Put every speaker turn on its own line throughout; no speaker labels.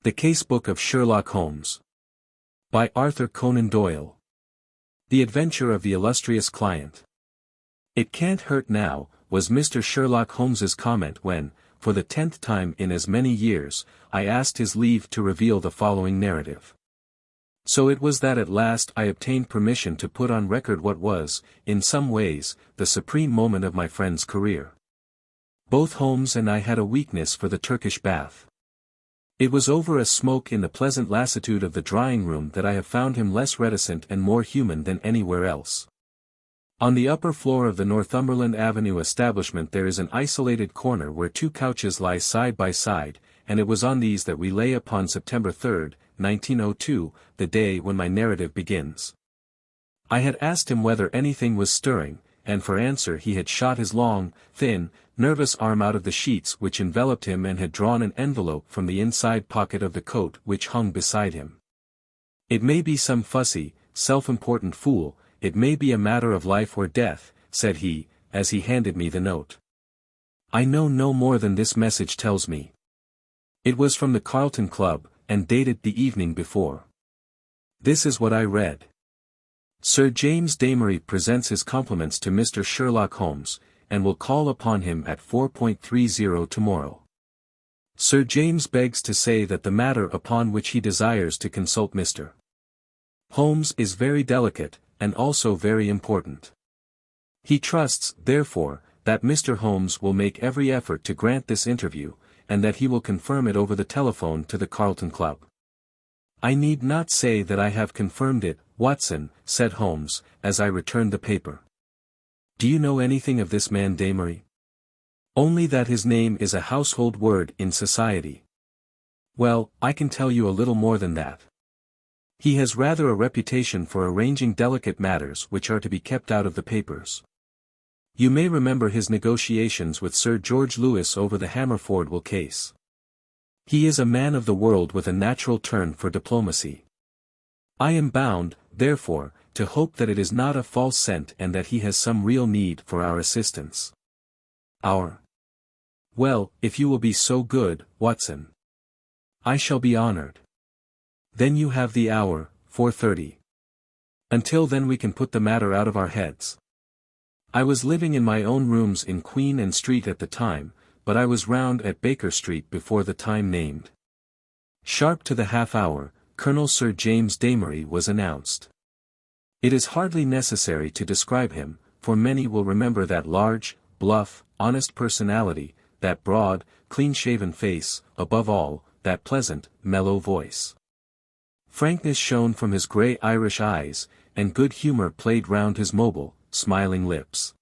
The Case-Book of Sherlock Holmes. By Arthur Conan Doyle. The Adventure of the Illustrious Client. "It can't hurt now," was Mr. Sherlock Holmes's comment when, for the 10th time in as many years, I asked his leave to reveal the following narrative. So it was that at last I obtained permission to put on record what was, in some ways, the supreme moment of my friend's career. Both Holmes and I had a weakness for the Turkish bath. It was over a smoke in the pleasant lassitude of the drawing-room that I have found him less reticent and more human than anywhere else. On the upper floor of the Northumberland Avenue establishment there is an isolated corner where two couches lie side by side, and it was on these that we lay upon September 3, 1902, the day when my narrative begins. I had asked him whether anything was stirring, and for answer he had shot his long, thin, nervous arm out of the sheets which enveloped him and had drawn an envelope from the inside pocket of the coat which hung beside him. "It may be some fussy, self-important fool, it may be a matter of life or death," said he, as he handed me the note. "I know no more than this message tells me." It was from the Carlton Club, and dated the evening before. This is what I read. "Sir James Damery presents his compliments to Mr. Sherlock Holmes, and will call upon him at 4:30 tomorrow. Sir James begs to say that the matter upon which he desires to consult Mr. Holmes is very delicate, and also very important. He trusts, therefore, that Mr. Holmes will make every effort to grant this interview, and that he will confirm it over the telephone to the Carlton Club." "I need not say that I have confirmed it, Watson," said Holmes, as I returned the paper. "Do you know anything of this man Damery?" "Only that his name is a household word in society." "Well, I can tell you a little more than that. He has rather a reputation for arranging delicate matters which are to be kept out of the papers. You may remember his negotiations with Sir George Lewis over the Hammerfordwell case. He is a man of the world with a natural turn for diplomacy. I am bound, therefore, to hope that it is not a false scent and that he has some real need for our assistance." "Well, if you will be so good, Watson." "I shall be honored." "Then you have the hour, 4:30. Until then we can put the matter out of our heads." I was living in my own rooms in Queen Anne Street at the time, but I was round at Baker Street before the time named. Sharp to the half-hour, Colonel Sir James Damery was announced. It is hardly necessary to describe him, for many will remember that large, bluff, honest personality, that broad, clean-shaven face, above all, that pleasant, mellow voice. Frankness shone from his grey Irish eyes, and good humour played round his mobile, smiling lips.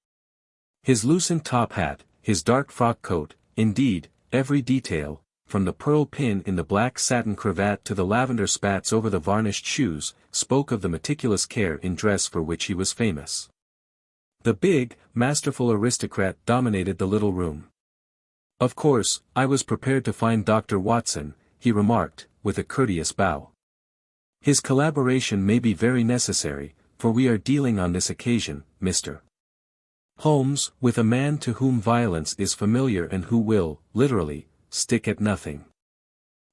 His loosened top hat, his dark frock coat, indeed, every detail, from the pearl pin in the black satin cravat to the lavender spats over the varnished shoes, spoke of the meticulous care in dress for which he was famous. The big, masterful aristocrat dominated the little room. "Of course, I was prepared to find Dr. Watson," he remarked, with a courteous bow. "His collaboration may be very necessary, for we are dealing on this occasion, Mr. Holmes, with a man to whom violence is familiar and who will, literally, stick at nothing.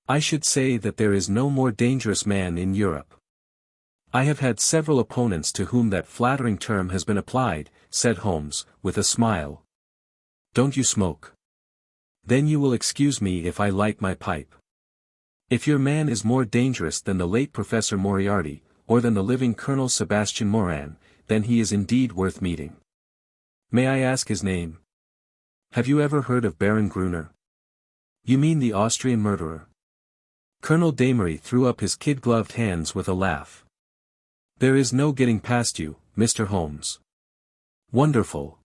I should say that there is no more dangerous man in Europe." "I have had several opponents to whom that flattering term has been applied," said Holmes, with a smile. "Don't you smoke? Then you will excuse me if I light my pipe. If your man is more dangerous than the late Professor Moriarty, or than the living Colonel Sebastian Moran, then he is indeed worth meeting. May I ask his name? Have you ever heard of Baron Gruner?" "You mean the Austrian murderer?" Colonel Damery threw up his kid-gloved hands with a laugh. "There is no getting past you, Mr. Holmes." "Wonderful.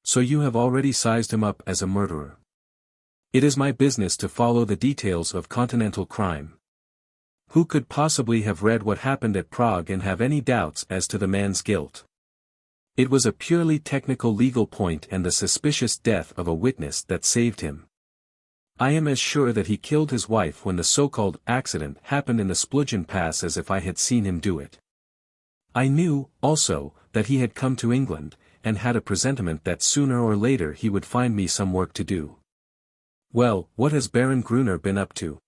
So you have already sized him up as a murderer." "It is my business to follow the details of continental crime. Who could possibly have read what happened at Prague and have any doubts as to the man's guilt? It was a purely technical legal point and the suspicious death of a witness that saved him. I am as sure that he killed his wife when the so-called accident happened in the Spludgen Pass as if I had seen him do it. I knew, also, that he had come to England, and had a presentiment that sooner or later he would find me some work to do." "Well, what has Baron Gruner been up to?"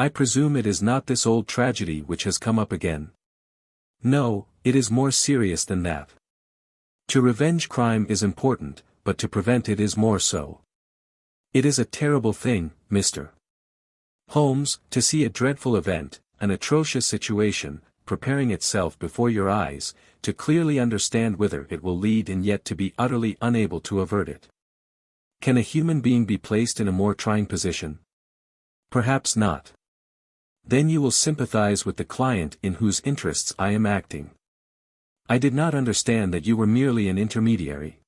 I presume it is not this old tragedy which has come up again. No, it is more serious than that. To revenge crime is important, but to prevent it is more so. It is a terrible thing, Mr. Holmes, to see a dreadful event, an atrocious situation, preparing itself before your eyes, to clearly understand whither it will lead and yet to be utterly unable to avert it. Can a human being be placed in a more trying position? Perhaps not. Then you will sympathize with the client in whose interests I am acting. I did not understand that you were merely an intermediary.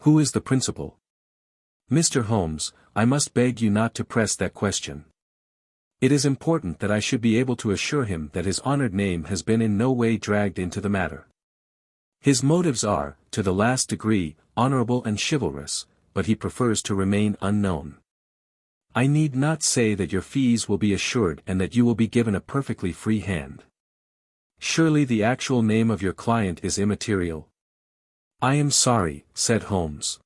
Who is the principal? Mr. Holmes, I must beg you not to press that question. It is important that I should be able to assure him that his honored name has been in no way dragged into the matter. His motives are, to the last degree, honorable and chivalrous, but he prefers to remain unknown. I need not say that your fees will be assured and that you will be given a perfectly free hand. Surely the actual name of your client is immaterial. I am sorry, said Holmes.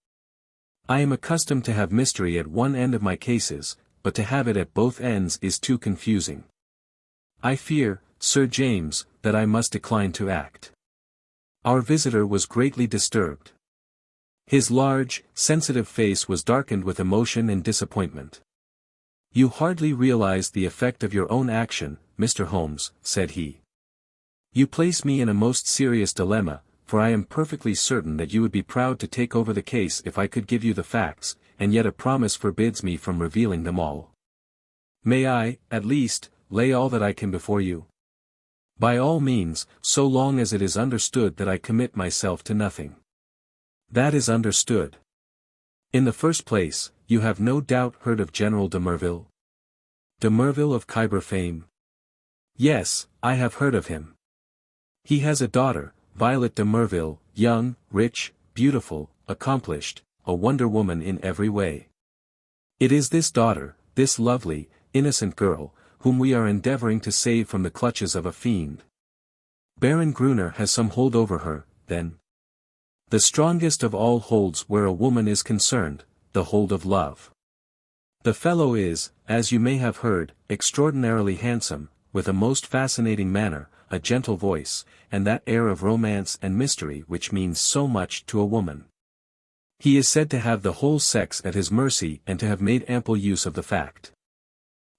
I am accustomed to have mystery at one end of my cases, but to have it at both ends is too confusing. I fear, Sir James, that I must decline to act. Our visitor was greatly disturbed. His large, sensitive face was darkened with emotion and disappointment. You hardly realize the effect of your own action, Mr. Holmes, said he. You place me in a most serious dilemma, for I am perfectly certain that you would be proud to take over the case if I could give you the facts, and yet a promise forbids me from revealing them all. May I, at least, lay all that I can before you? By all means, so long as it is understood that I commit myself to nothing. That is understood. In the first place, you have no doubt heard of General de Merville? De Merville of Khyber fame? Yes, I have heard of him. He has a daughter, Violet de Merville, young, rich, beautiful, accomplished, a wonder woman in every way. It is this daughter, this lovely, innocent girl, whom we are endeavoring to save from the clutches of a fiend. Baron Gruner has some hold over her, then. The strongest of all holds where a woman is concerned, the hold of love. The fellow is, as you may have heard, extraordinarily handsome, with a most fascinating manner, a gentle voice, and that air of romance and mystery which means so much to a woman. He is said to have the whole sex at his mercy and to have made ample use of the fact.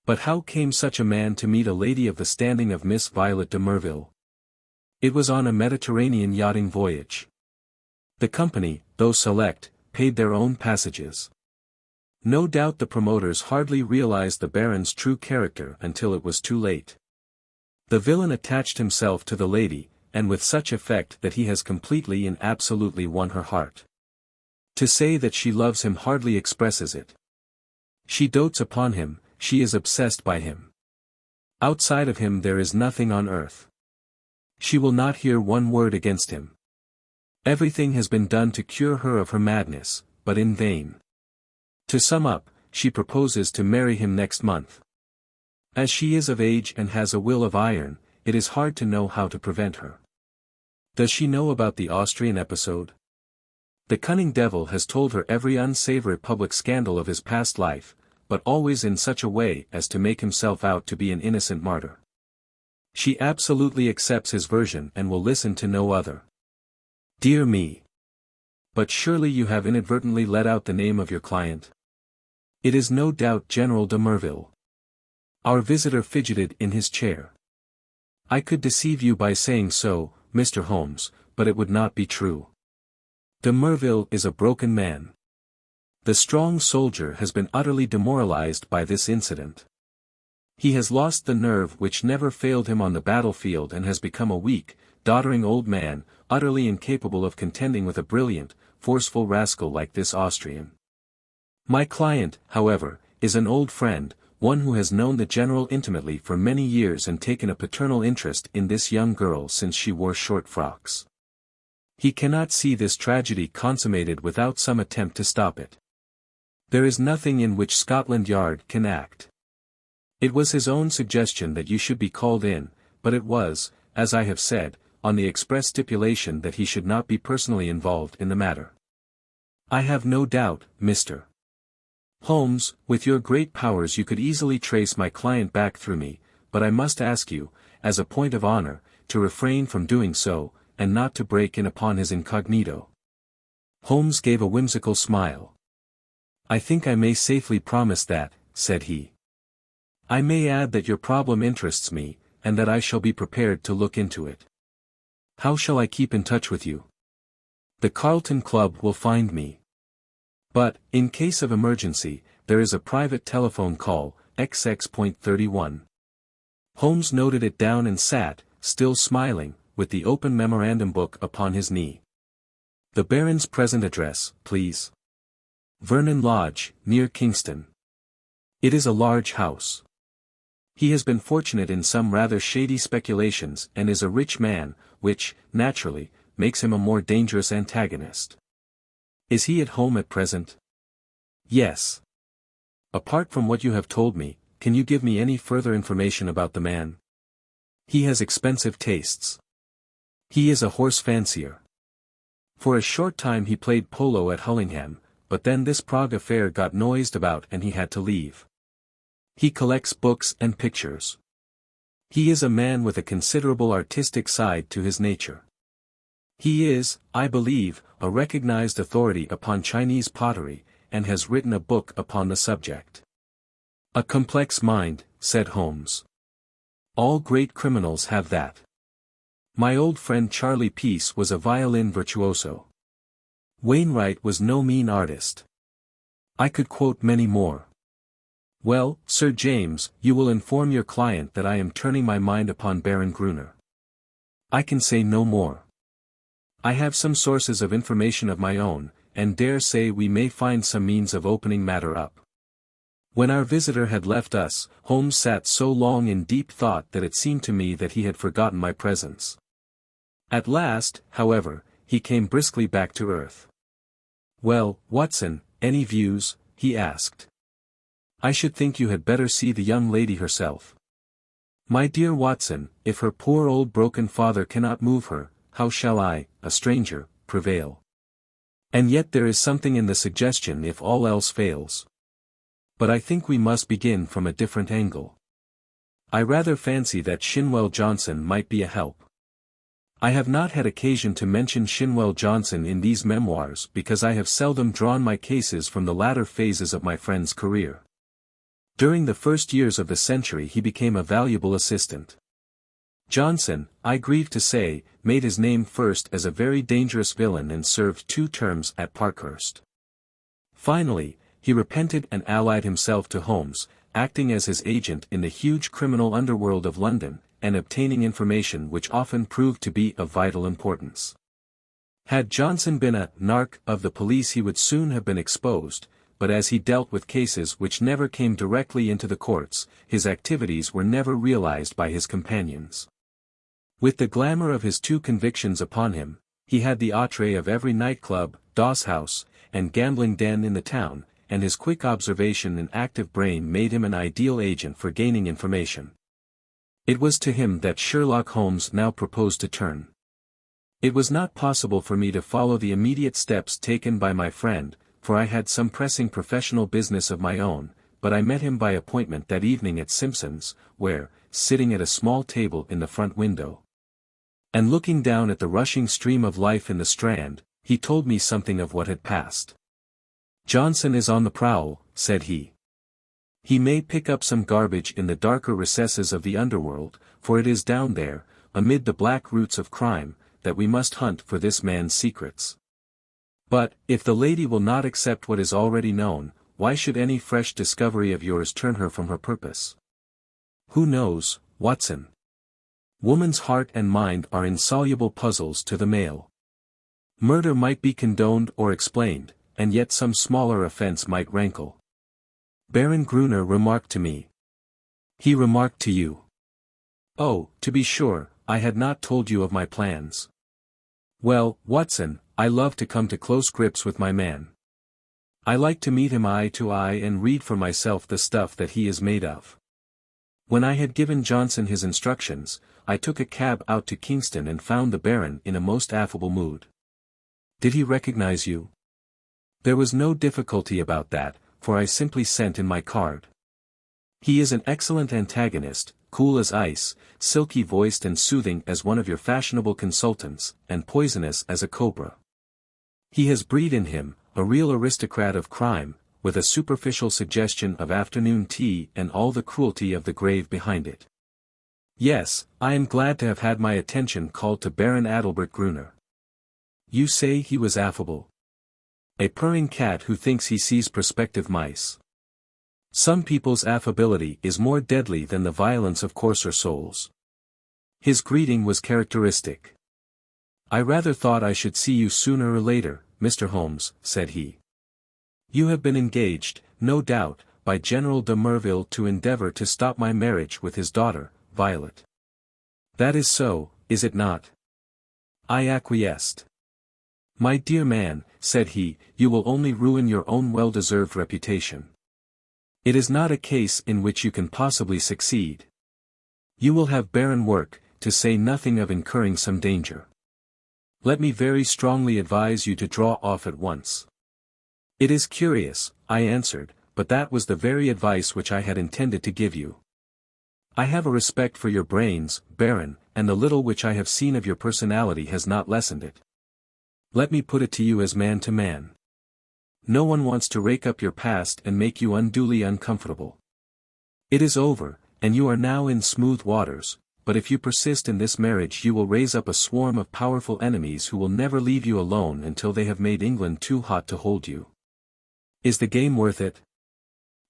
But how came such a man to meet a lady of the standing of Miss Violet de Merville? It was on a Mediterranean yachting voyage. The company, though select, paid their own passages. No doubt the promoters hardly realized the Baron's true character until it was too late. The villain attached himself to the lady, and with such effect that he has completely and absolutely won her heart. To say that she loves him hardly expresses it. She dotes upon him, she is obsessed by him. Outside of him there is nothing on earth. She will not hear one word against him. Everything has been done to cure her of her madness, but in vain. To sum up, she proposes to marry him next month. As she is of age and has a will of iron, it is hard to know how to prevent her. Does she know about the Austrian episode? The cunning devil has told her every unsavory public scandal of his past life, but always in such a way as to make himself out to be an innocent martyr. She absolutely accepts his version and will listen to no other. Dear me! But surely you have inadvertently let out the name of your client? It is no doubt General de Merville. Our visitor fidgeted in his chair. I could deceive you by saying so, Mr. Holmes, but it would not be true. De Merville is a broken man. The strong soldier has been utterly demoralized by this incident. He has lost the nerve which never failed him on the battlefield and has become a weak, doddering old man, utterly incapable of contending with a brilliant, forceful rascal like this Austrian. My client, however, is an old friend, one who has known the general intimately for many years and taken a paternal interest in this young girl since she wore short frocks. He cannot see this tragedy consummated without some attempt to stop it. There is nothing in which Scotland Yard can act. It was his own suggestion that you should be called in, but it was, as I have said, on the express stipulation that he should not be personally involved in the matter. I have no doubt, Mr. Holmes, with your great powers you could easily trace my client back through me, but I must ask you, as a point of honor, to refrain from doing so, and not to break in upon his incognito." Holmes gave a whimsical smile. "I think I may safely promise that," said he. "I may add that your problem interests me, and that I shall be prepared to look into it. How shall I keep in touch with you?" "The Carlton Club will find me. But, in case of emergency, there is a private telephone call, XX.31. Holmes noted it down and sat, still smiling, with the open memorandum book upon his knee. "The Baron's present address, please." "Vernon Lodge, near Kingston." "It is a large house. He has been fortunate in some rather shady speculations and is a rich man, which, naturally, makes him a more dangerous antagonist." "Is he at home at present?" "Yes." "Apart from what you have told me, can you give me any further information about the man?" "He has expensive tastes. He is a horse fancier. For a short time he played polo at Hullingham, but then this Prague affair got noised about and he had to leave. He collects books and pictures. He is a man with a considerable artistic side to his nature. He is, I believe, a recognized authority upon Chinese pottery, and has written a book upon the subject." "A complex mind," said Holmes. "All great criminals have that. My old friend Charlie Peace was a violin virtuoso. Wainwright was no mean artist. I could quote many more. Well, Sir James, you will inform your client that I am turning my mind upon Baron Gruner. I can say no more. I have some sources of information of my own, and dare say we may find some means of opening matter up." When our visitor had left us, Holmes sat so long in deep thought that it seemed to me that he had forgotten my presence. At last, however, he came briskly back to earth. "Well, Watson, any views?" he asked. "I should think you had better see the young lady herself. My dear Watson, if her poor old broken father cannot move her, how shall I, a stranger, prevail? And yet there is something in the suggestion if all else fails. But I think we must begin from a different angle. I rather fancy that Shinwell Johnson might be a help. I have not had occasion to mention Shinwell Johnson in these memoirs because I have seldom drawn my cases from the latter phases of my friend's career. During the first years of the century he became a valuable assistant. Johnson, I grieve to say, made his name first as a very dangerous villain and served 2 terms at Parkhurst. Finally, he repented and allied himself to Holmes, acting as his agent in the huge criminal underworld of London, and obtaining information which often proved to be of vital importance. Had Johnson been a narc of the police he would soon have been exposed, but as he dealt with cases which never came directly into the courts, his activities were never realized by his companions. With the glamour of his 2 convictions upon him, he had the entree of every nightclub, doss-house, and gambling den in the town, and his quick observation and active brain made him an ideal agent for gaining information. It was to him that Sherlock Holmes now proposed to turn. It was not possible for me to follow the immediate steps taken by my friend, for I had some pressing professional business of my own, but I met him by appointment that evening at Simpson's, where, sitting at a small table in the front window, and looking down at the rushing stream of life in the Strand, he told me something of what had passed. "Johnson is on the prowl," said he. "He may pick up some garbage in the darker recesses of the underworld, for it is down there, amid the black roots of crime, that we must hunt for this man's secrets. But, if the lady will not accept what is already known, why should any fresh discovery of yours turn her from her purpose? Who knows, Watson? Woman's heart and mind are insoluble puzzles to the male. Murder might be condoned or explained, and yet some smaller offense might rankle. Baron Gruner remarked to me." "He remarked to you?" "Oh, to be sure, I had not told you of my plans. Well, Watson, I love to come to close grips with my man. I like to meet him eye to eye and read for myself the stuff that he is made of. When I had given Johnson his instructions, I took a cab out to Kingston and found the Baron in a most affable mood." "Did he recognize you?" "There was no difficulty about that, for I simply sent in my card. He is an excellent antagonist, cool as ice, silky-voiced and soothing as one of your fashionable consultants, and poisonous as a cobra. He has breed in him, a real aristocrat of crime, with a superficial suggestion of afternoon tea and all the cruelty of the grave behind it. Yes, I am glad to have had my attention called to Baron Adalbert Gruner. You say he was affable. A purring cat who thinks he sees prospective mice. Some people's affability is more deadly than the violence of coarser souls. His greeting was characteristic. I rather thought I should see you sooner or later, Mr. Holmes, said he. You have been engaged, no doubt, by General de Merville to endeavor to stop my marriage with his daughter, Violet. That is so, is it not? I acquiesced. My dear man, said he, you will only ruin your own well-deserved reputation. It is not a case in which you can possibly succeed. You will have barren work, to say nothing of incurring some danger. Let me very strongly advise you to draw off at once. It is curious, I answered, but that was the very advice which I had intended to give you. I have a respect for your brains, Baron, and the little which I have seen of your personality has not lessened it. Let me put it to you as man to man. No one wants to rake up your past and make you unduly uncomfortable. It is over, and you are now in smooth waters, but if you persist in this marriage you will raise up a swarm of powerful enemies who will never leave you alone until they have made England too hot to hold you. Is the game worth it?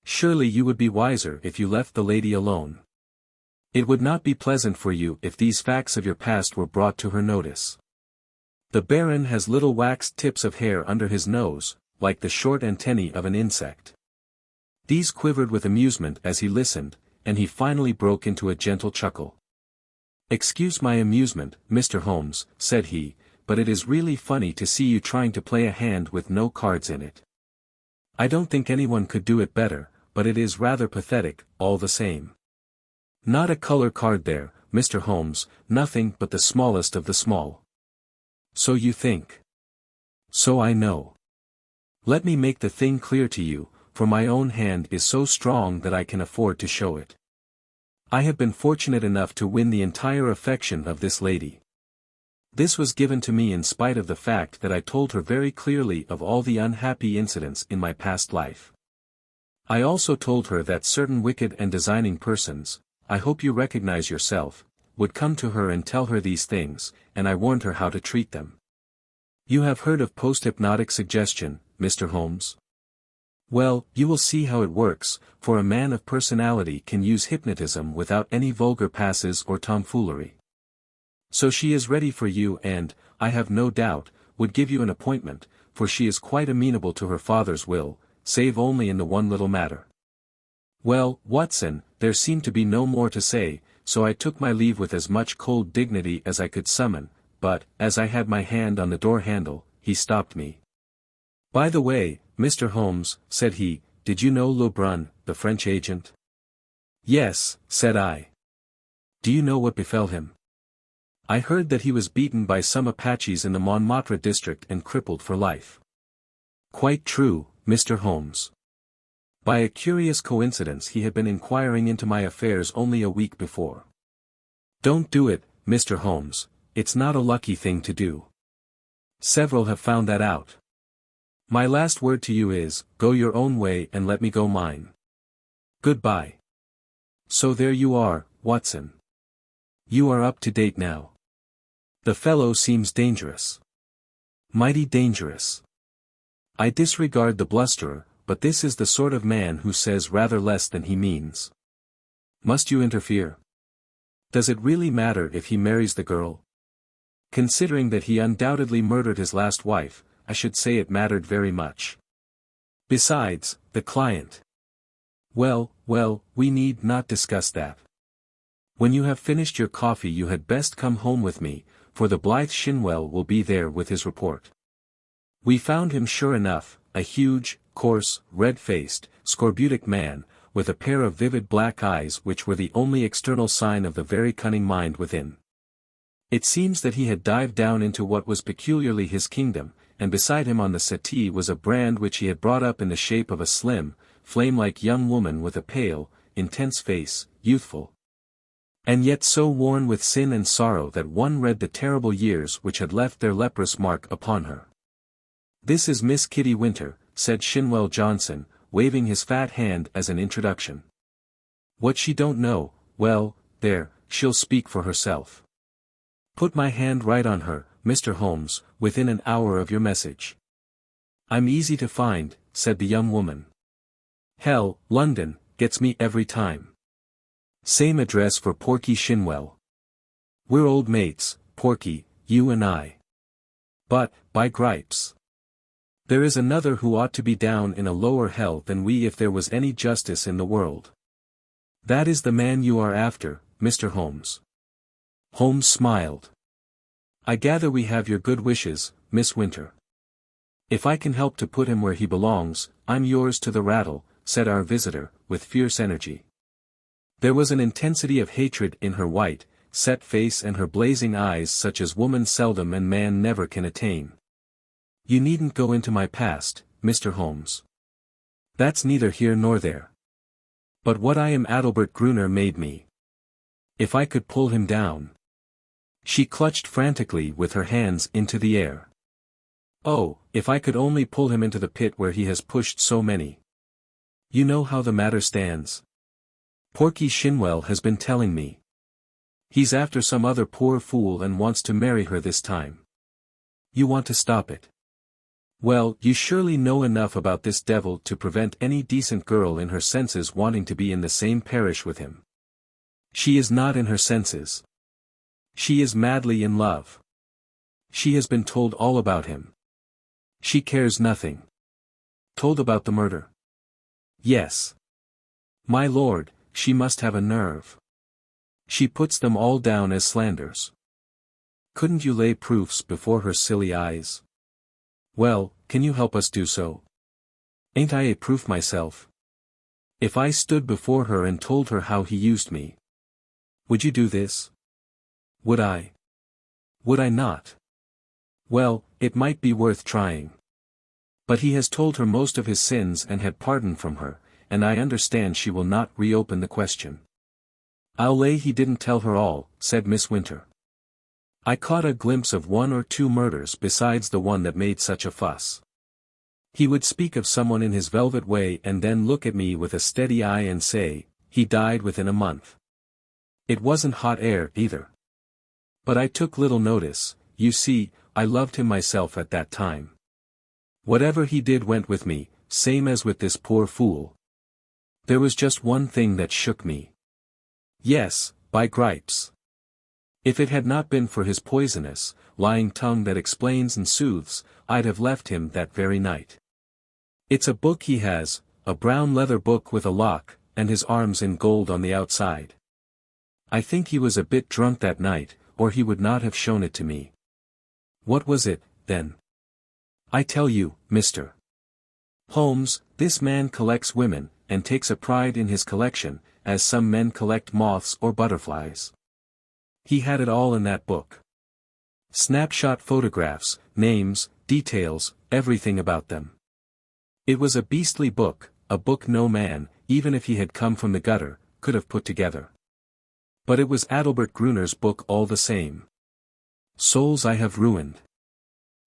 Surely you would be wiser if you left the lady alone. It would not be pleasant for you if these facts of your past were brought to her notice. The Baron has little waxed tips of hair under his nose, like the short antennae of an insect. These quivered with amusement as he listened, and he finally broke into a gentle chuckle. Excuse my amusement, Mr. Holmes, said he, but it is really funny to see you trying to play a hand with no cards in it. I don't think anyone could do it better, but it is rather pathetic, all the same. Not a color card there, Mr. Holmes, nothing but the smallest of the small. So you think. So I know. Let me make the thing clear to you, for my own hand is so strong that I can afford to show it. I have been fortunate enough to win the entire affection of this lady. This was given to me in spite of the fact that I told her very clearly of all the unhappy incidents in my past life. I also told her that certain wicked and designing persons, I hope you recognize yourself, would come to her and tell her these things, and I warned her how to treat them. You have heard of post-hypnotic suggestion, Mr. Holmes? Well, you will see how it works, for a man of personality can use hypnotism without any vulgar passes or tomfoolery. So she is ready for you and, I have no doubt, would give you an appointment, for she is quite amenable to her father's will, save only in the one little matter. Well, Watson, there seemed to be no more to say, so I took my leave with as much cold dignity as I could summon, but, as I had my hand on the door handle, he stopped me. By the way, Mr. Holmes, said he, did you know Lebrun, the French agent? Yes, said I. Do you know what befell him? I heard that he was beaten by some Apaches in the Montmartre district and crippled for life. Quite true, Mr. Holmes. By a curious coincidence he had been inquiring into my affairs only a week before. Don't do it, Mr. Holmes, it's not a lucky thing to do. Several have found that out. My last word to you is, go your own way and let me go mine. Goodbye. So there you are, Watson. You are up to date now. The fellow seems dangerous. Mighty dangerous. I disregard the blusterer, but this is the sort of man who says rather less than he means. Must you interfere? Does it really matter if he marries the girl? Considering that he undoubtedly murdered his last wife, I should say it mattered very much. Besides, the client. Well, we need not discuss that. When you have finished your coffee you had best come home with me, for the Blythe Shinwell will be there with his report. We found him sure enough, a huge, coarse, red-faced, scorbutic man, with a pair of vivid black eyes which were the only external sign of the very cunning mind within. It seems that he had dived down into what was peculiarly his kingdom, and beside him on the settee was a brand which he had brought up in the shape of a slim, flame-like young woman with a pale, intense face, youthful, and yet so worn with sin and sorrow that one read the terrible years which had left their leprous mark upon her. "This is Miss Kitty Winter," said Shinwell Johnson, waving his fat hand as an introduction. "What she don't know, well, there, she'll speak for herself. Put my hand right on her, Mr. Holmes, within an hour of your message." "I'm easy to find," said the young woman. "Hell, London, gets me every time. Same address for Porky Shinwell. We're old mates, Porky, you and I. But, by gripes, there is another who ought to be down in a lower hell than we if there was any justice in the world. That is the man you are after, Mr. Holmes." Holmes smiled. "I gather we have your good wishes, Miss Winter. If I can help to put him where he belongs, I'm yours to the rattle," said our visitor, with fierce energy. There was an intensity of hatred in her white, set face and her blazing eyes such as woman seldom and man never can attain. "You needn't go into my past, Mr. Holmes. That's neither here nor there. But what I am Adalbert Gruner made me. If I could pull him down." She clutched frantically with her hands into the air. "Oh, if I could only pull him into the pit where he has pushed so many. You know how the matter stands. Porky Shinwell has been telling me. He's after some other poor fool and wants to marry her this time. You want to stop it. Well, you surely know enough about this devil to prevent any decent girl in her senses wanting to be in the same parish with him. She is not in her senses. She is madly in love. She has been told all about him. She cares nothing. Told about the murder. Yes. My lord, she must have a nerve. She puts them all down as slanders. Couldn't you lay proofs before her silly eyes? Well, can you help us do so? Ain't I a proof myself? If I stood before her and told her how he used me. Would you do this? Would I? Would I not? Well, it might be worth trying. But he has told her most of his sins and had pardon from her, and I understand she will not reopen the question. I'll lay he didn't tell her all, said Miss Winter. I caught a glimpse of 1 or 2 murders besides the one that made such a fuss. He would speak of someone in his velvet way and then look at me with a steady eye and say, he died within a month. It wasn't hot air either. But I took little notice, you see, I loved him myself at that time. Whatever he did went with me, same as with this poor fool. There was just one thing that shook me. Yes, by gripes. If it had not been for his poisonous, lying tongue that explains and soothes, I'd have left him that very night. It's a book he has, a brown leather book with a lock, and his arms in gold on the outside. I think he was a bit drunk that night, or he would not have shown it to me. What was it, then? I tell you, Mr. Holmes, this man collects women, and takes a pride in his collection, as some men collect moths or butterflies. He had it all in that book. Snapshot photographs, names, details, everything about them. It was a beastly book, a book no man, even if he had come from the gutter, could have put together. But it was Adalbert Gruner's book all the same. Souls I have ruined.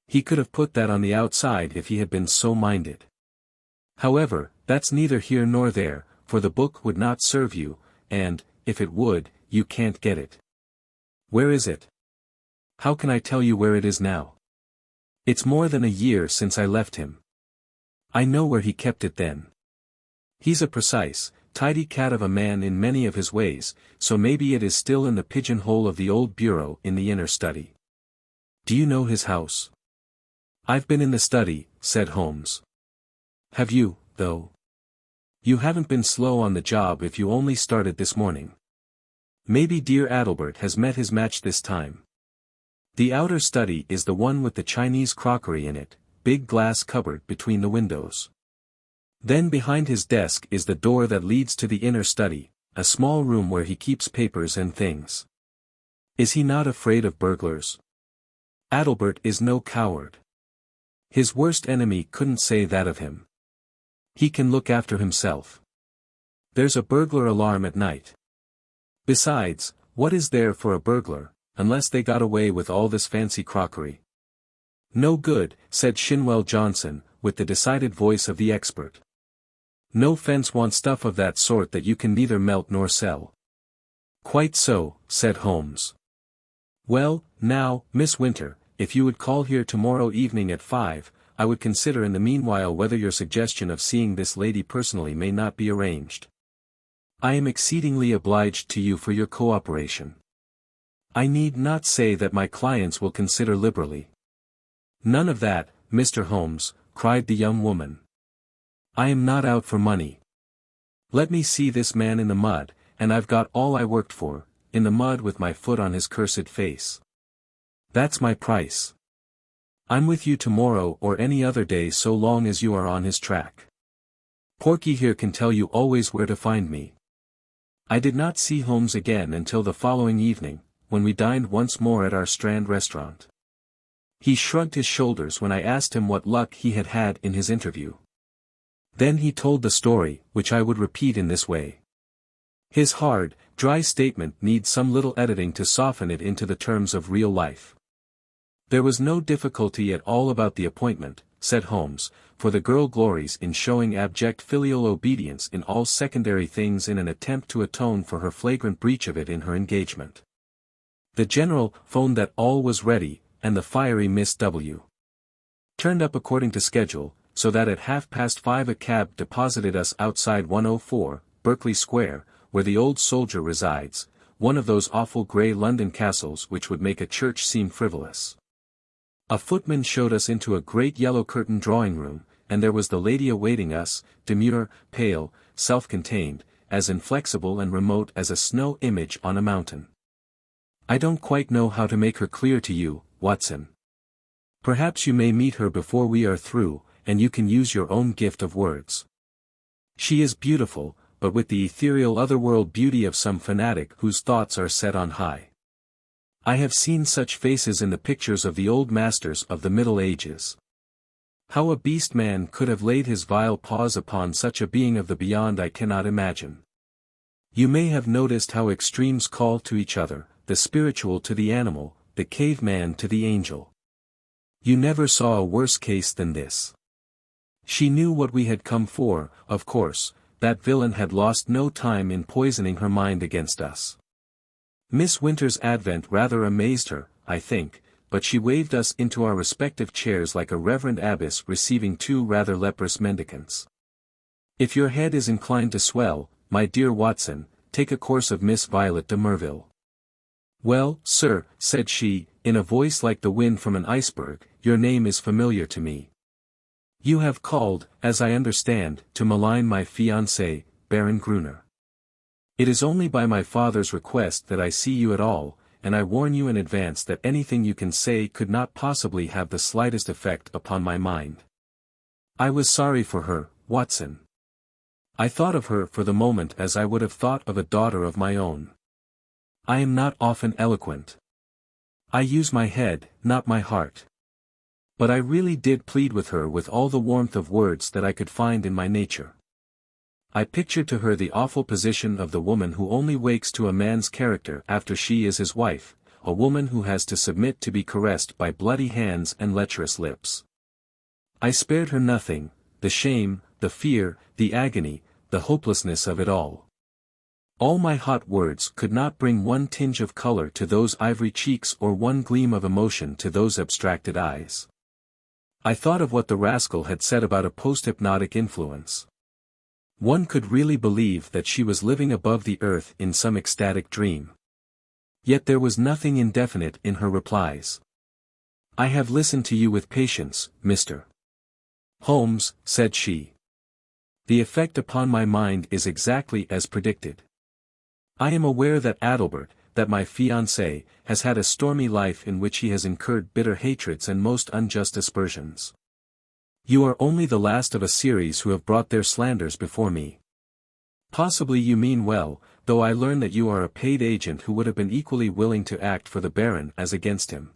He could have put that on the outside if he had been so minded. However, that's neither here nor there, for the book would not serve you, and, if it would, you can't get it. Where is it? How can I tell you where it is now? It's more than a year since I left him. I know where he kept it then. He's a precise, tidy cat of a man in many of his ways, so maybe it is still in the pigeonhole of the old bureau in the inner study. Do you know his house? I've been in the study, said Holmes. Have you, though? You haven't been slow on the job if you only started this morning. Maybe dear Adalbert has met his match this time. The outer study is the one with the Chinese crockery in it, big glass cupboard between the windows. Then behind his desk is the door that leads to the inner study, a small room where he keeps papers and things. Is he not afraid of burglars? Adalbert is no coward. His worst enemy couldn't say that of him. He can look after himself. There's a burglar alarm at night. Besides, what is there for a burglar, unless they got away with all this fancy crockery? No good, said Shinwell Johnson, with the decided voice of the expert. No fence wants stuff of that sort that you can neither melt nor sell. Quite so, said Holmes. Well, now, Miss Winter, if you would call here tomorrow evening at 5, I would consider in the meanwhile whether your suggestion of seeing this lady personally may not be arranged. I am exceedingly obliged to you for your cooperation. I need not say that my clients will consider liberally. None of that, Mr. Holmes, cried the young woman. I am not out for money. Let me see this man in the mud, and I've got all I worked for, in the mud with my foot on his cursed face. That's my price. I'm with you tomorrow or any other day so long as you are on his track. Porky here can tell you always where to find me. I did not see Holmes again until the following evening, when we dined once more at our Strand restaurant. He shrugged his shoulders when I asked him what luck he had had in his interview. Then he told the story, which I would repeat in this way. His hard, dry statement needs some little editing to soften it into the terms of real life. There was no difficulty at all about the appointment, said Holmes, for the girl glories in showing abject filial obedience in all secondary things in an attempt to atone for her flagrant breach of it in her engagement. The General phoned that all was ready, and the fiery Miss W. turned up according to schedule, so that at 5:30 a cab deposited us outside 104, Berkeley Square, where the old soldier resides, one of those awful grey London castles which would make a church seem frivolous. A footman showed us into a great yellow-curtained drawing-room, and there was the lady awaiting us, demure, pale, self-contained, as inflexible and remote as a snow image on a mountain. I don't quite know how to make her clear to you, Watson. Perhaps you may meet her before we are through, and you can use your own gift of words. She is beautiful, but with the ethereal otherworld beauty of some fanatic whose thoughts are set on high. I have seen such faces in the pictures of the old masters of the Middle Ages. How a beast man could have laid his vile paws upon such a being of the beyond I cannot imagine. You may have noticed how extremes call to each other, the spiritual to the animal, the caveman to the angel. You never saw a worse case than this. She knew what we had come for, of course. That villain had lost no time in poisoning her mind against us. Miss Winter's advent rather amazed her, I think, but she waved us into our respective chairs like a reverend abbess receiving two rather leprous mendicants. If your head is inclined to swell, my dear Watson, take a course of Miss Violet de Merville. Well, sir, said she, in a voice like the wind from an iceberg, your name is familiar to me. You have called, as I understand, to malign my fiancé, Baron Gruner. It is only by my father's request that I see you at all, and I warn you in advance that anything you can say could not possibly have the slightest effect upon my mind. I was sorry for her, Watson. I thought of her for the moment as I would have thought of a daughter of my own. I am not often eloquent. I use my head, not my heart. But I really did plead with her with all the warmth of words that I could find in my nature. I pictured to her the awful position of the woman who only wakes to a man's character after she is his wife, a woman who has to submit to be caressed by bloody hands and lecherous lips. I spared her nothing, the shame, the fear, the agony, the hopelessness of it all. All my hot words could not bring one tinge of color to those ivory cheeks or one gleam of emotion to those abstracted eyes. I thought of what the rascal had said about a post-hypnotic influence. One could really believe that she was living above the earth in some ecstatic dream. Yet there was nothing indefinite in her replies. I have listened to you with patience, Mr. Holmes, said she. The effect upon my mind is exactly as predicted. I am aware that Adelbert, that my fiancé, has had a stormy life in which he has incurred bitter hatreds and most unjust aspersions. You are only the last of a series who have brought their slanders before me. Possibly you mean well, though I learn that you are a paid agent who would have been equally willing to act for the Baron as against him.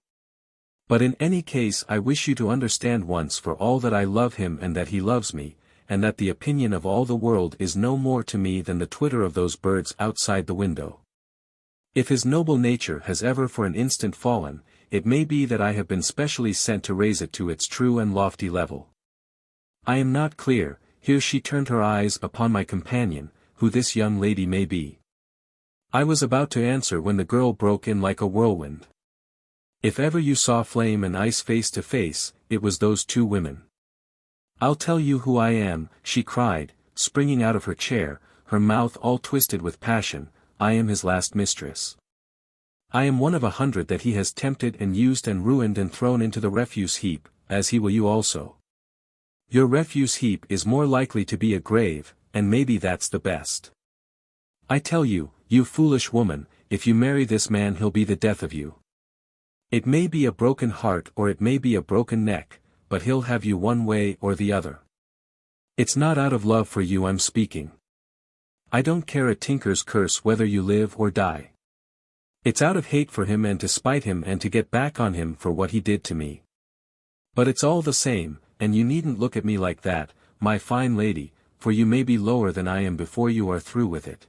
But in any case I wish you to understand once for all that I love him and that he loves me, and that the opinion of all the world is no more to me than the twitter of those birds outside the window. If his noble nature has ever for an instant fallen, it may be that I have been specially sent to raise it to its true and lofty level. I am not clear," here she turned her eyes upon my companion, "who this young lady may be." I was about to answer when the girl broke in like a whirlwind. "If ever you saw flame and ice face to face, it was those two women. I'll tell you who I am," she cried, springing out of her chair, her mouth all twisted with passion. "I am his last mistress. I am one of 100 that he has tempted and used and ruined and thrown into the refuse heap, as he will you also. Your refuse heap is more likely to be a grave, and maybe that's the best. I tell you, you foolish woman, if you marry this man he'll be the death of you. It may be a broken heart or it may be a broken neck, but he'll have you one way or the other. It's not out of love for you I'm speaking. I don't care a tinker's curse whether you live or die. It's out of hate for him and to spite him and to get back on him for what he did to me. But it's all the same, and you needn't look at me like that, my fine lady, for you may be lower than I am before you are through with it."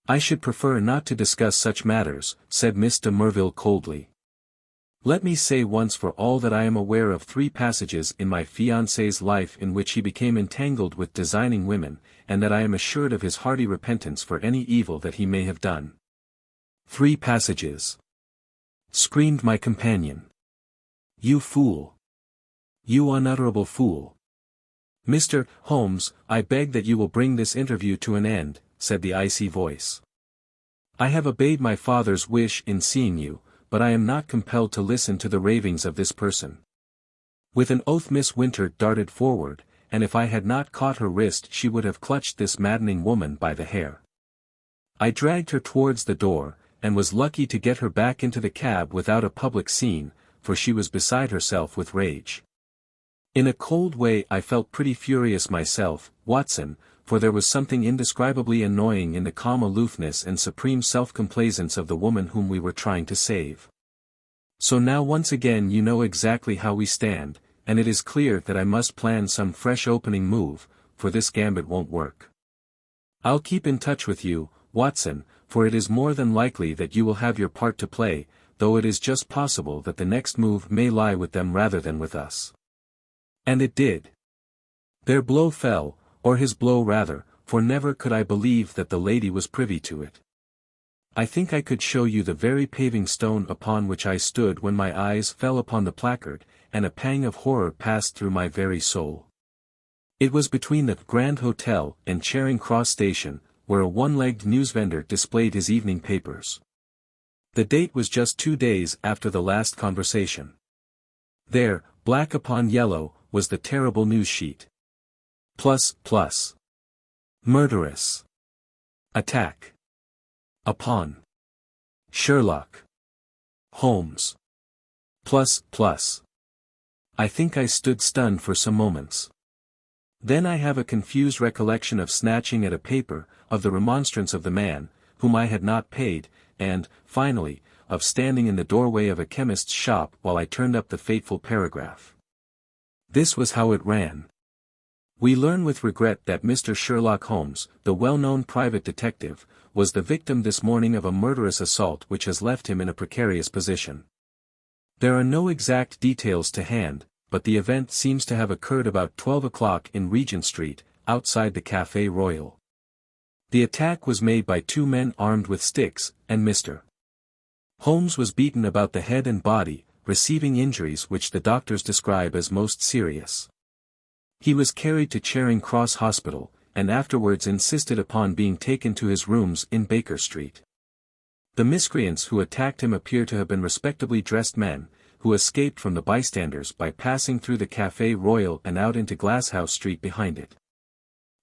"I should prefer not to discuss such matters," said Miss de Merville coldly. "Let me say once for all that I am aware of 3 passages in my fiancé's life in which he became entangled with designing women, and that I am assured of his hearty repentance for any evil that he may have done." "3 passages!" screamed my companion. "You fool! You unutterable fool! Mr. Holmes, I beg that you will bring this interview to an end," said the icy voice. "I have obeyed my father's wish in seeing you, but I am not compelled to listen to the ravings of this person." With an oath Miss Winter darted forward, and if I had not caught her wrist she would have clutched this maddening woman by the hair. I dragged her towards the door, and was lucky to get her back into the cab without a public scene, for she was beside herself with rage. In a cold way I felt pretty furious myself, Watson, for there was something indescribably annoying in the calm aloofness and supreme self-complacence of the woman whom we were trying to save. "So now once again you know exactly how we stand, and it is clear that I must plan some fresh opening move, for this gambit won't work. I'll keep in touch with you, Watson, for it is more than likely that you will have your part to play, though it is just possible that the next move may lie with them rather than with us." And it did. Their blow fell, or his blow rather, for never could I believe that the lady was privy to it. I think I could show you the very paving stone upon which I stood when my eyes fell upon the placard, and a pang of horror passed through my very soul. It was between the Grand Hotel and Charing Cross Station, where a one-legged newsvendor displayed his evening papers. The date was just 2 days after the last conversation. There, black upon yellow, was the terrible news sheet. Plus. Murderous. Attack. Upon Sherlock Holmes. Plus. I think I stood stunned for some moments. Then I have a confused recollection of snatching at a paper, of the remonstrance of the man, whom I had not paid, and, finally, of standing in the doorway of a chemist's shop while I turned up the fateful paragraph. This was how it ran. "We learn with regret that Mr. Sherlock Holmes, the well-known private detective, was the victim this morning of a murderous assault which has left him in a precarious position. There are no exact details to hand, but the event seems to have occurred about 12 o'clock in Regent Street, outside the Café Royal. The attack was made by 2 men armed with sticks, and Mr. Holmes was beaten about the head and body, receiving injuries which the doctors describe as most serious. He was carried to Charing Cross Hospital, and afterwards insisted upon being taken to his rooms in Baker Street. The miscreants who attacked him appear to have been respectably dressed men, who escaped from the bystanders by passing through the Café Royal and out into Glasshouse Street behind it.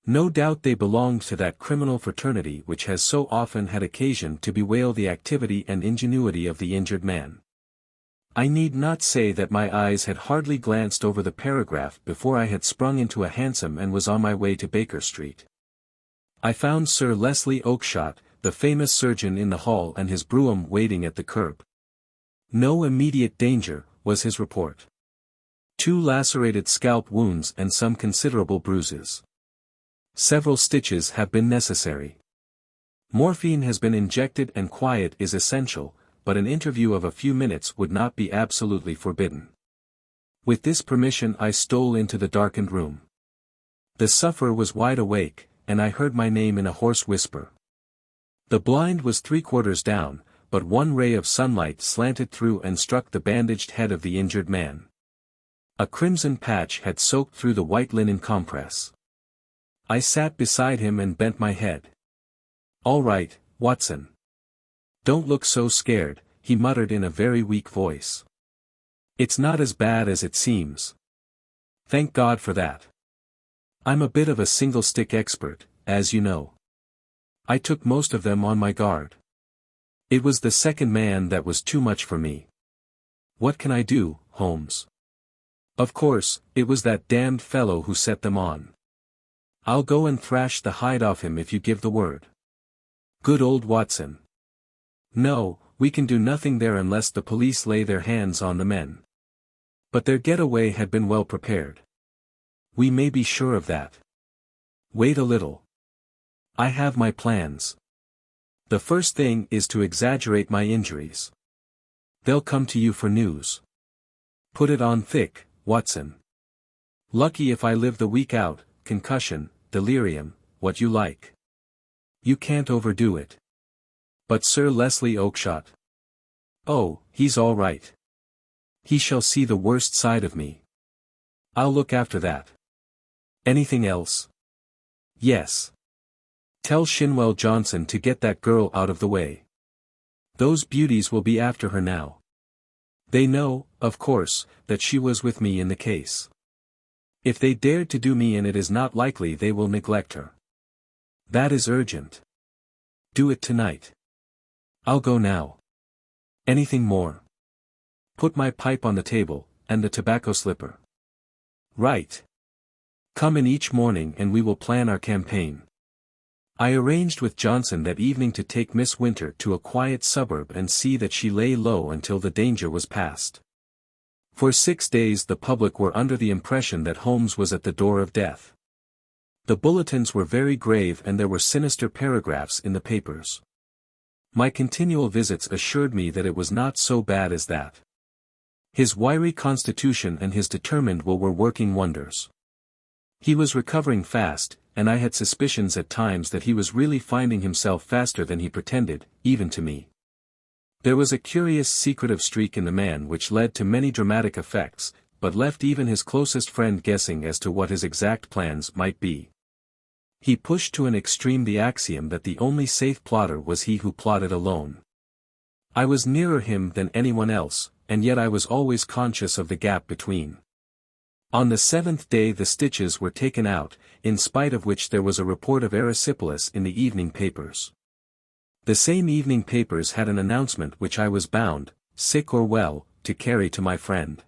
No doubt they belonged to that criminal fraternity which has so often had occasion to bewail the activity and ingenuity of the injured man. I need not say that my eyes had hardly glanced over the paragraph before I had sprung into a hansom and was on my way to Baker Street. I found Sir Leslie Oakshott, the famous surgeon in the hall and his brougham waiting at the curb. No immediate danger, was his report. 2 lacerated scalp wounds and some considerable bruises. Several stitches have been necessary. Morphine has been injected and quiet is essential, but an interview of a few minutes would not be absolutely forbidden. With this permission I stole into the darkened room. The sufferer was wide awake, and I heard my name in a hoarse whisper. The blind was 3/4 down, but one ray of sunlight slanted through and struck the bandaged head of the injured man. A crimson patch had soaked through the white linen compress. I sat beside him and bent my head. "All right, Watson. Don't look so scared," he muttered in a very weak voice. "It's not as bad as it seems. Thank God for that. I'm a bit of a single-stick expert, as you know. I took most of them on my guard. It was the second man that was too much for me. What can I do, Holmes? Of course, it was that damned fellow who set them on. I'll go and thrash the hide off him if you give the word." Good old Watson. "No, we can do nothing there unless the police lay their hands on the men. But their getaway had been well prepared. We may be sure of that. Wait a little. I have my plans. The first thing is to exaggerate my injuries. They'll come to you for news. Put it on thick, Watson. Lucky if I live the week out, concussion, delirium, what you like. You can't overdo it. But Sir Leslie Oakshott? Oh, he's all right. He shall see the worst side of me. I'll look after that. Anything else? Yes. Tell Shinwell Johnson to get that girl out of the way. Those beauties will be after her now. They know, of course, that she was with me in the case. If they dared to do me in, it is not likely they will neglect her. That is urgent. Do it tonight. I'll go now. Anything more? Put my pipe on the table, and the tobacco slipper. Right. Come in each morning and we will plan our campaign. I arranged with Johnson that evening to take Miss Winter to a quiet suburb and see that she lay low until the danger was past. For 6 days the public were under the impression that Holmes was at the door of death. The bulletins were very grave and there were sinister paragraphs in the papers. My continual visits assured me that it was not so bad as that. His wiry constitution and his determined will were working wonders. He was recovering fast, and I had suspicions at times that he was really finding himself faster than he pretended, even to me. There was a curious secretive streak in the man which led to many dramatic effects, but left even his closest friend guessing as to what his exact plans might be. He pushed to an extreme the axiom that the only safe plotter was he who plotted alone. I was nearer him than anyone else, and yet I was always conscious of the gap between. On the 7th day the stitches were taken out, in spite of which there was a report of erysipelas in the evening papers. The same evening papers had an announcement which I was bound, sick or well, to carry to my friend.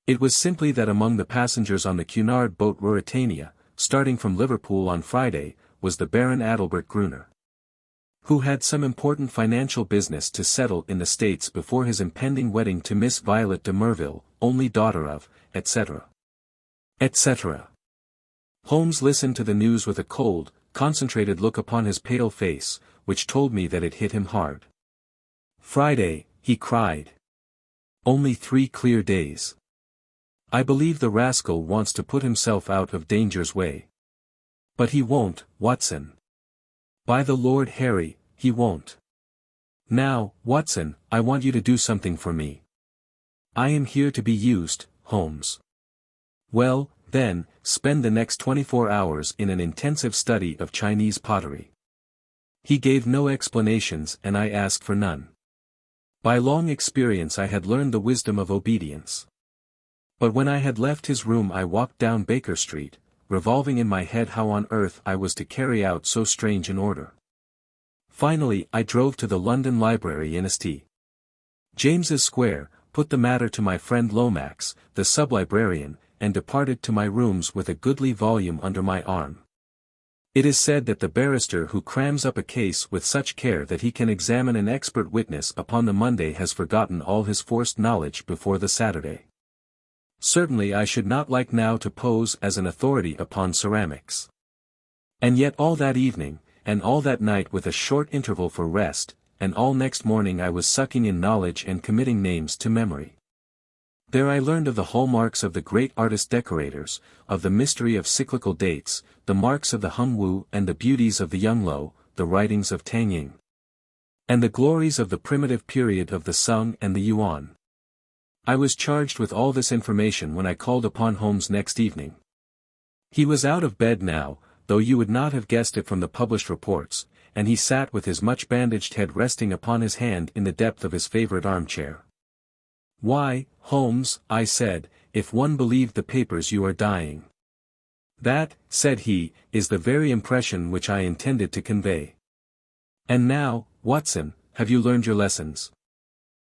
It was simply that among the passengers on the Cunard boat Ruritania, starting from Liverpool on Friday, was the Baron Adalbert Gruner, who had some important financial business to settle in the States before his impending wedding to Miss Violet de Merville, only daughter of, etc. etc. Holmes listened to the news with a cold, concentrated look upon his pale face, which told me that it hit him hard. "Friday," he cried. "Only 3 clear days. I believe the rascal wants to put himself out of danger's way. But he won't, Watson. By the Lord Harry, he won't. Now, Watson, I want you to do something for me. I am here to be used, Holmes. Well, then, spend the next 24 hours in an intensive study of Chinese pottery." He gave no explanations and I asked for none. By long experience I had learned the wisdom of obedience. But when I had left his room I walked down Baker Street, revolving in my head how on earth I was to carry out so strange an order. Finally I drove to the London Library in St. James's Square, put the matter to my friend Lomax, the sub-librarian, and departed to my rooms with a goodly volume under my arm. It is said that the barrister who crams up a case with such care that he can examine an expert witness upon the Monday has forgotten all his forced knowledge before the Saturday. Certainly I should not like now to pose as an authority upon ceramics. And yet all that evening, and all that night with a short interval for rest, and all next morning I was sucking in knowledge and committing names to memory. There I learned of the hallmarks of the great artist-decorators, of the mystery of cyclical dates, the marks of the Hung-Woo and the beauties of the Yung-Lo, the writings of Tang Ying, and the glories of the primitive period of the Sung and the Yuan. I was charged with all this information when I called upon Holmes next evening. He was out of bed now, though you would not have guessed it from the published reports, and he sat with his much bandaged head resting upon his hand in the depth of his favorite armchair. "Why, Holmes," I said, "if one believed the papers you are dying." "That," said he, "is the very impression which I intended to convey." "And now, Watson, have you learned your lessons?"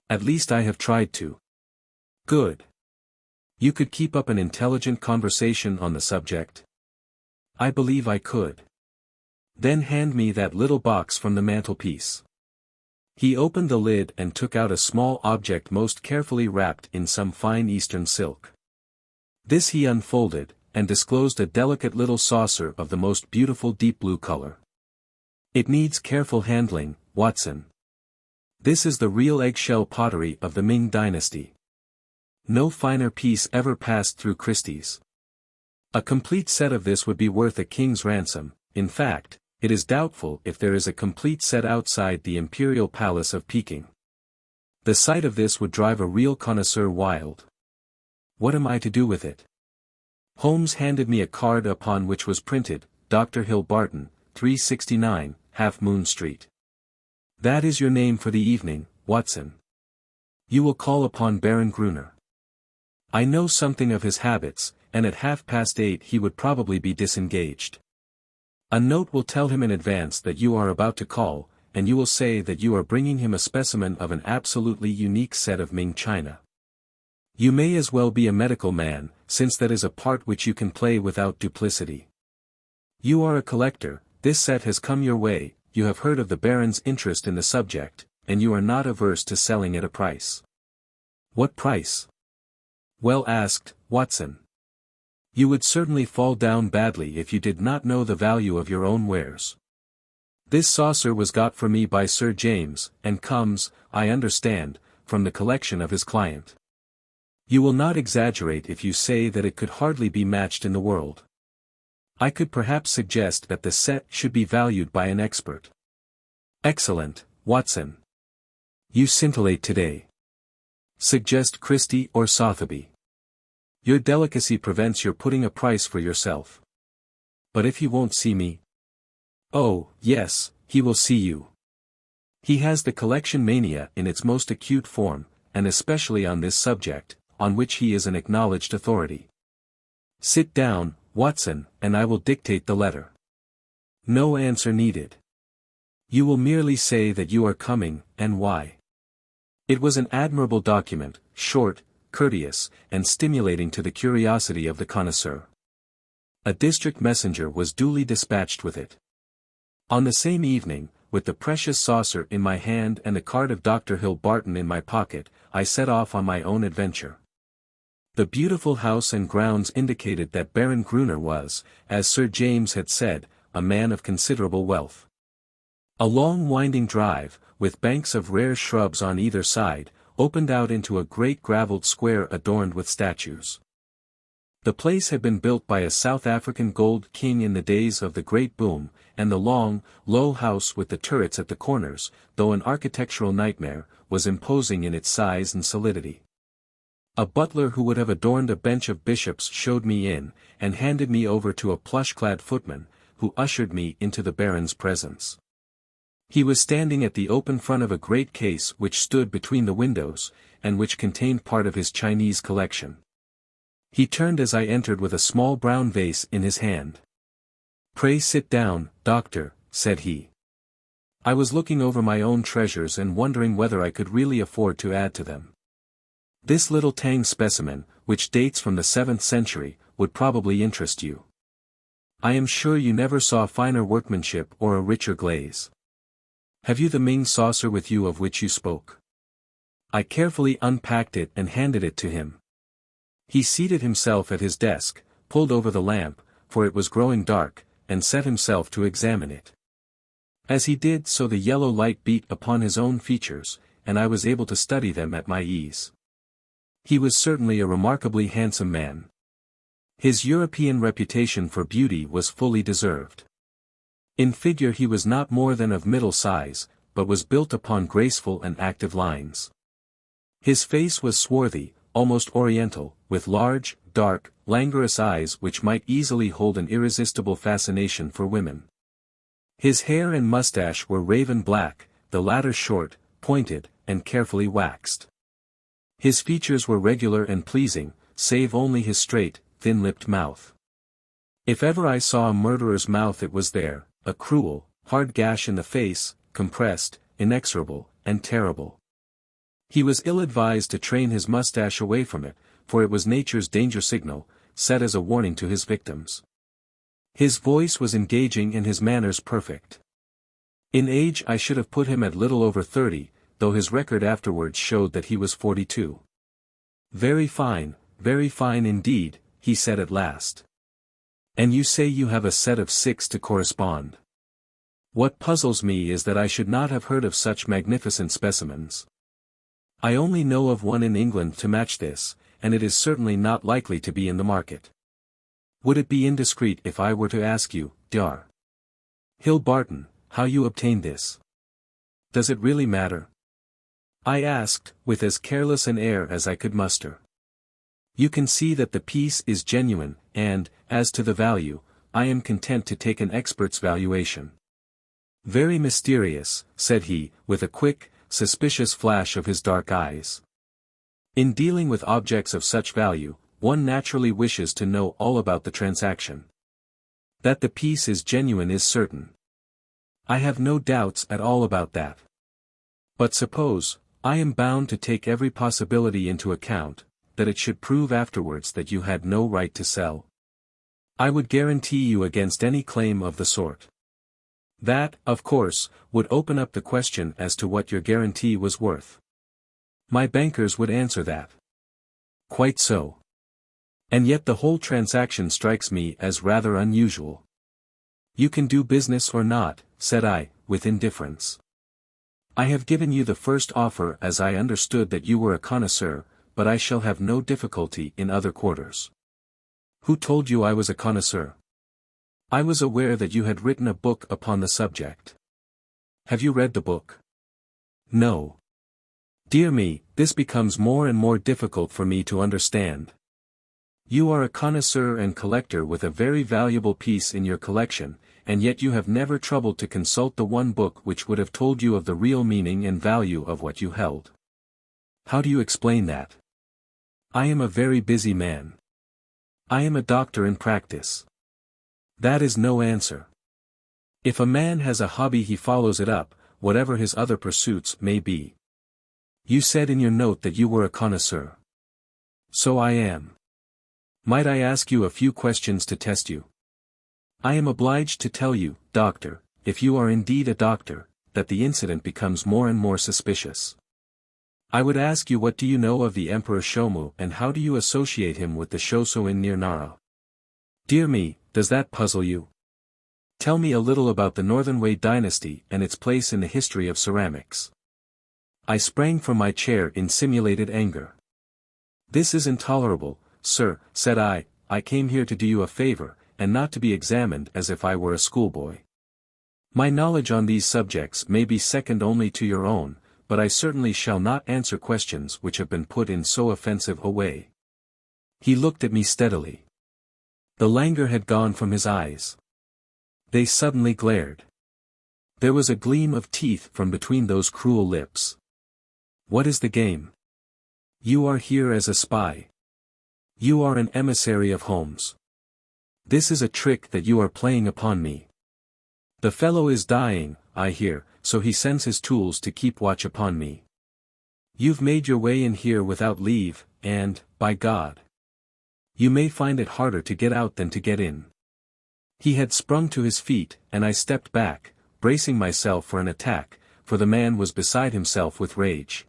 "At least I have tried to." "Good. You could keep up an intelligent conversation on the subject?" "I believe I could." "Then hand me that little box from the mantelpiece." He opened the lid and took out a small object most carefully wrapped in some fine Eastern silk. This he unfolded, and disclosed a delicate little saucer of the most beautiful deep blue color. "It needs careful handling, Watson. This is the real eggshell pottery of the Ming dynasty. No finer piece ever passed through Christie's. A complete set of this would be worth a king's ransom. In fact, it is doubtful if there is a complete set outside the imperial palace of Peking. The sight of this would drive a real connoisseur wild. What am I to do with it?" Holmes handed me a card upon which was printed, "Dr. Hill Barton, 369, Half Moon Street. That is your name for the evening, Watson. You will call upon Baron Gruner. I know something of his habits, and at 8:30 he would probably be disengaged. A note will tell him in advance that you are about to call, and you will say that you are bringing him a specimen of an absolutely unique set of Ming china. You may as well be a medical man, since that is a part which you can play without duplicity. You are a collector, this set has come your way, you have heard of the Baron's interest in the subject, and you are not averse to selling at a price." "What price?" "Well asked, Watson. You would certainly fall down badly if you did not know the value of your own wares. This saucer was got for me by Sir James, and comes, I understand, from the collection of his client. You will not exaggerate if you say that it could hardly be matched in the world. I could perhaps suggest that the set should be valued by an expert." "Excellent, Watson. You scintillate today. Suggest Christie or Sotheby. Your delicacy prevents your putting a price for yourself." "But if he won't see me?" "Oh, yes, he will see you. He has the collection mania in its most acute form, and especially on this subject, on which he is an acknowledged authority. Sit down, Watson, and I will dictate the letter." "No answer needed. You will merely say that you are coming, and why." It was an admirable document, short, courteous, and stimulating to the curiosity of the connoisseur. A district messenger was duly dispatched with it. On the same evening, with the precious saucer in my hand and the card of Dr. Hill Barton in my pocket, I set off on my own adventure. The beautiful house and grounds indicated that Baron Gruner was, as Sir James had said, a man of considerable wealth. A long winding drive, with banks of rare shrubs on either side, opened out into a great gravelled square adorned with statues. The place had been built by a South African gold king in the days of the great boom, and the long, low house with the turrets at the corners, though an architectural nightmare, was imposing in its size and solidity. A butler who would have adorned a bench of bishops showed me in, and handed me over to a plush-clad footman, who ushered me into the Baron's presence. He was standing at the open front of a great case which stood between the windows, and which contained part of his Chinese collection. He turned as I entered with a small brown vase in his hand. "Pray sit down, doctor," said he. I was looking over my own treasures and wondering whether I could really afford to add to them. This little Tang specimen, which dates from the 7th century, would probably interest you. I am sure you never saw finer workmanship or a richer glaze. Have you the Ming saucer with you of which you spoke? I carefully unpacked it and handed it to him. He seated himself at his desk, pulled over the lamp, for it was growing dark, and set himself to examine it. As he did so the yellow light beat upon his own features, and I was able to study them at my ease. He was certainly a remarkably handsome man. His European reputation for beauty was fully deserved. In figure he was not more than of middle size, but was built upon graceful and active lines. His face was swarthy, almost oriental, with large, dark, languorous eyes which might easily hold an irresistible fascination for women. His hair and mustache were raven black, the latter short, pointed, and carefully waxed. His features were regular and pleasing, save only his straight, thin-lipped mouth. If ever I saw a murderer's mouth it was there, a cruel, hard gash in the face, compressed, inexorable, and terrible. He was ill-advised to train his mustache away from it, for it was nature's danger signal, set as a warning to his victims. His voice was engaging and his manners perfect. In age I should have put him at little over 30, though his record afterwards showed that he was 42. Very fine indeed, he said at last. And you say you have a set of 6 to correspond. What puzzles me is that I should not have heard of such magnificent specimens. I only know of one in England to match this, and it is certainly not likely to be in the market. Would it be indiscreet if I were to ask you, Dr. Hill Barton, how you obtained this? Does it really matter? I asked, with as careless an air as I could muster. You can see that the piece is genuine, and, as to the value, I am content to take an expert's valuation. Very mysterious, said he, with a quick, suspicious flash of his dark eyes. In dealing with objects of such value, one naturally wishes to know all about the transaction. That the piece is genuine is certain. I have no doubts at all about that. But suppose, I am bound to take every possibility into account, that it should prove afterwards that you had no right to sell. I would guarantee you against any claim of the sort. That, of course, would open up the question as to what your guarantee was worth. My bankers would answer that. Quite so. And yet the whole transaction strikes me as rather unusual. You can do business or not, said I, with indifference. I have given you the first offer as I understood that you were a connoisseur, but I shall have no difficulty in other quarters. Who told you I was a connoisseur? I was aware that you had written a book upon the subject. Have you read the book? No. Dear me, this becomes more and more difficult for me to understand. You are a connoisseur and collector with a very valuable piece in your collection, and yet you have never troubled to consult the one book which would have told you of the real meaning and value of what you held. How do you explain that? I am a very busy man. I am a doctor in practice. That is no answer. If a man has a hobby he follows it up, whatever his other pursuits may be. You said in your note that you were a connoisseur. So I am. Might I ask you a few questions to test you? I am obliged to tell you, doctor, if you are indeed a doctor, that the incident becomes more and more suspicious. I would ask you what do you know of the Emperor Shomu and how do you associate him with the Shosoin near Nara? Dear me, does that puzzle you? Tell me a little about the Northern Wei dynasty and its place in the history of ceramics. I sprang from my chair in simulated anger. This is intolerable, sir, said I came here to do you a favor, and not to be examined as if I were a schoolboy. My knowledge on these subjects may be second only to your own, but I certainly shall not answer questions which have been put in so offensive a way. He looked at me steadily. The languor had gone from his eyes. They suddenly glared. There was a gleam of teeth from between those cruel lips. What is the game? You are here as a spy. You are an emissary of Holmes. This is a trick that you are playing upon me. The fellow is dying, I hear, so he sends his tools to keep watch upon me. You've made your way in here without leave, and, by God, you may find it harder to get out than to get in. He had sprung to his feet, and I stepped back, bracing myself for an attack, for the man was beside himself with rage.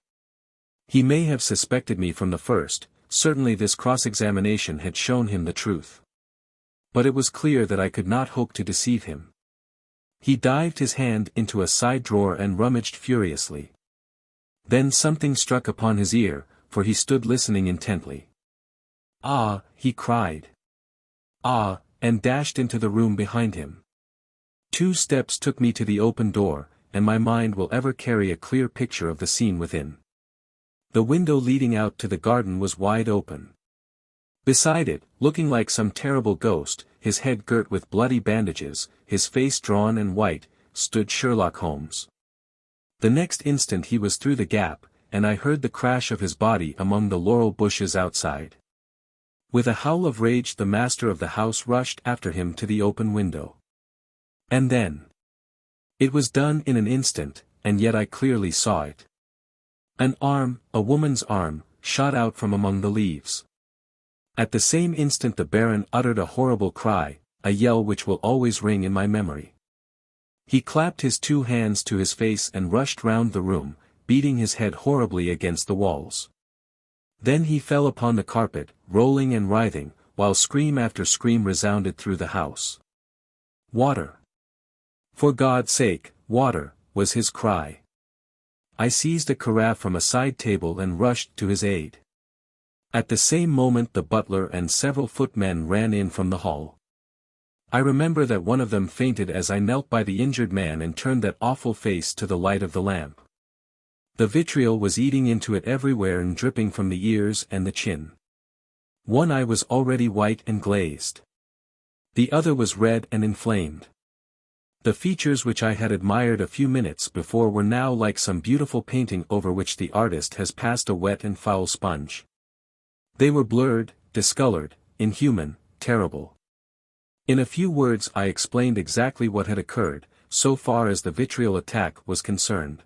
He may have suspected me from the first, certainly this cross-examination had shown him the truth. But it was clear that I could not hope to deceive him. He dived his hand into a side drawer and rummaged furiously. Then something struck upon his ear, for he stood listening intently. "Ah!" he cried. "Ah!" and dashed into the room behind him. 2 steps took me to the open door, and my mind will ever carry a clear picture of the scene within. The window leading out to the garden was wide open. Beside it, looking like some terrible ghost, his head girt with bloody bandages, his face drawn and white, stood Sherlock Holmes. The next instant he was through the gap, and I heard the crash of his body among the laurel bushes outside. With a howl of rage the master of the house rushed after him to the open window. And then, it was done in an instant, and yet I clearly saw it. An arm, a woman's arm, shot out from among the leaves. At the same instant the Baron uttered a horrible cry, a yell which will always ring in my memory. He clapped his 2 hands to his face and rushed round the room, beating his head horribly against the walls. Then he fell upon the carpet, rolling and writhing, while scream after scream resounded through the house. "Water! For God's sake, water!" was his cry. I seized a carafe from a side table and rushed to his aid. At the same moment the butler and several footmen ran in from the hall. I remember that one of them fainted as I knelt by the injured man and turned that awful face to the light of the lamp. The vitriol was eating into it everywhere and dripping from the ears and the chin. One eye was already white and glazed. The other was red and inflamed. The features which I had admired a few minutes before were now like some beautiful painting over which the artist has passed a wet and foul sponge. They were blurred, discolored, inhuman, terrible. In a few words I explained exactly what had occurred, so far as the vitriol attack was concerned.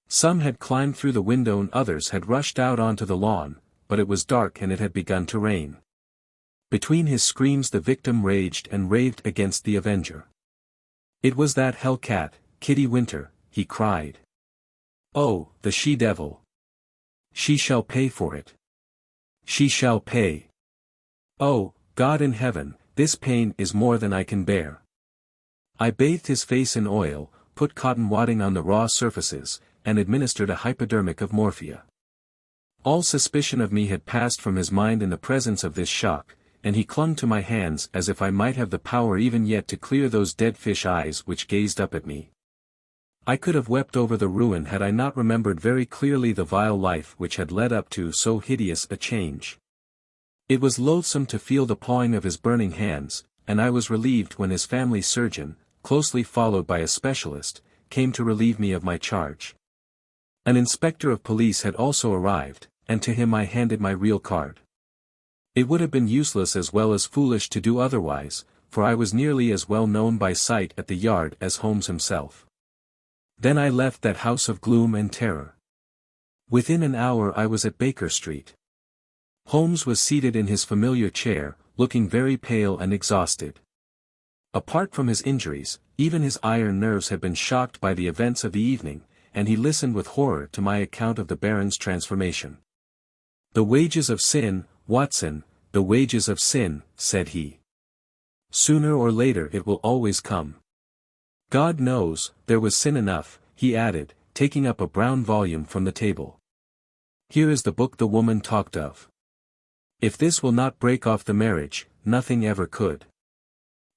Some had climbed through the window and others had rushed out onto the lawn, but it was dark and it had begun to rain. Between his screams the victim raged and raved against the avenger. "It was that hell-cat, Kitty Winter," he cried. "Oh, the she-devil! She shall pay for it. She shall pay. Oh, God in heaven, this pain is more than I can bear." I bathed his face in oil, put cotton wadding on the raw surfaces, and administered a hypodermic of morphia. All suspicion of me had passed from his mind in the presence of this shock, and he clung to my hands as if I might have the power even yet to clear those dead fish eyes which gazed up at me. I could have wept over the ruin had I not remembered very clearly the vile life which had led up to so hideous a change. It was loathsome to feel the pawing of his burning hands, and I was relieved when his family surgeon, closely followed by a specialist, came to relieve me of my charge. An inspector of police had also arrived, and to him I handed my real card. It would have been useless as well as foolish to do otherwise, for I was nearly as well known by sight at the Yard as Holmes himself. Then I left that house of gloom and terror. Within an hour I was at Baker Street. Holmes was seated in his familiar chair, looking very pale and exhausted. Apart from his injuries, even his iron nerves had been shocked by the events of the evening, and he listened with horror to my account of the Baron's transformation. "The wages of sin, Watson, the wages of sin," said he. "Sooner or later it will always come. God knows, there was sin enough," he added, taking up a brown volume from the table. "Here is the book the woman talked of. If this will not break off the marriage, nothing ever could.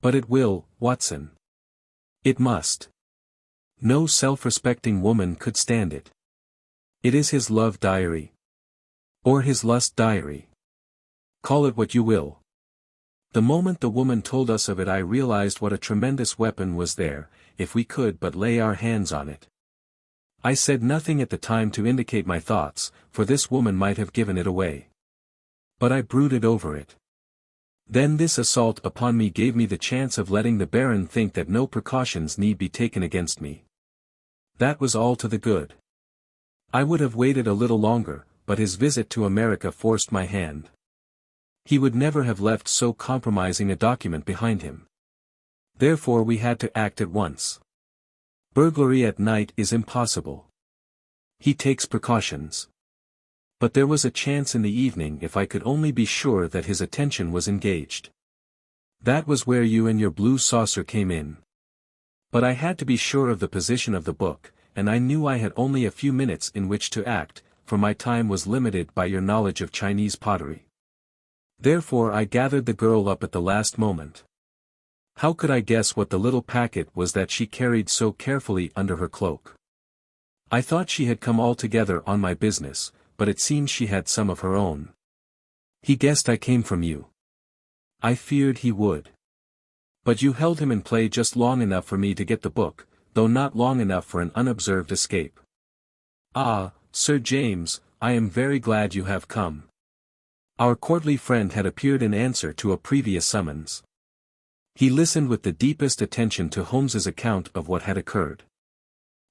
But it will, Watson. It must. No self-respecting woman could stand it. It is his love diary. Or his lust diary. Call it what you will. The moment the woman told us of it I realized what a tremendous weapon was there, if we could but lay our hands on it. I said nothing at the time to indicate my thoughts, for this woman might have given it away. But I brooded over it. Then this assault upon me gave me the chance of letting the Baron think that no precautions need be taken against me. That was all to the good. I would have waited a little longer, but his visit to America forced my hand. He would never have left so compromising a document behind him. Therefore we had to act at once. Burglary at night is impossible. He takes precautions. But there was a chance in the evening if I could only be sure that his attention was engaged. That was where you and your blue saucer came in. But I had to be sure of the position of the book, and I knew I had only a few minutes in which to act, for my time was limited by your knowledge of Chinese pottery. Therefore I gathered the girl up at the last moment. How could I guess what the little packet was that she carried so carefully under her cloak? I thought she had come altogether on my business, but it seems she had some of her own. He guessed I came from you. I feared he would. But you held him in play just long enough for me to get the book, though not long enough for an unobserved escape. Ah, Sir James, I am very glad you have come. Our courtly friend had appeared in answer to a previous summons. He listened with the deepest attention to Holmes's account of what had occurred.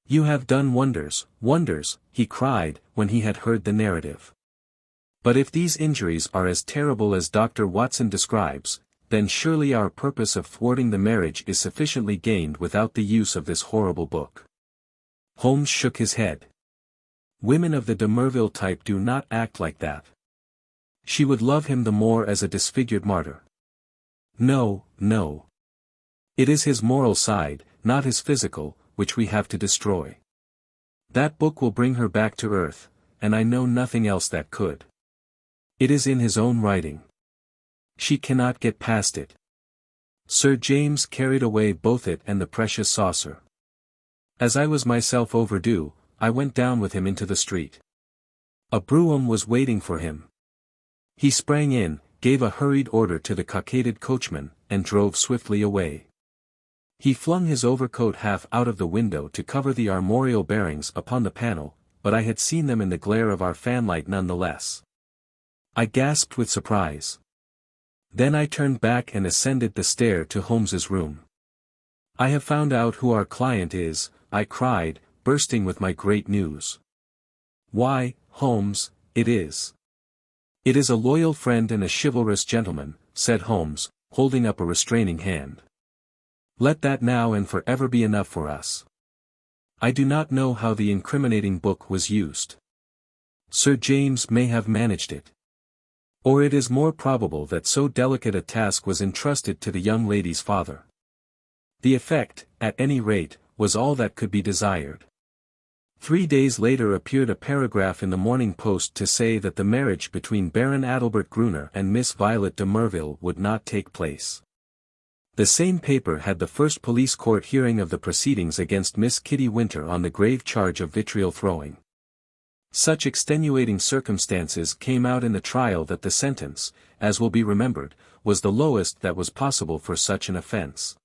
You have done wonders, wonders, he cried, when he had heard the narrative. But if these injuries are as terrible as Dr. Watson describes, then surely our purpose of thwarting the marriage is sufficiently gained without the use of this horrible book. Holmes shook his head. Women of the de Merville type do not act like that. She would love him the more as a disfigured martyr. No, no. It is his moral side, not his physical, which we have to destroy. That book will bring her back to earth, and I know nothing else that could. It is in his own writing. She cannot get past it. Sir James carried away both it and the precious saucer. As I was myself overdue, I went down with him into the street. A brougham was waiting for him. He sprang in, gave a hurried order to the cockaded coachman, and drove swiftly away. He flung his overcoat half out of the window to cover the armorial bearings upon the panel, but I had seen them in the glare of our fanlight none the less. I gasped with surprise. Then I turned back and ascended the stair to Holmes's room. I have found out who our client is, I cried, bursting with my great news. Why, Holmes, it is. It is a loyal friend and a chivalrous gentleman, said Holmes, holding up a restraining hand. Let that now and forever be enough for us. I do not know how the incriminating book was used. Sir James may have managed it. Or it is more probable that so delicate a task was entrusted to the young lady's father. The effect, at any rate, was all that could be desired. 3 days later appeared a paragraph in the Morning Post to say that the marriage between Baron Adalbert Gruner and Miss Violet de Merville would not take place. The same paper had the first police court hearing of the proceedings against Miss Kitty Winter on the grave charge of vitriol throwing. Such extenuating circumstances came out in the trial that the sentence, as will be remembered, was the lowest that was possible for such an offense.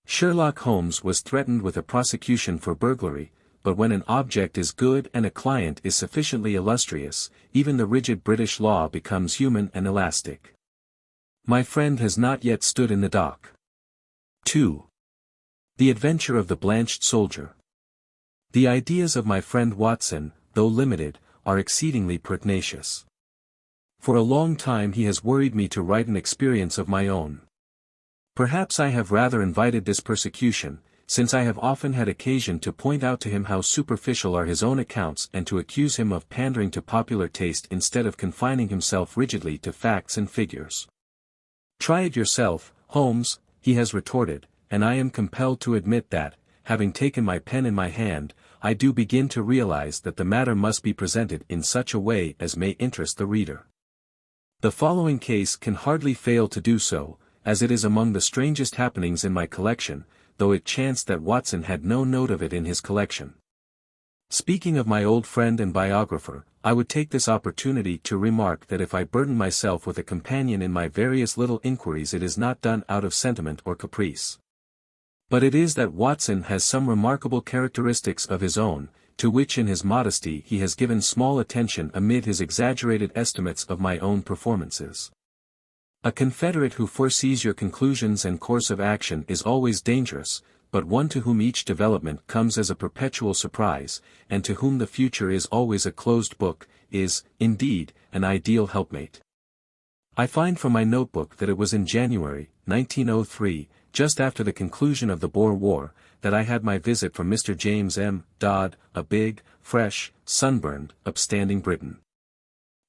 Sherlock Holmes was threatened with a prosecution for burglary, but when an object is good and a client is sufficiently illustrious, even the rigid British law becomes human and elastic. My friend has not yet stood in the dock. 2. The Adventure of the Blanched Soldier. The ideas of my friend Watson, though limited, are exceedingly pertinacious. For a long time he has worried me to write an experience of my own. Perhaps I have rather invited this persecution, since I have often had occasion to point out to him how superficial are his own accounts and to accuse him of pandering to popular taste instead of confining himself rigidly to facts and figures. Try it yourself, Holmes, he has retorted, and I am compelled to admit that, having taken my pen in my hand, I do begin to realize that the matter must be presented in such a way as may interest the reader. The following case can hardly fail to do so, as it is among the strangest happenings in my collection, though it chanced that Watson had no note of it in his collection. Speaking of my old friend and biographer, I would take this opportunity to remark that if I burden myself with a companion in my various little inquiries it is not done out of sentiment or caprice. But it is that Watson has some remarkable characteristics of his own, to which in his modesty he has given small attention amid his exaggerated estimates of my own performances. A confederate who foresees your conclusions and course of action is always dangerous, but one to whom each development comes as a perpetual surprise, and to whom the future is always a closed book, is, indeed, an ideal helpmate. I find from my notebook that it was in January, 1903, just after the conclusion of the Boer War, that I had my visit from Mr. James M. Dodd, a big, fresh, sunburned, upstanding Briton.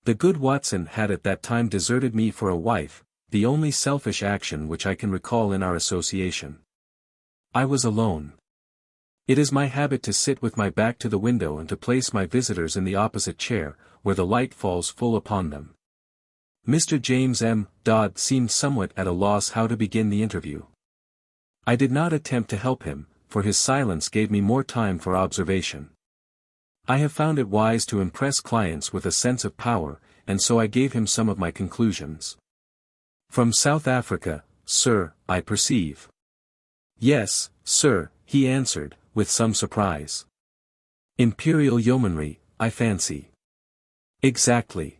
The good Watson had at that time deserted me for a wife, the only selfish action which I can recall in our association. I was alone. It is my habit to sit with my back to the window and to place my visitors in the opposite chair, where the light falls full upon them. Mr. James M. Dodd seemed somewhat at a loss how to begin the interview. I did not attempt to help him, for his silence gave me more time for observation. I have found it wise to impress clients with a sense of power, and so I gave him some of my conclusions. From South Africa, sir, I perceive. Yes, sir, he answered, with some surprise. Imperial Yeomanry, I fancy. Exactly.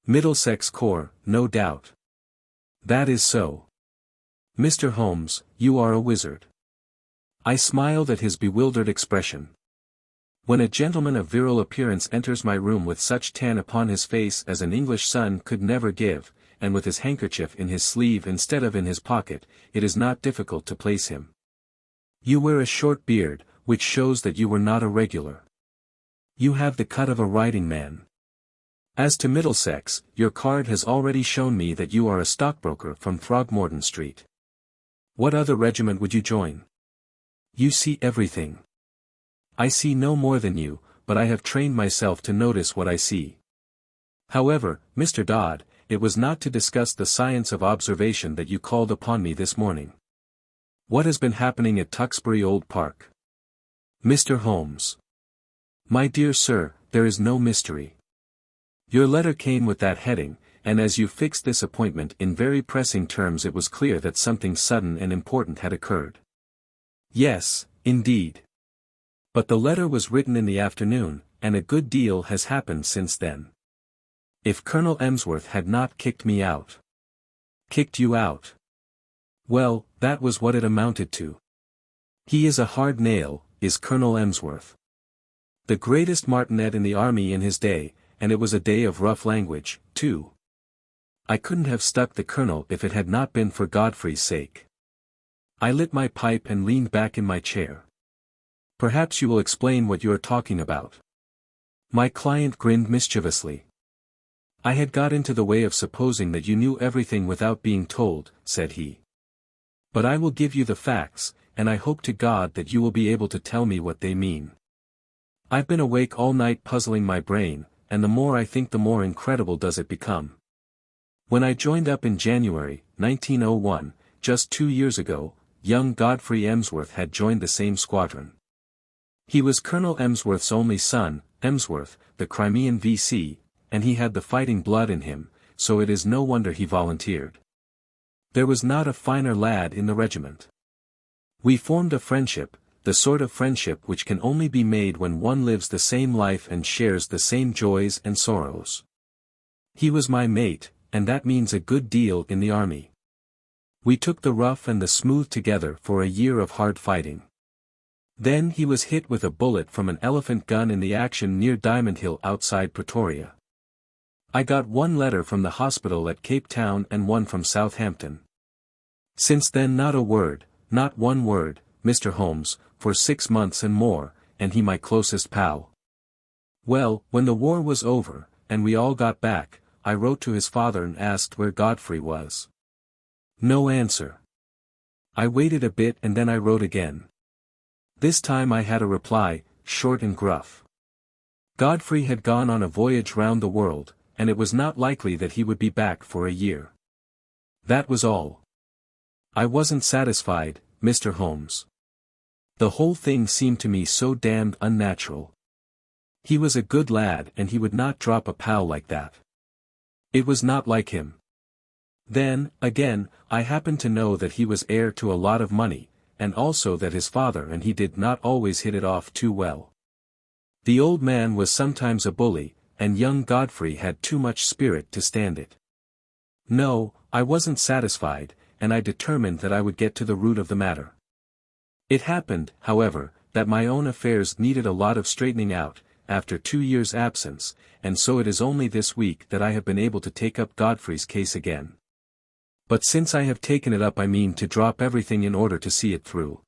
Middlesex Corps, no doubt. That is so. Mr. Holmes, you are a wizard. I smiled at his bewildered expression. When a gentleman of virile appearance enters my room with such tan upon his face as an English sun could never give, and with his handkerchief in his sleeve instead of in his pocket, it is not difficult to place him. You wear a short beard, which shows that you were not a regular. You have the cut of a writing man. As to Middlesex, your card has already shown me that you are a stockbroker from Throgmorton Street. What other regiment would you join? You see everything. I see no more than you, but I have trained myself to notice what I see. However, Mr. Dodd, it was not to discuss the science of observation that you called upon me this morning. What has been happening at Tuxbury Old Park? Mr. Holmes. My dear sir, there is no mystery. Your letter came with that heading, and as you fixed this appointment in very pressing terms, it was clear that something sudden and important had occurred. Yes, indeed. But the letter was written in the afternoon, and a good deal has happened since then. If Colonel Emsworth had not kicked me out. Kicked you out? Well, that was what it amounted to. He is a hard nail, is Colonel Emsworth. The greatest martinet in the army in his day, and it was a day of rough language, too. I couldn't have stuck the colonel if it had not been for Godfrey's sake. I lit my pipe and leaned back in my chair. Perhaps you will explain what you are talking about. My client grinned mischievously. I had got into the way of supposing that you knew everything without being told, said he. But I will give you the facts, and I hope to God that you will be able to tell me what they mean. I've been awake all night puzzling my brain, and the more I think the more incredible does it become. When I joined up in January, 1901, just 2 years ago, young Godfrey Emsworth had joined the same squadron. He was Colonel Emsworth's only son, Emsworth, the Crimean V.C., and he had the fighting blood in him, so it is no wonder he volunteered. There was not a finer lad in the regiment. We formed a friendship, the sort of friendship which can only be made when one lives the same life and shares the same joys and sorrows. He was my mate, and that means a good deal in the army. We took the rough and the smooth together for a year of hard fighting. Then he was hit with a bullet from an elephant gun in the action near Diamond Hill outside Pretoria. I got one letter from the hospital at Cape Town and one from Southampton. Since then not a word, not one word, Mr. Holmes, for 6 months and more, and he my closest pal. Well, when the war was over, and we all got back, I wrote to his father and asked where Godfrey was. No answer. I waited a bit and then I wrote again. This time I had a reply, short and gruff. Godfrey had gone on a voyage round the world, and it was not likely that he would be back for a year. That was all. I wasn't satisfied, Mr. Holmes. The whole thing seemed to me so damned unnatural. He was a good lad and he would not drop a pal like that. It was not like him. Then, again, I happened to know that he was heir to a lot of money, and also that his father and he did not always hit it off too well. The old man was sometimes a bully, and young Godfrey had too much spirit to stand it. No, I wasn't satisfied, and I determined that I would get to the root of the matter. It happened, however, that my own affairs needed a lot of straightening out, after 2 years' absence, and so it is only this week that I have been able to take up Godfrey's case again. But since I have taken it up I mean to drop everything in order to see it through.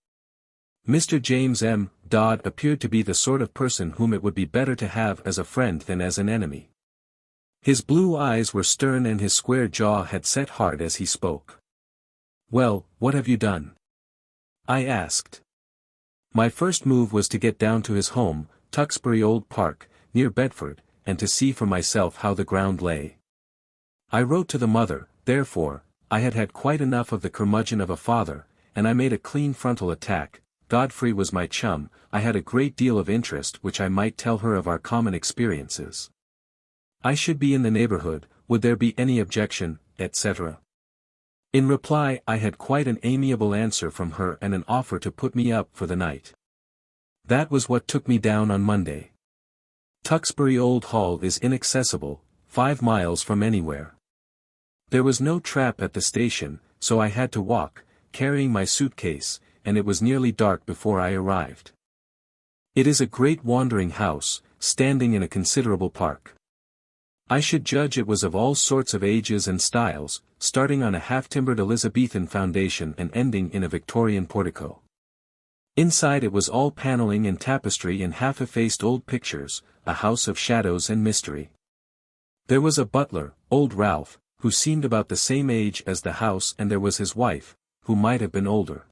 Mr. James M. Dodd appeared to be the sort of person whom it would be better to have as a friend than as an enemy. His blue eyes were stern and his square jaw had set hard as he spoke. "Well, what have you done?" I asked. My first move was to get down to his home, Tewkesbury Old Park, near Bedford, and to see for myself how the ground lay. I wrote to the mother, therefore. I had had quite enough of the curmudgeon of a father, and I made a clean frontal attack. Godfrey was my chum, I had a great deal of interest which I might tell her of our common experiences. I should be in the neighborhood, would there be any objection, etc. In reply I had quite an amiable answer from her and an offer to put me up for the night. That was what took me down on Monday. Tewkesbury Old Hall is inaccessible, 5 miles from anywhere. There was no trap at the station, so I had to walk, carrying my suitcase, and it was nearly dark before I arrived. It is a great wandering house, standing in a considerable park. I should judge it was of all sorts of ages and styles, starting on a half-timbered Elizabethan foundation and ending in a Victorian portico. Inside it was all paneling and tapestry and half-effaced old pictures, a house of shadows and mystery. There was a butler, old Ralph, who seemed about the same age as the house, and there was his wife, who might have been older.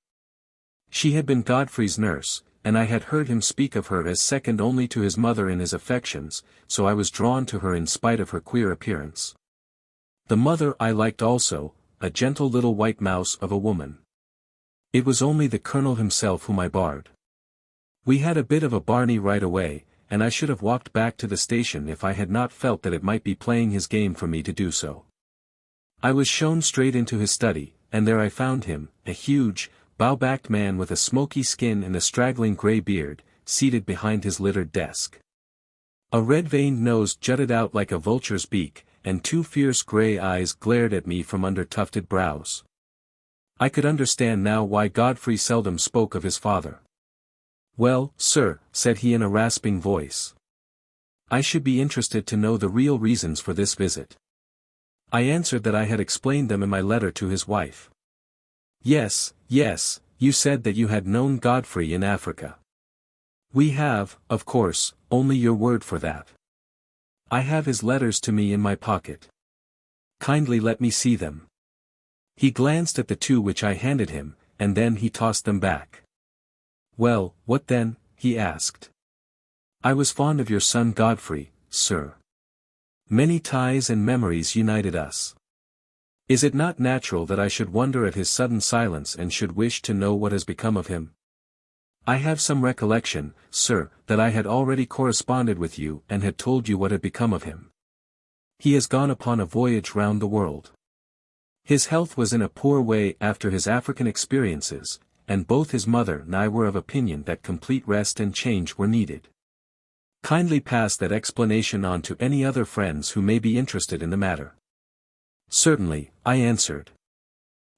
She had been Godfrey's nurse, and I had heard him speak of her as second only to his mother in his affections, so I was drawn to her in spite of her queer appearance. The mother I liked also, a gentle little white mouse of a woman. It was only the colonel himself whom I barred. We had a bit of a barney right away, and I should have walked back to the station if I had not felt that it might be playing his game for me to do so. I was shown straight into his study, and there I found him, a huge, bow-backed man with a smoky skin and a straggling grey beard, seated behind his littered desk. A red-veined nose jutted out like a vulture's beak, and 2 fierce grey eyes glared at me from under tufted brows. I could understand now why Godfrey seldom spoke of his father. "Well, sir," said he in a rasping voice. "I should be interested to know the real reasons for this visit." I answered that I had explained them in my letter to his wife. "Yes, yes, you said that you had known Godfrey in Africa." "We have, of course, only your word for that." "I have his letters to me in my pocket." "Kindly let me see them." He glanced at the 2 which I handed him, and then he tossed them back. "Well, what then?" he asked. "I was fond of your son Godfrey, sir. Many ties and memories united us. Is it not natural that I should wonder at his sudden silence and should wish to know what has become of him? I have some recollection, sir, that I had already corresponded with you and had told you what had become of him. He has gone upon a voyage round the world. His health was in a poor way after his African experiences, and both his mother and I were of opinion that complete rest and change were needed. Kindly pass that explanation on to any other friends who may be interested in the matter." "Certainly," I answered.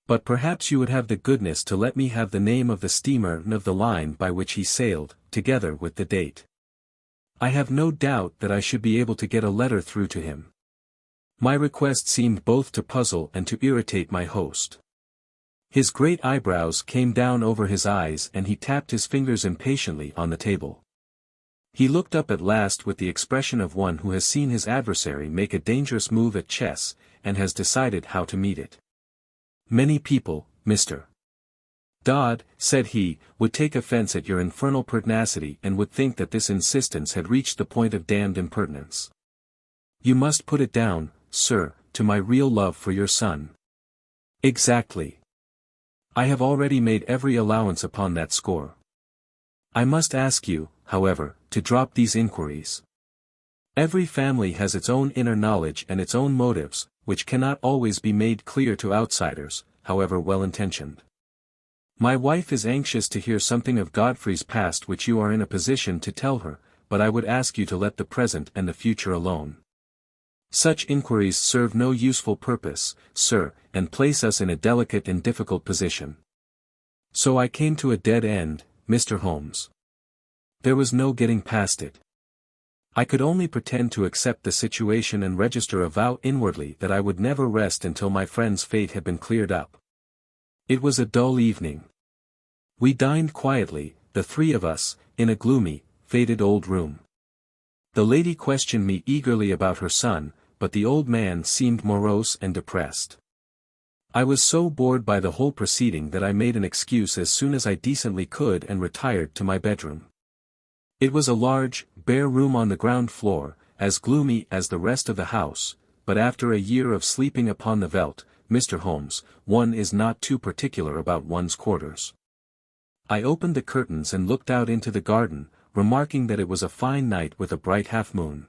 "But perhaps you would have the goodness to let me have the name of the steamer and of the line by which he sailed, together with the date. I have no doubt that I should be able to get a letter through to him." My request seemed both to puzzle and to irritate my host. His great eyebrows came down over his eyes and he tapped his fingers impatiently on the table. He looked up at last with the expression of one who has seen his adversary make a dangerous move at chess, and has decided how to meet it. "Many people, Mr. Dodd," said he, "would take offense at your infernal pertinacity and would think that this insistence had reached the point of damned impertinence. You must put it down, sir, to my real love for your son." "Exactly. I have already made every allowance upon that score. I must ask you, however, to drop these inquiries. Every family has its own inner knowledge and its own motives, which cannot always be made clear to outsiders, however well-intentioned. My wife is anxious to hear something of Godfrey's past which you are in a position to tell her, but I would ask you to let the present and the future alone. Such inquiries serve no useful purpose, sir, and place us in a delicate and difficult position. So I came to a dead end, Mr. Holmes. There was no getting past it. I could only pretend to accept the situation and register a vow inwardly that I would never rest until my friend's fate had been cleared up. It was a dull evening. We dined quietly, the three of us, in a gloomy, faded old room. The lady questioned me eagerly about her son, but the old man seemed morose and depressed. I was so bored by the whole proceeding that I made an excuse as soon as I decently could and retired to my bedroom. It was a large, bare room on the ground floor, as gloomy as the rest of the house, but after a year of sleeping upon the veldt, Mr. Holmes, one is not too particular about one's quarters. I opened the curtains and looked out into the garden, remarking that it was a fine night with a bright half-moon.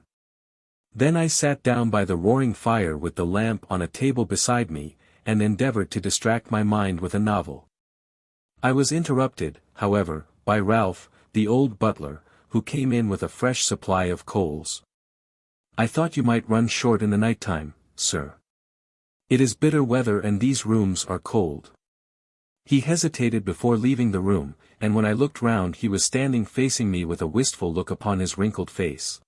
Then I sat down by the roaring fire with the lamp on a table beside me, and endeavored to distract my mind with a novel. I was interrupted, however, by Ralph, the old butler, who came in with a fresh supply of coals. "I thought you might run short in the night time, sir. It is bitter weather and these rooms are cold." He hesitated before leaving the room, and when I looked round he was standing facing me with a wistful look upon his wrinkled face.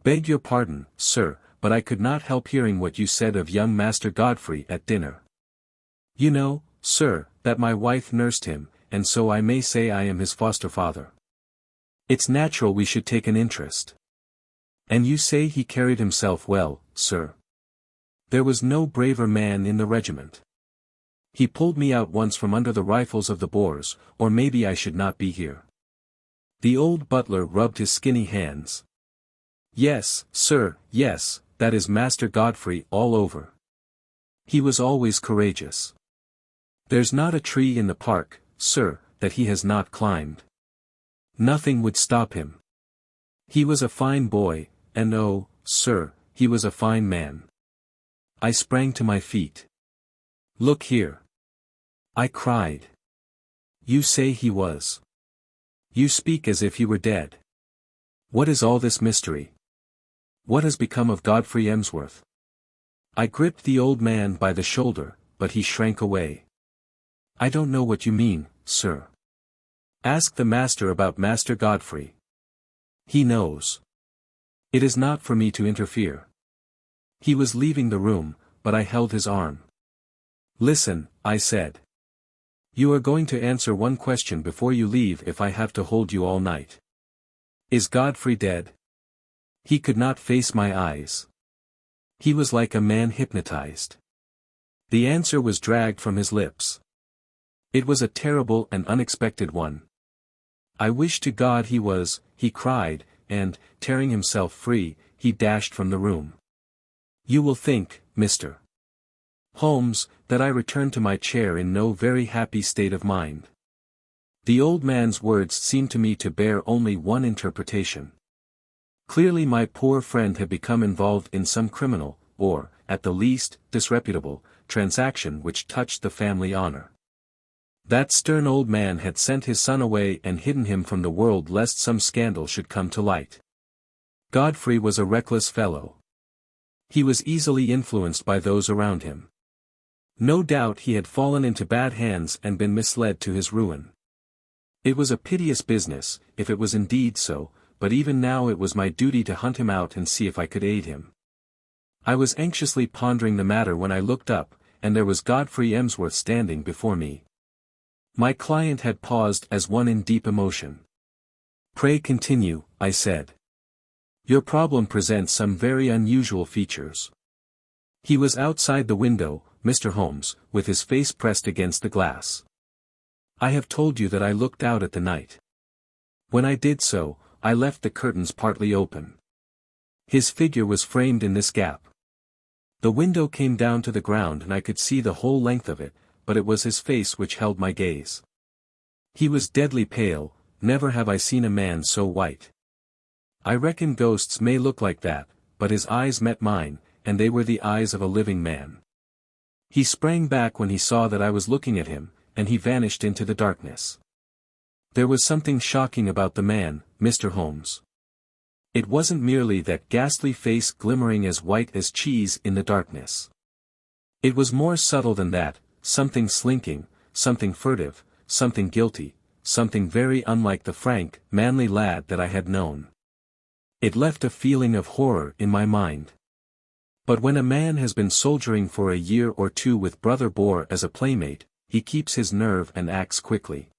"Beg your pardon, sir, but I could not help hearing what you said of young Master Godfrey at dinner. You know, sir, that my wife nursed him, and so I may say I am his foster father. It's natural we should take an interest. And you say he carried himself well, sir. There was no braver man in the regiment. He pulled me out once from under the rifles of the Boers, or maybe I should not be here." The old butler rubbed his skinny hands. "Yes, sir, yes, that is Master Godfrey all over. He was always courageous. There's not a tree in the park, sir, that he has not climbed. Nothing would stop him. He was a fine boy, and oh, sir, he was a fine man." I sprang to my feet. "Look here," I cried. "You say he was. You speak as if he were dead. What is all this mystery? What has become of Godfrey Emsworth?" I gripped the old man by the shoulder, but he shrank away. "I don't know what you mean, sir. Ask the master about Master Godfrey. He knows. It is not for me to interfere." He was leaving the room, but I held his arm. "Listen," I said. "You are going to answer one question before you leave if I have to hold you all night. Is Godfrey dead?" He could not face my eyes. He was like a man hypnotized. The answer was dragged from his lips. It was a terrible and unexpected one. "I wish to God he was," he cried, and, tearing himself free, he dashed from the room. You will think, Mr. Holmes, that I returned to my chair in no very happy state of mind. The old man's words seemed to me to bear only one interpretation. Clearly my poor friend had become involved in some criminal, or, at the least, disreputable, transaction which touched the family honor. That stern old man had sent his son away and hidden him from the world lest some scandal should come to light. Godfrey was a reckless fellow. He was easily influenced by those around him. No doubt he had fallen into bad hands and been misled to his ruin. It was a piteous business, if it was indeed so, but even now it was my duty to hunt him out and see if I could aid him. I was anxiously pondering the matter when I looked up, and there was Godfrey Emsworth standing before me. My client had paused as one in deep emotion. "Pray continue," I said. "Your problem presents some very unusual features." He was outside the window, Mr. Holmes, with his face pressed against the glass. "I have told you that I looked out at the night. When I did so, I left the curtains partly open. His figure was framed in this gap. The window came down to the ground and I could see the whole length of it, but it was his face which held my gaze. He was deadly pale, never have I seen a man so white. I reckon ghosts may look like that, but his eyes met mine, and they were the eyes of a living man. He sprang back when he saw that I was looking at him, and he vanished into the darkness. There was something shocking about the man, Mr. Holmes. It wasn't merely that ghastly face glimmering as white as cheese in the darkness. It was more subtle than that, something slinking, something furtive, something guilty, something very unlike the frank, manly lad that I had known. It left a feeling of horror in my mind. But when a man has been soldiering for a year or two with Brother Boar as a playmate, he keeps his nerve and acts quickly.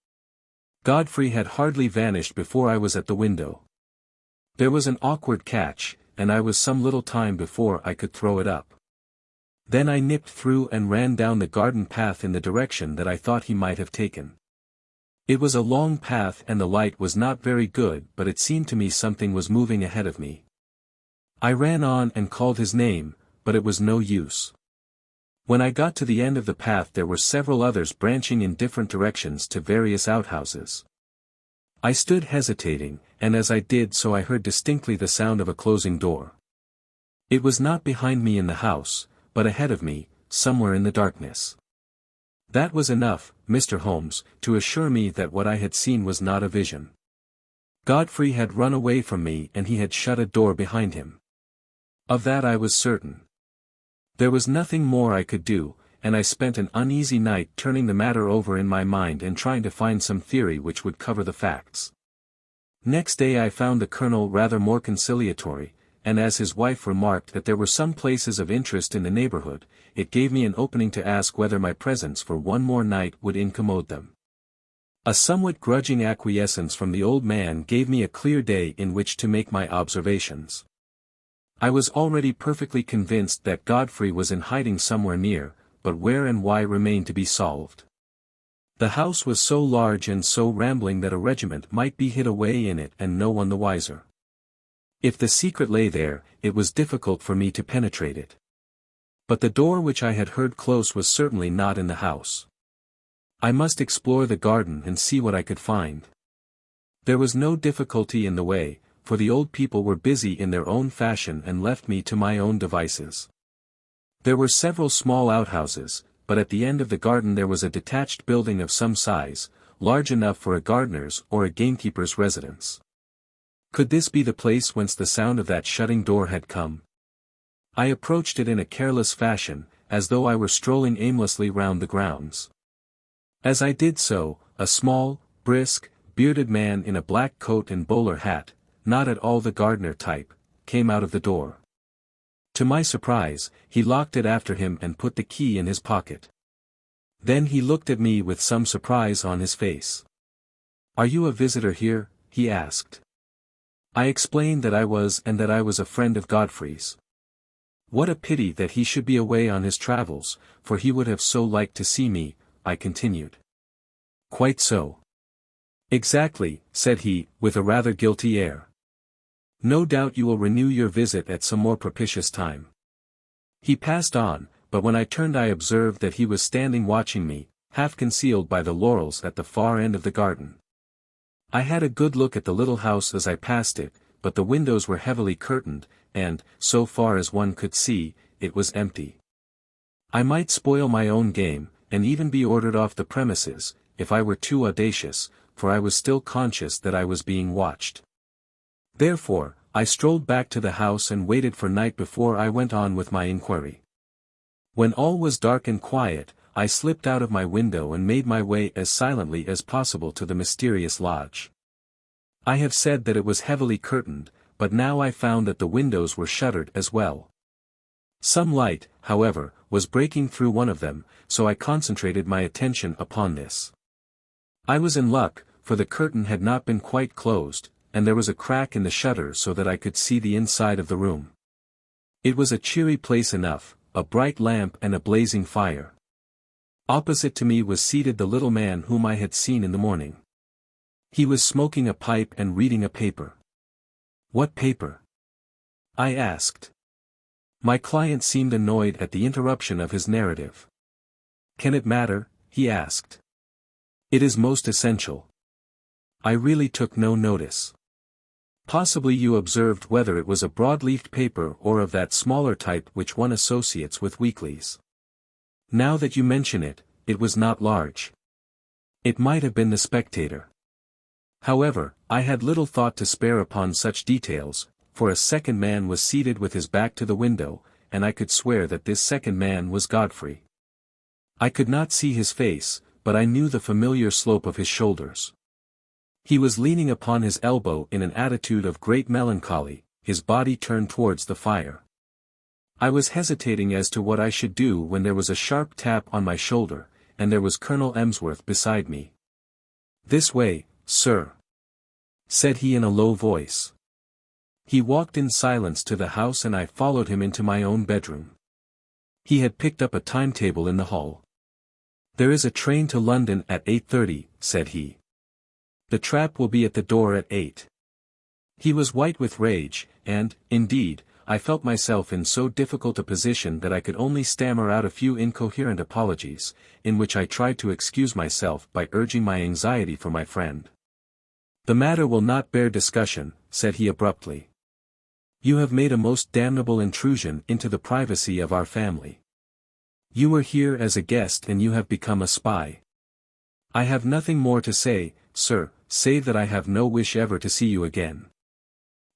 Godfrey had hardly vanished before I was at the window. There was an awkward catch, and I was some little time before I could throw it up. Then I nipped through and ran down the garden path in the direction that I thought he might have taken. It was a long path and the light was not very good, but it seemed to me something was moving ahead of me. I ran on and called his name, but it was no use. When I got to the end of the path there were several others branching in different directions to various outhouses. I stood hesitating, and as I did so I heard distinctly the sound of a closing door. It was not behind me in the house, but ahead of me, somewhere in the darkness. That was enough, Mr. Holmes, to assure me that what I had seen was not a vision. Godfrey had run away from me and he had shut a door behind him. Of that I was certain. There was nothing more I could do, and I spent an uneasy night turning the matter over in my mind and trying to find some theory which would cover the facts. Next day I found the Colonel rather more conciliatory, and as his wife remarked that there were some places of interest in the neighborhood, it gave me an opening to ask whether my presence for one more night would incommode them. A somewhat grudging acquiescence from the old man gave me a clear day in which to make my observations. I was already perfectly convinced that Godfrey was in hiding somewhere near, but where and why remained to be solved. The house was so large and so rambling that a regiment might be hid away in it and no one the wiser. If the secret lay there, it was difficult for me to penetrate it. But the door which I had heard close was certainly not in the house. I must explore the garden and see what I could find. There was no difficulty in the way, for the old people were busy in their own fashion and left me to my own devices. There were several small outhouses, but at the end of the garden there was a detached building of some size, large enough for a gardener's or a gamekeeper's residence. Could this be the place whence the sound of that shutting door had come? I approached it in a careless fashion, as though I were strolling aimlessly round the grounds. As I did so, a small, brisk, bearded man in a black coat and bowler hat, not at all the gardener type, came out of the door. To my surprise, he locked it after him and put the key in his pocket. Then he looked at me with some surprise on his face. "Are you a visitor here?" he asked. I explained that I was and that I was a friend of Godfrey's. "What a pity that he should be away on his travels, for he would have so liked to see me," I continued. "Quite so." "Exactly," said he, with a rather guilty air. "No doubt you will renew your visit at some more propitious time." He passed on, but when I turned I observed that he was standing watching me, half concealed by the laurels at the far end of the garden. I had a good look at the little house as I passed it, but the windows were heavily curtained, and, so far as one could see, it was empty. I might spoil my own game, and even be ordered off the premises, if I were too audacious, for I was still conscious that I was being watched. Therefore, I strolled back to the house and waited for night before I went on with my inquiry. When all was dark and quiet, I slipped out of my window and made my way as silently as possible to the mysterious lodge. I have said that it was heavily curtained, but now I found that the windows were shuttered as well. Some light, however, was breaking through one of them, so I concentrated my attention upon this. I was in luck, for the curtain had not been quite closed, and there was a crack in the shutter so that I could see the inside of the room. It was a cheery place enough, a bright lamp and a blazing fire. Opposite to me was seated the little man whom I had seen in the morning. He was smoking a pipe and reading a paper. "What paper?" I asked. My client seemed annoyed at the interruption of his narrative. "Can it matter?" he asked. "It is most essential." I really took no notice. "Possibly you observed whether it was a broad-leafed paper or of that smaller type which one associates with weeklies. Now that you mention it, it was not large. It might have been the Spectator." However, I had little thought to spare upon such details, for a second man was seated with his back to the window, and I could swear that this second man was Godfrey. I could not see his face, but I knew the familiar slope of his shoulders. He was leaning upon his elbow in an attitude of great melancholy, his body turned towards the fire. I was hesitating as to what I should do when there was a sharp tap on my shoulder, and there was Colonel Emsworth beside me. "This way, sir," said he in a low voice. He walked in silence to the house and I followed him into my own bedroom. He had picked up a timetable in the hall. "There is a train to London at 8:30, said he. "The trap will be at the door at 8. He was white with rage, and, indeed, I felt myself in so difficult a position that I could only stammer out a few incoherent apologies, in which I tried to excuse myself by urging my anxiety for my friend. "The matter will not bear discussion," said he abruptly. "You have made a most damnable intrusion into the privacy of our family. You were here as a guest and you have become a spy. I have nothing more to say, sir, save that I have no wish ever to see you again."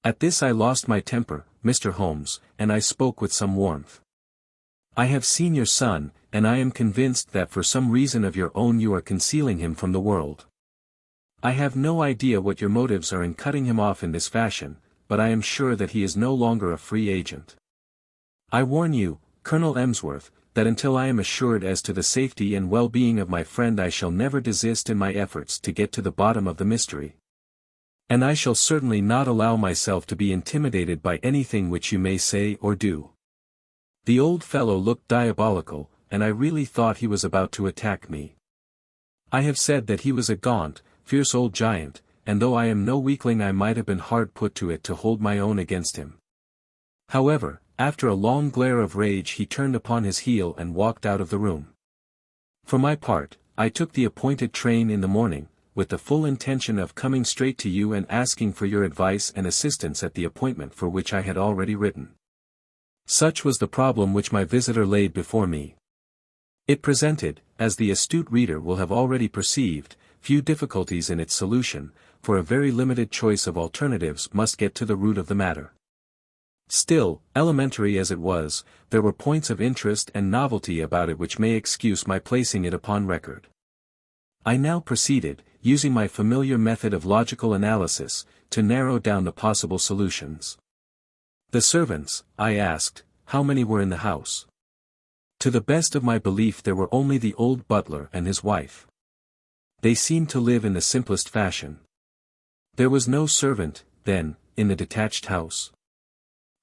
At this I lost my temper, Mr. Holmes, and I spoke with some warmth. "I have seen your son, and I am convinced that for some reason of your own you are concealing him from the world. I have no idea what your motives are in cutting him off in this fashion, but I am sure that he is no longer a free agent. I warn you, Colonel Emsworth, that until I am assured as to the safety and well-being of my friend I shall never desist in my efforts to get to the bottom of the mystery. And I shall certainly not allow myself to be intimidated by anything which you may say or do." The old fellow looked diabolical, and I really thought he was about to attack me. I have said that he was a gaunt, fierce old giant, and though I am no weakling I might have been hard put to it to hold my own against him. However, after a long glare of rage he turned upon his heel and walked out of the room. For my part, I took the appointed train in the morning, with the full intention of coming straight to you and asking for your advice and assistance at the appointment for which I had already written. Such was the problem which my visitor laid before me. It presented, as the astute reader will have already perceived, few difficulties in its solution, for a very limited choice of alternatives must get to the root of the matter. Still, elementary as it was, there were points of interest and novelty about it which may excuse my placing it upon record. I now proceeded, using my familiar method of logical analysis, to narrow down the possible solutions. The servants, I asked, how many were in the house? To the best of my belief there were only the old butler and his wife. They seemed to live in the simplest fashion. There was no servant, then, in the detached house?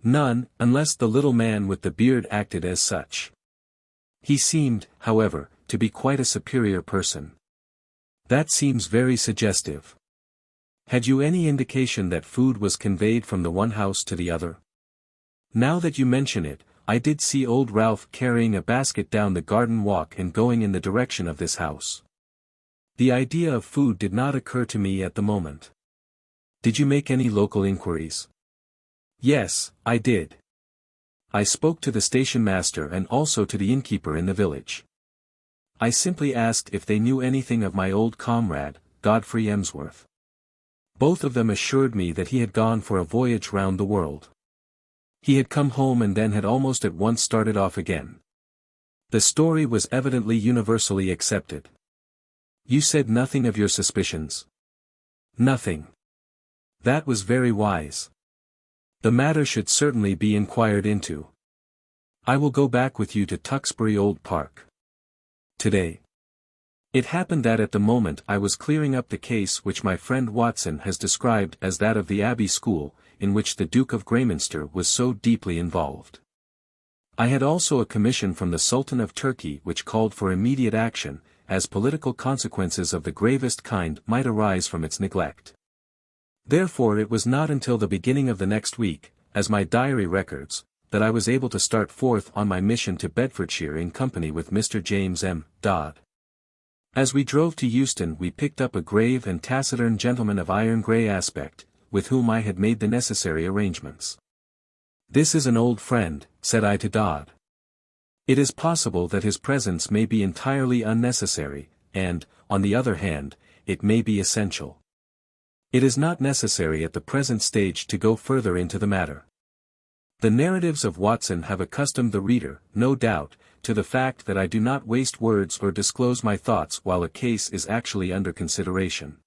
None, unless the little man with the beard acted as such. He seemed, however, to be quite a superior person. That seems very suggestive. Had you any indication that food was conveyed from the one house to the other? Now that you mention it, I did see old Ralph carrying a basket down the garden walk and going in the direction of this house. The idea of food did not occur to me at the moment. Did you make any local inquiries? Yes, I did. I spoke to the station master and also to the innkeeper in the village. I simply asked if they knew anything of my old comrade, Godfrey Emsworth. Both of them assured me that he had gone for a voyage round the world. He had come home and then had almost at once started off again. The story was evidently universally accepted. You said nothing of your suspicions? Nothing. That was very wise. The matter should certainly be inquired into. I will go back with you to Tewkesbury Old Park. Today. It happened that at the moment I was clearing up the case which my friend Watson has described as that of the Abbey School, in which the Duke of Greyminster was so deeply involved. I had also a commission from the Sultan of Turkey which called for immediate action, as political consequences of the gravest kind might arise from its neglect. Therefore it was not until the beginning of the next week, as my diary records, that I was able to start forth on my mission to Bedfordshire in company with Mr. James M. Dodd. As we drove to Euston we picked up a grave and taciturn gentleman of iron-grey aspect, with whom I had made the necessary arrangements. "This is an old friend," said I to Dodd. "It is possible that his presence may be entirely unnecessary, and, on the other hand, it may be essential. It is not necessary at the present stage to go further into the matter. The narratives of Watson have accustomed the reader, no doubt, to the fact that I do not waste words or disclose my thoughts while a case is actually under consideration."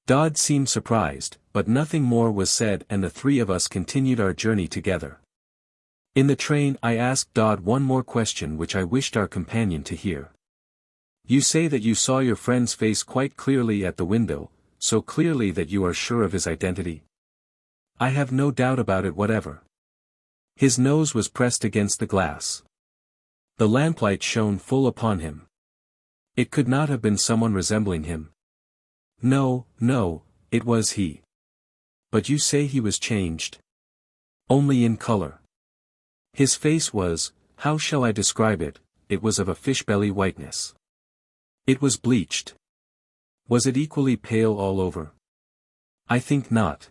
Dodd seemed surprised, But nothing more was said and the three of us continued our journey together. In the train I asked Dodd one more question which I wished our companion to hear. You say that you saw your friend's face quite clearly at the window, so clearly that you are sure of his identity? I have no doubt about it whatever. His nose was pressed against the glass. The lamplight shone full upon him. It could not have been someone resembling him. No, no, it was he. But you say he was changed? Only in color. His face was, how shall I describe it, it was of a fish-belly whiteness. It was bleached. Was it equally pale all over? I think not.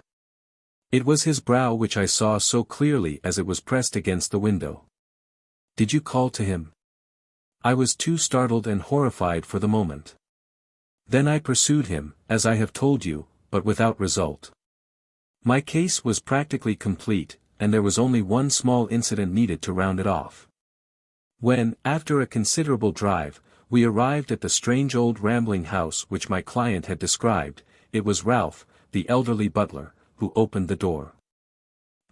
It was his brow which I saw so clearly as it was pressed against the window. Did you call to him? I was too startled and horrified for the moment. Then I pursued him, as I have told you, but without result. My case was practically complete, and there was only one small incident needed to round it off. When, after a considerable drive, we arrived at the strange old rambling house which my client had described, it was Ralph, the elderly butler, who opened the door.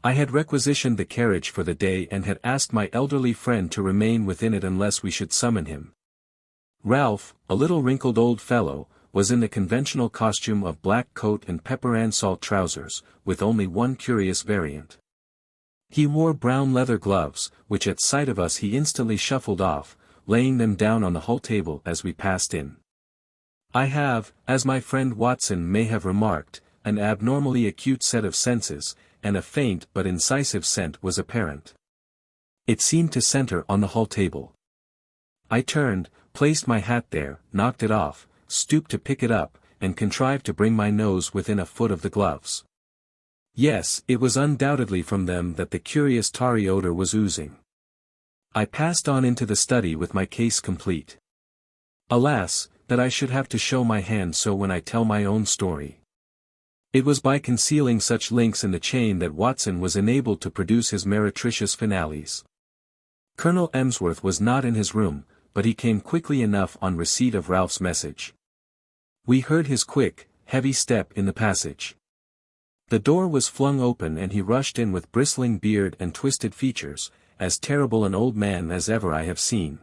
I had requisitioned the carriage for the day and had asked my elderly friend to remain within it unless we should summon him. Ralph, a little wrinkled old fellow, was in the conventional costume of black coat and pepper and salt trousers, with only one curious variant. He wore brown leather gloves, which at sight of us he instantly shuffled off, laying them down on the hall table as we passed in. I have, as my friend Watson may have remarked, an abnormally acute set of senses, and a faint but incisive scent was apparent. It seemed to center on the hall table. I turned, placed my hat there, knocked it off, stooped to pick it up, and contrived to bring my nose within a foot of the gloves. Yes, it was undoubtedly from them that the curious tarry odor was oozing. I passed on into the study with my case complete. Alas, that I should have to show my hand so when I tell my own story. It was by concealing such links in the chain that Watson was enabled to produce his meretricious finales. Colonel Emsworth was not in his room, but he came quickly enough on receipt of Ralph's message. We heard his quick, heavy step in the passage. The door was flung open and he rushed in with bristling beard and twisted features, as terrible an old man as ever I have seen.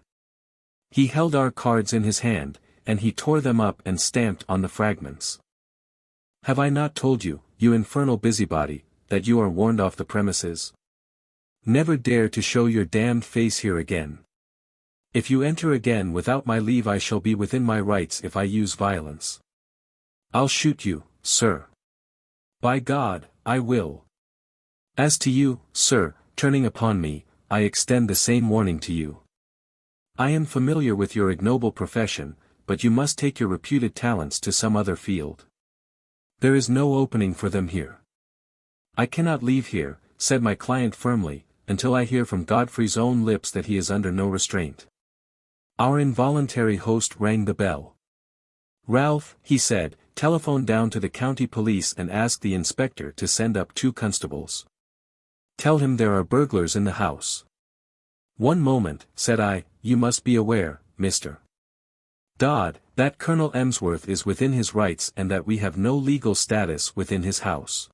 He held our cards in his hand, and he tore them up and stamped on the fragments. Have I not told you, you infernal busybody, that you are warned off the premises? Never dare to show your damned face here again. If you enter again without my leave I shall be within my rights if I use violence. I'll shoot you, sir. By God, I will. As to you, sir, turning upon me, I extend the same warning to you. I am familiar with your ignoble profession, but you must take your reputed talents to some other field. There is no opening for them here. I cannot leave here, said my client firmly, until I hear from Godfrey's own lips that he is under no restraint. Our involuntary host rang the bell. Ralph, he said, telephone down to the county police and ask the inspector to send up 2 constables. Tell him there are burglars in the house. One moment, said I, you must be aware, Mr. Dodd, that Colonel Emsworth is within his rights and that we have no legal status within his house.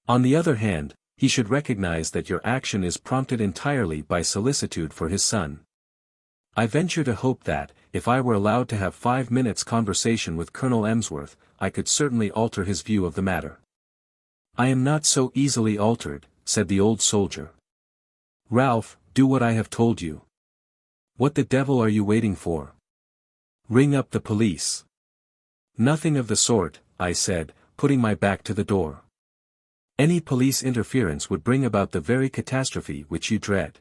On the other hand, he should recognize that your action is prompted entirely by solicitude for his son. I venture to hope that, if I were allowed to have 5 minutes' conversation with Colonel Emsworth, I could certainly alter his view of the matter. I am not so easily altered, said the old soldier. Ralph, do what I have told you. What the devil are you waiting for? Ring up the police. Nothing of the sort, I said, putting my back to the door. Any police interference would bring about the very catastrophe which you dread.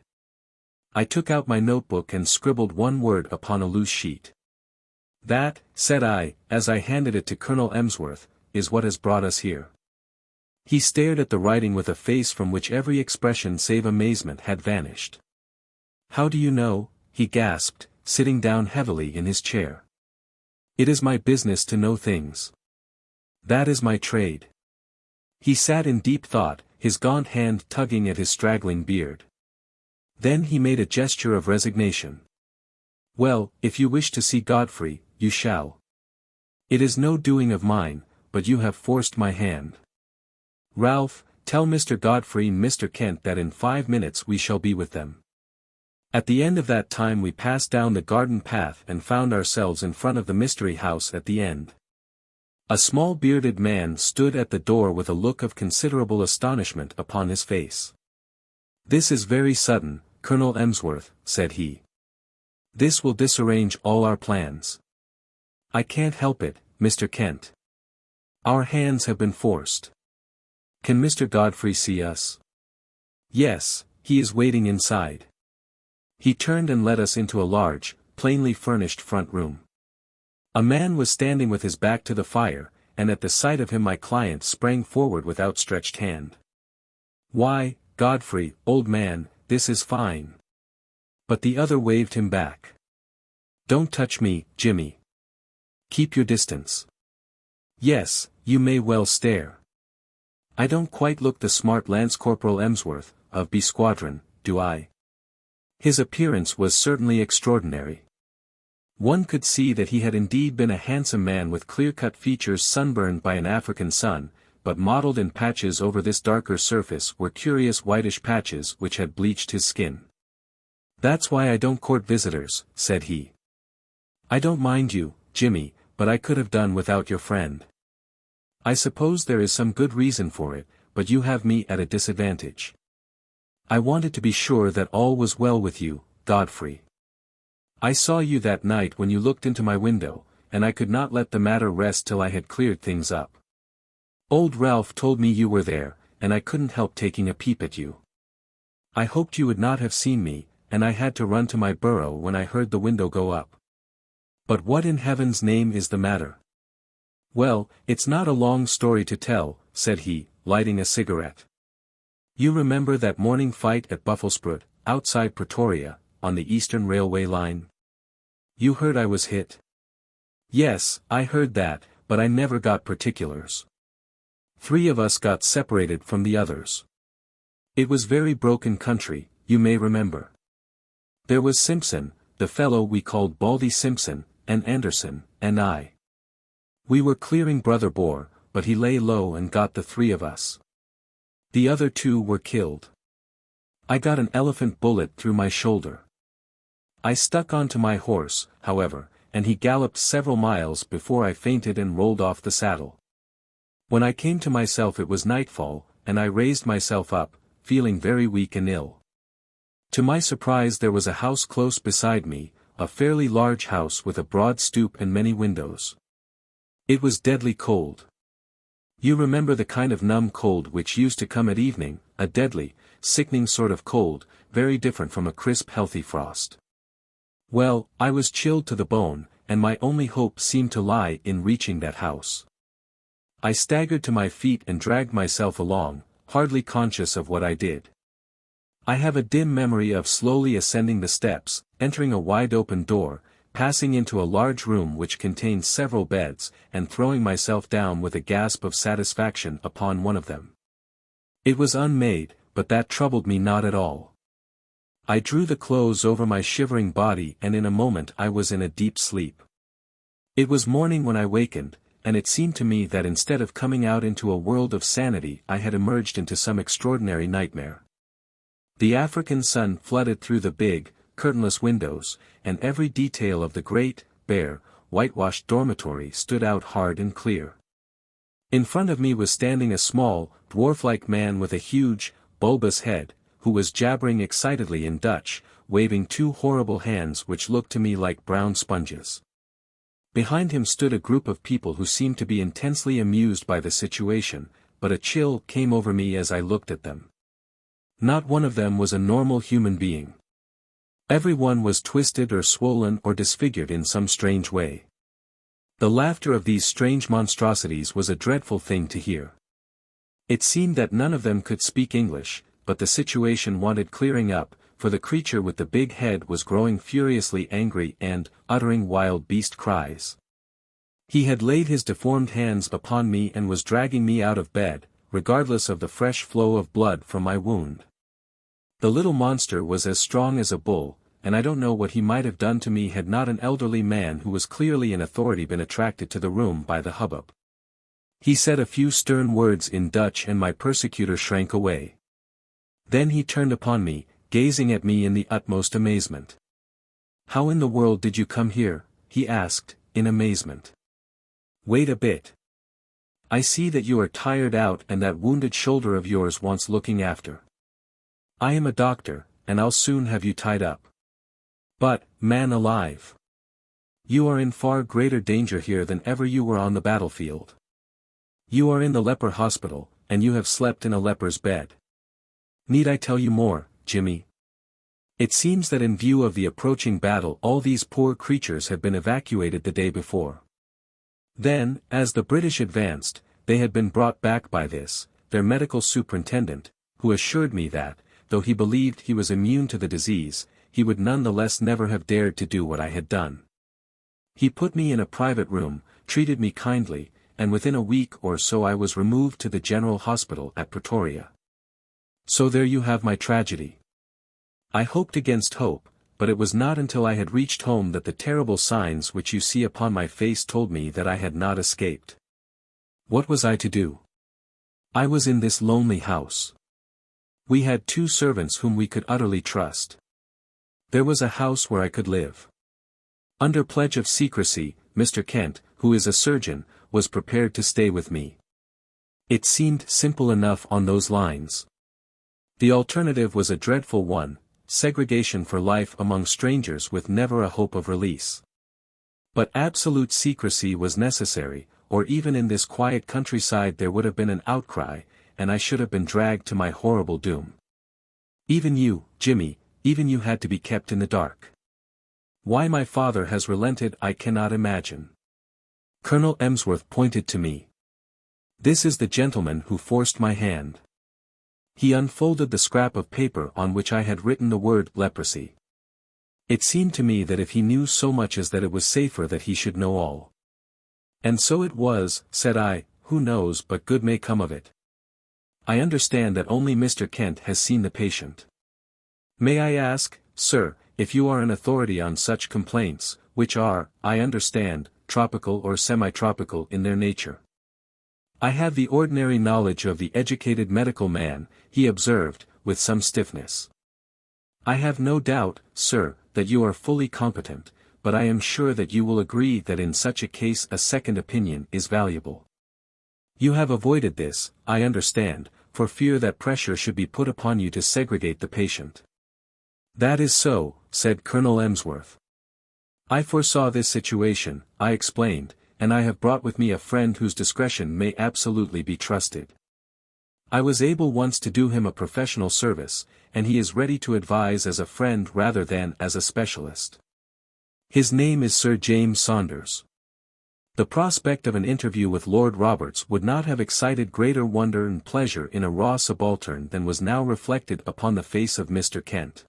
I took out my notebook and scribbled one word upon a loose sheet. That, said I, as I handed it to Colonel Emsworth, is what has brought us here. He stared at the writing with a face from which every expression save amazement had vanished. How do you know? He gasped, sitting down heavily in his chair. It is my business to know things. That is my trade. He sat in deep thought, his gaunt hand tugging at his straggling beard. Then he made a gesture of resignation. Well, if you wish to see Godfrey, you shall. It is no doing of mine, but you have forced my hand. Ralph, tell Mr. Godfrey and Mr. Kent that in 5 minutes we shall be with them. At the end of that time we passed down the garden path and found ourselves in front of the mystery house at the end. A small bearded man stood at the door with a look of considerable astonishment upon his face. "This is very sudden, Colonel Emsworth," said he. "This will disarrange all our plans." "I can't help it, Mr. Kent. Our hands have been forced." "Can Mr. Godfrey see us?" "Yes, he is waiting inside." He turned and led us into a large, plainly furnished front room. A man was standing with his back to the fire, and at the sight of him my client sprang forward with outstretched hand. "Why, Godfrey, old man, this is fine." But the other waved him back. "Don't touch me, Jimmy. Keep your distance." "Yes, you may well stare. I don't quite look the smart Lance Corporal Emsworth, of B Squadron, do I?" His appearance was certainly extraordinary. One could see that he had indeed been a handsome man with clear-cut features sunburned by an African sun, but mottled in patches over this darker surface were curious whitish patches which had bleached his skin. "That's why I don't court visitors," said he. "I don't mind you, Jimmy, but I could have done without your friend. I suppose there is some good reason for it, but you have me at a disadvantage. I wanted to be sure that all was well with you, Godfrey. I saw you that night when you looked into my window, and I could not let the matter rest till I had cleared things up. Old Ralph told me you were there, and I couldn't help taking a peep at you. I hoped you would not have seen me, and I had to run to my burrow when I heard the window go up. But what in heaven's name is the matter?" "Well, it's not a long story to tell," said he, lighting a cigarette. "You remember that morning fight at Buffelsprout, outside Pretoria, on the Eastern Railway line? You heard I was hit?" "Yes, I heard that, but I never got particulars. 3 of us got separated from the others. It was very broken country, you may remember. There was Simpson, the fellow we called Baldy Simpson, and Anderson, and I. We were clearing Brother Boar, but he lay low and got the 3 of us. The other 2 were killed. I got an elephant bullet through my shoulder. I stuck onto my horse, however, and he galloped several miles before I fainted and rolled off the saddle. When I came to myself it was nightfall, and I raised myself up, feeling very weak and ill. To my surprise there was a house close beside me, a fairly large house with a broad stoop and many windows. It was deadly cold. You remember the kind of numb cold which used to come at evening, a deadly, sickening sort of cold, very different from a crisp healthy frost. Well, I was chilled to the bone, and my only hope seemed to lie in reaching that house. I staggered to my feet and dragged myself along, hardly conscious of what I did. I have a dim memory of slowly ascending the steps, entering a wide-open door, passing into a large room which contained several beds, and throwing myself down with a gasp of satisfaction upon one of them. It was unmade, but that troubled me not at all. I drew the clothes over my shivering body and in a moment I was in a deep sleep. It was morning when I wakened, and it seemed to me that instead of coming out into a world of sanity I had emerged into some extraordinary nightmare. The African sun flooded through the big, curtainless windows, and every detail of the great, bare, whitewashed dormitory stood out hard and clear. In front of me was standing a small, dwarf-like man with a huge, bulbous head, who was jabbering excitedly in Dutch, waving 2 horrible hands which looked to me like brown sponges. Behind him stood a group of people who seemed to be intensely amused by the situation, but a chill came over me as I looked at them. Not one of them was a normal human being. Every one was twisted or swollen or disfigured in some strange way. The laughter of these strange monstrosities was a dreadful thing to hear. It seemed that none of them could speak English, but the situation wanted clearing up, for the creature with the big head was growing furiously angry and, uttering wild beast cries. He had laid his deformed hands upon me and was dragging me out of bed, regardless of the fresh flow of blood from my wound. The little monster was as strong as a bull, and I don't know what he might have done to me had not an elderly man who was clearly in authority been attracted to the room by the hubbub. He said a few stern words in Dutch and my persecutor shrank away. Then he turned upon me, gazing at me in the utmost amazement. "How in the world did you come here?" he asked, in amazement. "Wait a bit. I see that you are tired out and that wounded shoulder of yours wants looking after. I am a doctor, and I'll soon have you tied up. But, man alive! You are in far greater danger here than ever you were on the battlefield. You are in the leper hospital, and you have slept in a leper's bed. Need I tell you more, Jimmy? It seems that in view of the approaching battle all these poor creatures had been evacuated the day before. Then, as the British advanced, they had been brought back by their medical superintendent, who assured me that, though he believed he was immune to the disease, he would none the less never have dared to do what I had done. He put me in a private room, treated me kindly, and within a week or so I was removed to the General Hospital at Pretoria. So there you have my tragedy. I hoped against hope, but it was not until I had reached home that the terrible signs which you see upon my face told me that I had not escaped. What was I to do? I was in this lonely house. We had 2 servants whom we could utterly trust. There was a house where I could live. Under pledge of secrecy, Mr. Kent, who is a surgeon, was prepared to stay with me. It seemed simple enough on those lines. The alternative was a dreadful one, segregation for life among strangers with never a hope of release. But absolute secrecy was necessary, or even in this quiet countryside there would have been an outcry, and I should have been dragged to my horrible doom. Even you, Jimmy, even you had to be kept in the dark. Why my father has relented I cannot imagine. Colonel Emsworth pointed to me. This is the gentleman who forced my hand. He unfolded the scrap of paper on which I had written the word leprosy. It seemed to me that if he knew so much as that it was safer that he should know all. And so it was, said I, who knows but good may come of it. I understand that only Mr. Kent has seen the patient. May I ask, sir, if you are an authority on such complaints, which are, I understand, tropical or semi-tropical in their nature? I have the ordinary knowledge of the educated medical man, he observed, with some stiffness. I have no doubt, sir, that you are fully competent, but I am sure that you will agree that in such a case a second opinion is valuable. You have avoided this, I understand, for fear that pressure should be put upon you to segregate the patient. That is so, said Colonel Emsworth. I foresaw this situation, I explained, and I have brought with me a friend whose discretion may absolutely be trusted. I was able once to do him a professional service, and he is ready to advise as a friend rather than as a specialist. His name is Sir James Saunders. The prospect of an interview with Lord Roberts would not have excited greater wonder and pleasure in a raw subaltern than was now reflected upon the face of Mr. Kent.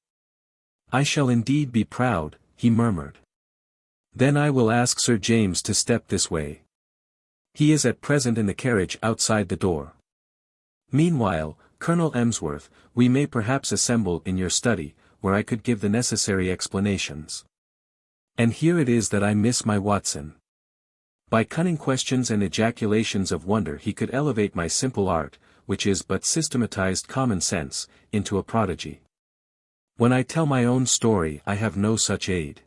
I shall indeed be proud, he murmured. Then I will ask Sir James to step this way. He is at present in the carriage outside the door. Meanwhile, Colonel Emsworth, we may perhaps assemble in your study, where I could give the necessary explanations. And here it is that I miss my Watson. By cunning questions and ejaculations of wonder he could elevate my simple art, which is but systematized common sense, into a prodigy. When I tell my own story I have no such aid.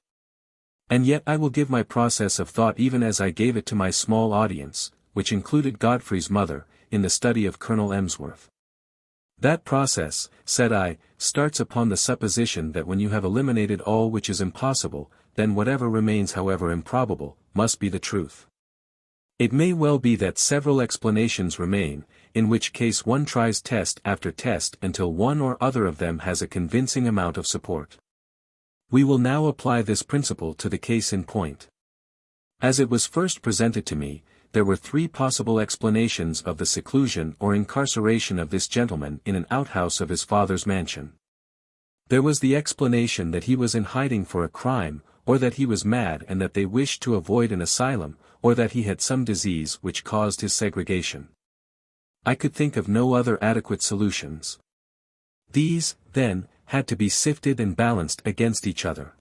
And yet I will give my process of thought even as I gave it to my small audience, which included Godfrey's mother, in the study of Colonel Emsworth. That process, said I, starts upon the supposition that when you have eliminated all which is impossible, then whatever remains however improbable, must be the truth. It may well be that several explanations remain, in which case one tries test after test until one or other of them has a convincing amount of support. We will now apply this principle to the case in point. As it was first presented to me, there were 3 possible explanations of the seclusion or incarceration of this gentleman in an outhouse of his father's mansion. There was the explanation that he was in hiding for a crime, or that he was mad and that they wished to avoid an asylum, or that he had some disease which caused his segregation. I could think of no other adequate solutions. These, then, had to be sifted and balanced against each other.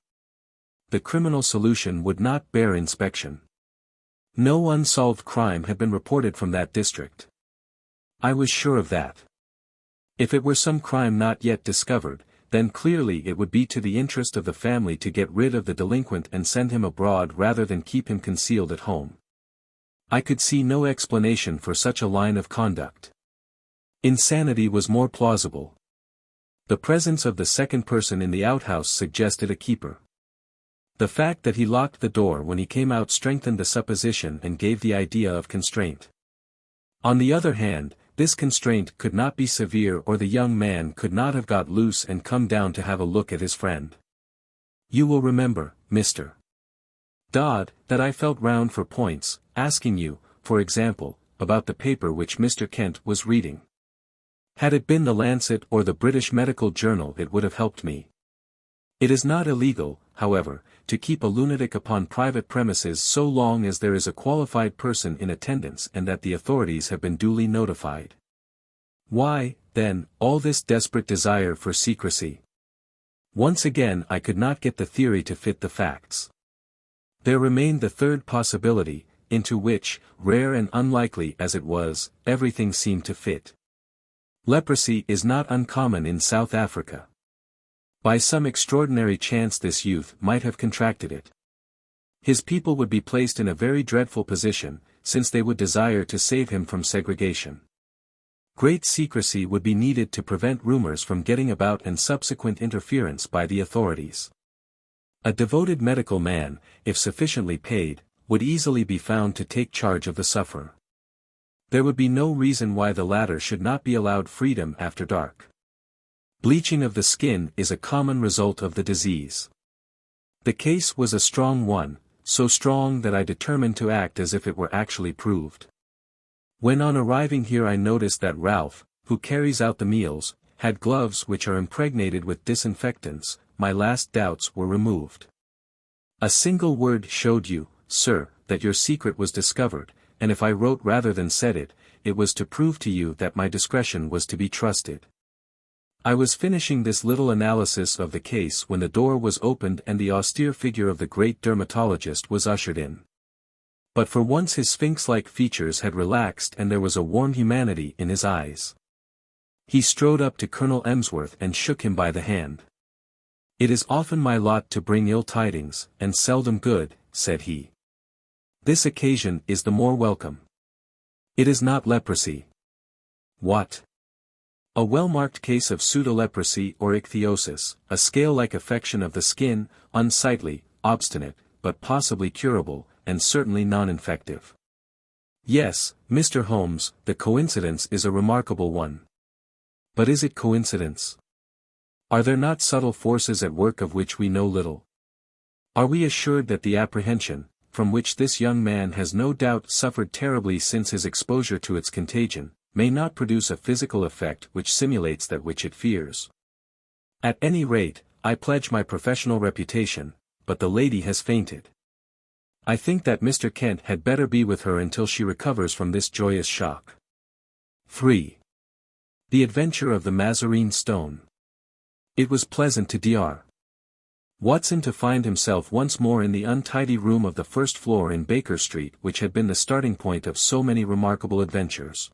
The criminal solution would not bear inspection. No unsolved crime had been reported from that district. I was sure of that. If it were some crime not yet discovered, then clearly it would be to the interest of the family to get rid of the delinquent and send him abroad rather than keep him concealed at home. I could see no explanation for such a line of conduct. Insanity was more plausible. The presence of the second person in the outhouse suggested a keeper. The fact that he locked the door when he came out strengthened the supposition and gave the idea of constraint. On the other hand, this constraint could not be severe, or the young man could not have got loose and come down to have a look at his friend. You will remember, Mr. Dodd, that I felt round for points, asking you, for example, about the paper which Mr. Kent was reading. Had it been the Lancet or the British Medical Journal, it would have helped me. It is not illegal, however, to keep a lunatic upon private premises so long as there is a qualified person in attendance and that the authorities have been duly notified. Why, then, all this desperate desire for secrecy? Once again I could not get the theory to fit the facts. There remained the third possibility, into which, rare and unlikely as it was, everything seemed to fit. Leprosy is not uncommon in South Africa. By some extraordinary chance this youth might have contracted it. His people would be placed in a very dreadful position, since they would desire to save him from segregation. Great secrecy would be needed to prevent rumors from getting about and subsequent interference by the authorities. A devoted medical man, if sufficiently paid, would easily be found to take charge of the sufferer. There would be no reason why the latter should not be allowed freedom after dark. Bleaching of the skin is a common result of the disease. The case was a strong one, so strong that I determined to act as if it were actually proved. When on arriving here I noticed that Ralph, who carries out the meals, had gloves which are impregnated with disinfectants. My last doubts were removed. A single word showed you, sir, that your secret was discovered, and if I wrote rather than said it, it was to prove to you that my discretion was to be trusted. I was finishing this little analysis of the case when the door was opened and the austere figure of the great dermatologist was ushered in. But for once his sphinx-like features had relaxed and there was a warm humanity in his eyes. He strode up to Colonel Emsworth and shook him by the hand. "It is often my lot to bring ill tidings, and seldom good," said he. "This occasion is the more welcome. It is not leprosy." "What?" "A well-marked case of pseudoleprosy or ichthyosis, a scale-like affection of the skin, unsightly, obstinate, but possibly curable, and certainly non-infective." "Yes, Mr. Holmes, the coincidence is a remarkable one." "But is it coincidence? Are there not subtle forces at work of which we know little? Are we assured that the apprehension, from which this young man has no doubt suffered terribly since his exposure to its contagion, may not produce a physical effect which simulates that which it fears? At any rate, I pledge my professional reputation, but the lady has fainted. I think that Mr. Kent had better be with her until she recovers from this joyous shock." 3. The Adventure of the Mazarine Stone. It was pleasant to Dr. Watson to find himself once more in the untidy room of the first floor in Baker Street which had been the starting point of so many remarkable adventures.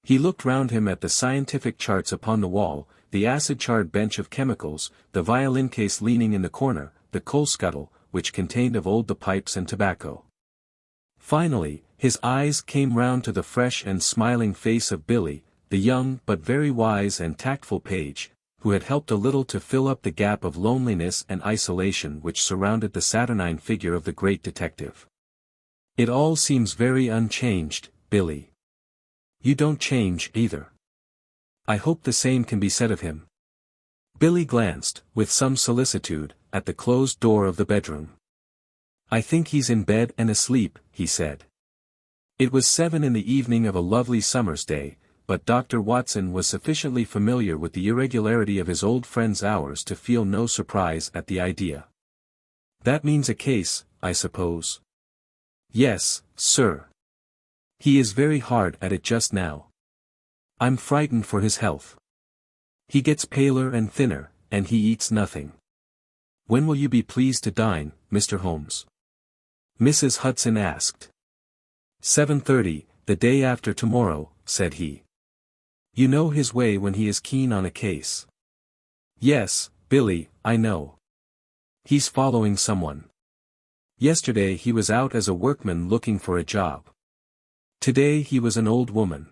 He looked round him at the scientific charts upon the wall, the acid-charred bench of chemicals, the violin case leaning in the corner, the coal scuttle, which contained of old the pipes and tobacco. Finally, his eyes came round to the fresh and smiling face of Billy, the young but very wise and tactful page, who had helped a little to fill up the gap of loneliness and isolation which surrounded the saturnine figure of the great detective. "It all seems very unchanged, Billy. You don't change either. I hope the same can be said of him." Billy glanced, with some solicitude, at the closed door of the bedroom. "I think he's in bed and asleep," he said. It was 7 in the evening of a lovely summer's day, but Dr. Watson was sufficiently familiar with the irregularity of his old friend's hours to feel no surprise at the idea. "That means a case, I suppose?" "Yes, sir. He is very hard at it just now. I'm frightened for his health. He gets paler and thinner, and he eats nothing. When will you be pleased to dine, Mr. Holmes?" Mrs. Hudson asked. 7:30, the day after tomorrow, said he. You know his way when he is keen on a case. Yes, Billy, I know. He's following someone. Yesterday he was out as a workman looking for a job. Today he was an old woman.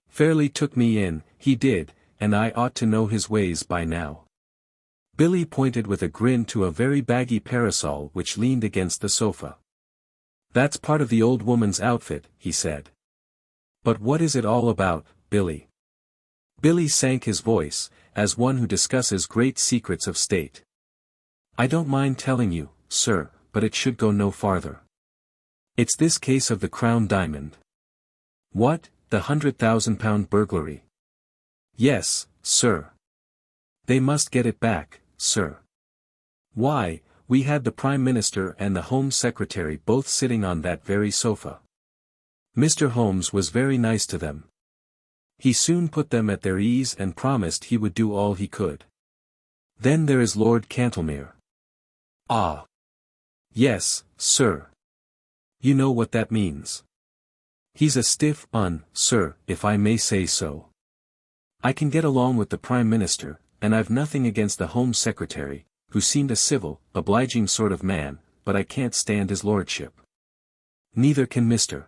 Fairly took me in, he did, and I ought to know his ways by now. Billy pointed with a grin to a very baggy parasol which leaned against the sofa. That's part of the old woman's outfit, he said. But what is it all about, Billy? Billy sank his voice, as one who discusses great secrets of state. I don't mind telling you, sir, but it should go no farther. It's this case of the Crown Diamond. What, the £100,000 burglary? Yes, sir. They must get it back, sir. Why, we had the Prime Minister and the Home Secretary both sitting on that very sofa. Mr. Holmes was very nice to them. He soon put them at their ease and promised he would do all he could. Then there is Lord Cantlemere. Ah. Yes, sir. You know what that means. He's a stiff un, sir, if I may say so. I can get along with the Prime Minister, and I've nothing against the Home Secretary, who seemed a civil, obliging sort of man, but I can't stand his lordship. Neither can Mr.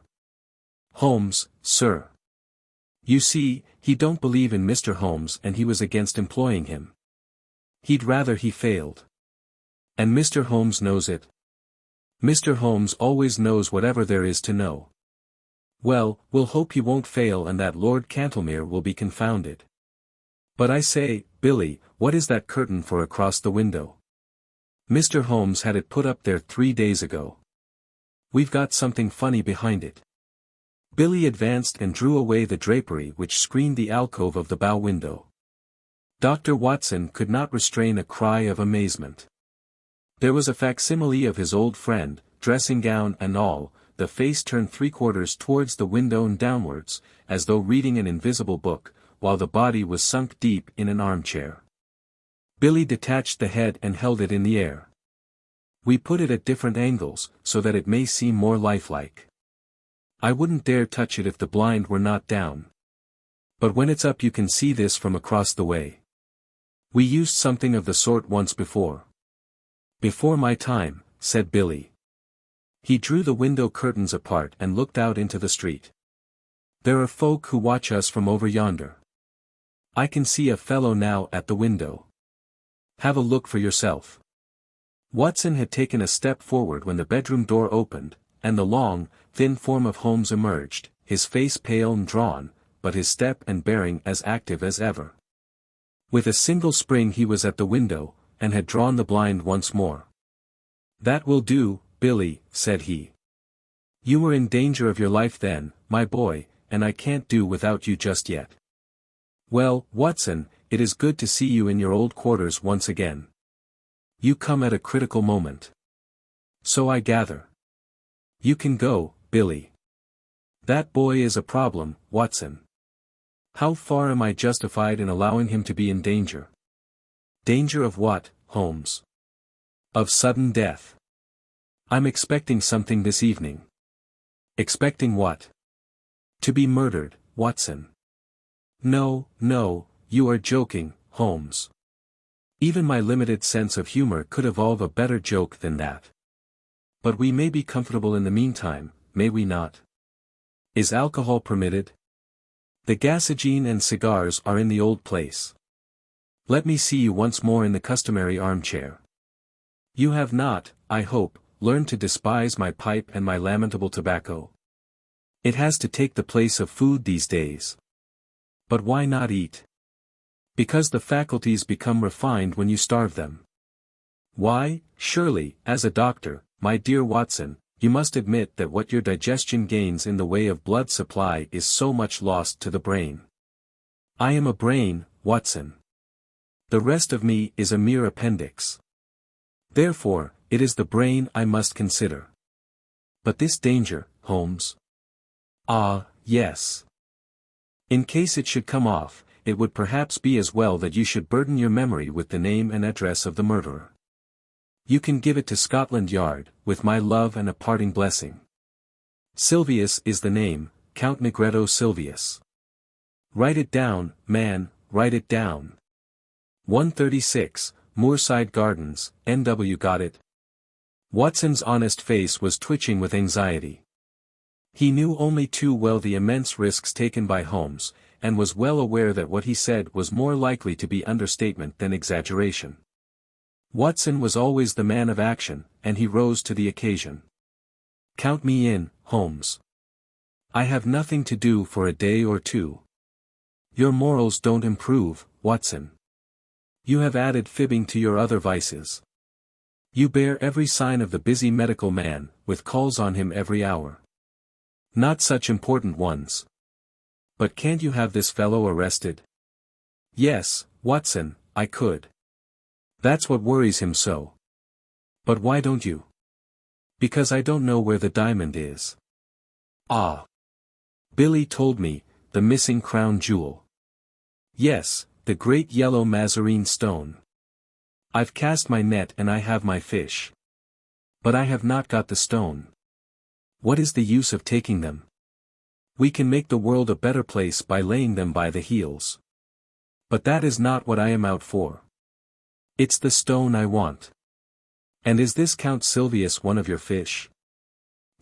Holmes, sir. You see, he don't believe in Mr. Holmes and he was against employing him. He'd rather he failed. And Mr. Holmes knows it. Mr. Holmes always knows whatever there is to know. Well, we'll hope he won't fail and that Lord Cantlemere will be confounded. But I say, Billy, what is that curtain for across the window? Mr. Holmes had it put up there 3 days ago. We've got something funny behind it. Billy advanced and drew away the drapery which screened the alcove of the bow window. Dr. Watson could not restrain a cry of amazement. There was a facsimile of his old friend, dressing gown and all, the face turned 3/4 towards the window and downwards, as though reading an invisible book, while the body was sunk deep in an armchair. Billy detached the head and held it in the air. We put it at different angles, so that it may seem more lifelike. I wouldn't dare touch it if the blind were not down. But when it's up you can see this from across the way. We used something of the sort once before. Before my time, said Billy. He drew the window curtains apart and looked out into the street. There are folk who watch us from over yonder. I can see a fellow now at the window. Have a look for yourself. Watson had taken a step forward when the bedroom door opened, and the long, thin form of Holmes emerged, his face pale and drawn, but his step and bearing as active as ever. With a single spring he was at the window, and had drawn the blind once more. That will do, Billy, said he. You were in danger of your life then, my boy, and I can't do without you just yet. Well, Watson, it is good to see you in your old quarters once again. You come at a critical moment. So I gather. You can go, Billy. That boy is a problem, Watson. How far am I justified in allowing him to be in danger? Danger of what, Holmes? Of sudden death. I'm expecting something this evening. Expecting what? To be murdered, Watson. No, no, you are joking, Holmes. Even my limited sense of humor could evolve a better joke than that. But we may be comfortable in the meantime, may we not? Is alcohol permitted? The gasogene and cigars are in the old place. Let me see you once more in the customary armchair. You have not, I hope, learned to despise my pipe and my lamentable tobacco. It has to take the place of food these days. But why not eat? Because the faculties become refined when you starve them. Why, surely, as a doctor, my dear Watson, you must admit that what your digestion gains in the way of blood supply is so much lost to the brain. I am a brain, Watson. The rest of me is a mere appendix. Therefore, it is the brain I must consider. But this danger, Holmes? Ah, yes. In case it should come off, it would perhaps be as well that you should burden your memory with the name and address of the murderer. You can give it to Scotland Yard, with my love and a parting blessing. Silvius is the name, Count Negretto Silvius. Write it down, man, write it down. 136, Moorside Gardens, NW. Got it? Watson's honest face was twitching with anxiety. He knew only too well the immense risks taken by Holmes, and was well aware that what he said was more likely to be understatement than exaggeration. Watson was always the man of action, and he rose to the occasion. Count me in, Holmes. I have nothing to do for a day or two. Your morals don't improve, Watson. You have added fibbing to your other vices. You bear every sign of the busy medical man, with calls on him every hour. Not such important ones. But can't you have this fellow arrested? Yes, Watson, I could. That's what worries him so. But why don't you? Because I don't know where the diamond is. Ah. Billy told me, the missing crown jewel. Yes, the great yellow Mazarine stone. I've cast my net and I have my fish. But I have not got the stone. What is the use of taking them? We can make the world a better place by laying them by the heels. But that is not what I am out for. It's the stone I want. And is this Count Silvius one of your fish?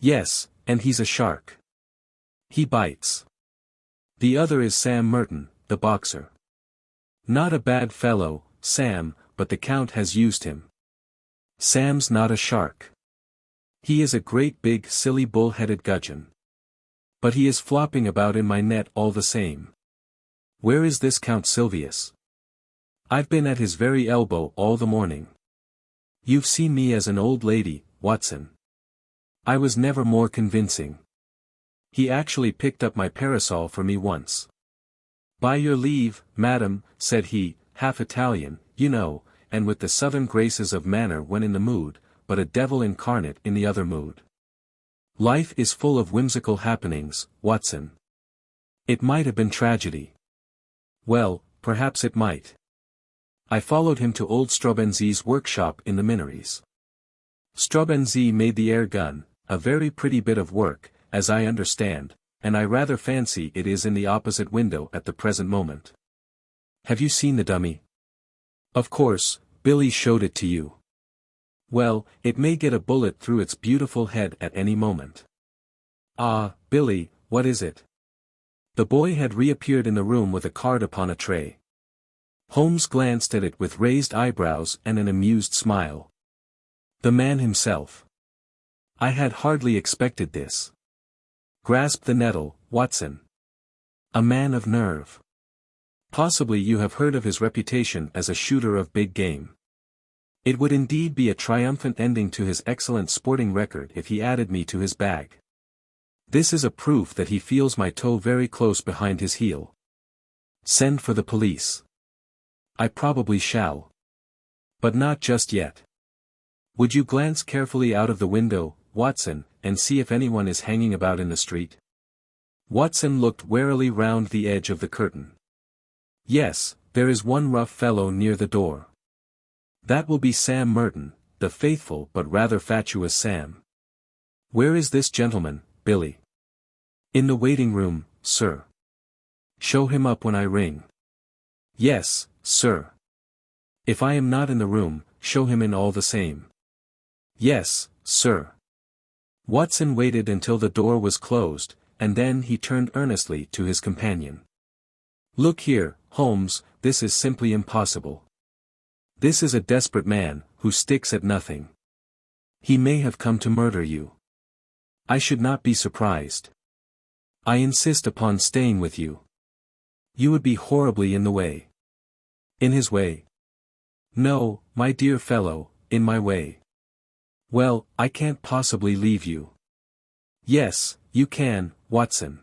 Yes, and he's a shark. He bites. The other is Sam Merton, the boxer. Not a bad fellow, Sam, but the Count has used him. Sam's not a shark. He is a great big silly bull-headed gudgeon. But he is flopping about in my net all the same. Where is this Count Silvius? I've been at his very elbow all the morning. You've seen me as an old lady, Watson. I was never more convincing. He actually picked up my parasol for me once. By your leave, madam, said he, half Italian, you know, and with the southern graces of manner when in the mood, but a devil incarnate in the other mood. Life is full of whimsical happenings, Watson. It might have been tragedy. Well, perhaps it might. I followed him to old Straubenzee's workshop in the Minories. Straubenzee made the air gun, a very pretty bit of work, as I understand, and I rather fancy it is in the opposite window at the present moment. Have you seen the dummy? Of course, Billy showed it to you. Well, it may get a bullet through its beautiful head at any moment. Ah, Billy, what is it? The boy had reappeared in the room with a card upon a tray. Holmes glanced at it with raised eyebrows and an amused smile. The man himself. I had hardly expected this. Grasp the nettle, Watson. A man of nerve. Possibly you have heard of his reputation as a shooter of big game. It would indeed be a triumphant ending to his excellent sporting record if he added me to his bag. This is a proof that he feels my toe very close behind his heel. Send for the police. I probably shall. But not just yet. Would you glance carefully out of the window, Watson, and see if anyone is hanging about in the street? Watson looked warily round the edge of the curtain. Yes, there is one rough fellow near the door. That will be Sam Merton, the faithful but rather fatuous Sam. Where is this gentleman, Billy? In the waiting room, sir. Show him up when I ring. Yes, sir. If I am not in the room, show him in all the same. Yes, sir. Watson waited until the door was closed, and then he turned earnestly to his companion. Look here, Holmes, this is simply impossible. This is a desperate man, who sticks at nothing. He may have come to murder you. I should not be surprised. I insist upon staying with you. You would be horribly in the way. In his way? No, my dear fellow, in my way. Well, I can't possibly leave you. Yes, you can, Watson.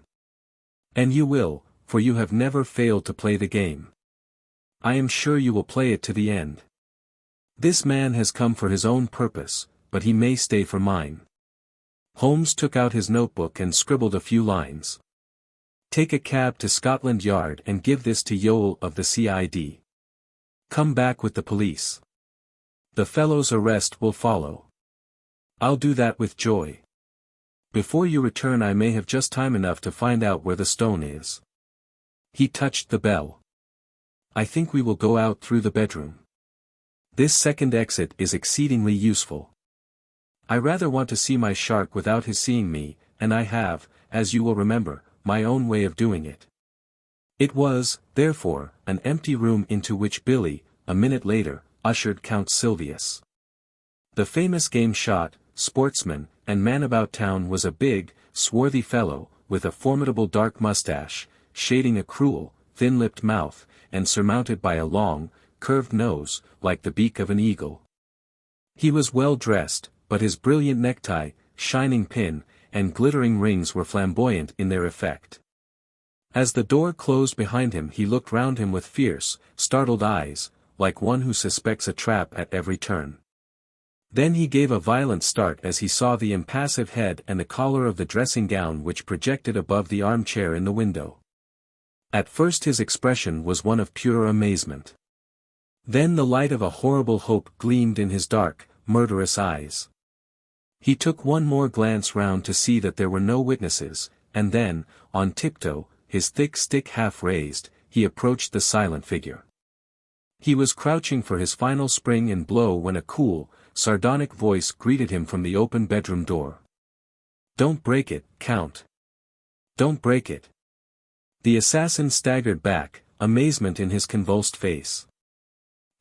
And you will, for you have never failed to play the game. I am sure you will play it to the end. This man has come for his own purpose, but he may stay for mine. Holmes took out his notebook and scribbled a few lines. Take a cab to Scotland Yard and give this to Yoel of the CID. Come back with the police. The fellow's arrest will follow. I'll do that with joy. Before you return I may have just time enough to find out where the stone is. He touched the bell. I think we will go out through the bedroom. This second exit is exceedingly useful. I rather want to see my shark without his seeing me, and I have, as you will remember, my own way of doing it. It was, therefore, an empty room into which Billy, a minute later, ushered Count Silvius. The famous game shot, sportsman, and man about town was a big, swarthy fellow, with a formidable dark mustache, shading a cruel, thin-lipped mouth, and surmounted by a long, curved nose, like the beak of an eagle. He was well dressed, but his brilliant necktie, shining pin, and glittering rings were flamboyant in their effect. As the door closed behind him he looked round him with fierce, startled eyes, like one who suspects a trap at every turn. Then he gave a violent start as he saw the impassive head and the collar of the dressing-gown which projected above the armchair in the window. At first his expression was one of pure amazement. Then the light of a horrible hope gleamed in his dark, murderous eyes. He took one more glance round to see that there were no witnesses, and then, on tiptoe, his thick stick half raised, he approached the silent figure. He was crouching for his final spring and blow when a cool, sardonic voice greeted him from the open bedroom door. "Don't break it, Count. Don't break it." The assassin staggered back, amazement in his convulsed face.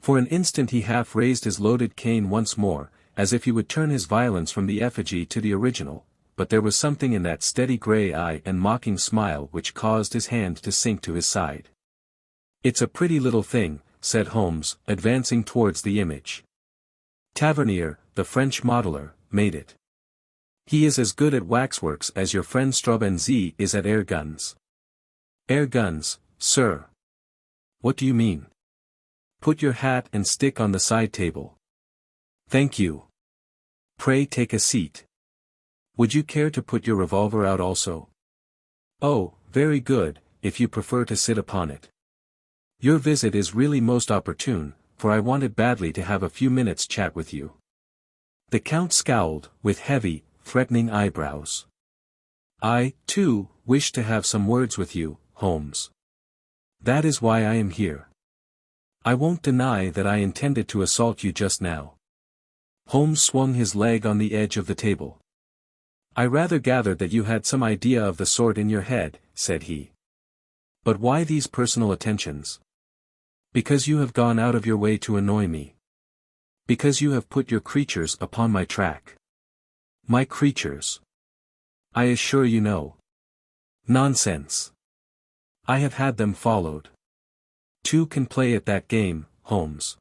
For an instant he half raised his loaded cane once more, as if he would turn his violence from the effigy to the original, but there was something in that steady grey eye and mocking smile which caused his hand to sink to his side. "It's a pretty little thing," said Holmes, advancing towards the image. "Tavernier, the French modeler, made it. He is as good at waxworks as your friend Straubenzee is at air guns." "Air guns, sir? What do you mean? Put your hat and stick on the side table." "Thank you. Pray take a seat. Would you care to put your revolver out also?" "Oh, very good, if you prefer to sit upon it. Your visit is really most opportune, for I wanted badly to have a few minutes' chat with you." The Count scowled, with heavy, threatening eyebrows. "I, too, wish to have some words with you, Holmes. That is why I am here. I won't deny that I intended to assault you just now." Holmes swung his leg on the edge of the table. "I rather gathered that you had some idea of the sort in your head," said he. "But why these personal attentions?" "Because you have gone out of your way to annoy me. Because you have put your creatures upon my track." "My creatures? I assure you no." "Nonsense. I have had them followed. Two can play at that game, Holmes.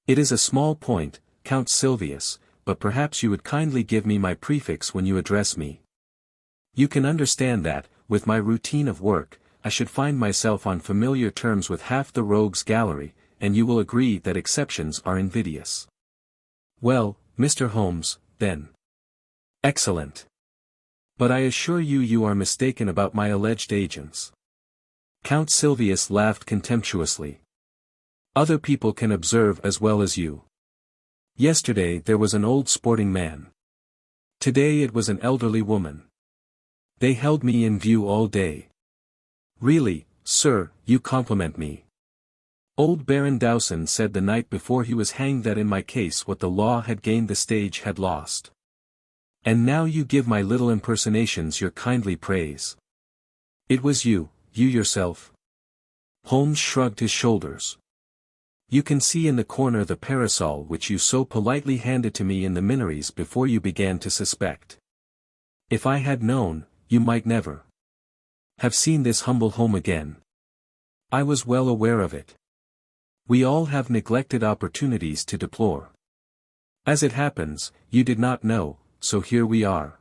It is a small point, Count Silvius, but perhaps you would kindly give me my prefix when you address me. You can understand that, with my routine of work, I should find myself on familiar terms with half the rogues' gallery, and you will agree that exceptions are invidious." "Well, Mr. Holmes, then." "Excellent. But I assure you you are mistaken about my alleged agents." Count Silvius laughed contemptuously. "Other people can observe as well as you. Yesterday there was an old sporting man. Today it was an elderly woman. They held me in view all day. Really, sir, you compliment me. Old Baron Dowson said the night before he was hanged that in my case what the law had gained the stage had lost. And now you give my little impersonations your kindly praise. It was you yourself?" Holmes shrugged his shoulders. "You can see in the corner the parasol which you so politely handed to me in the Minories before you began to suspect. If I had known, you might never have seen this humble home again. I was well aware of it. We all have neglected opportunities to deplore. As it happens, you did not know, so here we are."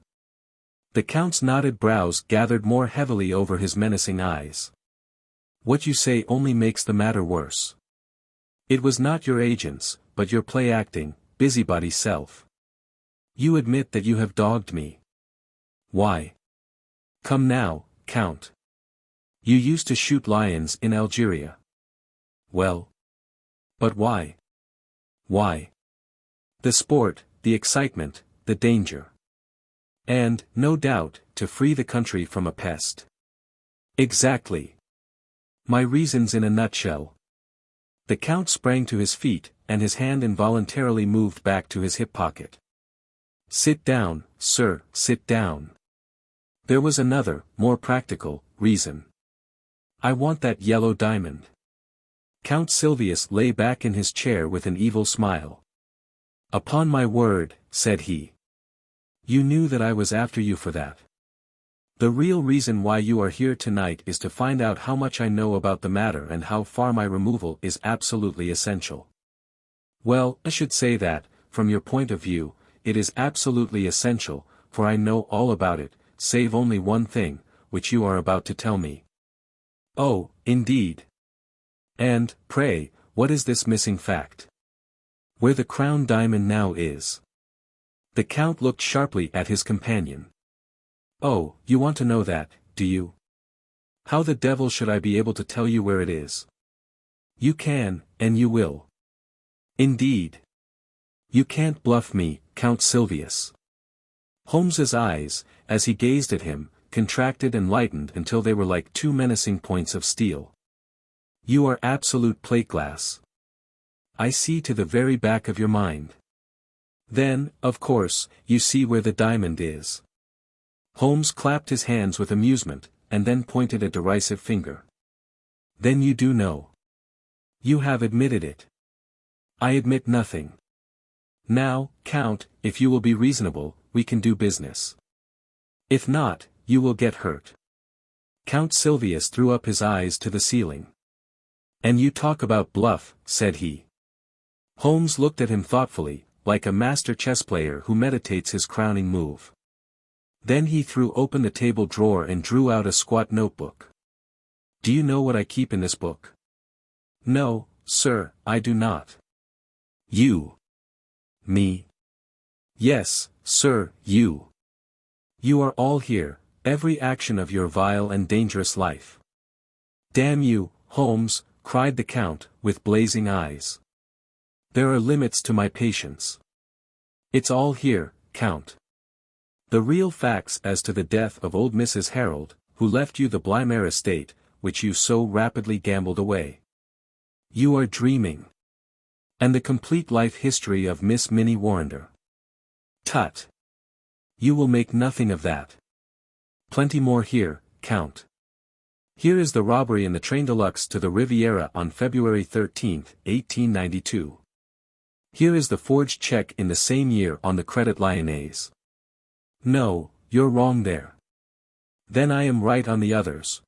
The Count's knotted brows gathered more heavily over his menacing eyes. "What you say only makes the matter worse. It was not your agents, but your play-acting, busybody self. You admit that you have dogged me. Why? Come now, Count. You used to shoot lions in Algeria. Well? But why? Why? The sport, the excitement, the danger. And, no doubt, to free the country from a pest. Exactly. My reasons in a nutshell. The Count sprang to his feet, and his hand involuntarily moved back to his hip pocket. Sit down, sir, sit down. There was another, more practical, reason. I want that yellow diamond. Count Silvius lay back in his chair with an evil smile. Upon my word, said he. You knew that I was after you for that. The real reason why you are here tonight is to find out how much I know about the matter and how far my removal is absolutely essential. Well, I should say that, from your point of view, it is absolutely essential, for I know all about it, save only one thing, which you are about to tell me. Oh, indeed. And, pray, what is this missing fact? Where the crown diamond now is. The Count looked sharply at his companion. Oh, you want to know that, do you? How the devil should I be able to tell you where it is? You can, and you will. Indeed. You can't bluff me, Count Silvius. Holmes's eyes, as he gazed at him, contracted and lightened until they were like two menacing points of steel. You are absolute plate glass. I see to the very back of your mind. Then, of course, you see where the diamond is. Holmes clapped his hands with amusement, and then pointed a derisive finger. Then you do know. You have admitted it. I admit nothing. Now, Count, if you will be reasonable, we can do business. If not, you will get hurt. Count Silvius threw up his eyes to the ceiling. And you talk about bluff, said he. Holmes looked at him thoughtfully, like a master chess player who meditates his crowning move. Then he threw open the table drawer and drew out a squat notebook. Do you know what I keep in this book? No, sir, I do not. You. Me. Yes, sir, you. You are all here, every action of your vile and dangerous life. Damn you, Holmes, cried the Count, with blazing eyes. There are limits to my patience. It's all here, Count. The real facts as to the death of old Mrs. Harold, who left you the Blimare estate, which you so rapidly gambled away. You are dreaming. And the complete life history of Miss Minnie Warrender. Tut. You will make nothing of that. Plenty more here, Count. Here is the robbery in the train de luxe to the Riviera on February 13, 1892. Here is the forged check in the same year on the Credit Lyonnaise. No, you're wrong there. Then I am right on the others.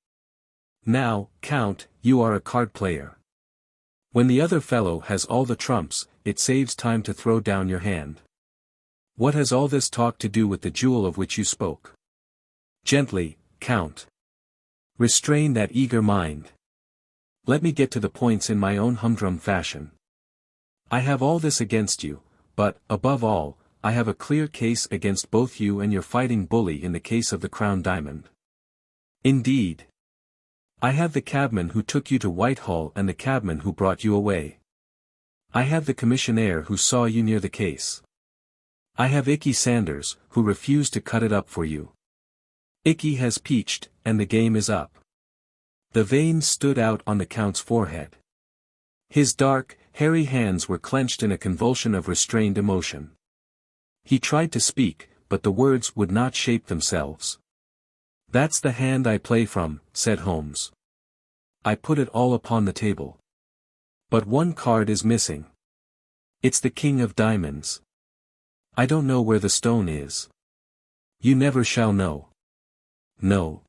Now, Count, you are a card player. When the other fellow has all the trumps, it saves time to throw down your hand. What has all this talk to do with the jewel of which you spoke? Gently, Count. Restrain that eager mind. Let me get to the points in my own humdrum fashion. I have all this against you, but, above all, I have a clear case against both you and your fighting bully in the case of the Crown Diamond. Indeed. I have the cabman who took you to Whitehall and the cabman who brought you away. I have the commissionaire who saw you near the case. I have Icky Sanders, who refused to cut it up for you. Icky has peached, and the game is up. The veins stood out on the Count's forehead. His dark, hairy hands were clenched in a convulsion of restrained emotion. He tried to speak, but the words would not shape themselves. That's the hand I play from, said Holmes. I put it all upon the table. But one card is missing. It's the King of Diamonds. I don't know where the stone is. You never shall know. No.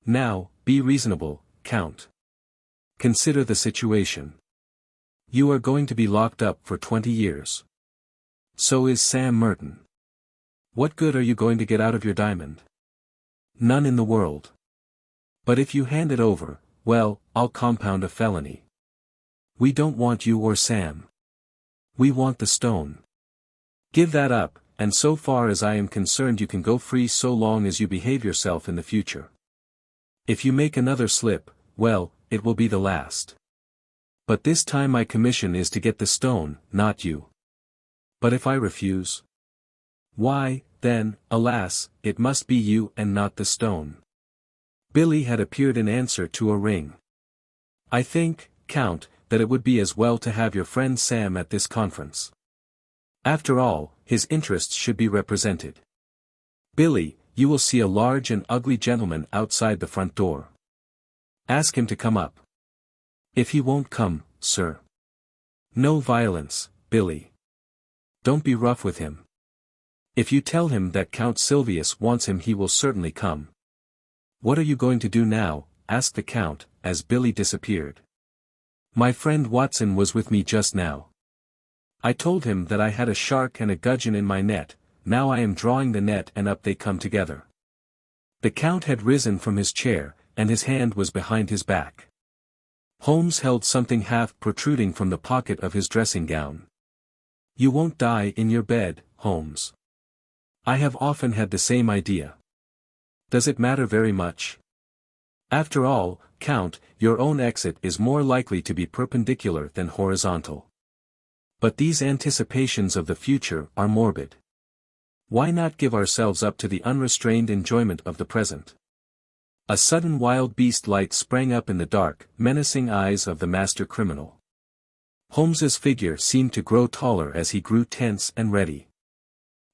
Now, be reasonable, Count. Consider the situation. You are going to be locked up for 20 years. So is Sam Merton. What good are you going to get out of your diamond? None in the world. But if you hand it over, well, I'll compound a felony. We don't want you or Sam. We want the stone. Give that up, and so far as I am concerned you can go free so long as you behave yourself in the future. If you make another slip, well, it will be the last. But this time my commission is to get the stone, not you. But if I refuse? Why, then, alas, it must be you and not the stone. Billy had appeared in answer to a ring. I think, Count, that it would be as well to have your friend Sam at this conference. After all, his interests should be represented. Billy, you will see a large and ugly gentleman outside the front door. Ask him to come up. If he won't come, sir. No violence, Billy. Don't be rough with him. If you tell him that Count Silvius wants him, he will certainly come. What are you going to do now? Asked the Count, as Billy disappeared. My friend Watson was with me just now. I told him that I had a shark and a gudgeon in my net. Now I am drawing the net and up they come together. The Count had risen from his chair, and his hand was behind his back. Holmes held something half protruding from the pocket of his dressing gown. You won't die in your bed, Holmes. I have often had the same idea. Does it matter very much? After all, Count, your own exit is more likely to be perpendicular than horizontal. But these anticipations of the future are morbid. Why not give ourselves up to the unrestrained enjoyment of the present? A sudden wild beast light sprang up in the dark, menacing eyes of the master criminal. Holmes's figure seemed to grow taller as he grew tense and ready.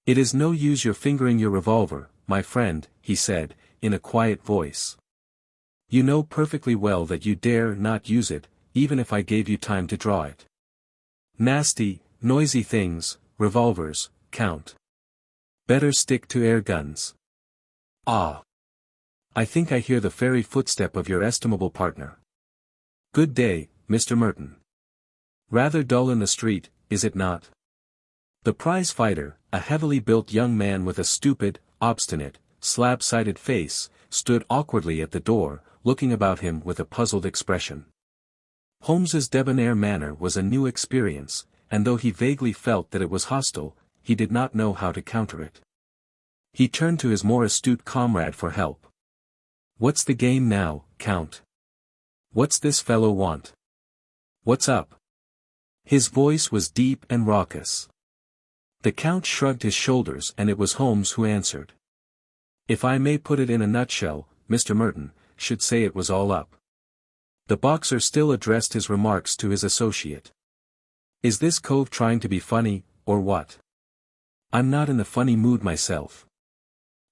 It is no use your fingering your revolver, my friend, he said, in a quiet voice. You know perfectly well that you dare not use it, even if I gave you time to draw it. Nasty, noisy things, revolvers, Count. Better stick to air guns. Ah! I think I hear the fairy footstep of your estimable partner. Good day, Mr. Merton. Rather dull in the street, is it not? The prize fighter, a heavily built young man with a stupid, obstinate, slab-sided face, stood awkwardly at the door, looking about him with a puzzled expression. Holmes's debonair manner was a new experience, and though he vaguely felt that it was hostile, he did not know how to counter it. He turned to his more astute comrade for help. What's the game now, Count? What's this fellow want? What's up? His voice was deep and raucous. The Count shrugged his shoulders, and it was Holmes who answered. If I may put it in a nutshell, Mr. Merton should say it was all up. The boxer still addressed his remarks to his associate. Is this cove trying to be funny, or what? I'm not in the funny mood myself.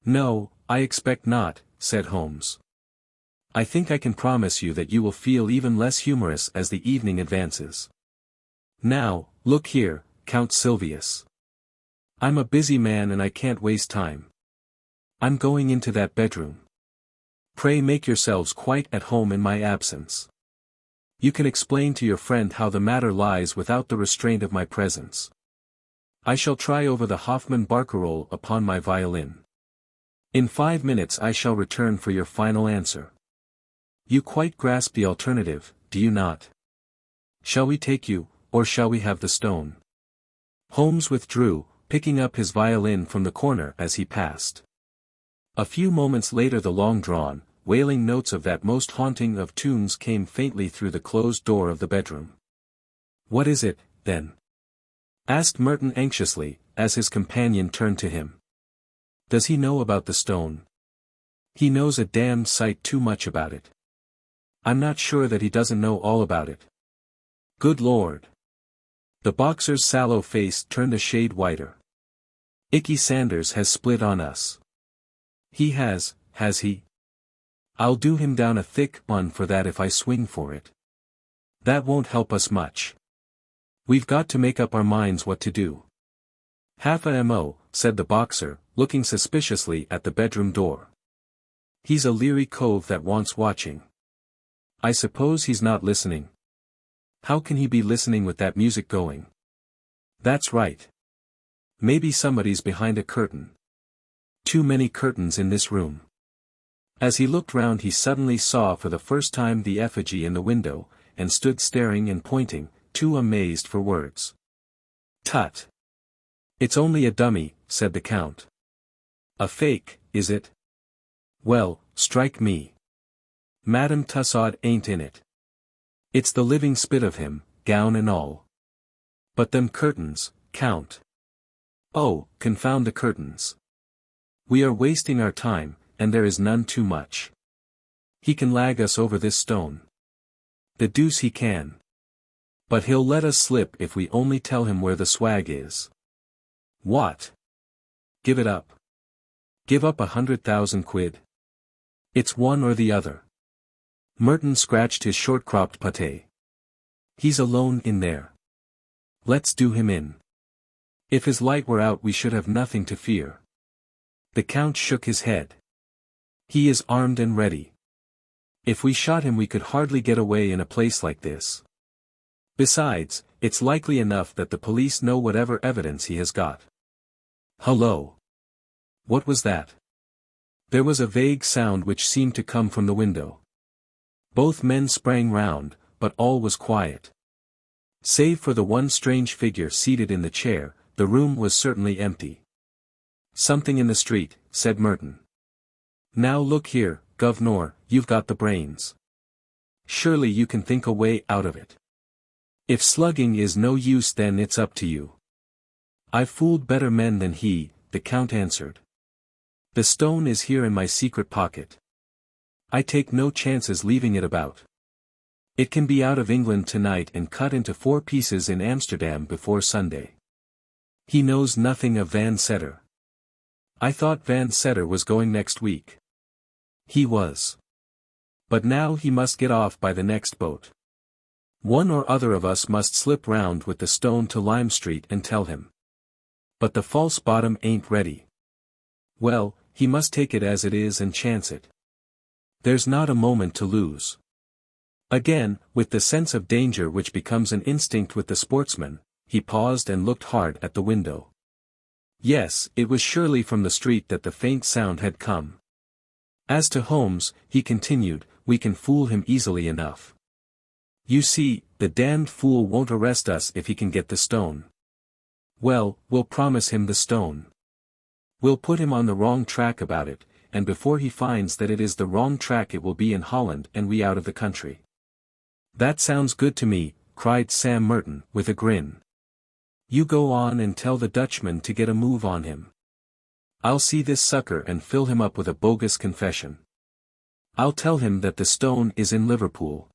No, I expect not, said Holmes. I think I can promise you that you will feel even less humorous as the evening advances. Now, look here, Count Silvius. I'm a busy man and I can't waste time. I'm going into that bedroom. Pray make yourselves quite at home in my absence. You can explain to your friend how the matter lies without the restraint of my presence. I shall try over the Hoffmann barcarolle upon my violin. In 5 minutes I shall return for your final answer. You quite grasp the alternative, do you not? Shall we take you, or shall we have the stone? Holmes withdrew, picking up his violin from the corner as he passed. A few moments later the long-drawn, wailing notes of that most haunting of tunes came faintly through the closed door of the bedroom. What is it, then? Asked Merton anxiously, as his companion turned to him. Does he know about the stone? He knows a damned sight too much about it. I'm not sure that he doesn't know all about it. Good Lord! The boxer's sallow face turned a shade whiter. Icky Sanders has split on us. He has he? I'll do him down a thick one for that if I swing for it. That won't help us much. We've got to make up our minds what to do. Half a mo, said the boxer, looking suspiciously at the bedroom door. He's a leery cove that wants watching. I suppose he's not listening. How can he be listening with that music going? That's right. Maybe somebody's behind a curtain. Too many curtains in this room. As he looked round he suddenly saw for the first time the effigy in the window, and stood staring and pointing, too amazed for words. Tut! It's only a dummy, said the Count. A fake, is it? Well, strike me. Madame Tussaud ain't in it. It's the living spit of him, gown and all. But them curtains, Count. Oh, confound the curtains. We are wasting our time, and there is none too much. He can lag us over this stone. The deuce he can. But he'll let us slip if we only tell him where the swag is. What? Give it up. Give up 100,000 quid. It's one or the other. Merton scratched his short-cropped pate. He's alone in there. Let's do him in. If his light were out we should have nothing to fear. The Count shook his head. He is armed and ready. If we shot him we could hardly get away in a place like this. Besides, it's likely enough that the police know whatever evidence he has got. Hullo! What was that? There was a vague sound which seemed to come from the window. Both men sprang round, but all was quiet. Save for the one strange figure seated in the chair, the room was certainly empty. Something in the street, said Merton. Now look here, governor, you've got the brains. Surely you can think a way out of it. If slugging is no use then it's up to you. I've fooled better men than he, the Count answered. The stone is here in my secret pocket. I take no chances leaving it about. It can be out of England tonight and cut into 4 pieces in Amsterdam before Sunday. He knows nothing of Van Setter. I thought Van Setter was going next week. He was. But now he must get off by the next boat. One or other of us must slip round with the stone to Lime Street and tell him. But the false bottom ain't ready. Well, he must take it as it is and chance it. There's not a moment to lose. Again, with the sense of danger which becomes an instinct with the sportsman, he paused and looked hard at the window. Yes, it was surely from the street that the faint sound had come. As to Holmes, he continued, we can fool him easily enough. You see, the damned fool won't arrest us if he can get the stone. Well, we'll promise him the stone. We'll put him on the wrong track about it, and before he finds that it is the wrong track it will be in Holland and we out of the country. That sounds good to me, cried Sam Merton, with a grin. You go on and tell the Dutchman to get a move on him. I'll see this sucker and fill him up with a bogus confession. I'll tell him that the stone is in Liverpool.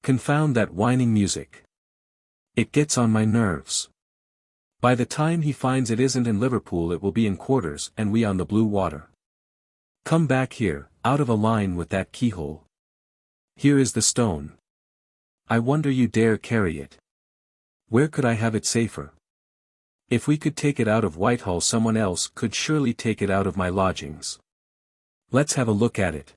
Confound that whining music. It gets on my nerves. By the time he finds it isn't in Liverpool it will be in quarters and we on the blue water. Come back here, out of a line with that keyhole. Here is the stone. I wonder you dare carry it. Where could I have it safer? If we could take it out of Whitehall someone else could surely take it out of my lodgings. Let's have a look at it.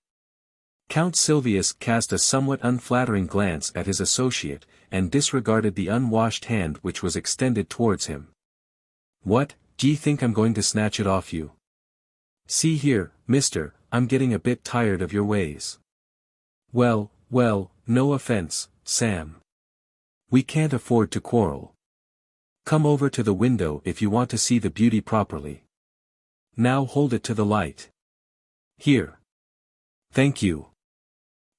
Count Silvius cast a somewhat unflattering glance at his associate, and disregarded the unwashed hand which was extended towards him. What, d'ye think I'm going to snatch it off you? See here, mister, I'm getting a bit tired of your ways. Well, no offense, Sam. We can't afford to quarrel. Come over to the window if you want to see the beauty properly. Now hold it to the light. Here. Thank you.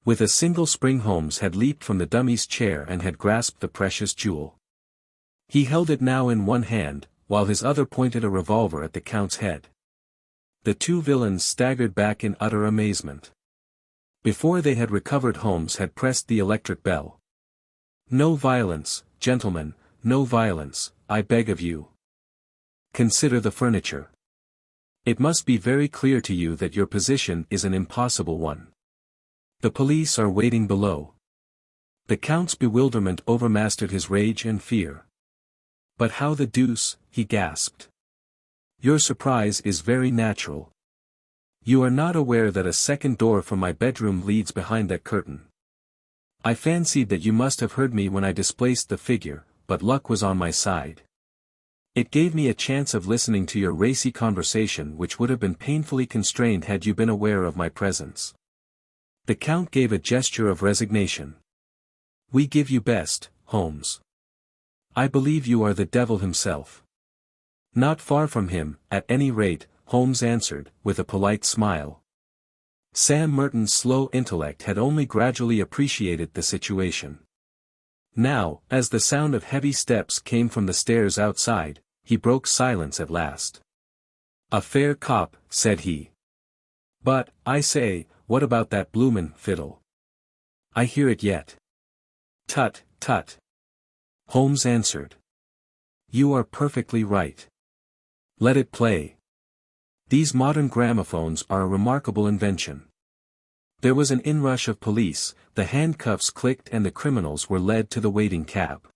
With a single spring Holmes had leaped from the dummy's chair and had grasped the precious jewel. He held it now in one hand, while his other pointed a revolver at the Count's head. The two villains staggered back in utter amazement. Before they had recovered Holmes had pressed the electric bell. No violence, gentlemen, no violence, I beg of you. Consider the furniture. It must be very clear to you that your position is an impossible one. The police are waiting below. The Count's bewilderment overmastered his rage and fear. But how the deuce, he gasped. Your surprise is very natural. You are not aware that a second door from my bedroom leads behind that curtain. I fancied that you must have heard me when I displaced the figure, but luck was on my side. It gave me a chance of listening to your racy conversation which would have been painfully constrained had you been aware of my presence. The Count gave a gesture of resignation. We give you best, Holmes. I believe you are the devil himself. Not far from him, at any rate, Holmes answered, with a polite smile. Sam Merton's slow intellect had only gradually appreciated the situation. Now, as the sound of heavy steps came from the stairs outside, He broke silence at last. "A fair cop," said he. "But, I say, what about that bloomin' fiddle? I hear it yet." "Tut, tut," Holmes answered. "You are perfectly right. Let it play. These modern gramophones are a remarkable invention." There was an inrush of police, the handcuffs clicked and the criminals were led to the waiting cab.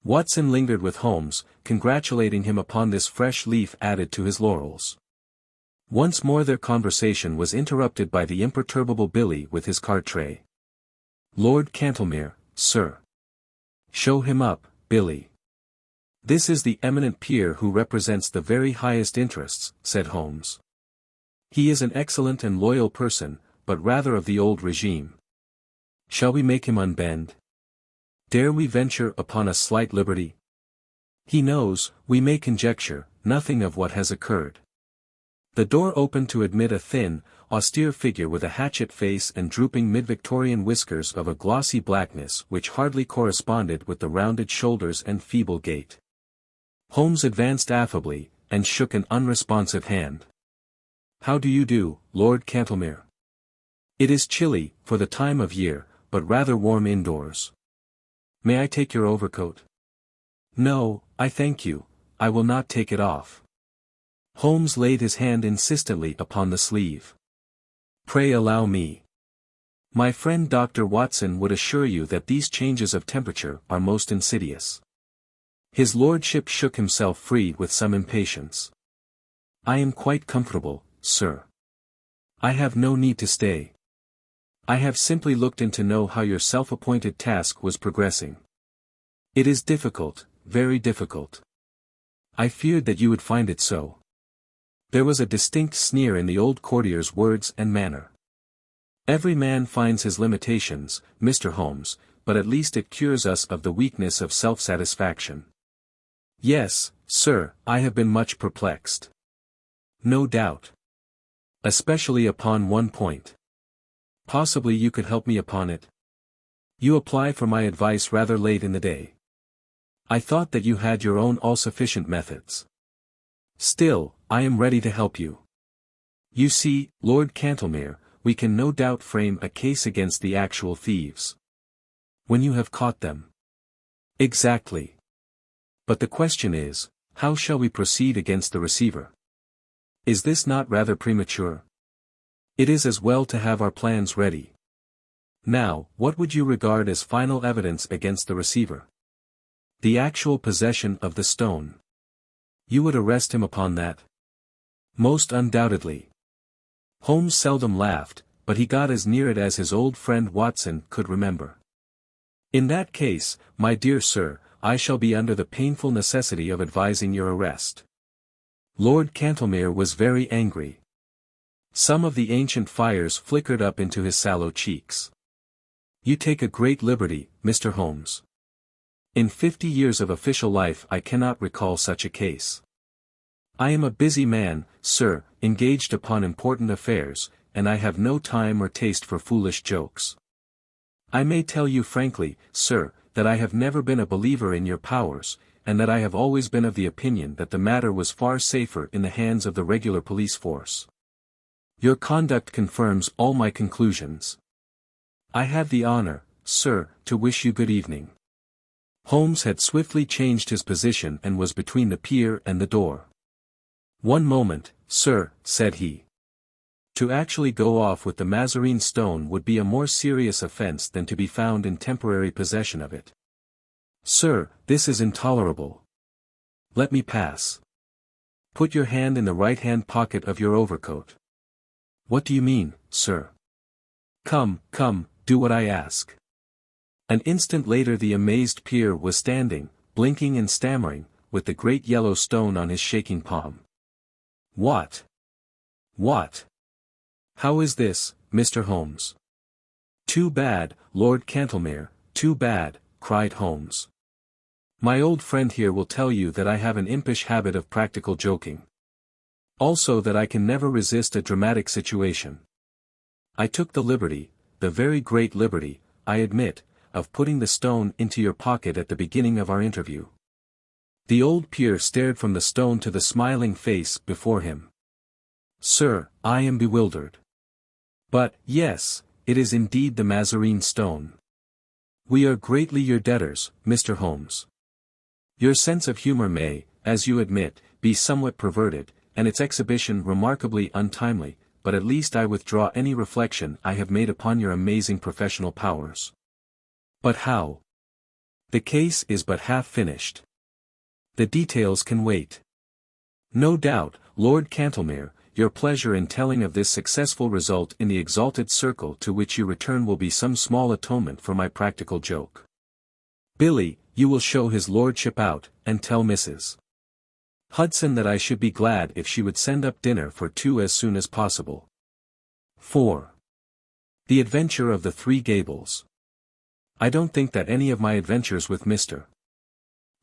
Watson lingered with Holmes, congratulating him upon this fresh leaf added to his laurels. Once more their conversation was interrupted by the imperturbable Billy with his card tray. "Lord Cantlemere, sir." "Show him up, Billy. This is the eminent peer who represents the very highest interests," said Holmes. "He is an excellent and loyal person, but rather of the old regime. Shall we make him unbend? Dare we venture upon a slight liberty? He knows, we may conjecture, nothing of what has occurred." The door opened to admit a thin, austere figure with a hatchet face and drooping mid-Victorian whiskers of a glossy blackness which hardly corresponded with the rounded shoulders and feeble gait. Holmes advanced affably, and shook an unresponsive hand. "How do you do, Lord Cantlemere? It is chilly, for the time of year, but rather warm indoors. May I take your overcoat?" "No, I thank you, I will not take it off." Holmes laid his hand insistently upon the sleeve. "Pray allow me. My friend Dr. Watson would assure you that these changes of temperature are most insidious." His lordship shook himself free with some impatience. "I am quite comfortable, sir. I have no need to stay. I have simply looked in to know how your self-appointed task was progressing. It is difficult, very difficult. I feared that you would find it so." There was a distinct sneer in the old courtier's words and manner. "Every man finds his limitations, Mr. Holmes, but at least it cures us of the weakness of self-satisfaction." "Yes, sir, I have been much perplexed." "No doubt. Especially upon one point. Possibly you could help me upon it. You apply for my advice rather late in the day. I thought that you had your own all-sufficient methods. Still, I am ready to help you. You see, Lord Cantlemere, we can no doubt frame a case against the actual thieves. When you have caught them." "Exactly. But the question is, how shall we proceed against the receiver? Is this not rather premature? It is as well to have our plans ready. Now, what would you regard as final evidence against the receiver?" "The actual possession of the stone." "You would arrest him upon that?" "Most undoubtedly." Holmes seldom laughed, but he got as near it as his old friend Watson could remember. "In that case, my dear sir, I shall be under the painful necessity of advising your arrest." Lord Cantlemere was very angry. Some of the ancient fires flickered up into his sallow cheeks. "You take a great liberty, Mr. Holmes. In 50 years of official life I cannot recall such a case. I am a busy man, sir, engaged upon important affairs, and I have no time or taste for foolish jokes. I may tell you frankly, sir, that I have never been a believer in your powers, and that I have always been of the opinion that the matter was far safer in the hands of the regular police force. Your conduct confirms all my conclusions. I have the honor, sir, to wish you good evening." Holmes had swiftly changed his position and was between the peer and the door. "One moment, sir," said he. "To actually go off with the Mazarine stone would be a more serious offense than to be found in temporary possession of it. Sir, this is intolerable. Let me pass. Put your hand in the right-hand pocket of your overcoat." "What do you mean, sir?" "Come, come, do what I ask." An instant later the amazed peer was standing, blinking and stammering, with the great yellow stone on his shaking palm. "What? What? How is this, Mr. Holmes?" "Too bad, Lord Cantlemere, too bad," cried Holmes. "My old friend here will tell you that I have an impish habit of practical joking. Also that I can never resist a dramatic situation. I took the liberty, the very great liberty, I admit, of putting the stone into your pocket at the beginning of our interview. The old peer stared from the stone to the smiling face before him. "Sir, I am bewildered. But, yes, it is indeed the Mazarine stone. We are greatly your debtors, Mr. Holmes. Your sense of humor may, as you admit, be somewhat perverted, and its exhibition remarkably untimely, but at least I withdraw any reflection I have made upon your amazing professional powers. But how? The case is but half finished. The details can wait. No doubt, Lord Cantlemere, your pleasure in telling of this successful result in the exalted circle to which you return will be some small atonement for my practical joke. Billy, you will show his lordship out, and tell Mrs. Hudson that I should be glad if she would send up dinner for two as soon as possible. 4. The Adventure of the Three Gables. I don't think that any of my adventures with Mr.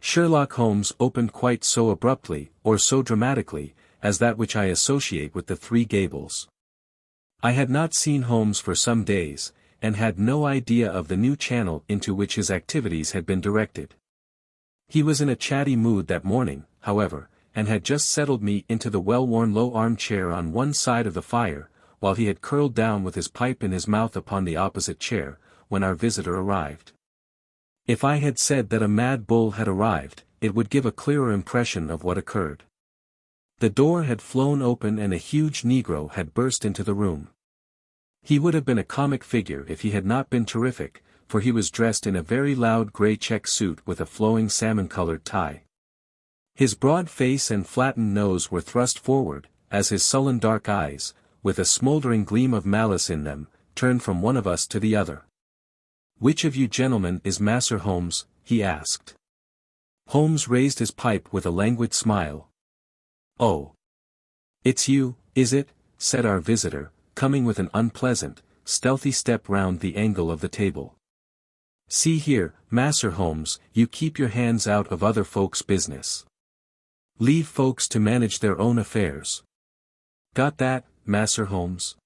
Sherlock Holmes opened quite so abruptly, or so dramatically, as that which I associate with the Three Gables. I had not seen Holmes for some days, and had no idea of the new channel into which his activities had been directed. He was in a chatty mood that morning, however, and had just settled me into the well-worn low armchair on one side of the fire, while he had curled down with his pipe in his mouth upon the opposite chair, when our visitor arrived. If I had said that a mad bull had arrived, it would give a clearer impression of what occurred. The door had flown open and a huge negro had burst into the room. He would have been a comic figure if he had not been terrific, for he was dressed in a very loud grey check suit with a flowing salmon-colored tie. His broad face and flattened nose were thrust forward, as his sullen dark eyes, with a smouldering gleam of malice in them, turned from one of us to the other. "Which of you gentlemen is Master Holmes?" he asked. Holmes raised his pipe with a languid smile. "Oh. It's you, is it?" said our visitor, coming with an unpleasant, stealthy step round the angle of the table. "See here, Master Holmes, you keep your hands out of other folks' business. Leave folks to manage their own affairs. Got that, Master Holmes?"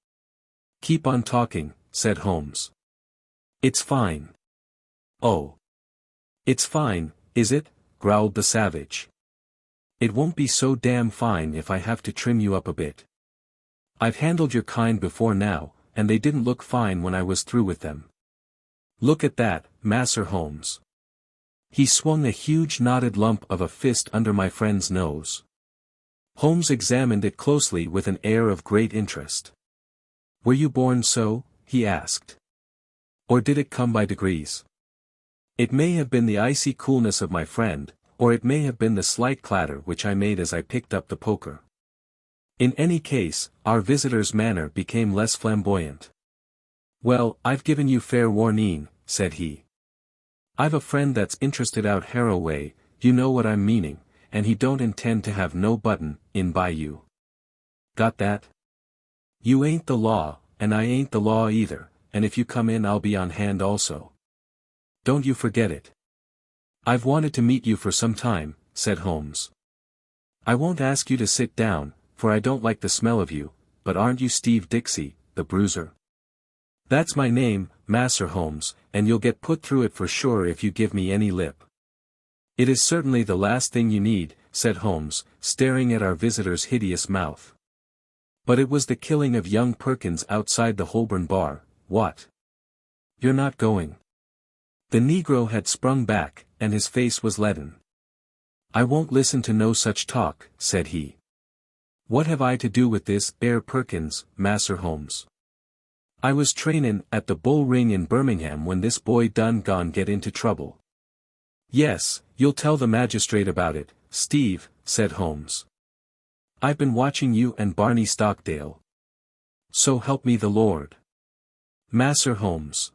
"Keep on talking," said Holmes. "It's fine." "Oh. It's fine, is it?" growled the savage. "It won't be so damn fine if I have to trim you up a bit. I've handled your kind before now, and they didn't look fine when I was through with them. Look at that, Master Holmes." He swung a huge knotted lump of a fist under my friend's nose. Holmes examined it closely with an air of great interest. "Were you born so?" he asked. "Or did it come by degrees? It may have been the icy coolness of my friend, or it may have been the slight clatter which I made as I picked up the poker." In any case, our visitor's manner became less flamboyant. "Well, I've given you fair warning," said he. "I've a friend that's interested out Harrow way, you know what I'm meaning, and he don't intend to have no button in by you. Got that? You ain't the law, and I ain't the law either, and if you come in I'll be on hand also. Don't you forget it." "I've wanted to meet you for some time," said Holmes. "I won't ask you to sit down, for I don't like the smell of you, but aren't you Steve Dixie, the bruiser?" "That's my name, Master Holmes, and you'll get put through it for sure if you give me any lip." "It is certainly the last thing you need," said Holmes, staring at our visitor's hideous mouth. "But it was the killing of young Perkins outside the Holborn bar, what? You're not going?" The negro had sprung back, and his face was leaden. "I won't listen to no such talk," said he. "What have I to do with this 'ere Perkins, Master Holmes? I was trainin' at the Bull Ring in Birmingham when this boy done gone get into trouble." "Yes, you'll tell the magistrate about it, Steve," said Holmes. "I've been watching you and Barney Stockdale. So help me the Lord. Master Holmes.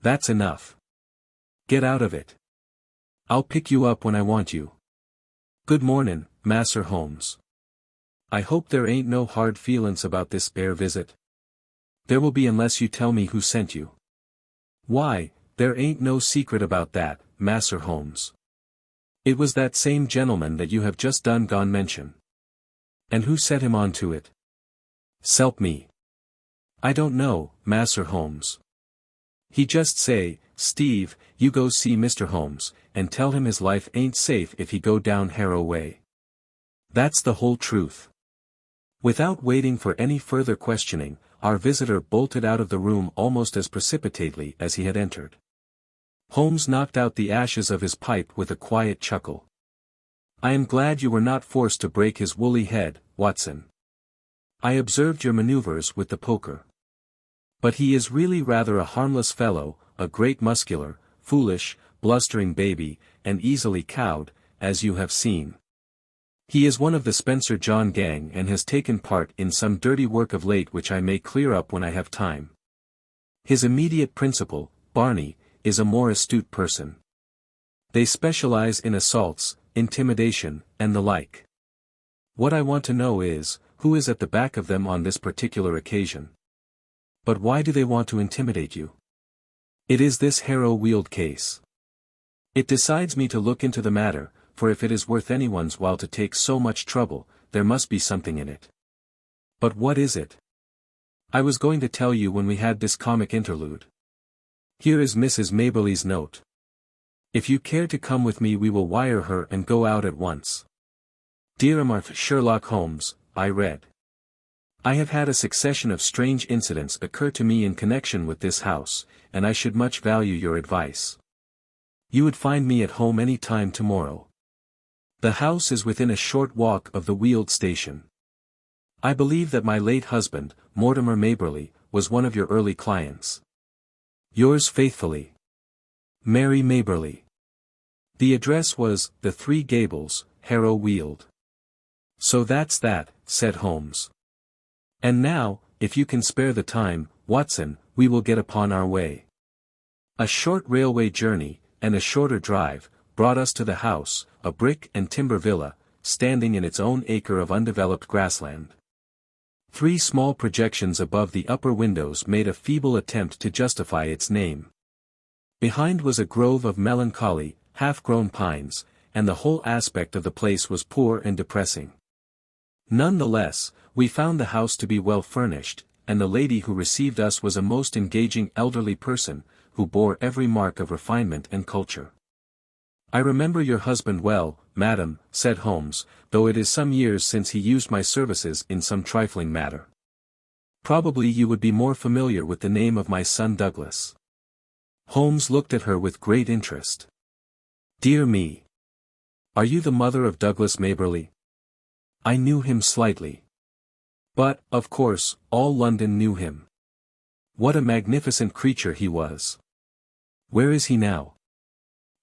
That's enough. Get out of it. I'll pick you up when I want you. Good mornin', Master Holmes. I hope there ain't no hard feelin's about this 'ere visit. There will be unless you tell me who sent you." "Why, there ain't no secret about that, Master Holmes. It was that same gentleman that you have just done gone mention." "And who set him on to it?" "S'elp me. I don't know, Master Holmes. He just say Steve, you go see Mr. Holmes, and tell him his life ain't safe if he go down Harrow way. That's the whole truth." Without waiting for any further questioning, our visitor bolted out of the room almost as precipitately as he had entered. Holmes knocked out the ashes of his pipe with a quiet chuckle. "I am glad you were not forced to break his woolly head, Watson. I observed your maneuvers with the poker. But he is really rather a harmless fellow, a great muscular, foolish, blustering baby, and easily cowed, as you have seen. He is one of the Spencer John gang and has taken part in some dirty work of late which I may clear up when I have time. His immediate principal, Barney, is a more astute person. They specialize in assaults, intimidation, and the like. What I want to know is, who is at the back of them on this particular occasion? But why do they want to intimidate you? It is this Harrow Weald case. It decides me to look into the matter, for if it is worth anyone's while to take so much trouble, there must be something in it. But what is it? I was going to tell you when we had this comic interlude. Here is Mrs. Maberly's note. If you care to come with me we will wire her and go out at once. Dear Arthur Sherlock Holmes, I read. I have had a succession of strange incidents occur to me in connection with this house, and I should much value your advice. You would find me at home any time tomorrow. The house is within a short walk of the Weald station. I believe that my late husband, Mortimer Maberly, was one of your early clients. Yours faithfully, Mary Maberly. The address was, the Three Gables, Harrow Weald. So that's that, said Holmes. And now, if you can spare the time, Watson, we will get upon our way. A short railway journey, and a shorter drive, brought us to the house, a brick and timber villa, standing in its own acre of undeveloped grassland. 3 small projections above the upper windows made a feeble attempt to justify its name. Behind was a grove of melancholy, half-grown pines, and the whole aspect of the place was poor and depressing. None the less, we found the house to be well furnished, and the lady who received us was a most engaging elderly person, who bore every mark of refinement and culture. I remember your husband well, madam, said Holmes, though it is some years since he used my services in some trifling matter. Probably you would be more familiar with the name of my son Douglas. Holmes looked at her with great interest. Dear me! Are you the mother of Douglas Maberly? I knew him slightly. But, of course, all London knew him. What a magnificent creature he was. Where is he now?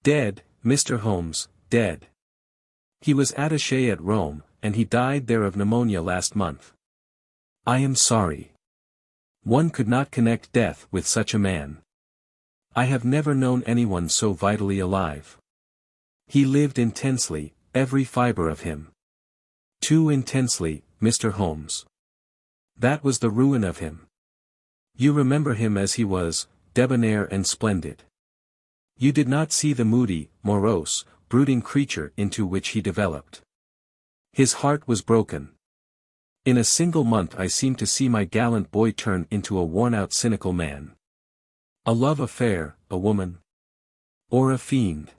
Dead, Mr. Holmes, dead. He was attaché at Rome, and he died there of pneumonia last month. I am sorry. One could not connect death with such a man. I have never known anyone so vitally alive. He lived intensely, every fibre of him. Too intensely, Mr. Holmes. That was the ruin of him. You remember him as he was, debonair and splendid. You did not see the moody, morose, brooding creature into which he developed. His heart was broken. In a single month I seemed to see my gallant boy turn into a worn-out cynical man. A love affair, a woman? Or a fiend?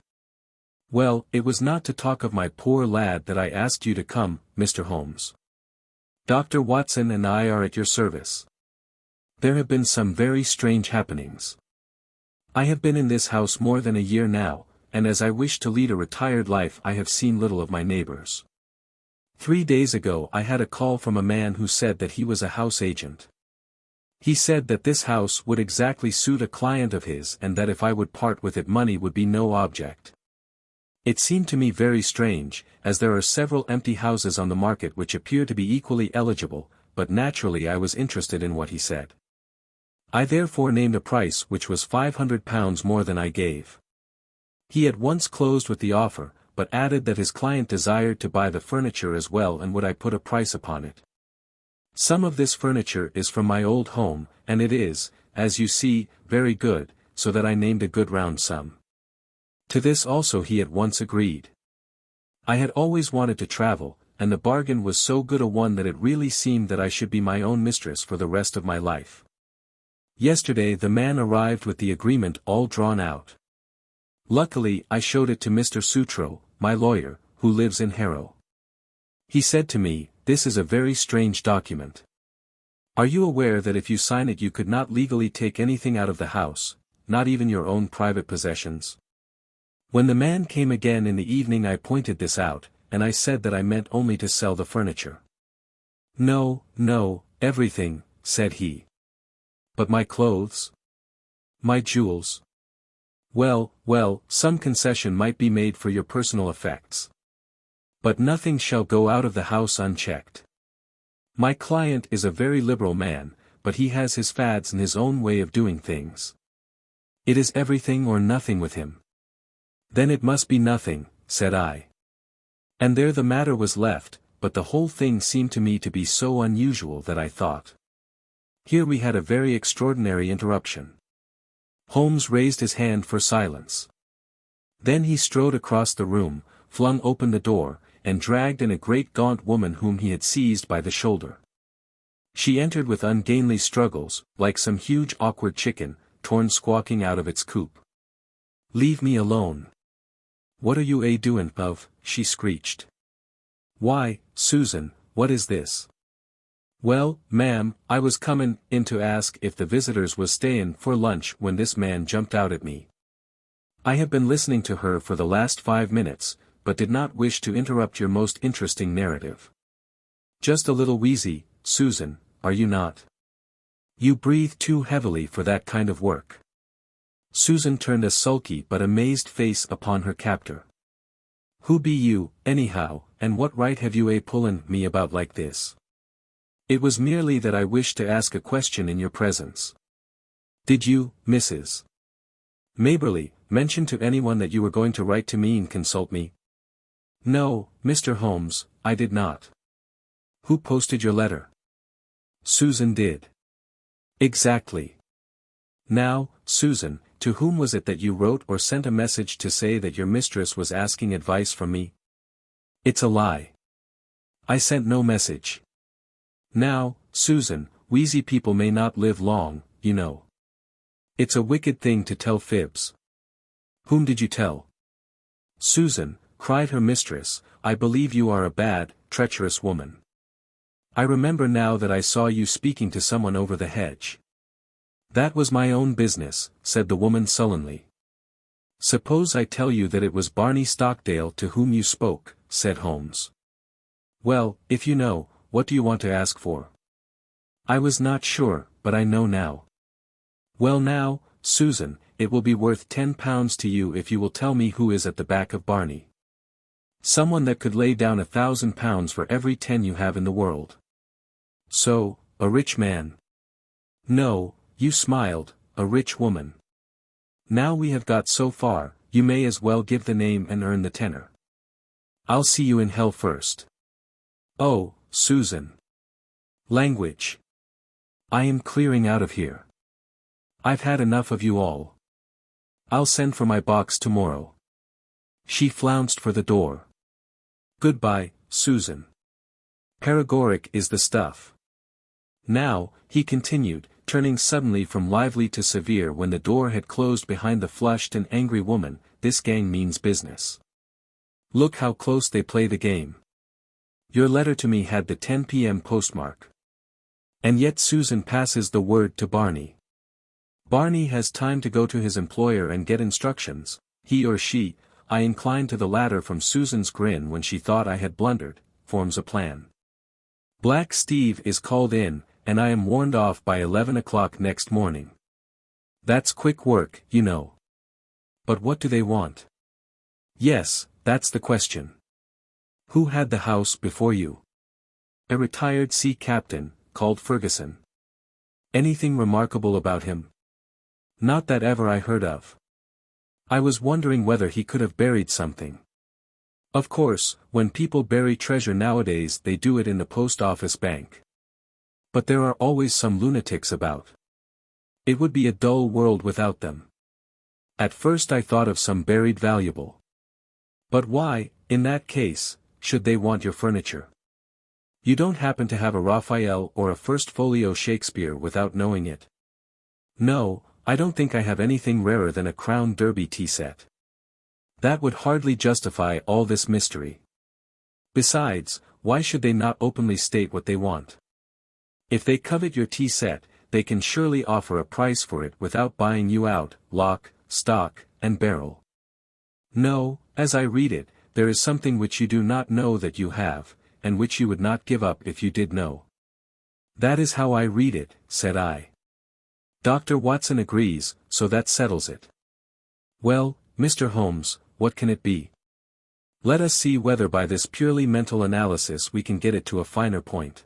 Well, it was not to talk of my poor lad that I asked you to come, Mr. Holmes. Dr. Watson and I are at your service. There have been some very strange happenings. I have been in this house more than a year now, and as I wish to lead a retired life I have seen little of my neighbors. 3 days ago I had a call from a man who said that he was a house agent. He said that this house would exactly suit a client of his and that if I would part with it money would be no object. It seemed to me very strange, as there are several empty houses on the market which appear to be equally eligible, but naturally I was interested in what he said. I therefore named a price which was £500 more than I gave. He at once closed with the offer, but added that his client desired to buy the furniture as well and would I put a price upon it. Some of this furniture is from my old home, and it is, as you see, very good, so that I named a good round sum. To this also he at once agreed. I had always wanted to travel, and the bargain was so good a one that it really seemed that I should be my own mistress for the rest of my life. Yesterday the man arrived with the agreement all drawn out. Luckily I showed it to Mr. Sutro, my lawyer, who lives in Harrow. He said to me, "This is a very strange document. Are you aware that if you sign it you could not legally take anything out of the house, not even your own private possessions?" When the man came again in the evening I pointed this out, and I said that I meant only to sell the furniture. "No, no, everything," said he. "But my clothes? My jewels?" "Well, well, some concession might be made for your personal effects. But nothing shall go out of the house unchecked. My client is a very liberal man, but he has his fads and his own way of doing things. It is everything or nothing with him." "Then it must be nothing," said I. And there the matter was left, but the whole thing seemed to me to be so unusual that I thought. Here we had a very extraordinary interruption. Holmes raised his hand for silence. Then he strode across the room, flung open the door, and dragged in a great gaunt woman whom he had seized by the shoulder. She entered with ungainly struggles, like some huge awkward chicken, torn squawking out of its coop. "Leave me alone. What are you a-doin' of?" she screeched. "Why, Susan, what is this?" "Well, ma'am, I was comin' in to ask if the visitors was stayin' for lunch when this man jumped out at me. I have been listening to her for the last 5 minutes, but did not wish to interrupt your most interesting narrative. Just a little wheezy, Susan, are you not? You breathe too heavily for that kind of work." Susan turned a sulky but amazed face upon her captor. "Who be you, anyhow, and what right have you pullin' me about like this?" "It was merely that I wished to ask a question in your presence." "Did you, Mrs. Maberly, mention to anyone that you were going to write to me and consult me?" "No, Mr. Holmes, I did not." "Who posted your letter?" "Susan did." "Exactly. Now, Susan, to whom was it that you wrote or sent a message to say that your mistress was asking advice from me?" "It's a lie. I sent no message. Now, Susan, wheezy people may not live long, you know. It's a wicked thing to tell fibs." "Whom did you tell?" "Susan," cried her mistress, "I believe you are a bad, treacherous woman. I remember now that I saw you speaking to someone over the hedge." "That was my own business," said the woman sullenly. "Suppose I tell you that it was Barney Stockdale to whom you spoke," said Holmes. "Well, if you know, what do you want to ask for?" "I was not sure, but I know now." "Well now, Susan, it will be worth £10 to you if you will tell me who is at the back of Barney. Someone that could lay down £1,000 for every 10 you have in the world." "So, a rich man?" "No, you smiled, a rich woman. Now we have got so far, you may as well give the name and earn the tenner. I'll see you in hell first." "Oh, Susan. Language. I am clearing out of here. I've had enough of you all. I'll send for my box tomorrow." She flounced for the door. "Goodbye, Susan. Paregoric is the stuff. Now," he continued, turning suddenly from lively to severe when the door had closed behind the flushed and angry woman, "this gang means business. Look how close they play the game. Your letter to me had the 10 p.m. postmark. And yet Susan passes the word to Barney. Barney has time to go to his employer and get instructions, he or she, I inclined to the latter from Susan's grin when she thought I had blundered, forms a plan. Black Steve is called in, and I am warned off by 11 o'clock next morning. That's quick work, you know. But what do they want? Yes, that's the question. Who had the house before you? A retired sea captain, called Ferguson. Anything remarkable about him? Not that ever I heard of. I was wondering whether he could have buried something. Of course, when people bury treasure nowadays they do it in the post office bank. But there are always some lunatics about. It would be a dull world without them. At first I thought of some buried valuable. But why, in that case, should they want your furniture? You don't happen to have a Raphael or a First Folio Shakespeare without knowing it? No, I don't think I have anything rarer than a Crown Derby tea set. That would hardly justify all this mystery. Besides, why should they not openly state what they want? If they covet your tea set, they can surely offer a price for it without buying you out, lock, stock, and barrel. No, as I read it, there is something which you do not know that you have, and which you would not give up if you did know. That is how I read it, said I. Dr. Watson agrees, so that settles it. Well, Mr. Holmes, what can it be? Let us see whether by this purely mental analysis we can get it to a finer point.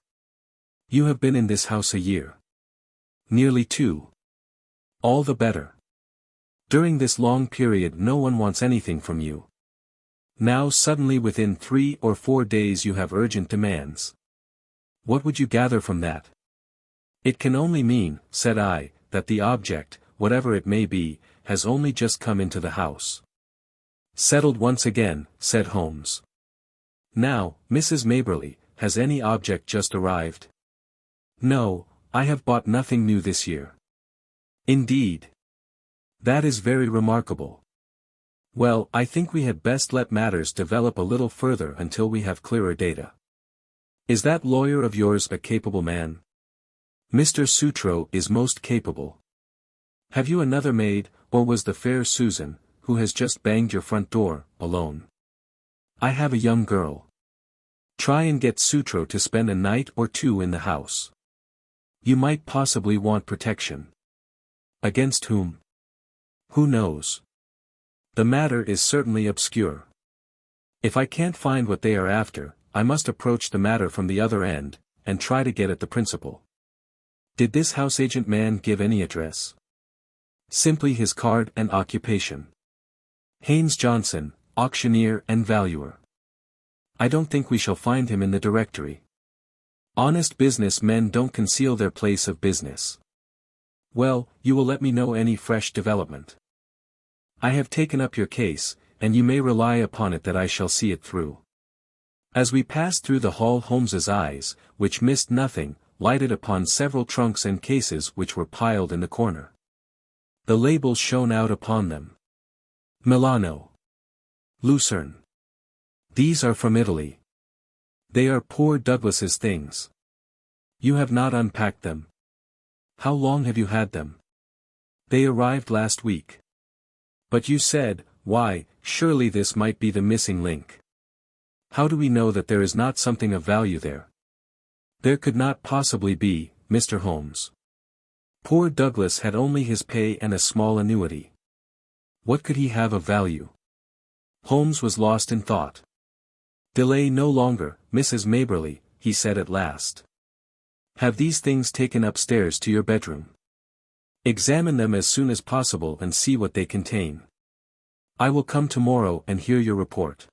You have been in this house a year. Nearly 2. All the better. During this long period no one wants anything from you. Now suddenly within 3 or 4 days you have urgent demands. What would you gather from that? It can only mean, said I, that the object, whatever it may be, has only just come into the house. Settled once again, said Holmes. Now, Mrs. Maberly, has any object just arrived? No, I have bought nothing new this year. Indeed. That is very remarkable. Well, I think we had best let matters develop a little further until we have clearer data. Is that lawyer of yours a capable man? Mr. Sutro is most capable. Have you another maid, or was the fair Susan, who has just banged your front door, alone? I have a young girl. Try and get Sutro to spend a night or 2 in the house. You might possibly want protection. Against whom? Who knows? The matter is certainly obscure. If I can't find what they are after, I must approach the matter from the other end, and try to get at the principal. Did this house agent man give any address? Simply his card and occupation. Haynes Johnson, auctioneer and valuer. I don't think we shall find him in the directory. Honest business men don't conceal their place of business. Well, you will let me know any fresh development. I have taken up your case, and you may rely upon it that I shall see it through. As we passed through the hall Holmes's eyes, which missed nothing, lighted upon several trunks and cases which were piled in the corner. The labels shone out upon them. Milano. Lucerne. These are from Italy. They are poor Douglas's things. You have not unpacked them. How long have you had them? They arrived last week. But you said, why, surely this might be the missing link. How do we know that there is not something of value there? There could not possibly be, Mr. Holmes. Poor Douglas had only his pay and a small annuity. What could he have of value? Holmes was lost in thought. Delay no longer, Mrs. Maberly, he said at last. Have these things taken upstairs to your bedroom. Examine them as soon as possible and see what they contain. I will come tomorrow and hear your report.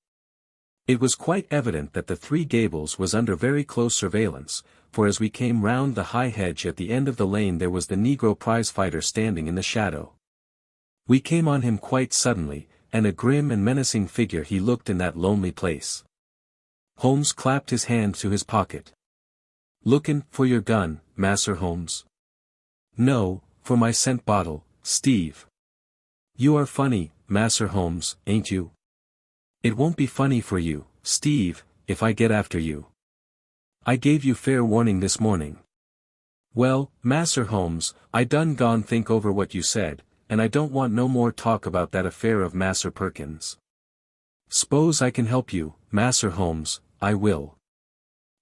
It was quite evident that the Three Gables was under very close surveillance, for as we came round the high hedge at the end of the lane there was the Negro prizefighter standing in the shadow. We came on him quite suddenly, and a grim and menacing figure he looked in that lonely place. Holmes clapped his hand to his pocket. Lookin' for your gun, Mas'r Holmes? No, for my scent bottle, Steve. You are funny, Mas'r Holmes, ain't you? It won't be funny for you, Steve, if I get after you. I gave you fair warning this morning. Well, Mas'r Holmes, I done gone think over what you said, and I don't want no more talk about that affair of Mas'r Perkins. S'pose I can help you, Mas'r Holmes, I will.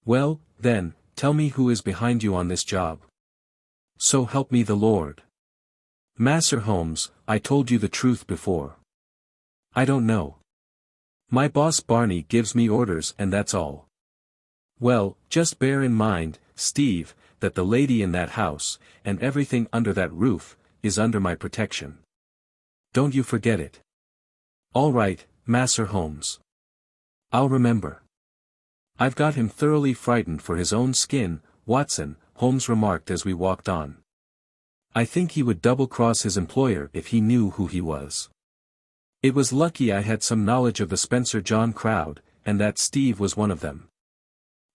Well, then, tell me who is behind you on this job. So help me the Lord. Mas'r Holmes, I told you the truth before. I don't know. My boss Barney gives me orders and that's all. Well, just bear in mind, Steve, that the lady in that house, and everything under that roof, is under my protection. Don't you forget it. All right, Mas'r Holmes. I'll remember. I've got him thoroughly frightened for his own skin, Watson, Holmes remarked as we walked on. I think he would double-cross his employer if he knew who he was. It was lucky I had some knowledge of the Spencer John crowd, and that Steve was one of them.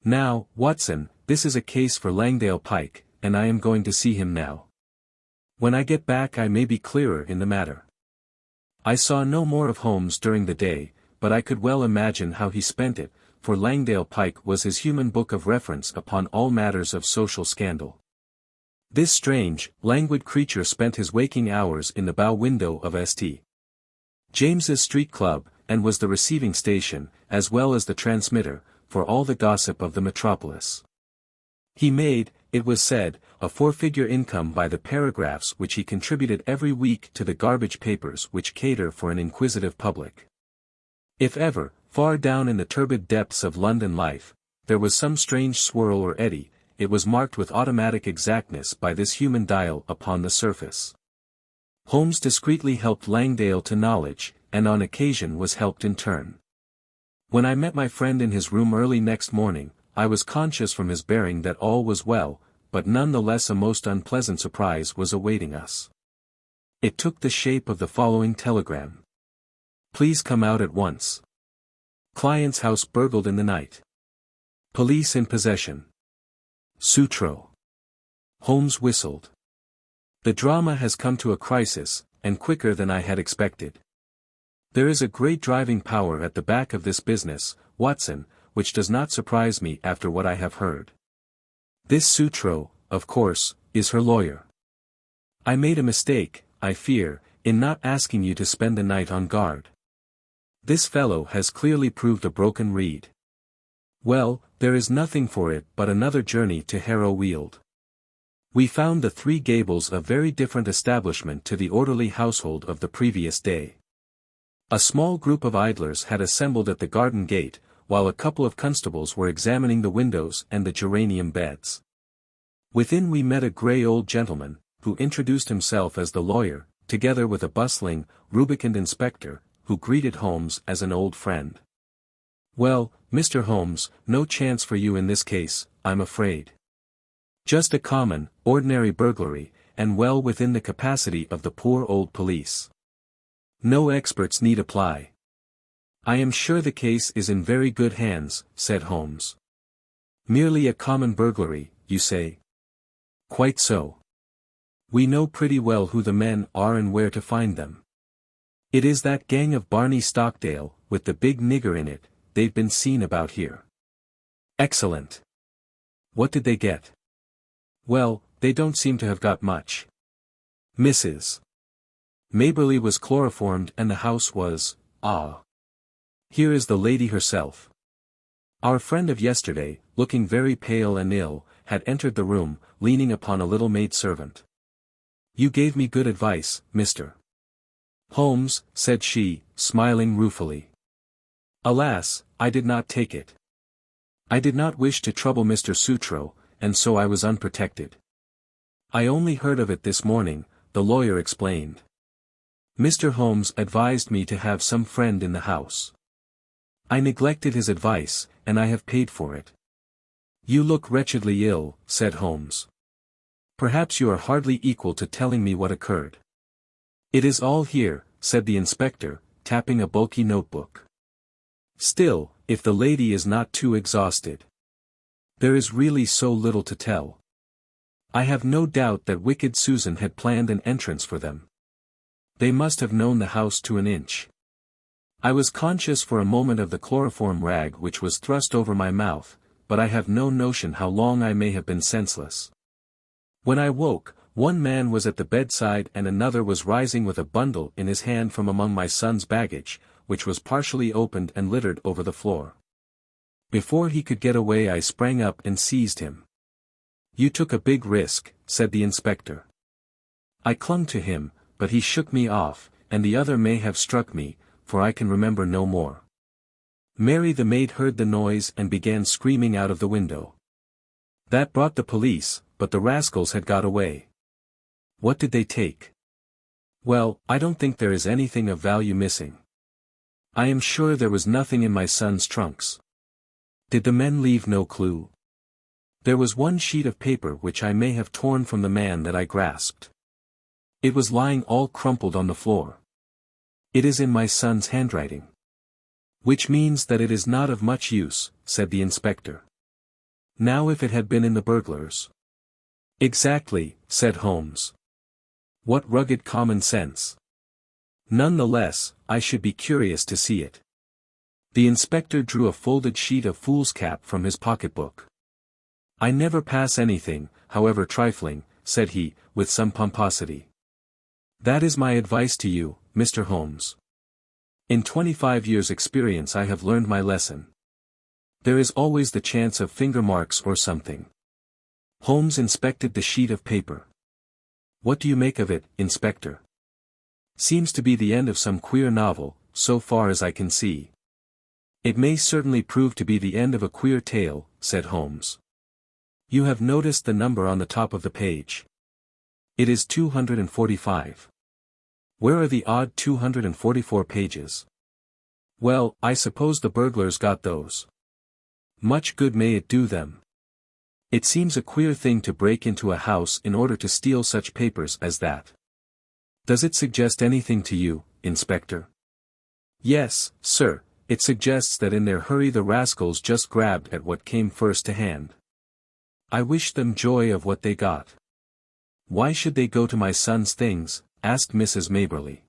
Now, Watson, this is a case for Langdale Pike, and I am going to see him now. When I get back I may be clearer in the matter. I saw no more of Holmes during the day, but I could well imagine how he spent it, for Langdale Pike was his human book of reference upon all matters of social scandal. This strange, languid creature spent his waking hours in the bow window of St. James's Street Club, and was the receiving station, as well as the transmitter, for all the gossip of the metropolis. He made, it was said, a four-figure income by the paragraphs which he contributed every week to the garbage papers which cater for an inquisitive public. If ever, far down in the turbid depths of London life, there was some strange swirl or eddy, it was marked with automatic exactness by this human dial upon the surface. Holmes discreetly helped Langdale to knowledge, and on occasion was helped in turn. When I met my friend in his room early next morning, I was conscious from his bearing that all was well, but none the less a most unpleasant surprise was awaiting us. It took the shape of the following telegram. Please come out at once. Client's house burgled in the night. Police in possession. Sutro. Holmes whistled. The drama has come to a crisis, and quicker than I had expected. There is a great driving power at the back of this business, Watson, which does not surprise me after what I have heard. This Sutro, of course, is her lawyer. I made a mistake, I fear, in not asking you to spend the night on guard. This fellow has clearly proved a broken reed. Well, there is nothing for it but another journey to Harrow Weald. We found the Three Gables a very different establishment to the orderly household of the previous day. A small group of idlers had assembled at the garden gate, while a couple of constables were examining the windows and the geranium beds. Within we met a grey old gentleman, who introduced himself as the lawyer, together with a bustling, rubicund inspector, who greeted Holmes as an old friend. Well, Mr. Holmes, no chance for you in this case, I'm afraid. Just a common, ordinary burglary, and well within the capacity of the poor old police. No experts need apply. I am sure the case is in very good hands, said Holmes. Merely a common burglary, you say? Quite so. We know pretty well who the men are and where to find them. It is that gang of Barney Stockdale, with the big nigger in it, they've been seen about here. Excellent. What did they get? Well, they don't seem to have got much. Mrs. Maberly was chloroformed and the house was, Here is the lady herself. Our friend of yesterday, looking very pale and ill, had entered the room, leaning upon a little maidservant. You gave me good advice, Mr. Holmes, said she, smiling ruefully. Alas, I did not take it. I did not wish to trouble Mr. Sutro, and so I was unprotected. I only heard of it this morning, the lawyer explained. Mr. Holmes advised me to have some friend in the house. I neglected his advice, and I have paid for it. You look wretchedly ill, said Holmes. Perhaps you are hardly equal to telling me what occurred. It is all here, said the inspector, tapping a bulky notebook. Still, if the lady is not too exhausted. There is really so little to tell. I have no doubt that wicked Susan had planned an entrance for them. They must have known the house to an inch. I was conscious for a moment of the chloroform rag which was thrust over my mouth, but I have no notion how long I may have been senseless. When I woke, one man was at the bedside and another was rising with a bundle in his hand from among my son's baggage, which was partially opened and littered over the floor. Before he could get away I sprang up and seized him. You took a big risk, said the inspector. I clung to him, but he shook me off, and the other may have struck me, for I can remember no more. Mary the maid heard the noise and began screaming out of the window. That brought the police, but the rascals had got away. What did they take? Well, I don't think there is anything of value missing. I am sure there was nothing in my son's trunks. Did the men leave no clue? There was one sheet of paper which I may have torn from the man that I grasped. It was lying all crumpled on the floor. It is in my son's handwriting. Which means that it is not of much use, said the inspector. Now if it had been in the burglar's. Exactly, said Holmes. What rugged common sense! None the less, I should be curious to see it. The inspector drew a folded sheet of foolscap from his pocketbook. I never pass anything, however trifling, said he, with some pomposity. That is my advice to you, Mr. Holmes. In 25 years' experience I have learned my lesson. There is always the chance of finger marks or something. Holmes inspected the sheet of paper. What do you make of it, Inspector? Seems to be the end of some queer novel, so far as I can see. It may certainly prove to be the end of a queer tale, said Holmes. You have noticed the number on the top of the page. It is 245. Where are the odd 244 pages? Well, I suppose the burglars got those. Much good may it do them. It seems a queer thing to break into a house in order to steal such papers as that. Does it suggest anything to you, Inspector? Yes, sir, it suggests that in their hurry the rascals just grabbed at what came first to hand. I wish them joy of what they got. Why should they go to my son's things? Asked Mrs. Maberly.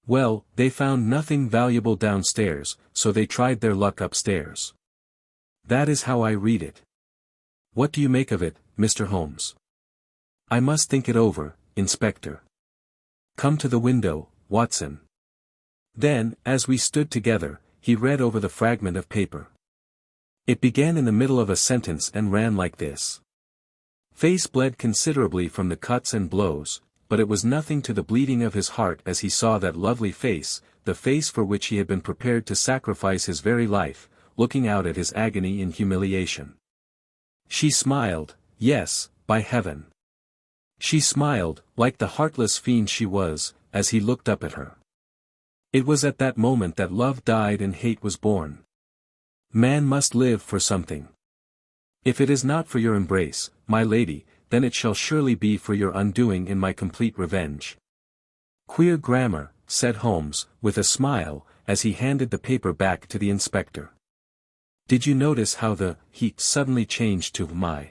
Well, they found nothing valuable downstairs, so they tried their luck upstairs. That is how I read it. What do you make of it, Mr. Holmes? I must think it over, Inspector. Come to the window, Watson. Then, as we stood together, he read over the fragment of paper. It began in the middle of a sentence and ran like this. Face bled considerably from the cuts and blows, but it was nothing to the bleeding of his heart as he saw that lovely face, the face for which he had been prepared to sacrifice his very life, looking out at his agony in humiliation. She smiled, yes, by heaven. She smiled, like the heartless fiend she was, as he looked up at her. It was at that moment that love died and hate was born. Man must live for something. If it is not for your embrace, my lady, then it shall surely be for your undoing in my complete revenge. Queer grammar, said Holmes, with a smile, as he handed the paper back to the inspector. Did you notice how the he suddenly changed to my?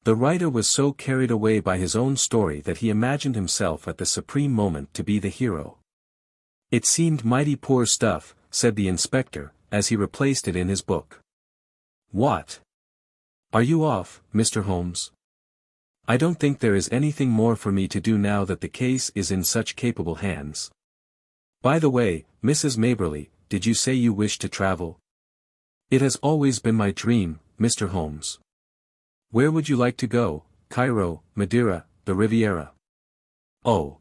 The writer was so carried away by his own story that he imagined himself at the supreme moment to be the hero. It seemed mighty poor stuff, said the inspector, as he replaced it in his book. What? Are you off, Mr. Holmes? I don't think there is anything more for me to do now that the case is in such capable hands. By the way, Mrs. Maberly, did you say you wish to travel? It has always been my dream, Mr. Holmes. Where would you like to go? Cairo, Madeira, the Riviera? Oh.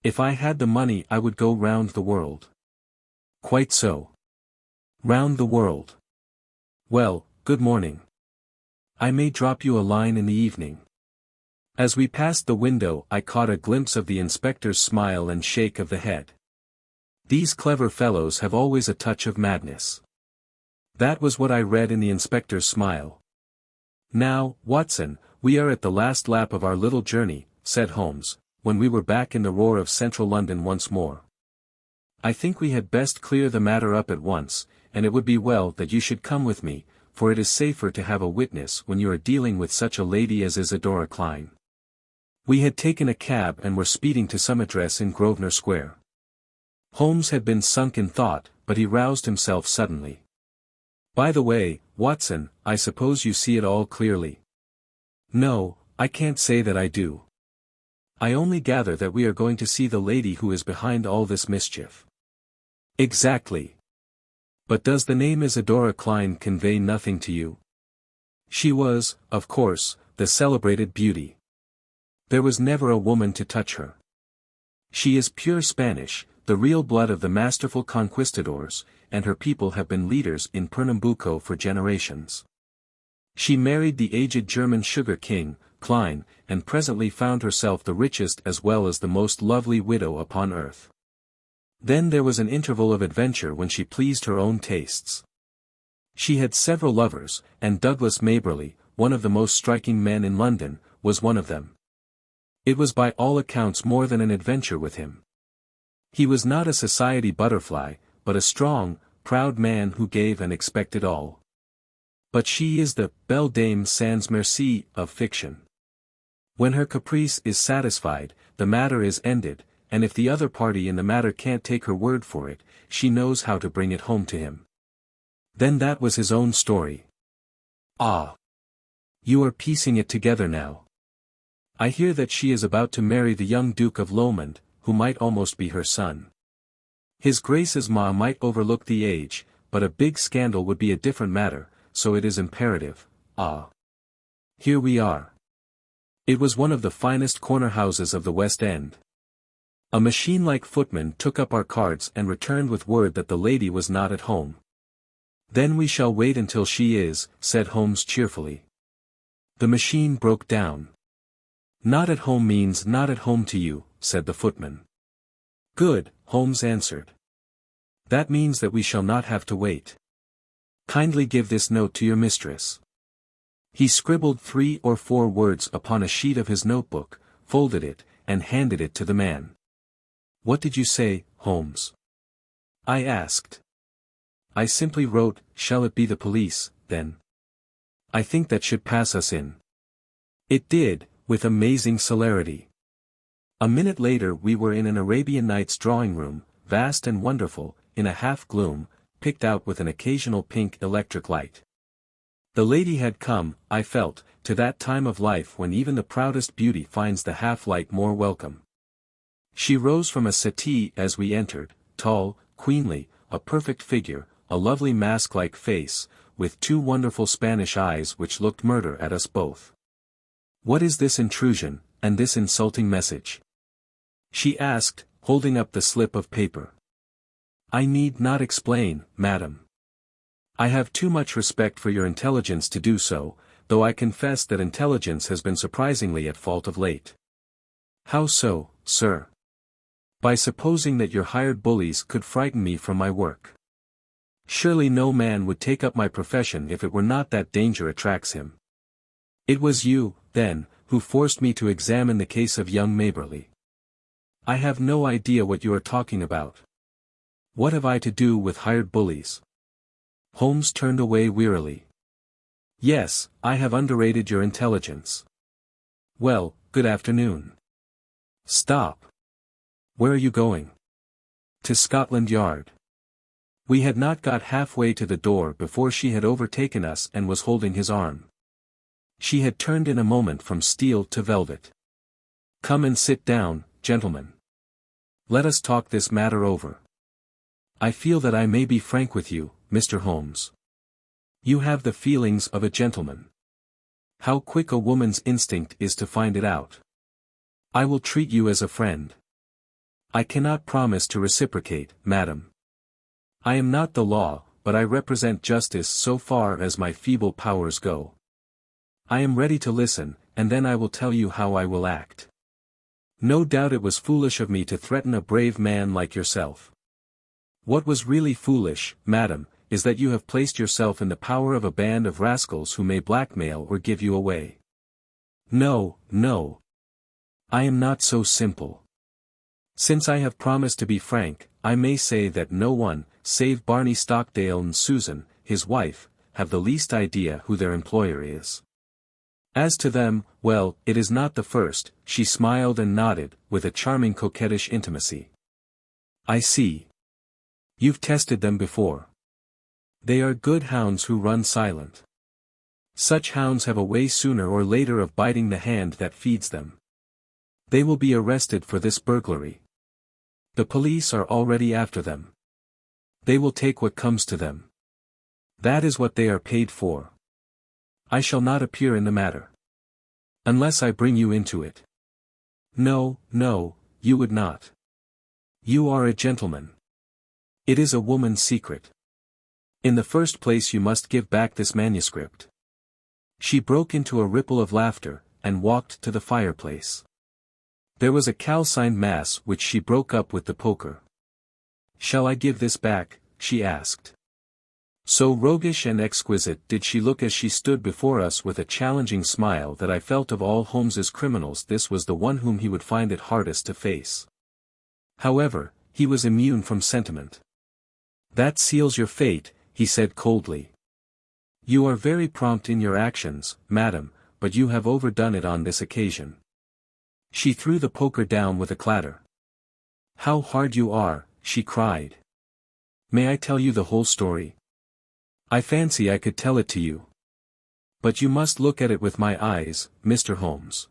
If I had the money I would go round the world. Quite so. Round the world. Well, good morning. I may drop you a line in the evening. As we passed the window I caught a glimpse of the inspector's smile and shake of the head. These clever fellows have always a touch of madness. That was what I read in the inspector's smile. Now, Watson, we are at the last lap of our little journey, said Holmes, when we were back in the roar of central London once more. I think we had best clear the matter up at once, and it would be well that you should come with me, for it is safer to have a witness when you are dealing with such a lady as Isadora Klein. We had taken a cab and were speeding to some address in Grosvenor Square. Holmes had been sunk in thought, but he roused himself suddenly. By the way, Watson, I suppose you see it all clearly. No, I can't say that I do. I only gather that we are going to see the lady who is behind all this mischief. Exactly. But does the name Isadora Klein convey nothing to you? She was, of course, the celebrated beauty. There was never a woman to touch her. She is pure Spanish, the real blood of the masterful conquistadors, and her people have been leaders in Pernambuco for generations. She married the aged German sugar king, Klein, and presently found herself the richest as well as the most lovely widow upon earth. Then there was an interval of adventure when she pleased her own tastes. She had several lovers, and Douglas Maberly, one of the most striking men in London, was one of them. It was by all accounts more than an adventure with him. He was not a society butterfly, but a strong, proud man who gave and expected all. But she is the belle dame sans merci of fiction. When her caprice is satisfied, the matter is ended, and if the other party in the matter can't take her word for it, she knows how to bring it home to him. Then that was his own story. Ah! You are piecing it together now. I hear that she is about to marry the young Duke of Lomond, who might almost be her son. His Grace's ma might overlook the age, but a big scandal would be a different matter, so it is imperative. Ah! Here we are. It was one of the finest corner houses of the West End. A machine-like footman took up our cards and returned with word that the lady was not at home. Then we shall wait until she is, said Holmes cheerfully. The machine broke down. Not at home means not at home to you, said the footman. Good, Holmes answered. That means that we shall not have to wait. Kindly give this note to your mistress. He scribbled 3 or 4 words upon a sheet of his notebook, folded it, and handed it to the man. What did you say, Holmes? I asked. I simply wrote, shall it be the police, then? I think that should pass us in. It did, with amazing celerity. A minute later we were in an Arabian Nights drawing room, vast and wonderful, in a half-gloom, picked out with an occasional pink electric light. The lady had come, I felt, to that time of life when even the proudest beauty finds the half-light more welcome. She rose from a settee as we entered, tall, queenly, a perfect figure, a lovely mask-like face, with 2 wonderful Spanish eyes which looked murder at us both. What is this intrusion, and this insulting message? She asked, holding up the slip of paper. I need not explain, madam. I have too much respect for your intelligence to do so, though I confess that intelligence has been surprisingly at fault of late. How so, sir? By supposing that your hired bullies could frighten me from my work. Surely no man would take up my profession if it were not that danger attracts him. It was you, then, who forced me to examine the case of young Maberly. I have no idea what you are talking about. What have I to do with hired bullies? Holmes turned away wearily. Yes, I have underrated your intelligence. Well, good afternoon. Stop. Where are you going? To Scotland Yard. We had not got halfway to the door before she had overtaken us and was holding his arm. She had turned in a moment from steel to velvet. Come and sit down, gentlemen. Let us talk this matter over. I feel that I may be frank with you, Mr. Holmes. You have the feelings of a gentleman. How quick a woman's instinct is to find it out. I will treat you as a friend. I cannot promise to reciprocate, madam. I am not the law, but I represent justice so far as my feeble powers go. I am ready to listen, and then I will tell you how I will act. No doubt it was foolish of me to threaten a brave man like yourself. What was really foolish, madam, is that you have placed yourself in the power of a band of rascals who may blackmail or give you away. No, no. I am not so simple. Since I have promised to be frank, I may say that no one, save Barney Stockdale and Susan, his wife, have the least idea who their employer is. As to them, well, it is not the first, she smiled and nodded, with a charming coquettish intimacy. I see. You've tested them before. They are good hounds who run silent. Such hounds have a way sooner or later of biting the hand that feeds them. They will be arrested for this burglary. The police are already after them. They will take what comes to them. That is what they are paid for. I shall not appear in the matter. Unless I bring you into it. No, no, you would not. You are a gentleman. It is a woman's secret. In the first place you must give back this manuscript. She broke into a ripple of laughter, and walked to the fireplace. There was a calcined mass which she broke up with the poker. Shall I give this back? She asked. So roguish and exquisite did she look as she stood before us with a challenging smile that I felt of all Holmes's criminals this was the one whom he would find it hardest to face. However, he was immune from sentiment. That seals your fate, he said coldly. You are very prompt in your actions, madam, but you have overdone it on this occasion. She threw the poker down with a clatter. "How hard you are," she cried. "May I tell you the whole story? I fancy I could tell it to you. But you must look at it with my eyes, Mr. Holmes.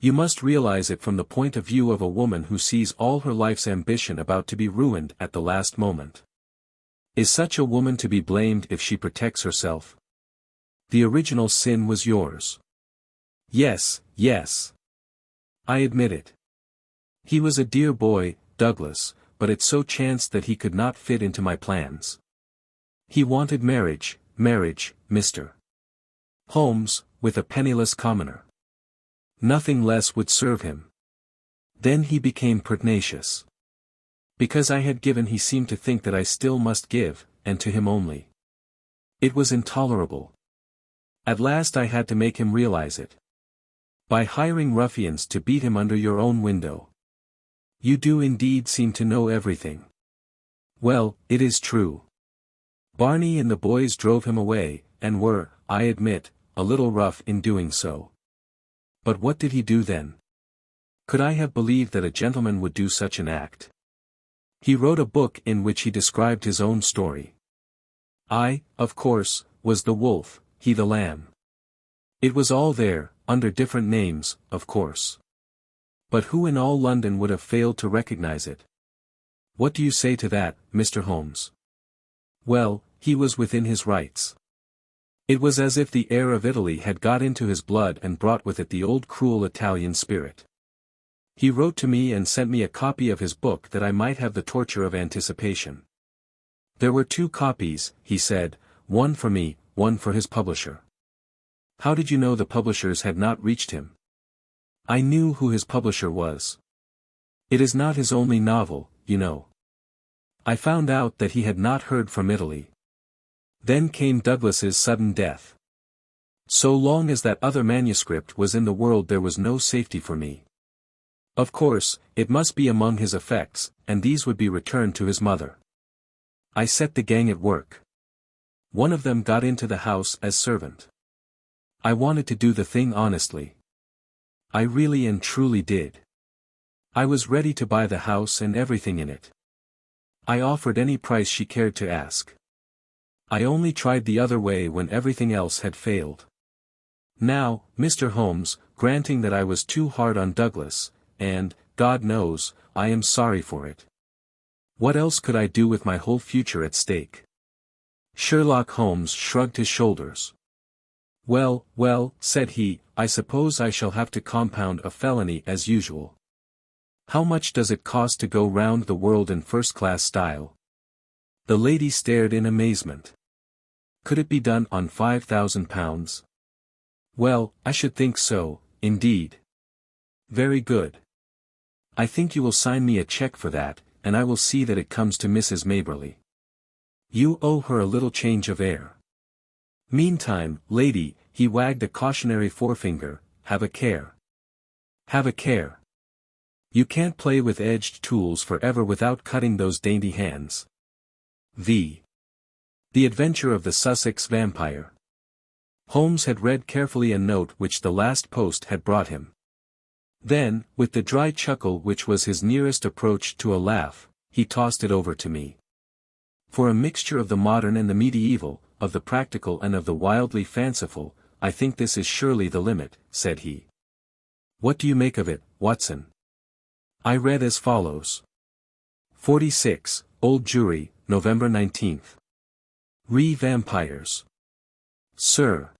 You must realize it from the point of view of a woman who sees all her life's ambition about to be ruined at the last moment. Is such a woman to be blamed if she protects herself? The original sin was yours." "Yes, yes. I admit it. He was a dear boy, Douglas, but it so chanced that he could not fit into my plans. He wanted marriage, Mr. Holmes, with a penniless commoner. Nothing less would serve him. Then he became pertinacious. Because I had given, he seemed to think that I still must give, and to him only. It was intolerable. At last I had to make him realize it. By hiring ruffians to beat him under your own window. You do indeed seem to know everything. Well, it is true. Barney and the boys drove him away, and were, I admit, a little rough in doing so. But what did he do then? Could I have believed that a gentleman would do such an act? He wrote a book in which he described his own story. I, of course, was the wolf, he the lamb. It was all there, under different names, of course. But who in all London would have failed to recognize it? What do you say to that, Mr. Holmes? Well, he was within his rights. It was as if the air of Italy had got into his blood and brought with it the old cruel Italian spirit. He wrote to me and sent me a copy of his book that I might have the torture of anticipation. There were 2 copies, he said, one for me, one for his publisher. How did you know the publishers had not reached him? I knew who his publisher was. It is not his only novel, you know. I found out that he had not heard from Italy. Then came Douglas's sudden death. So long as that other manuscript was in the world there was no safety for me. Of course, it must be among his effects, and these would be returned to his mother. I set the gang at work. One of them got into the house as servant. I wanted to do the thing honestly. I really and truly did. I was ready to buy the house and everything in it. I offered any price she cared to ask. I only tried the other way when everything else had failed. Now, Mr. Holmes, granting that I was too hard on Douglas, and, God knows, I am sorry for it. What else could I do with my whole future at stake? Sherlock Holmes shrugged his shoulders. Well, well, said he, I suppose I shall have to compound a felony as usual. How much does it cost to go round the world in first-class style? The lady stared in amazement. Could it be done on £5,000? Well, I should think so, indeed. Very good. I think you will sign me a cheque for that, and I will see that it comes to Mrs. Maberly. You owe her a little change of air. Meantime, lady, he wagged a cautionary forefinger, have a care. Have a care. You can't play with edged tools forever without cutting those dainty hands. The Adventure of the Sussex Vampire. Holmes had read carefully a note which the last post had brought him. Then, with the dry chuckle which was his nearest approach to a laugh, he tossed it over to me. For a mixture of the modern and the medieval, of the practical and of the wildly fanciful, I think this is surely the limit, said he. What do you make of it, Watson? I read as follows. 46, Old Jury, November 19th. Vampires. Sir.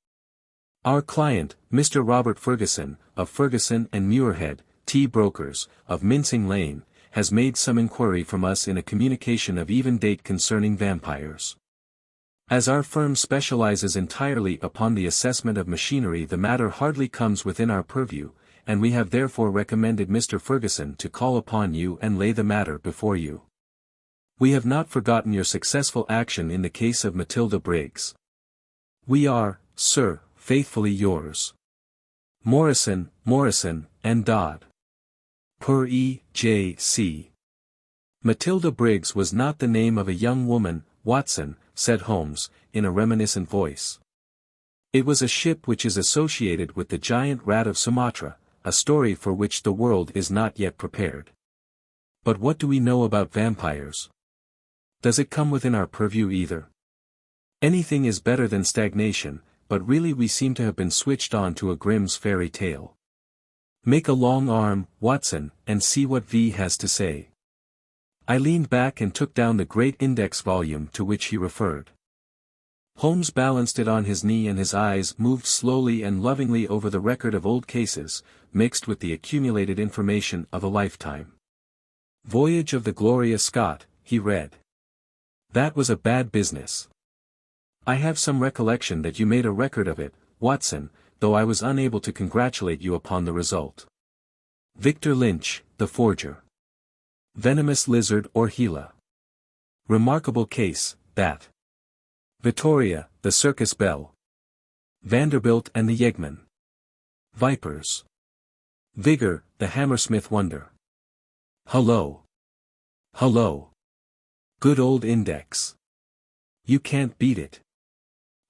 Our client, Mr. Robert Fergusson, of Fergusson and Muirhead, tea brokers, of Mincing Lane, has made some inquiry from us in a communication of even date concerning vampires. As our firm specializes entirely upon the assessment of machinery, the matter hardly comes within our purview, and we have therefore recommended Mr. Fergusson to call upon you and lay the matter before you. We have not forgotten your successful action in the case of Matilda Briggs. We are, sir, faithfully yours. Morrison, and Dodd. Per E.J.C. Matilda Briggs was not the name of a young woman, Watson, said Holmes, in a reminiscent voice. It was a ship which is associated with the giant rat of Sumatra, a story for which the world is not yet prepared. But what do we know about vampires? Does it come within our purview either? Anything is better than stagnation, but really we seem to have been switched on to a Grimm's fairy tale. Make a long arm, Watson, and see what V has to say. I leaned back and took down the great index volume to which he referred. Holmes balanced it on his knee and his eyes moved slowly and lovingly over the record of old cases, mixed with the accumulated information of a lifetime. Voyage of the Gloria Scott, he read. That was a bad business. I have some recollection that you made a record of it, Watson, though I was unable to congratulate you upon the result. Victor Lynch, the forger. Venomous lizard or Gila. Remarkable case, that. Vittoria, the circus belle. Vanderbilt and the yeggman. Vipers. Vigor, the Hammersmith wonder. Hullo. Hullo. Good old index. You can't beat it.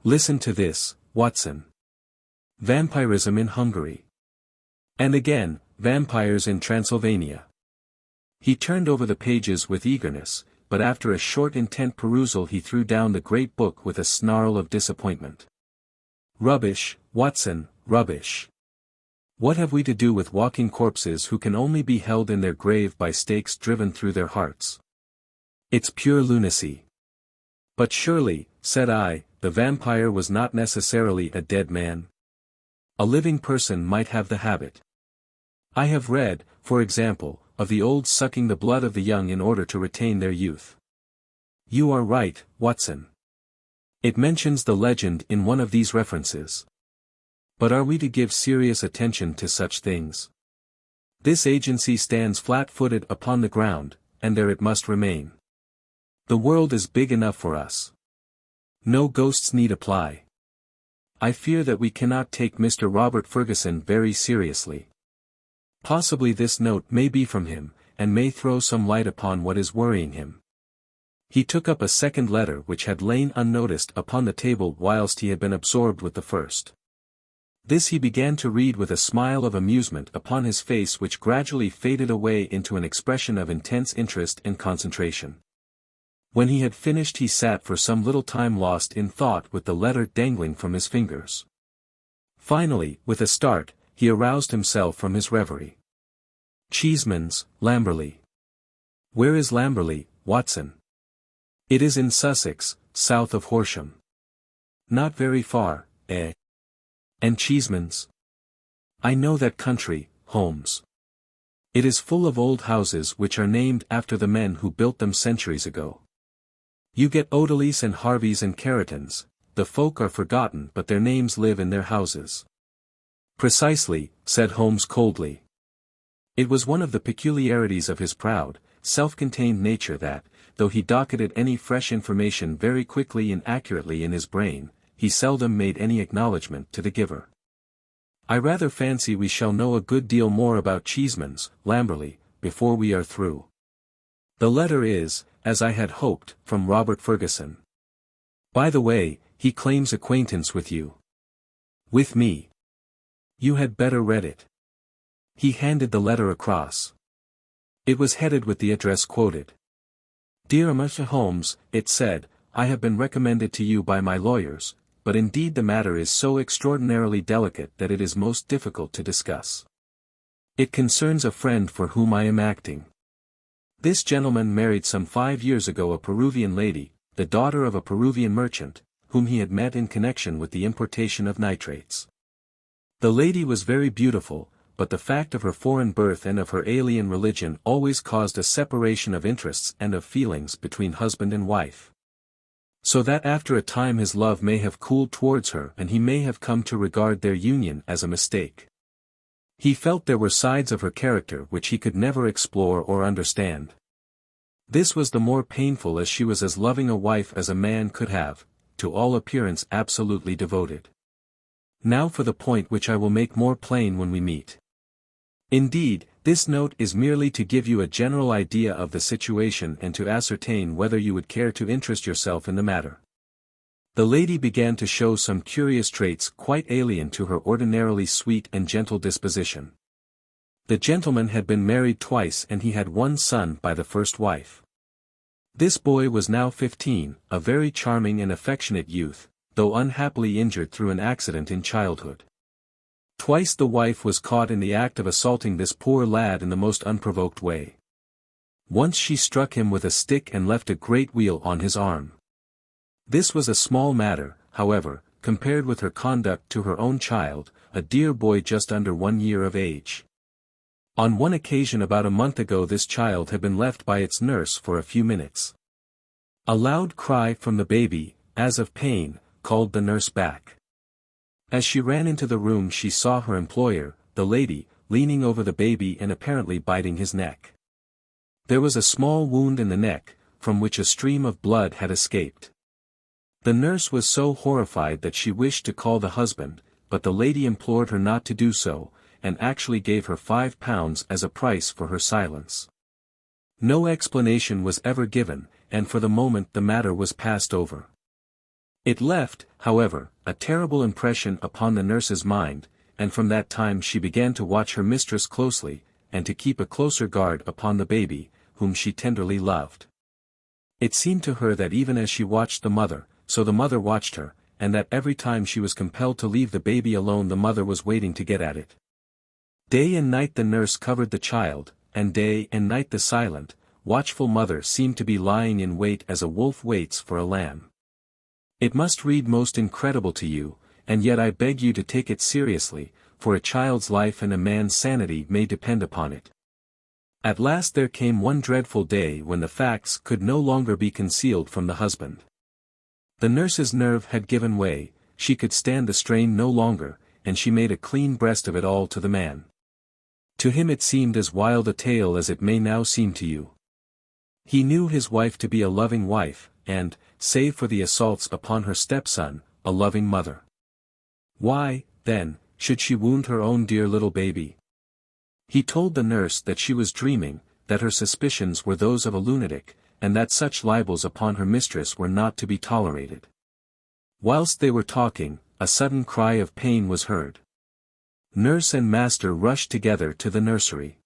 Listen to this, Watson. Vampirism in Hungary. And again, vampires in Transylvania. He turned over the pages with eagerness, but after a short intent perusal he threw down the great book with a snarl of disappointment. Rubbish, Watson, rubbish. What have we to do with walking corpses who can only be held in their grave by stakes driven through their hearts? It's pure lunacy. But surely, said I, the vampire was not necessarily a dead man. A living person might have the habit. I have read, for example, of the old sucking the blood of the young in order to retain their youth. You are right, Watson. It mentions the legend in one of these references. But are we to give serious attention to such things? This agency stands flat-footed upon the ground, and there it must remain. The world is big enough for us. No ghosts need apply. I fear that we cannot take Mr. Robert Ferguson very seriously. Possibly this note may be from him, and may throw some light upon what is worrying him. He took up a second letter which had lain unnoticed upon the table whilst he had been absorbed with the first. This he began to read with a smile of amusement upon his face which gradually faded away into an expression of intense interest and concentration. When he had finished he sat for some little time lost in thought with the letter dangling from his fingers. Finally, with a start, he aroused himself from his reverie. Cheeseman's, Lamberley. Where is Lamberley, Watson? It is in Sussex, south of Horsham. Not very far, eh? And Cheeseman's? I know that country, Holmes. It is full of old houses which are named after the men who built them centuries ago. You get Odeleys and Harveys and Carritons, the folk are forgotten but their names live in their houses. Precisely, said Holmes coldly. It was one of the peculiarities of his proud, self-contained nature that, though he docketed any fresh information very quickly and accurately in his brain, he seldom made any acknowledgment to the giver. I rather fancy we shall know a good deal more about Cheeseman's, Lamberley, before we are through. The letter is, as I had hoped, from Robert Ferguson. By the way, he claims acquaintance with you. With me. You had better read it. He handed the letter across. It was headed with the address quoted. Dear Mr. Holmes, it said, I have been recommended to you by my lawyers, but indeed the matter is so extraordinarily delicate that it is most difficult to discuss. It concerns a friend for whom I am acting. This gentleman married some 5 years ago a Peruvian lady, the daughter of a Peruvian merchant, whom he had met in connection with the importation of nitrates. The lady was very beautiful, but the fact of her foreign birth and of her alien religion always caused a separation of interests and of feelings between husband and wife. So that after a time his love may have cooled towards her and he may have come to regard their union as a mistake. He felt there were sides of her character which he could never explore or understand. This was the more painful as she was as loving a wife as a man could have, to all appearance absolutely devoted. Now for the point which I will make more plain when we meet. Indeed, this note is merely to give you a general idea of the situation and to ascertain whether you would care to interest yourself in the matter. The lady began to show some curious traits quite alien to her ordinarily sweet and gentle disposition. The gentleman had been married twice and he had one son by the first wife. This boy was now 15, a very charming and affectionate youth, though unhappily injured through an accident in childhood. Twice the wife was caught in the act of assaulting this poor lad in the most unprovoked way. Once she struck him with a stick and left a great weal on his arm. This was a small matter, however, compared with her conduct to her own child, a dear boy just under 1 year of age. On one occasion about a month ago this child had been left by its nurse for a few minutes. A loud cry from the baby, as of pain, called the nurse back. As she ran into the room she saw her employer, the lady, leaning over the baby and apparently biting his neck. There was a small wound in the neck, from which a stream of blood had escaped. The nurse was so horrified that she wished to call the husband, but the lady implored her not to do so, and actually gave her £5 as a price for her silence. No explanation was ever given, and for the moment the matter was passed over. It left, however, a terrible impression upon the nurse's mind, and from that time she began to watch her mistress closely, and to keep a closer guard upon the baby, whom she tenderly loved. It seemed to her that even as she watched the mother, so the mother watched her, and that every time she was compelled to leave the baby alone the mother was waiting to get at it. Day and night the nurse covered the child, and day and night the silent, watchful mother seemed to be lying in wait as a wolf waits for a lamb. It must read most incredible to you, and yet I beg you to take it seriously, for a child's life and a man's sanity may depend upon it. At last there came one dreadful day when the facts could no longer be concealed from the husband. The nurse's nerve had given way, she could stand the strain no longer, and she made a clean breast of it all to the man. To him it seemed as wild a tale as it may now seem to you. He knew his wife to be a loving wife, and, save for the assaults upon her stepson, a loving mother. Why, then, should she wound her own dear little baby? He told the nurse that she was dreaming, that her suspicions were those of a lunatic, and that such libels upon her mistress were not to be tolerated. Whilst they were talking, a sudden cry of pain was heard. Nurse and master rushed together to the nursery.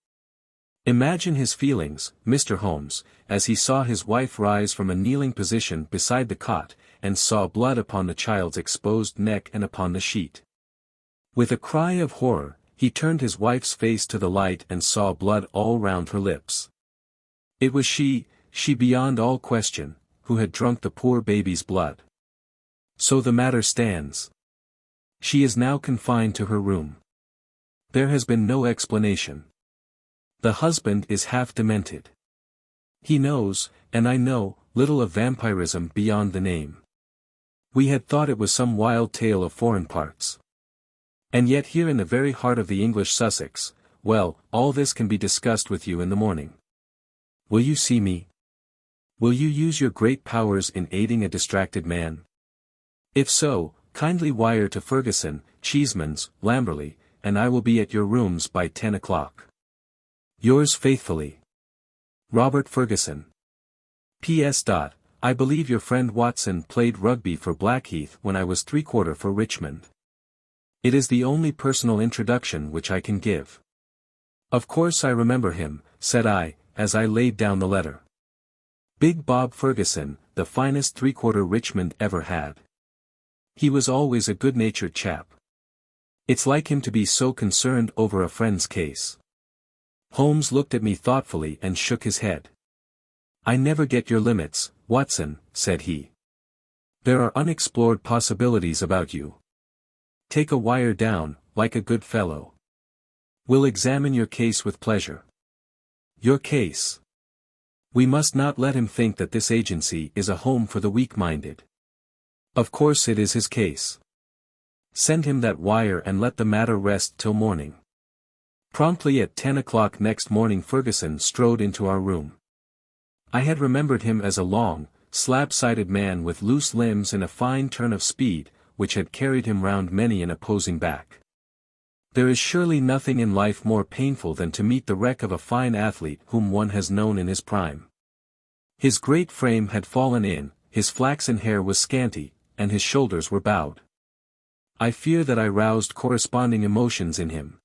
Imagine his feelings, Mr. Holmes, as he saw his wife rise from a kneeling position beside the cot, and saw blood upon the child's exposed neck and upon the sheet. With a cry of horror, he turned his wife's face to the light and saw blood all round her lips. It was she beyond all question, who had drunk the poor baby's blood. So the matter stands. She is now confined to her room. There has been no explanation. The husband is half demented. He knows, and I know, little of vampirism beyond the name. We had thought it was some wild tale of foreign parts. And yet here in the very heart of the English Sussex, well, all this can be discussed with you in the morning. Will you see me? Will you use your great powers in aiding a distracted man? If so, kindly wire to Ferguson, Cheeseman's, Lamberley, and I will be at your rooms by 10 o'clock. Yours faithfully, Robert Ferguson. P.S. I believe your friend Watson played rugby for Blackheath when I was 3/4 for Richmond. It is the only personal introduction which I can give. Of course I remember him, said I, as I laid down the letter. Big Bob Ferguson, the finest 3/4 Richmond ever had. He was always a good-natured chap. It's like him to be so concerned over a friend's case. Holmes looked at me thoughtfully and shook his head. I never get your limits, Watson, said he. There are unexplored possibilities about you. Take a wire down, like a good fellow. We'll examine your case with pleasure. Your case. We must not let him think that this agency is a home for the weak-minded. Of course it is his case. Send him that wire and let the matter rest till morning. Promptly at 10 o'clock next morning Ferguson strode into our room. I had remembered him as a long, slab-sided man with loose limbs and a fine turn of speed, which had carried him round many an opposing back. There is surely nothing in life more painful than to meet the wreck of a fine athlete whom one has known in his prime. His great frame had fallen in, his flaxen hair was scanty, and his shoulders were bowed. I fear that I roused corresponding emotions in him.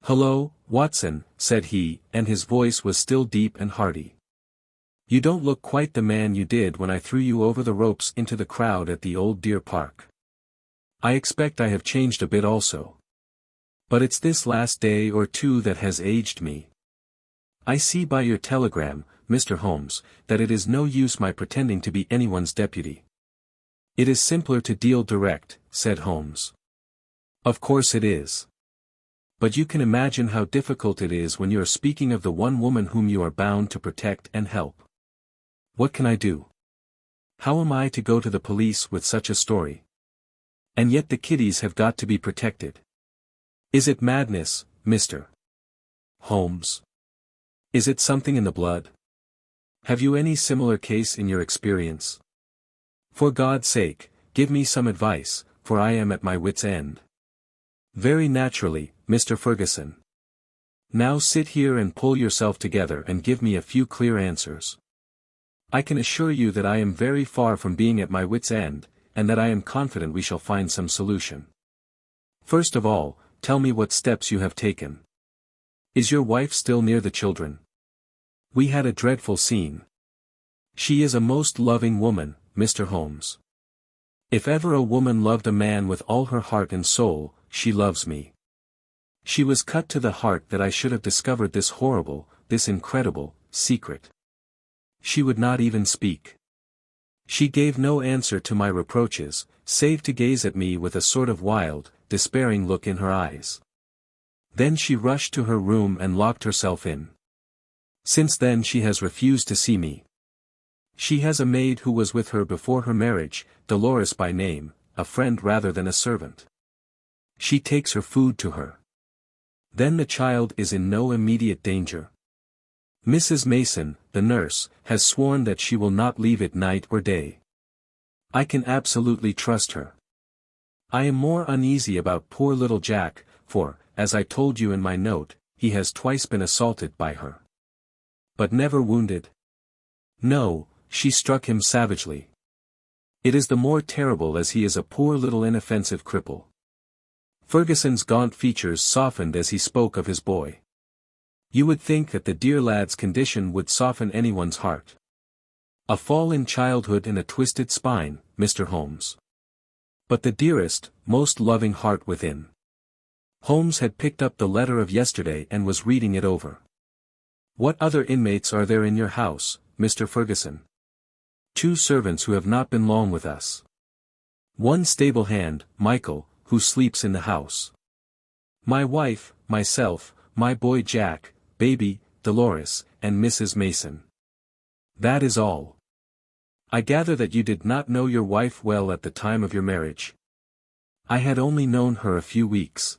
"Hello, Watson," said he, and his voice was still deep and hearty. "You don't look quite the man you did when I threw you over the ropes into the crowd at the old deer park. I expect I have changed a bit also. But it's this last day or two that has aged me. I see by your telegram, Mr. Holmes, that it is no use my pretending to be anyone's deputy." "It is simpler to deal direct," said Holmes. "Of course it is. But you can imagine how difficult it is when you are speaking of the one woman whom you are bound to protect and help. What can I do? How am I to go to the police with such a story? And yet the kiddies have got to be protected. Is it madness, Mr. Holmes? Is it something in the blood? Have you any similar case in your experience? For God's sake, give me some advice, for I am at my wit's end." "Very naturally, Mr. Ferguson. Now sit here and pull yourself together and give me a few clear answers. I can assure you that I am very far from being at my wit's end, and that I am confident we shall find some solution. First of all, tell me what steps you have taken. Is your wife still near the children? We had a dreadful scene. She is a most loving woman, Mr. Holmes. If ever a woman loved a man with all her heart and soul, she loves me. She was cut to the heart that I should have discovered this horrible, this incredible, secret. She would not even speak. She gave no answer to my reproaches, save to gaze at me with a sort of wild, despairing look in her eyes. Then she rushed to her room and locked herself in. Since then she has refused to see me. She has a maid who was with her before her marriage, Dolores by name, a friend rather than a servant. She takes her food to her. Then the child is in no immediate danger. Mrs. Mason, the nurse, has sworn that she will not leave it night or day. I can absolutely trust her. I am more uneasy about poor little Jack, for, as I told you in my note, he has twice been assaulted by her. But never wounded? No, she struck him savagely. It is the more terrible as he is a poor little inoffensive cripple. Ferguson's gaunt features softened as he spoke of his boy. You would think that the dear lad's condition would soften anyone's heart. A fall in childhood and a twisted spine, Mr. Holmes. But the dearest, most loving heart within. Holmes had picked up the letter of yesterday and was reading it over. What other inmates are there in your house, Mr. Ferguson? 2 servants who have not been long with us. 1 stable hand, Michael, who sleeps in the house. My wife, myself, my boy Jack, baby, Dolores, and Mrs. Mason. That is all. I gather that you did not know your wife well at the time of your marriage. I had only known her a few weeks.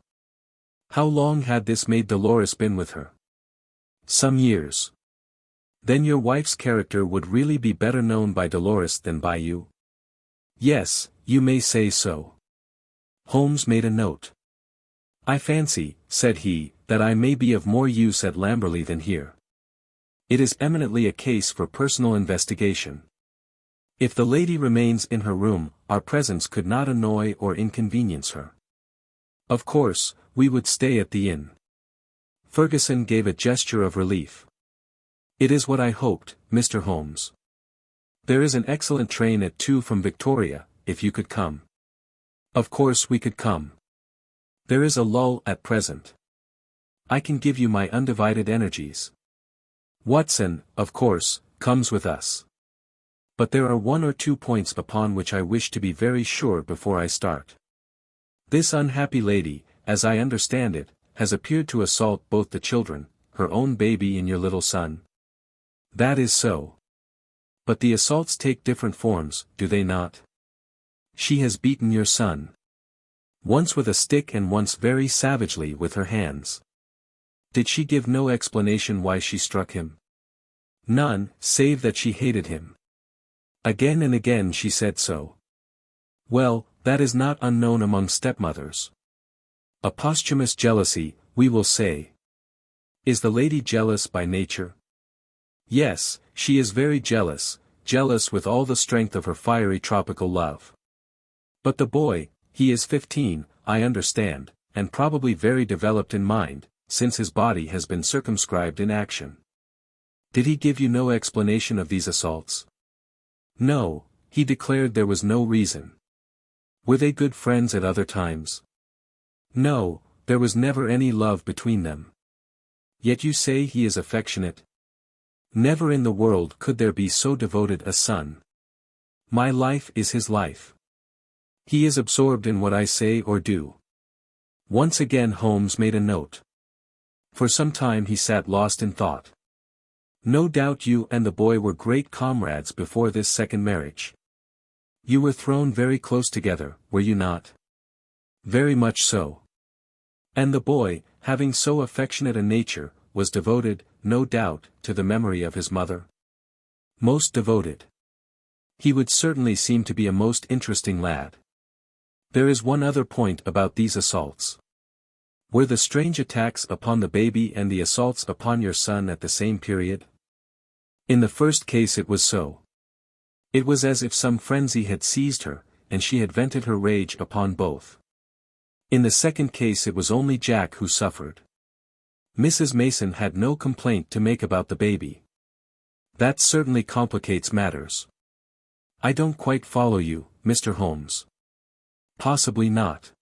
How long had this maid Dolores been with her? Some years. Then your wife's character would really be better known by Dolores than by you? Yes, you may say so. Holmes made a note. I fancy, said he, that I may be of more use at Lamberley than here. It is eminently a case for personal investigation. If the lady remains in her room, our presence could not annoy or inconvenience her. Of course, we would stay at the inn. Ferguson gave a gesture of relief. It is what I hoped, Mr. Holmes. There is an excellent train at 2 from Victoria, if you could come. Of course we could come. There is a lull at present. I can give you my undivided energies. Watson, of course, comes with us. But there are 1 or 2 points upon which I wish to be very sure before I start. This unhappy lady, as I understand it, has appeared to assault both the children, her own baby and your little son. That is so. But the assaults take different forms, do they not? She has beaten your son. Once with a stick and once very savagely with her hands. Did she give no explanation why she struck him? None, save that she hated him. Again and again she said so. Well, that is not unknown among stepmothers. A posthumous jealousy, we will say. Is the lady jealous by nature? Yes, she is very jealous, jealous with all the strength of her fiery tropical love. But the boy, he is 15, I understand, and probably very developed in mind, since his body has been circumscribed in action. Did he give you no explanation of these assaults? No, he declared there was no reason. Were they good friends at other times? No, there was never any love between them. Yet you say he is affectionate? Never in the world could there be so devoted a son. My life is his life. He is absorbed in what I say or do. Once again Holmes made a note. For some time he sat lost in thought. No doubt you and the boy were great comrades before this second marriage. You were thrown very close together, were you not? Very much so. And the boy, having so affectionate a nature, was devoted, no doubt, to the memory of his mother? Most devoted. He would certainly seem to be a most interesting lad. There is one other point about these assaults. Were the strange attacks upon the baby and the assaults upon your son at the same period? In the first case it was so. It was as if some frenzy had seized her, and she had vented her rage upon both. In the second case it was only Jack who suffered. Mrs. Mason had no complaint to make about the baby. That certainly complicates matters. I don't quite follow you, Mr. Holmes. Possibly not.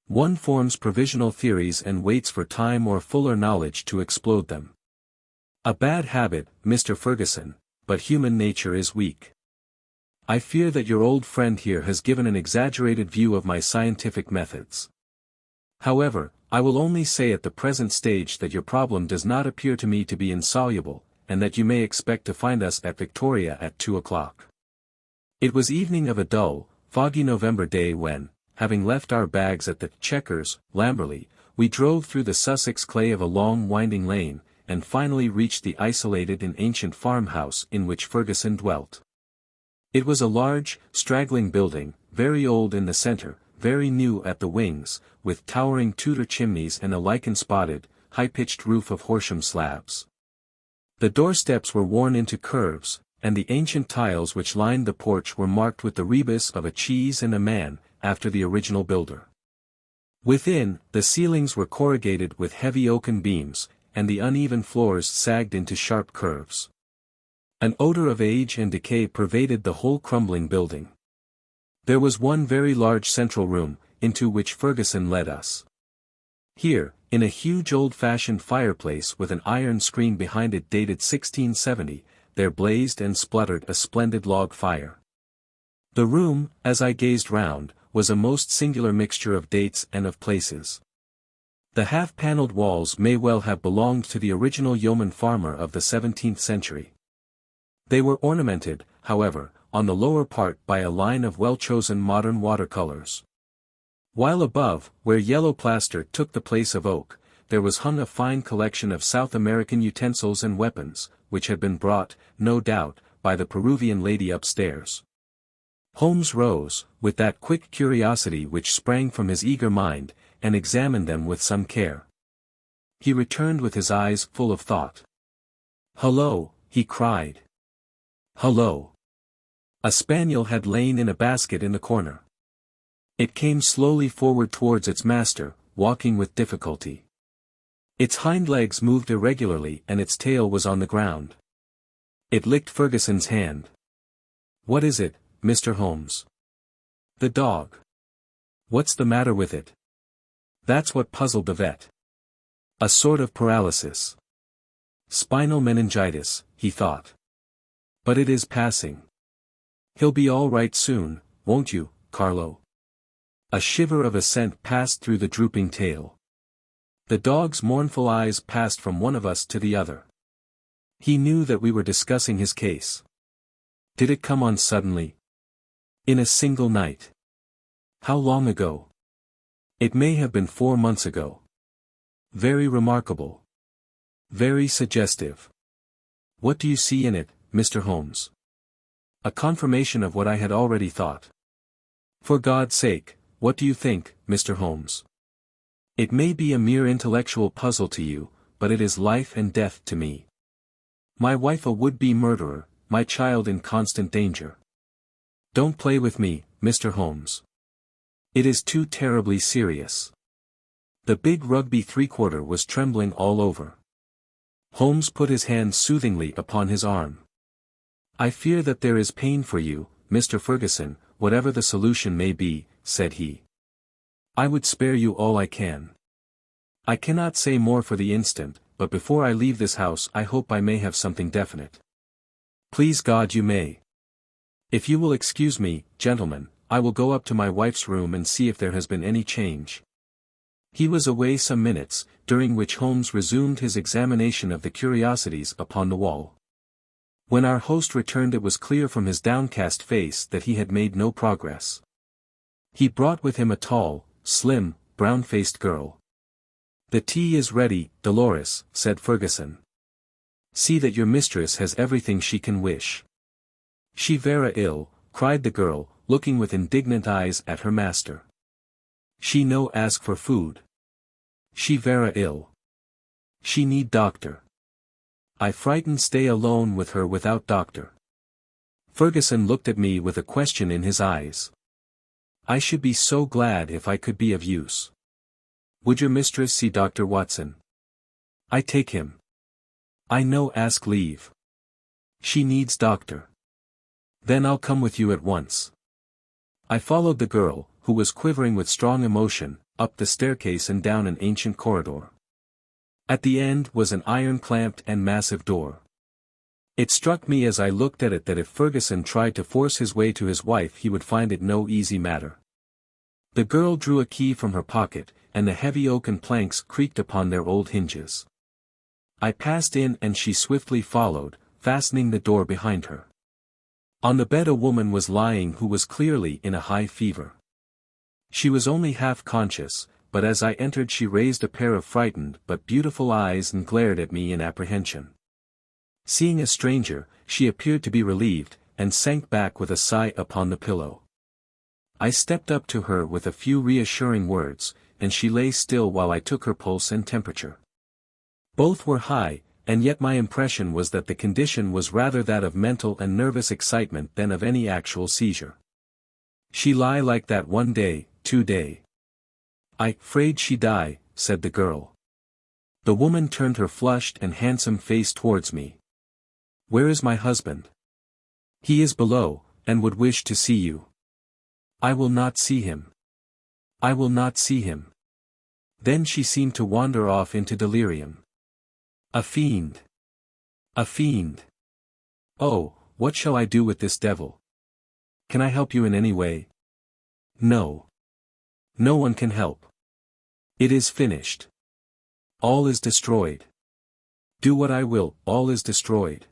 One forms provisional theories and waits for time or fuller knowledge to explode them. A bad habit, Mr. Ferguson, but human nature is weak. I fear that your old friend here has given an exaggerated view of my scientific methods. However, I will only say at the present stage that your problem does not appear to me to be insoluble, and that you may expect to find us at Victoria at 2 o'clock. It was evening of a dull, foggy November day when, having left our bags at the Chequers, Lamberley, we drove through the Sussex clay of a long winding lane, and finally reached the isolated and ancient farmhouse in which Ferguson dwelt. It was a large, straggling building, very old in the centre, very new at the wings, with towering Tudor chimneys and a lichen-spotted, high-pitched roof of Horsham slabs. The doorsteps were worn into curves, and the ancient tiles which lined the porch were marked with the rebus of a cheese and a man, after the original builder. Within, the ceilings were corrugated with heavy oaken beams, and the uneven floors sagged into sharp curves. An odor of age and decay pervaded the whole crumbling building. There was one very large central room, into which Ferguson led us. Here, in a huge old-fashioned fireplace with an iron screen behind it dated 1670, there blazed and spluttered a splendid log fire. The room, as I gazed round, was a most singular mixture of dates and of places. The half-panelled walls may well have belonged to the original yeoman farmer of the 17th century. They were ornamented, however, on the lower part by a line of well-chosen modern watercolors. While above, where yellow plaster took the place of oak, there was hung a fine collection of South American utensils and weapons, which had been brought, no doubt, by the Peruvian lady upstairs. Holmes rose, with that quick curiosity which sprang from his eager mind, and examined them with some care. He returned with his eyes full of thought. "Hullo!" he cried. "Hullo!" A spaniel had lain in a basket in the corner. It came slowly forward towards its master, walking with difficulty. Its hind legs moved irregularly and its tail was on the ground. It licked Ferguson's hand. "What is it, Mr. Holmes?" "The dog." "What's the matter with it?" That's what puzzled the vet. "A sort of paralysis. Spinal meningitis," he thought. "But it is passing. He'll be all right soon, won't you, Carlo?" A shiver of assent passed through the drooping tail. The dog's mournful eyes passed from one of us to the other. He knew that we were discussing his case. Did it come on suddenly? In a single night? How long ago? It may have been 4 months ago. Very remarkable. Very suggestive. What do you see in it, Mr. Holmes? A confirmation of what I had already thought. For God's sake, what do you think, Mr. Holmes? It may be a mere intellectual puzzle to you, but it is life and death to me. My wife a would-be murderer, my child in constant danger. Don't play with me, Mr. Holmes. It is too terribly serious. The big rugby three-quarter was trembling all over. Holmes put his hand soothingly upon his arm. "I fear that there is pain for you, Mr. Ferguson, whatever the solution may be," said he. "I would spare you all I can. I cannot say more for the instant, but before I leave this house I hope I may have something definite." "Please God you may. If you will excuse me, gentlemen, I will go up to my wife's room and see if there has been any change." He was away some minutes, during which Holmes resumed his examination of the curiosities upon the wall. When our host returned it was clear from his downcast face that he had made no progress. He brought with him a tall, slim, brown-faced girl. "The tea is ready, Dolores," said Ferguson. "See that your mistress has everything she can wish." "She vera ill," cried the girl, looking with indignant eyes at her master. "She no ask for food. She vera ill. She need doctor. I frightened stay alone with her without doctor." Ferguson looked at me with a question in his eyes. "I should be so glad if I could be of use. Would your mistress see Dr. Watson?" "I take him. I no ask leave. She needs doctor." "Then I'll come with you at once." I followed the girl, who was quivering with strong emotion, up the staircase and down an ancient corridor. At the end was an iron-clamped and massive door. It struck me as I looked at it that if Ferguson tried to force his way to his wife he would find it no easy matter. The girl drew a key from her pocket, and the heavy oaken planks creaked upon their old hinges. I passed in and she swiftly followed, fastening the door behind her. On the bed a woman was lying who was clearly in a high fever. She was only half conscious, but as I entered she raised a pair of frightened but beautiful eyes and glared at me in apprehension. Seeing a stranger, she appeared to be relieved, and sank back with a sigh upon the pillow. I stepped up to her with a few reassuring words, and she lay still while I took her pulse and temperature. Both were high, and yet my impression was that the condition was rather that of mental and nervous excitement than of any actual seizure. "She lie like that 1 day, 2 day. I 'fraid she die," said the girl. The woman turned her flushed and handsome face towards me. "Where is my husband?" "He is below, and would wish to see you." "I will not see him. I will not see him." Then she seemed to wander off into delirium. "A fiend! A fiend! Oh, what shall I do with this devil? Can I help you in any way?" "No. No one can help. It is finished. All is destroyed. Do what I will, all is destroyed."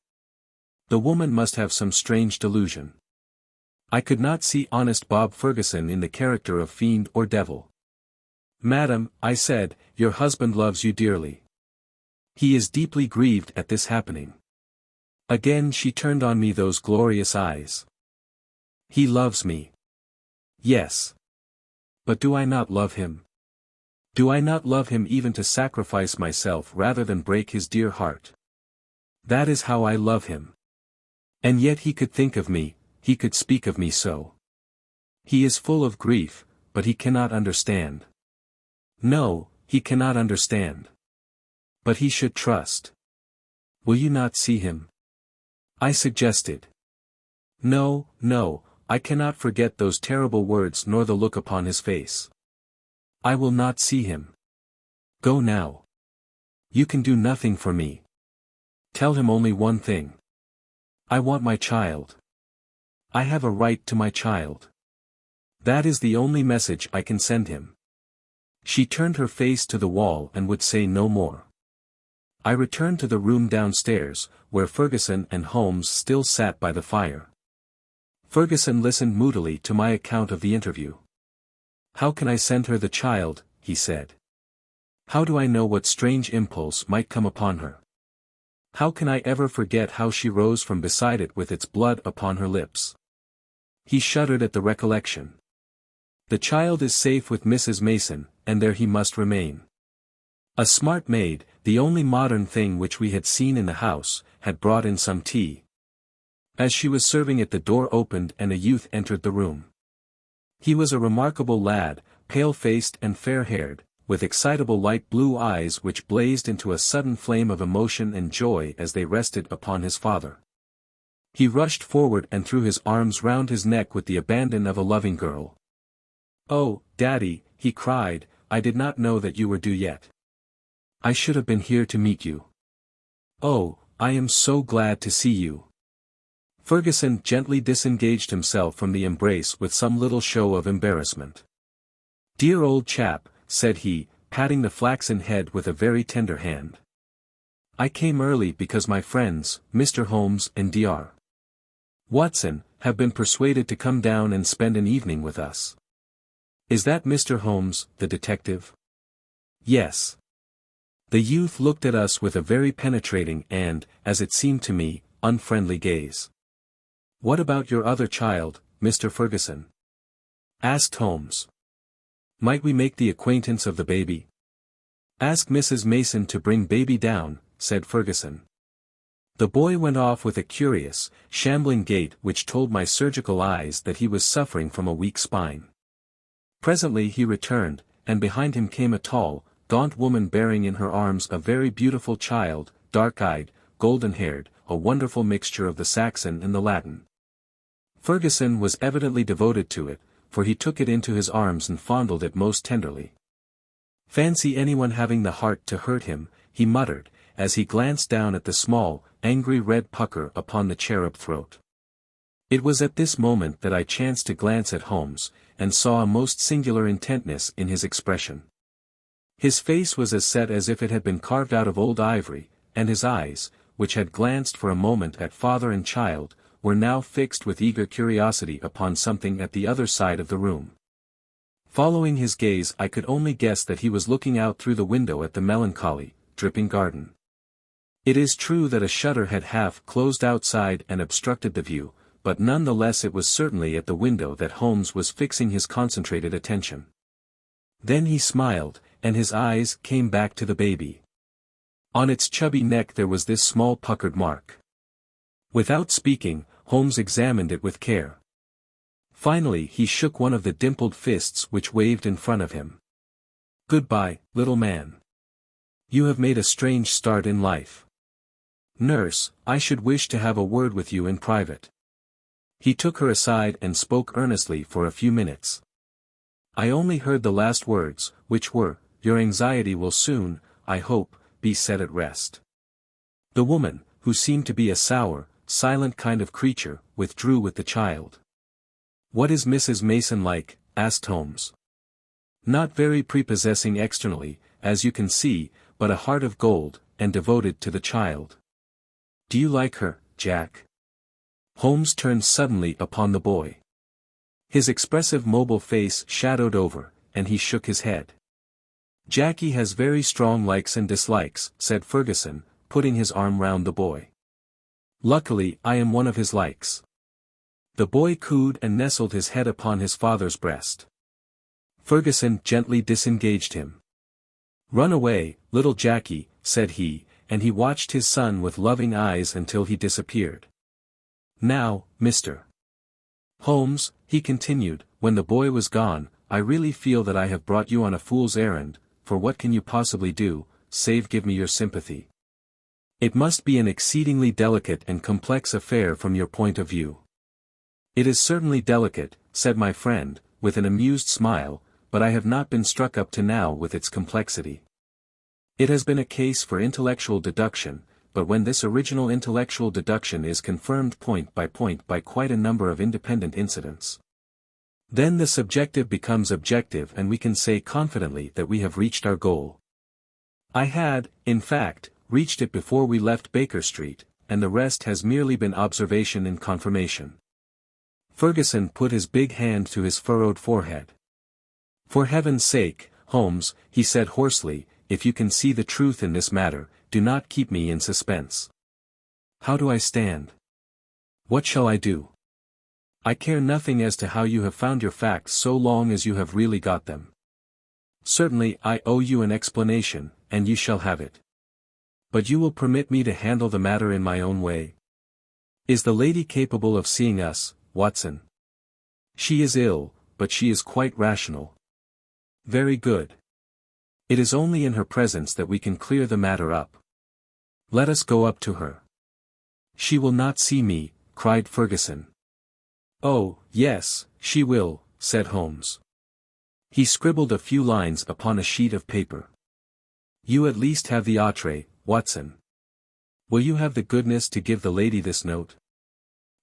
The woman must have some strange delusion. I could not see honest Bob Ferguson in the character of fiend or devil. "Madam," I said, "your husband loves you dearly. He is deeply grieved at this happening." Again she turned on me those glorious eyes. "He loves me. Yes. But do I not love him? Do I not love him even to sacrifice myself rather than break his dear heart? That is how I love him. And yet he could think of me, he could speak of me so. He is full of grief, but he cannot understand. No, he cannot understand. But he should trust. Will you not see him?" I suggested. "No, no, I cannot forget those terrible words nor the look upon his face. I will not see him. Go now. You can do nothing for me. Tell him only one thing. I want my child. I have a right to my child. That is the only message I can send him." She turned her face to the wall and would say no more. I returned to the room downstairs, where Ferguson and Holmes still sat by the fire. Ferguson listened moodily to my account of the interview. "How can I send her the child?" he said. "How do I know what strange impulse might come upon her? How can I ever forget how she rose from beside it with its blood upon her lips?" He shuddered at the recollection. "The child is safe with Mrs. Mason, and there he must remain." A smart maid, the only modern thing which we had seen in the house, had brought in some tea. As she was serving it the door opened and a youth entered the room. He was a remarkable lad, pale-faced and fair-haired, with excitable light blue eyes which blazed into a sudden flame of emotion and joy as they rested upon his father. He rushed forward and threw his arms round his neck with the abandon of a loving girl. "Oh, Daddy," he cried, "I did not know that you were due yet. I should have been here to meet you. Oh, I am so glad to see you." Ferguson gently disengaged himself from the embrace with some little show of embarrassment. "Dear old chap," said he, patting the flaxen head with a very tender hand. "I came early because my friends, Mr. Holmes and Dr. Watson, have been persuaded to come down and spend an evening with us." "Is that Mr. Holmes, the detective?" "Yes." The youth looked at us with a very penetrating and, as it seemed to me, unfriendly gaze. "What about your other child, Mr. Ferguson?" asked Holmes. "Might we make the acquaintance of the baby?" "Ask Mrs. Mason to bring baby down," said Ferguson. The boy went off with a curious, shambling gait which told my surgical eyes that he was suffering from a weak spine. Presently he returned, and behind him came a tall, gaunt woman bearing in her arms a very beautiful child, dark-eyed, golden-haired, a wonderful mixture of the Saxon and the Latin. Ferguson was evidently devoted to it, for he took it into his arms and fondled it most tenderly. "Fancy anyone having the heart to hurt him," he muttered, as he glanced down at the small, angry red pucker upon the cherub throat. It was at this moment that I chanced to glance at Holmes, and saw a most singular intentness in his expression. His face was as set as if it had been carved out of old ivory, and his eyes, which had glanced for a moment at father and child, were now fixed with eager curiosity upon something at the other side of the room. Following his gaze, I could only guess that he was looking out through the window at the melancholy, dripping garden. It is true that a shutter had half closed outside and obstructed the view, but none the less it was certainly at the window that Holmes was fixing his concentrated attention. Then he smiled, and his eyes came back to the baby. On its chubby neck there was this small puckered mark. Without speaking, Holmes examined it with care. Finally he shook one of the dimpled fists which waved in front of him. "Goodbye, little man. You have made a strange start in life. Nurse, I should wish to have a word with you in private." He took her aside and spoke earnestly for a few minutes. I only heard the last words, which were, "Your anxiety will soon, I hope, be set at rest." The woman, who seemed to be a sour, silent kind of creature, withdrew with the child. "What is Mrs. Mason like?" asked Holmes. "Not very prepossessing externally, as you can see, but a heart of gold, and devoted to the child." "Do you like her, Jack?" Holmes turned suddenly upon the boy. His expressive mobile face shadowed over, and he shook his head. "Jackie has very strong likes and dislikes," said Ferguson, putting his arm round the boy. "Luckily I am one of his likes." The boy cooed and nestled his head upon his father's breast. Ferguson gently disengaged him. "Run away, little Jackie," said he, and he watched his son with loving eyes until he disappeared. "Now, Mr. Holmes," he continued, when the boy was gone, "I really feel that I have brought you on a fool's errand, for what can you possibly do, save give me your sympathy? It must be an exceedingly delicate and complex affair from your point of view." "It is certainly delicate," said my friend, with an amused smile, "but I have not been struck up to now with its complexity. It has been a case for intellectual deduction, but when this original intellectual deduction is confirmed point by quite a number of independent incidents, then the subjective becomes objective and we can say confidently that we have reached our goal. I had, in fact, reached it before we left Baker Street, and the rest has merely been observation and confirmation." Ferguson put his big hand to his furrowed forehead. "For heaven's sake, Holmes," he said hoarsely, "if you can see the truth in this matter, do not keep me in suspense. How do I stand? What shall I do? I care nothing as to how you have found your facts so long as you have really got them. Certainly I owe you an explanation, and you shall have it. But you will permit me to handle the matter in my own way. Is the lady capable of seeing us, Watson?" "She is ill, but she is quite rational." "Very good. It is only in her presence that we can clear the matter up. Let us go up to her. She will not see me, cried Ferguson. Oh, yes, she will, said Holmes. He scribbled a few lines upon a sheet of paper. You at least have the entree, Watson. Will you have the goodness to give the lady this note?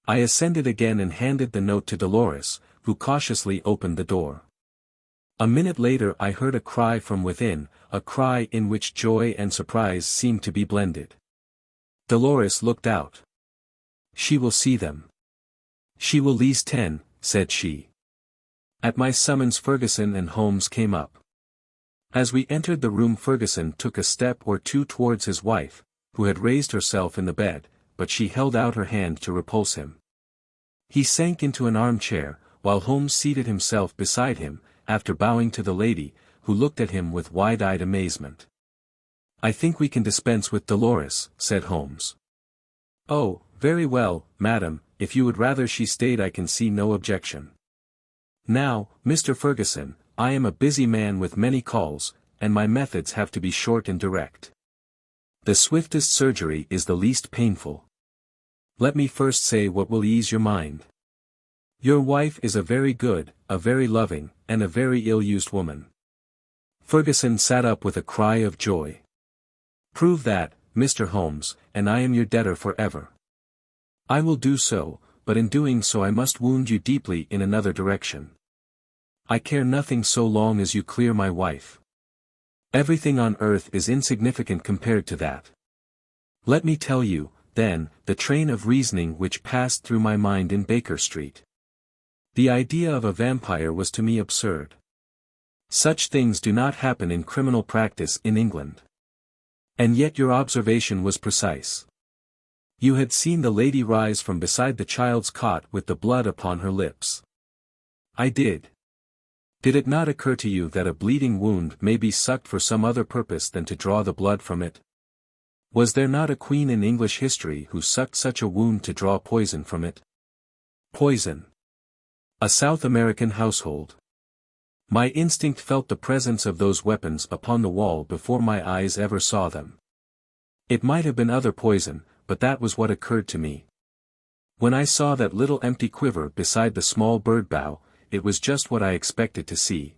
I ascended again and handed the note to Dolores, who cautiously opened the door. A minute later I heard a cry from within, a cry in which joy and surprise seemed to be blended. Dolores looked out. She will see them. She will lease 10, said she. At my summons Ferguson and Holmes came up. As we entered the room Ferguson took a step or two towards his wife, who had raised herself in the bed, but she held out her hand to repulse him. He sank into an armchair, while Holmes seated himself beside him, after bowing to the lady, who looked at him with wide-eyed amazement. I think we can dispense with Dolores, said Holmes. Oh, very well, madam, if you would rather she stayed I can see no objection. Now, Mr. Ferguson, I am a busy man with many calls, and my methods have to be short and direct. The swiftest surgery is the least painful. Let me first say what will ease your mind. Your wife is a very good, a very loving, and a very ill-used woman. Ferguson sat up with a cry of joy. Prove that, Mr. Holmes, and I am your debtor forever. I will do so, but in doing so I must wound you deeply in another direction. I care nothing so long as you clear my wife. Everything on earth is insignificant compared to that. Let me tell you, then, the train of reasoning which passed through my mind in Baker Street. The idea of a vampire was to me absurd. Such things do not happen in criminal practice in England. And yet your observation was precise. You had seen the lady rise from beside the child's cot with the blood upon her lips. I did. Did it not occur to you that a bleeding wound may be sucked for some other purpose than to draw the blood from it? Was there not a queen in English history who sucked such a wound to draw poison from it? Poison. A South American household. My instinct felt the presence of those weapons upon the wall before my eyes ever saw them. It might have been other poison, but that was what occurred to me. When I saw that little empty quiver beside the small bird bough, it was just what I expected to see.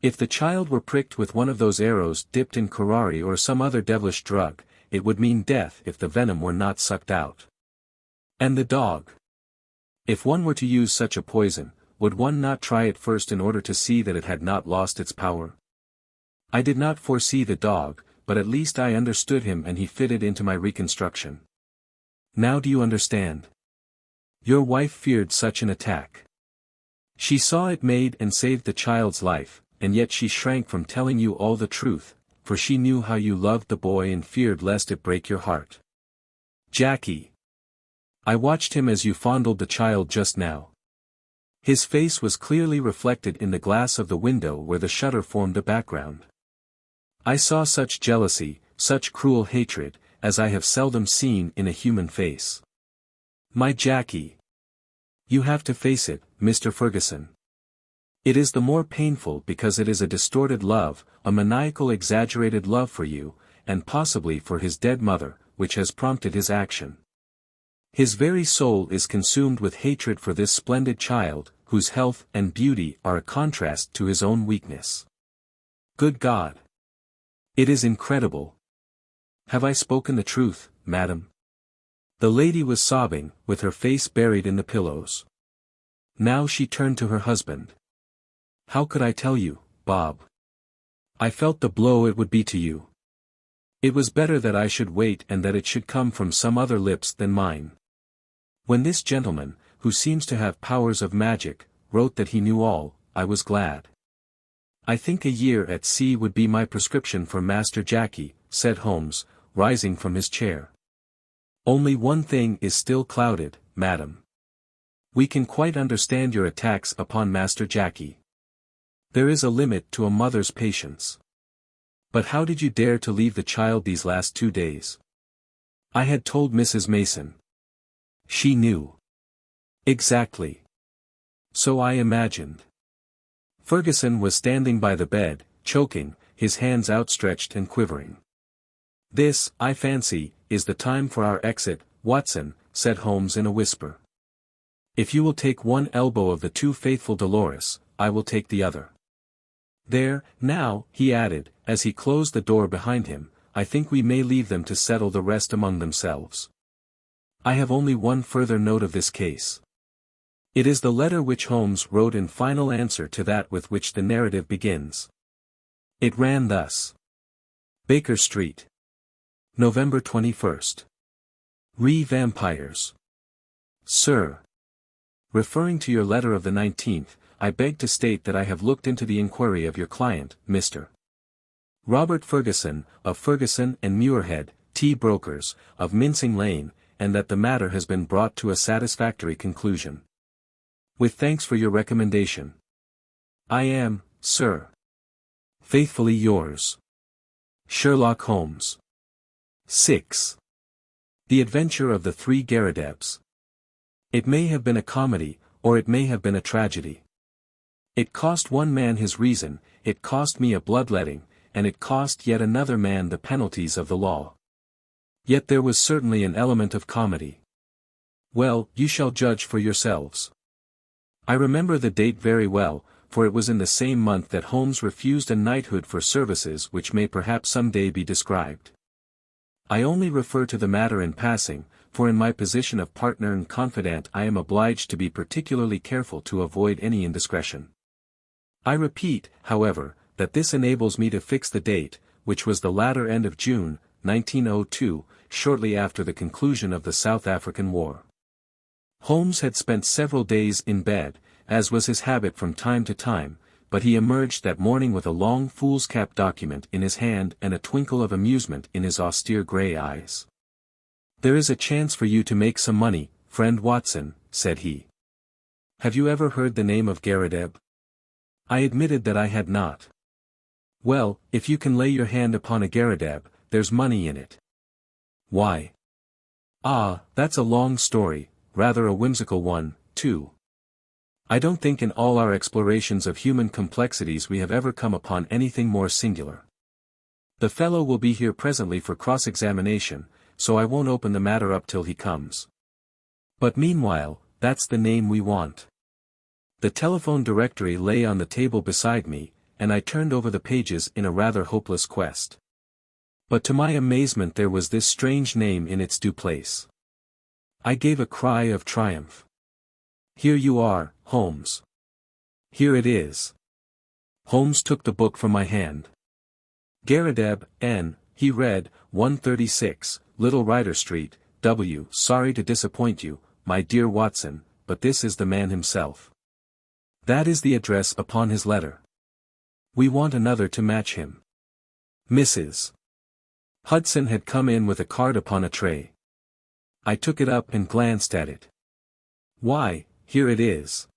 If the child were pricked with one of those arrows dipped in curare or some other devilish drug, it would mean death if the venom were not sucked out. And the dog? If one were to use such a poison, would one not try it first in order to see that it had not lost its power? I did not foresee the dog, but at least I understood him and he fitted into my reconstruction. Now do you understand? Your wife feared such an attack. She saw it made and saved the child's life, and yet she shrank from telling you all the truth, for she knew how you loved the boy and feared lest it break your heart. Jackie. I watched him as you fondled the child just now. His face was clearly reflected in the glass of the window where the shutter formed a background. I saw such jealousy, such cruel hatred, as I have seldom seen in a human face. My Jackie. You have to face it, Mr. Ferguson. It is the more painful because it is a distorted love, a maniacal exaggerated love for you, and possibly for his dead mother, which has prompted his action. His very soul is consumed with hatred for this splendid child, whose health and beauty are a contrast to his own weakness. Good God! It is incredible. Have I spoken the truth, madam? The lady was sobbing, with her face buried in the pillows. Now she turned to her husband. How could I tell you, Bob? I felt the blow it would be to you. It was better that I should wait and that it should come from some other lips than mine. When this gentleman, who seems to have powers of magic, wrote that he knew all, I was glad. I think a year at sea would be my prescription for Master Jackie, said Holmes, rising from his chair. Only one thing is still clouded, madam. We can quite understand your attacks upon Master Jackie. There is a limit to a mother's patience. But how did you dare to leave the child these last 2 days? I had told Mrs. Mason. She knew. Exactly. So I imagined. Ferguson was standing by the bed, choking, his hands outstretched and quivering. "This, I fancy, is the time for our exit, Watson," said Holmes in a whisper. "If you will take one elbow of the two faithful Dolores, I will take the other. There, now," he added, as he closed the door behind him, "I think we may leave them to settle the rest among themselves. I have only one further note of this case. It is the letter which Holmes wrote in final answer to that with which the narrative begins. It ran thus. Baker Street. November 21st. Vampires. Sir. Referring to your letter of the 19th, I beg to state that I have looked into the inquiry of your client, Mr. Robert Ferguson, of Ferguson and Muirhead, Tea Brokers, of Mincing Lane, and that the matter has been brought to a satisfactory conclusion. With thanks for your recommendation. I am, sir, faithfully yours, Sherlock Holmes. 6. The Adventure of the Three Garridebs. It may have been a comedy, or it may have been a tragedy. It cost one man his reason, it cost me a bloodletting, and it cost yet another man the penalties of the law. Yet there was certainly an element of comedy. Well, you shall judge for yourselves. I remember the date very well, for it was in the same month that Holmes refused a knighthood for services which may perhaps some day be described. I only refer to the matter in passing, for in my position of partner and confidant I am obliged to be particularly careful to avoid any indiscretion. I repeat, however, that this enables me to fix the date, which was the latter end of June, 1902, shortly after the conclusion of the South African War. Holmes had spent several days in bed, as was his habit from time to time, but he emerged that morning with a long foolscap document in his hand and a twinkle of amusement in his austere grey eyes. "There is a chance for you to make some money, friend Watson," said he. "Have you ever heard the name of Garrideb?" I admitted that I had not. "Well, if you can lay your hand upon a Garrideb, there's money in it." "Why?" "Ah, that's a long story, rather a whimsical one, too. I don't think in all our explorations of human complexities we have ever come upon anything more singular. The fellow will be here presently for cross-examination, so I won't open the matter up till he comes. But meanwhile, that's the name we want." The telephone directory lay on the table beside me, and I turned over the pages in a rather hopeless quest. But to my amazement there was this strange name in its due place. I gave a cry of triumph. "Here you are, Holmes. Here it is." Holmes took the book from my hand. "Garrideb, N," he read, 136, Little Rider Street, W. "Sorry to disappoint you, my dear Watson, but this is the man himself. That is the address upon his letter. We want another to match him." Mrs. Hudson had come in with a card upon a tray. I took it up and glanced at it. "Why, here it is!"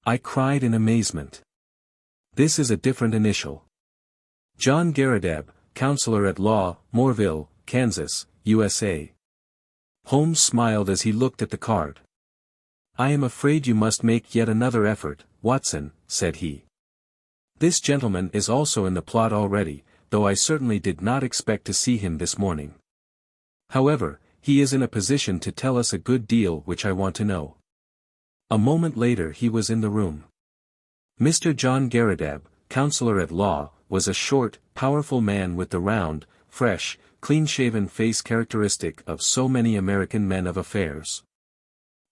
I cried in amazement. "This is a different initial. John Garrideb, Counselor at Law, Moorville, Kansas, USA." Holmes smiled as he looked at the card. "I am afraid you must make yet another effort, Watson," said he. "This gentleman is also in the plot already, though I certainly did not expect to see him this morning. However, he is in a position to tell us a good deal which I want to know." A moment later he was in the room. Mr. John Garrideb, Counselor at Law, was a short, powerful man with the round, fresh, clean-shaven face characteristic of so many American men of affairs.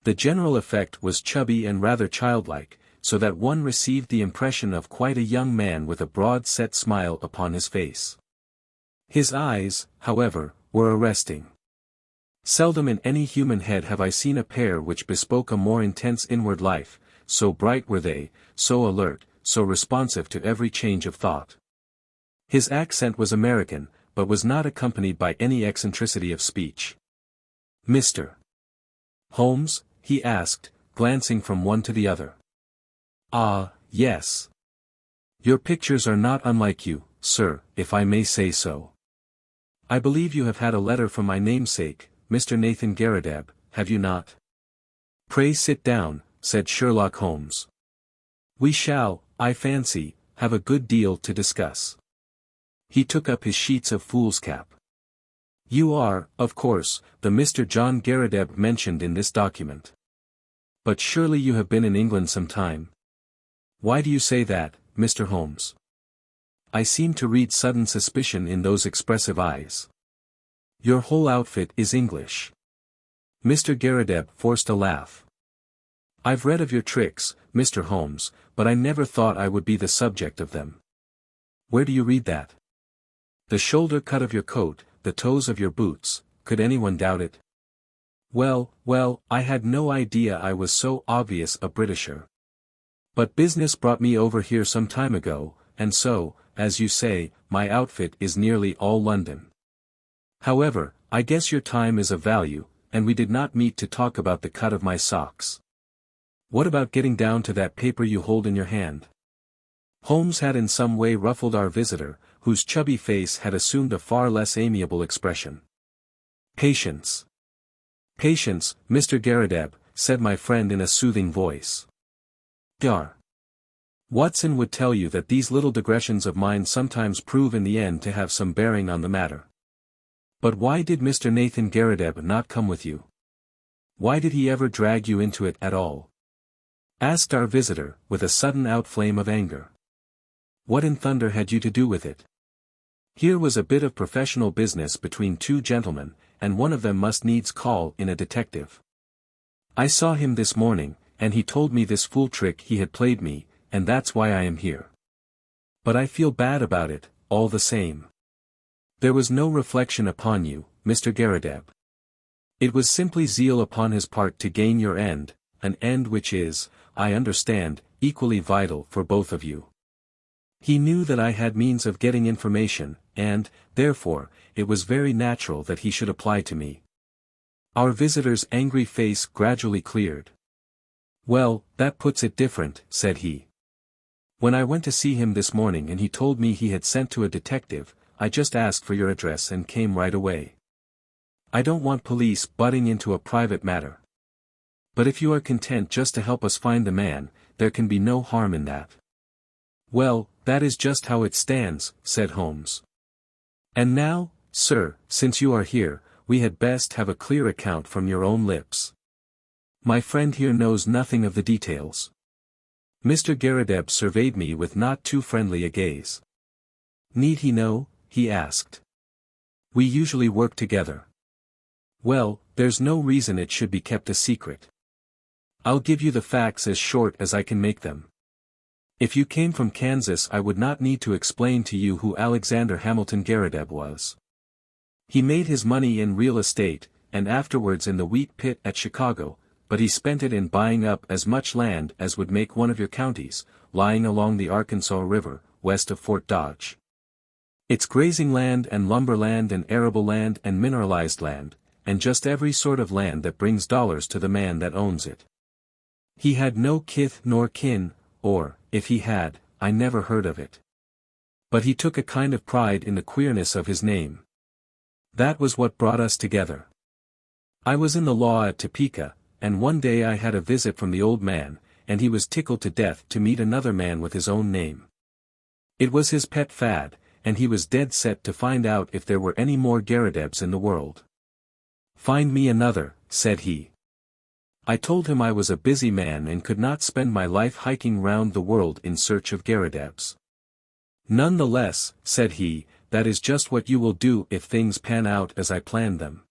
The general effect was chubby and rather childlike, so that one received the impression of quite a young man with a broad-set smile upon his face. His eyes, however, were arresting. Seldom in any human head have I seen a pair which bespoke a more intense inward life, so bright were they, so alert, so responsive to every change of thought. His accent was American, but was not accompanied by any eccentricity of speech. "Mr. Holmes?" he asked, glancing from one to the other. "Ah, yes. Your pictures are not unlike you, sir, if I may say so. I believe you have had a letter from my namesake, Mr. Nathan Garrideb, have you not?" "Pray sit down," said Sherlock Holmes. "We shall, I fancy, have a good deal to discuss. He took up his sheets of foolscap. You are, of course, the Mr. John Garrideb mentioned in this document. But surely you have been in England some time. Why do you say that, Mr. Holmes? I seem to read sudden suspicion in those expressive eyes. Your whole outfit is English. Mr. Garrideb forced a laugh. I've read of your tricks, Mr. Holmes, but I never thought I would be the subject of them. Where do you read that? The shoulder cut of your coat, the toes of your boots, could anyone doubt it? Well, I had no idea I was so obvious a Britisher. But business brought me over here some time ago, and so, as you say, my outfit is nearly all London. However, I guess your time is of value, and we did not meet to talk about the cut of my socks. What about getting down to that paper you hold in your hand? Holmes had in some way ruffled our visitor, whose chubby face had assumed a far less amiable expression. Patience. Patience, Mr. Garrideb, said my friend in a soothing voice. Gar. Watson would tell you that these little digressions of mine sometimes prove in the end to have some bearing on the matter. But why did Mr. Nathan Garrideb not come with you? Why did he ever drag you into it at all? Asked our visitor, with a sudden outflame of anger. What in thunder had you to do with it? Here was a bit of professional business between two gentlemen, and one of them must needs call in a detective. I saw him this morning, and he told me this fool trick he had played me, and that's why I am here. But I feel bad about it, all the same. There was no reflection upon you, Mr. Garrideb. It was simply zeal upon his part to gain your end, an end which is, I understand, equally vital for both of you. He knew that I had means of getting information, and, therefore, it was very natural that he should apply to me. Our visitor's angry face gradually cleared. Well, that puts it different, said he. When I went to see him this morning and he told me he had sent to a detective, I just asked for your address and came right away. I don't want police butting into a private matter. But if you are content just to help us find the man, there can be no harm in that. Well, that is just how it stands, said Holmes. And now, sir, since you are here, we had best have a clear account from your own lips. My friend here knows nothing of the details. Mr. Garrideb surveyed me with not too friendly a gaze. Need he know? He asked. We usually work together. Well, there's no reason it should be kept a secret. I'll give you the facts as short as I can make them. If you came from Kansas, I would not need to explain to you who Alexander Hamilton Garrideb was. He made his money in real estate, and afterwards in the wheat pit at Chicago, but he spent it in buying up as much land as would make one of your counties, lying along the Arkansas River, west of Fort Dodge. It's grazing land and lumber land and arable land and mineralized land, and just every sort of land that brings dollars to the man that owns it. He had no kith nor kin, or, if he had, I never heard of it. But he took a kind of pride in the queerness of his name. That was what brought us together. I was in the law at Topeka, and one day I had a visit from the old man, and he was tickled to death to meet another man with his own name. It was his pet fad, and he was dead set to find out if there were any more Garridebs in the world. Find me another, said he. I told him I was a busy man and could not spend my life hiking round the world in search of Garridebs. None the less, said he, that is just what you will do if things pan out as I planned them.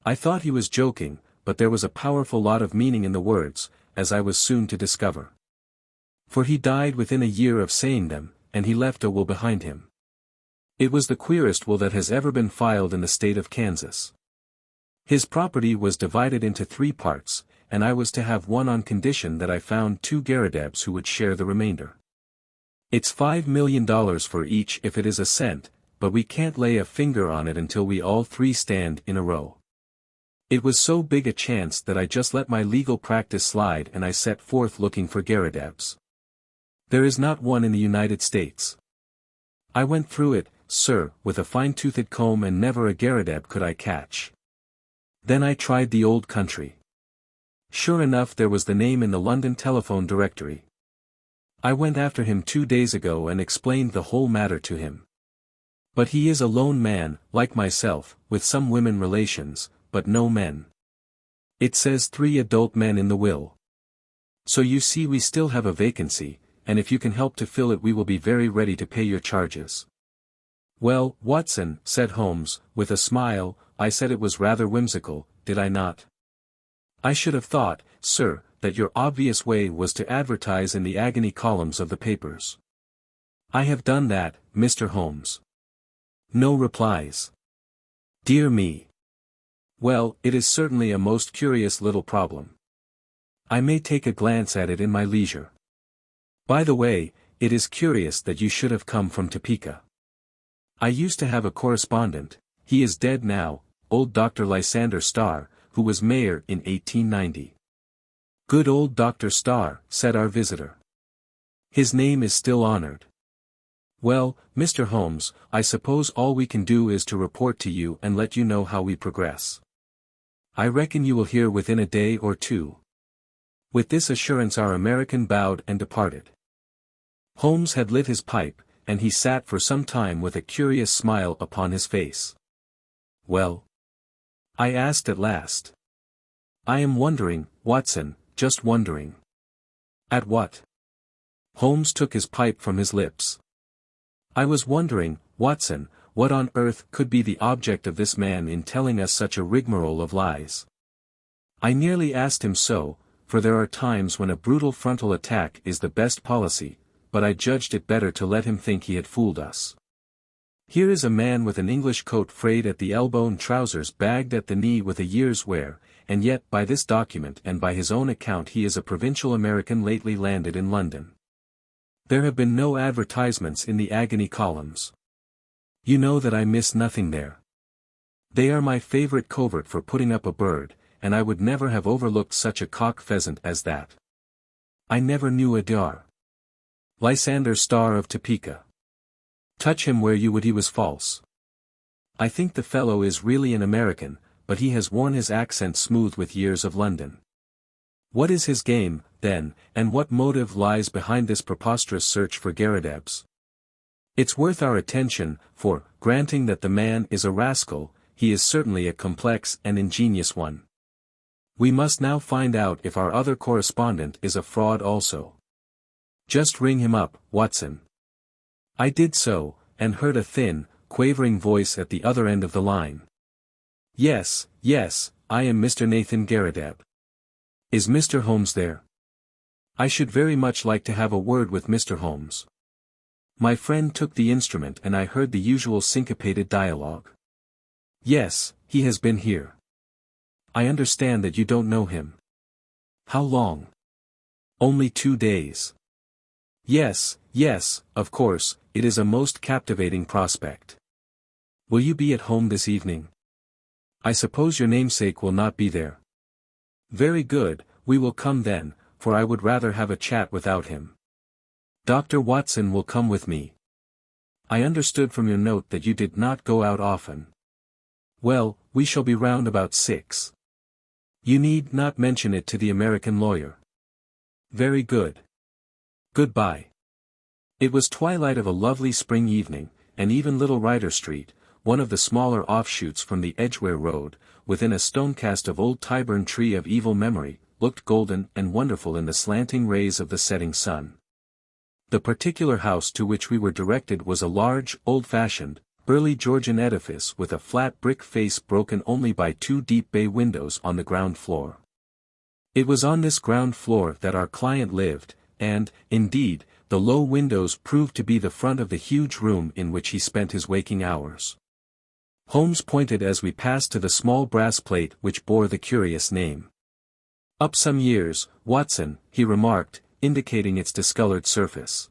I thought he was joking, but there was a powerful lot of meaning in the words, as I was soon to discover. For he died within a year of saying them, and he left a will behind him. It was the queerest will that has ever been filed in the state of Kansas. His property was divided into 3 parts, and I was to have one on condition that I found 2 Garridebs who would share the remainder. It's $5 million for each if it is a cent, but we can't lay a finger on it until we all 3 stand in a row. It was so big a chance that I just let my legal practice slide and I set forth looking for Garridebs. There is not one in the United States. I went through it, sir, with a fine-toothed comb, and never a Garrideb could I catch. Then I tried the old country. Sure enough, there was the name in the London telephone directory. I went after him 2 days ago and explained the whole matter to him. But he is a lone man, like myself, with some women relations, but no men. It says 3 adult men in the will. So you see we still have a vacancy, and if you can help to fill it we will be very ready to pay your charges. Well, Watson, said Holmes, with a smile, I said it was rather whimsical, did I not? I should have thought, sir, that your obvious way was to advertise in the agony columns of the papers. I have done that, Mr. Holmes. No replies. Dear me. Well, it is certainly a most curious little problem. I may take a glance at it in my leisure. By the way, it is curious that you should have come from Topeka. I used to have a correspondent, he is dead now, old Dr. Lysander Starr, who was mayor in 1890. Good old Dr. Starr, said our visitor. His name is still honored. Well, Mr. Holmes, I suppose all we can do is to report to you and let you know how we progress. I reckon you will hear within a day or two. With this assurance our American bowed and departed. Holmes had lit his pipe, and he sat for some time with a curious smile upon his face. Well? I asked at last. I am wondering, Watson, just wondering. At what? Holmes took his pipe from his lips. I was wondering, Watson, what on earth could be the object of this man in telling us such a rigmarole of lies? I nearly asked him so, for there are times when a brutal frontal attack is the best policy, but I judged it better to let him think he had fooled us. Here is a man with an English coat frayed at the elbow and trousers bagged at the knee with a year's wear, and yet by this document and by his own account he is a provincial American lately landed in London. There have been no advertisements in the agony columns. You know that I miss nothing there. They are my favorite covert for putting up a bird, and I would never have overlooked such a cock pheasant as that. I never knew a Dr. Lysander Starr of Topeka. Touch him where you would he was false. I think the fellow is really an American, but he has worn his accent smooth with years of London. What is his game, then, and what motive lies behind this preposterous search for Garridebs? It's worth our attention, for, granting that the man is a rascal, he is certainly a complex and ingenious one. We must now find out if our other correspondent is a fraud also. Just ring him up, Watson. I did so, and heard a thin, quavering voice at the other end of the line. Yes, yes, I am Mr. Nathan Garrideb. Is Mr. Holmes there? I should very much like to have a word with Mr. Holmes. My friend took the instrument and I heard the usual syncopated dialogue. Yes, he has been here. I understand that you don't know him. How long? Only 2 days. Yes, yes, of course, it is a most captivating prospect. Will you be at home this evening? I suppose your namesake will not be there. Very good, we will come then, for I would rather have a chat without him. Dr. Watson will come with me. I understood from your note that you did not go out often. Well, we shall be round about 6. You need not mention it to the American lawyer. Very good. Goodbye. It was twilight of a lovely spring evening, and even Little Ryder Street, one of the smaller offshoots from the Edgware Road, within a stonecast of old Tyburn tree of evil memory, looked golden and wonderful in the slanting rays of the setting sun. The particular house to which we were directed was a large, old-fashioned, burly Georgian edifice with a flat brick face broken only by 2 deep bay windows on the ground floor. It was on this ground floor that our client lived, and, indeed, the low windows proved to be the front of the huge room in which he spent his waking hours. Holmes pointed as we passed to the small brass plate which bore the curious name. Up some years, Watson, he remarked, indicating its discolored surface.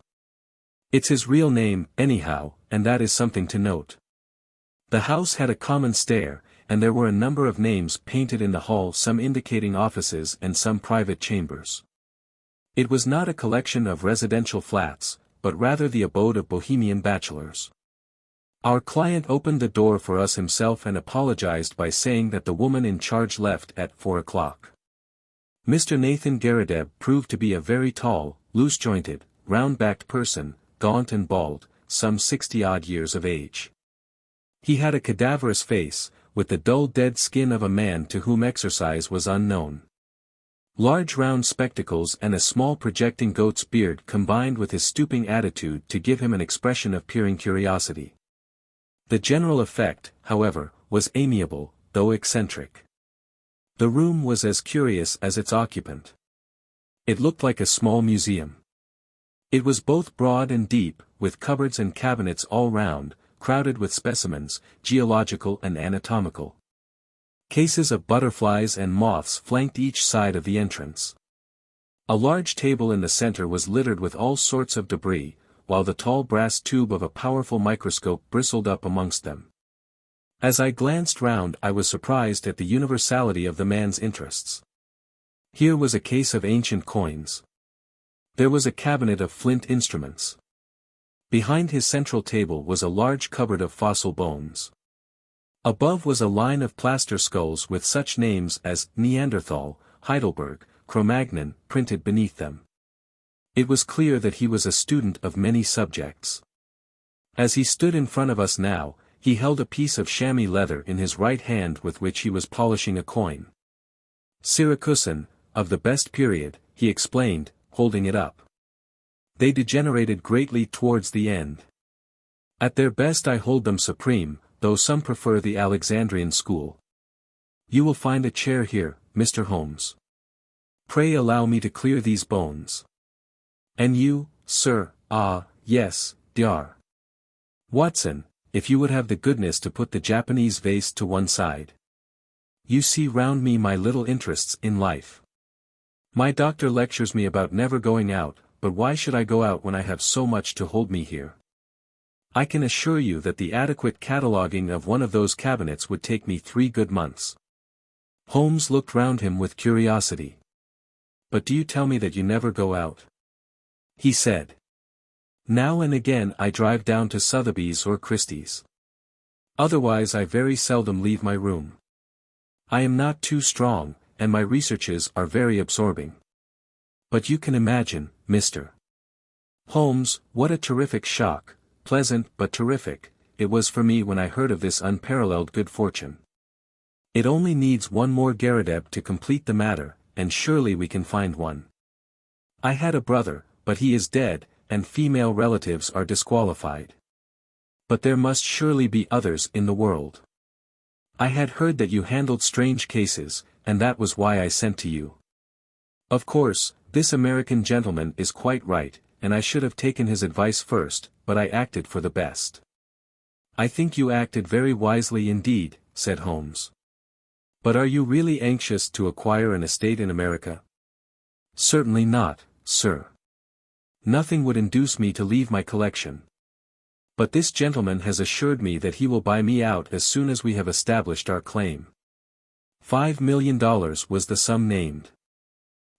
It's his real name, anyhow, and that is something to note. The house had a common stair, and there were a number of names painted in the hall, some indicating offices and some private chambers. It was not a collection of residential flats, but rather the abode of bohemian bachelors. Our client opened the door for us himself and apologized by saying that the woman in charge left at 4 o'clock. Mr. Nathan Garrideb proved to be a very tall, loose-jointed, round-backed person, gaunt and bald, some 60-odd years of age. He had a cadaverous face, with the dull dead skin of a man to whom exercise was unknown. Large round spectacles and a small projecting goat's beard combined with his stooping attitude to give him an expression of peering curiosity. The general effect, however, was amiable, though eccentric. The room was as curious as its occupant. It looked like a small museum. It was both broad and deep, with cupboards and cabinets all round, crowded with specimens, geological and anatomical. Cases of butterflies and moths flanked each side of the entrance. A large table in the center was littered with all sorts of debris, while the tall brass tube of a powerful microscope bristled up amongst them. As I glanced round, I was surprised at the universality of the man's interests. Here was a case of ancient coins. There was a cabinet of flint instruments. Behind his central table was a large cupboard of fossil bones. Above was a line of plaster skulls with such names as Neanderthal, Heidelberg, Cro-Magnon printed beneath them. It was clear that he was a student of many subjects. As he stood in front of us now, he held a piece of chamois leather in his right hand with which he was polishing a coin. Syracusan, of the best period, he explained, holding it up. They degenerated greatly towards the end. At their best I hold them supreme, though some prefer the Alexandrian school. You will find a chair here, Mr. Holmes. Pray allow me to clear these bones. And you, sir, yes, Dr. Watson, if you would have the goodness to put the Japanese vase to one side. You see round me my little interests in life. My doctor lectures me about never going out, but why should I go out when I have so much to hold me here? I can assure you that the adequate cataloguing of one of those cabinets would take me 3 good months. Holmes looked round him with curiosity. But do you tell me that you never go out? He said. Now and again I drive down to Sotheby's or Christie's. Otherwise I very seldom leave my room. I am not too strong, and my researches are very absorbing. But you can imagine, Mr. Holmes, what a terrific shock, pleasant but terrific, it was for me when I heard of this unparalleled good fortune. It only needs one more Garadeb to complete the matter, and surely we can find one. I had a brother, but he is dead, and female relatives are disqualified. But there must surely be others in the world. I had heard that you handled strange cases, and that was why I sent to you. Of course, this American gentleman is quite right, and I should have taken his advice first, but I acted for the best. I think you acted very wisely indeed, said Holmes. But are you really anxious to acquire an estate in America? Certainly not, sir. Nothing would induce me to leave my collection. But this gentleman has assured me that he will buy me out as soon as we have established our claim. $5 million was the sum named.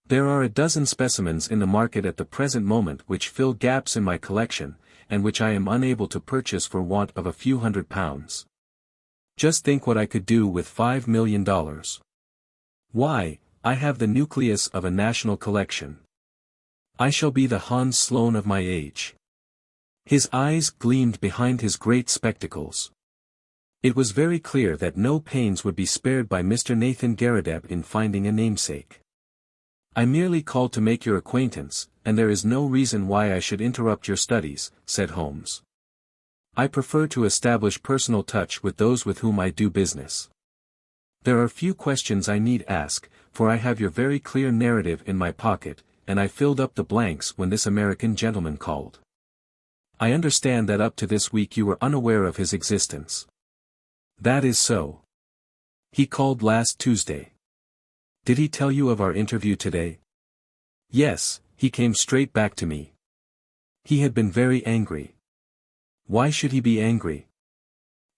There are a dozen specimens in the market at the present moment which fill gaps in my collection, and which I am unable to purchase for want of a few £100. Just think what I could do with $5 million. Why, I have the nucleus of a national collection. I shall be the Hans Sloane of my age. His eyes gleamed behind his great spectacles. It was very clear that no pains would be spared by Mr. Nathan Garadeb in finding a namesake. I merely called to make your acquaintance, and there is no reason why I should interrupt your studies, said Holmes. I prefer to establish personal touch with those with whom I do business. There are few questions I need ask, for I have your very clear narrative in my pocket, and I filled up the blanks when this American gentleman called. I understand that up to this week you were unaware of his existence. That is so. He called last Tuesday. Did he tell you of our interview today? Yes, he came straight back to me. He had been very angry. Why should he be angry?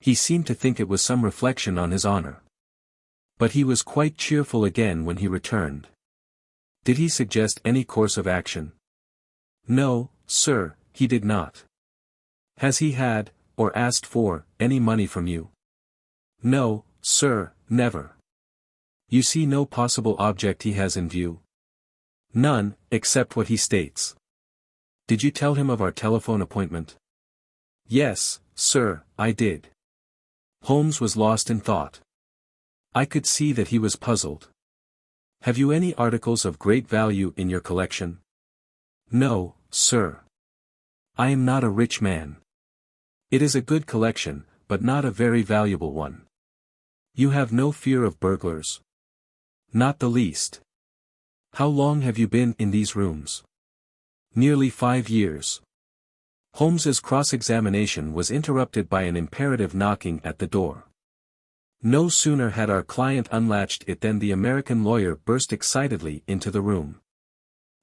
He seemed to think it was some reflection on his honor. But he was quite cheerful again when he returned. Did he suggest any course of action? No, sir, he did not. Has he had, or asked for, any money from you? No, sir, never. You see no possible object he has in view? None, except what he states. Did you tell him of our telephone appointment? Yes, sir, I did. Holmes was lost in thought. I could see that he was puzzled. Have you any articles of great value in your collection? No, sir. I am not a rich man. It is a good collection, but not a very valuable one. You have no fear of burglars? Not the least. How long have you been in these rooms? Nearly 5 years. Holmes's cross-examination was interrupted by an imperative knocking at the door. No sooner had our client unlatched it than the American lawyer burst excitedly into the room.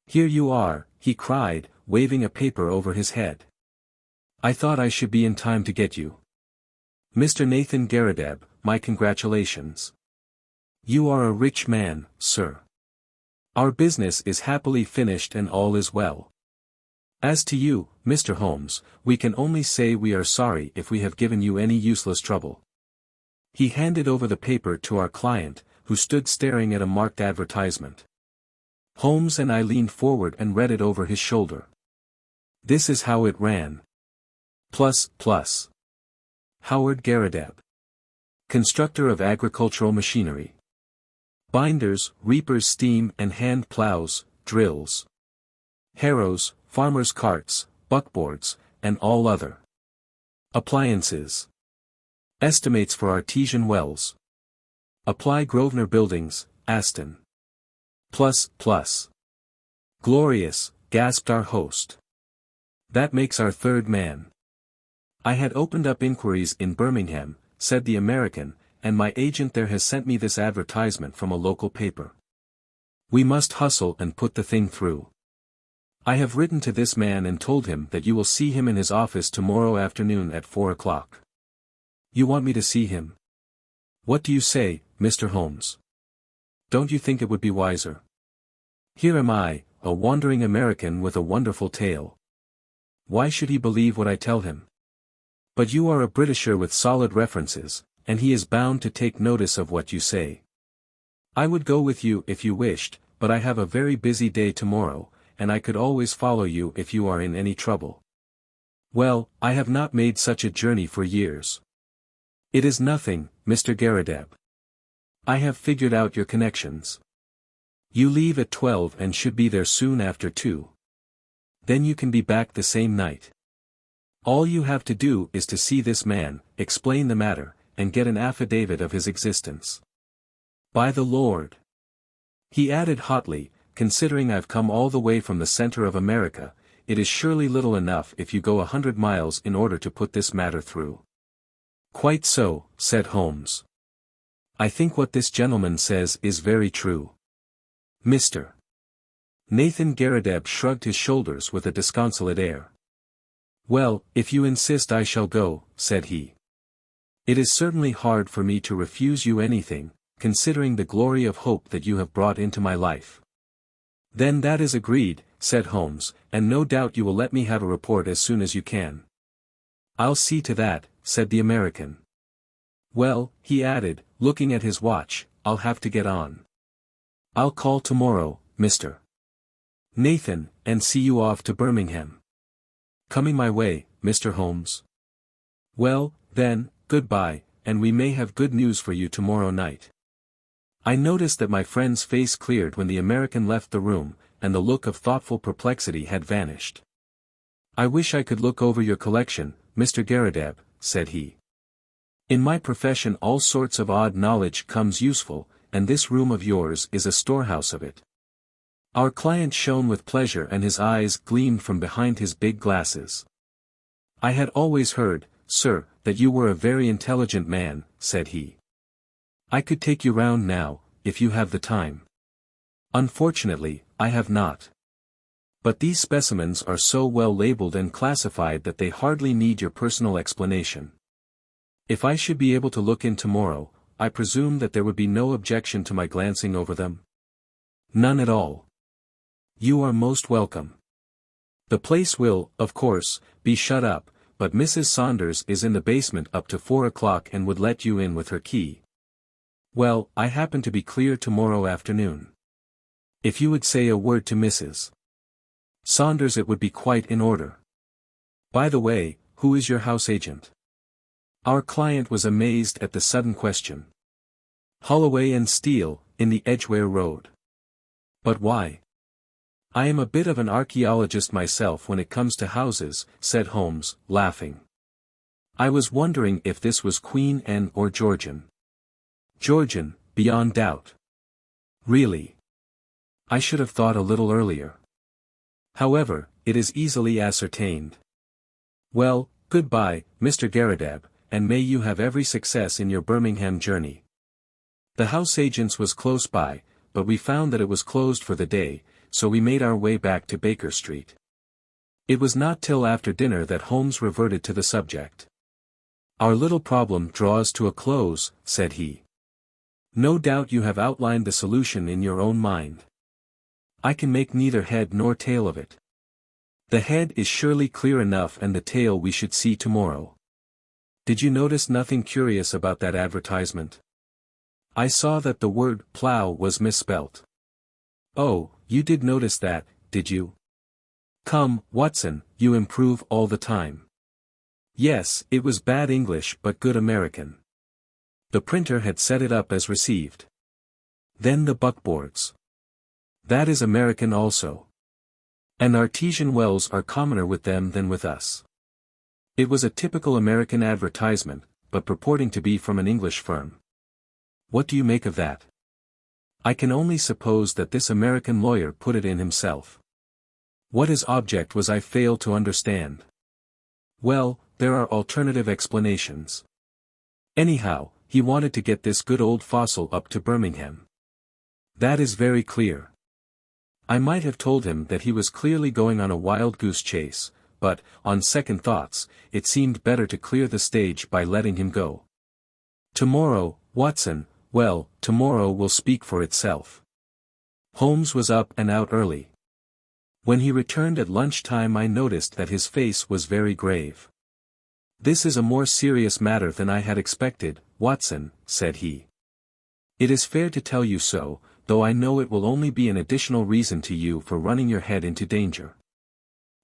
"Here you are," he cried, waving a paper over his head. "I thought I should be in time to get you. Mr. Nathan Garrideb, my congratulations. You are a rich man, sir. Our business is happily finished and all is well. As to you, Mr. Holmes, we can only say we are sorry if we have given you any useless trouble." He handed over the paper to our client, who stood staring at a marked advertisement. Holmes and I leaned forward and read it over his shoulder. This is how it ran. ++. Howard Garrideb. Constructor of agricultural machinery. Binders, reapers, steam and hand plows, drills. Harrows, farmers' carts, buckboards, and all other appliances. Estimates for artesian wells. Apply Grosvenor Buildings, Aston. ++. Glorious, gasped our host. That makes our third man. I had opened up inquiries in Birmingham, said the American, and my agent there has sent me this advertisement from a local paper. We must hustle and put the thing through. I have written to this man and told him that you will see him in his office tomorrow afternoon at 4 o'clock. You want me to see him? What do you say, Mr. Holmes? Don't you think it would be wiser? Here am I, a wandering American with a wonderful tale. Why should he believe what I tell him? But you are a Britisher with solid references, and he is bound to take notice of what you say. I would go with you if you wished, but I have a very busy day tomorrow, and I could always follow you if you are in any trouble. Well, I have not made such a journey for years. It is nothing, Mr. Garrideb. I have figured out your connections. You leave at 12 and should be there soon after 2. Then you can be back the same night. All you have to do is to see this man, explain the matter, and get an affidavit of his existence. By the Lord! He added hotly, considering I've come all the way from the center of America, it is surely little enough if you go 100 miles in order to put this matter through. Quite so, said Holmes. I think what this gentleman says is very true. Mr. Nathan Garrideb shrugged his shoulders with a disconsolate air. Well, if you insist I shall go, said he. It is certainly hard for me to refuse you anything, considering the glory of hope that you have brought into my life. Then that is agreed, said Holmes, and no doubt you will let me have a report as soon as you can. I'll see to that, said the American. Well, he added, looking at his watch, I'll have to get on. I'll call tomorrow, Mr. Nathan, and see you off to Birmingham. Coming my way, Mr. Holmes. Well, then, goodbye, and we may have good news for you tomorrow night. I noticed that my friend's face cleared when the American left the room, and the look of thoughtful perplexity had vanished. I wish I could look over your collection, Mr. Garrideb, said he. In my profession all sorts of odd knowledge comes useful, and this room of yours is a storehouse of it. Our client shone with pleasure and his eyes gleamed from behind his big glasses. I had always heard, sir, that you were a very intelligent man, said he. I could take you round now, if you have the time. Unfortunately, I have not. But these specimens are so well labeled and classified that they hardly need your personal explanation. If I should be able to look in tomorrow, I presume that there would be no objection to my glancing over them? None at all. You are most welcome. The place will, of course, be shut up, but Mrs. Saunders is in the basement up to 4 o'clock and would let you in with her key. Well, I happen to be clear tomorrow afternoon. If you would say a word to Mrs. Saunders it would be quite in order. By the way, who is your house agent? Our client was amazed at the sudden question. Holloway and Steele, in the Edgware Road. But why? I am a bit of an archaeologist myself when it comes to houses, said Holmes, laughing. I was wondering if this was Queen Anne or Georgian. Georgian, beyond doubt. Really? I should have thought a little earlier. However, it is easily ascertained. Well, goodbye, Mr. Garrideb, and may you have every success in your Birmingham journey. The house agent's was close by, but we found that it was closed for the day, so we made our way back to Baker Street. It was not till after dinner that Holmes reverted to the subject. Our little problem draws to a close, said he. No doubt you have outlined the solution in your own mind. I can make neither head nor tail of it. The head is surely clear enough, and the tail we should see tomorrow. Did you notice nothing curious about that advertisement? I saw that the word plough was misspelt. Oh, you did notice that, did you? Come, Watson, you improve all the time. Yes, it was bad English but good American. The printer had set it up as received. Then the buckboards. That is American also. And artesian wells are commoner with them than with us. It was a typical American advertisement, but purporting to be from an English firm. What do you make of that? I can only suppose that this American lawyer put it in himself. What his object was I fail to understand. Well, there are alternative explanations. Anyhow, he wanted to get this good old fossil up to Birmingham. That is very clear. I might have told him that he was clearly going on a wild goose chase, but, on second thoughts, it seemed better to clear the stage by letting him go. Tomorrow, Watson, well, tomorrow will speak for itself. Holmes was up and out early. When he returned at lunchtime I noticed that his face was very grave. This is a more serious matter than I had expected, Watson, said he. It is fair to tell you so, though I know it will only be an additional reason to you for running your head into danger.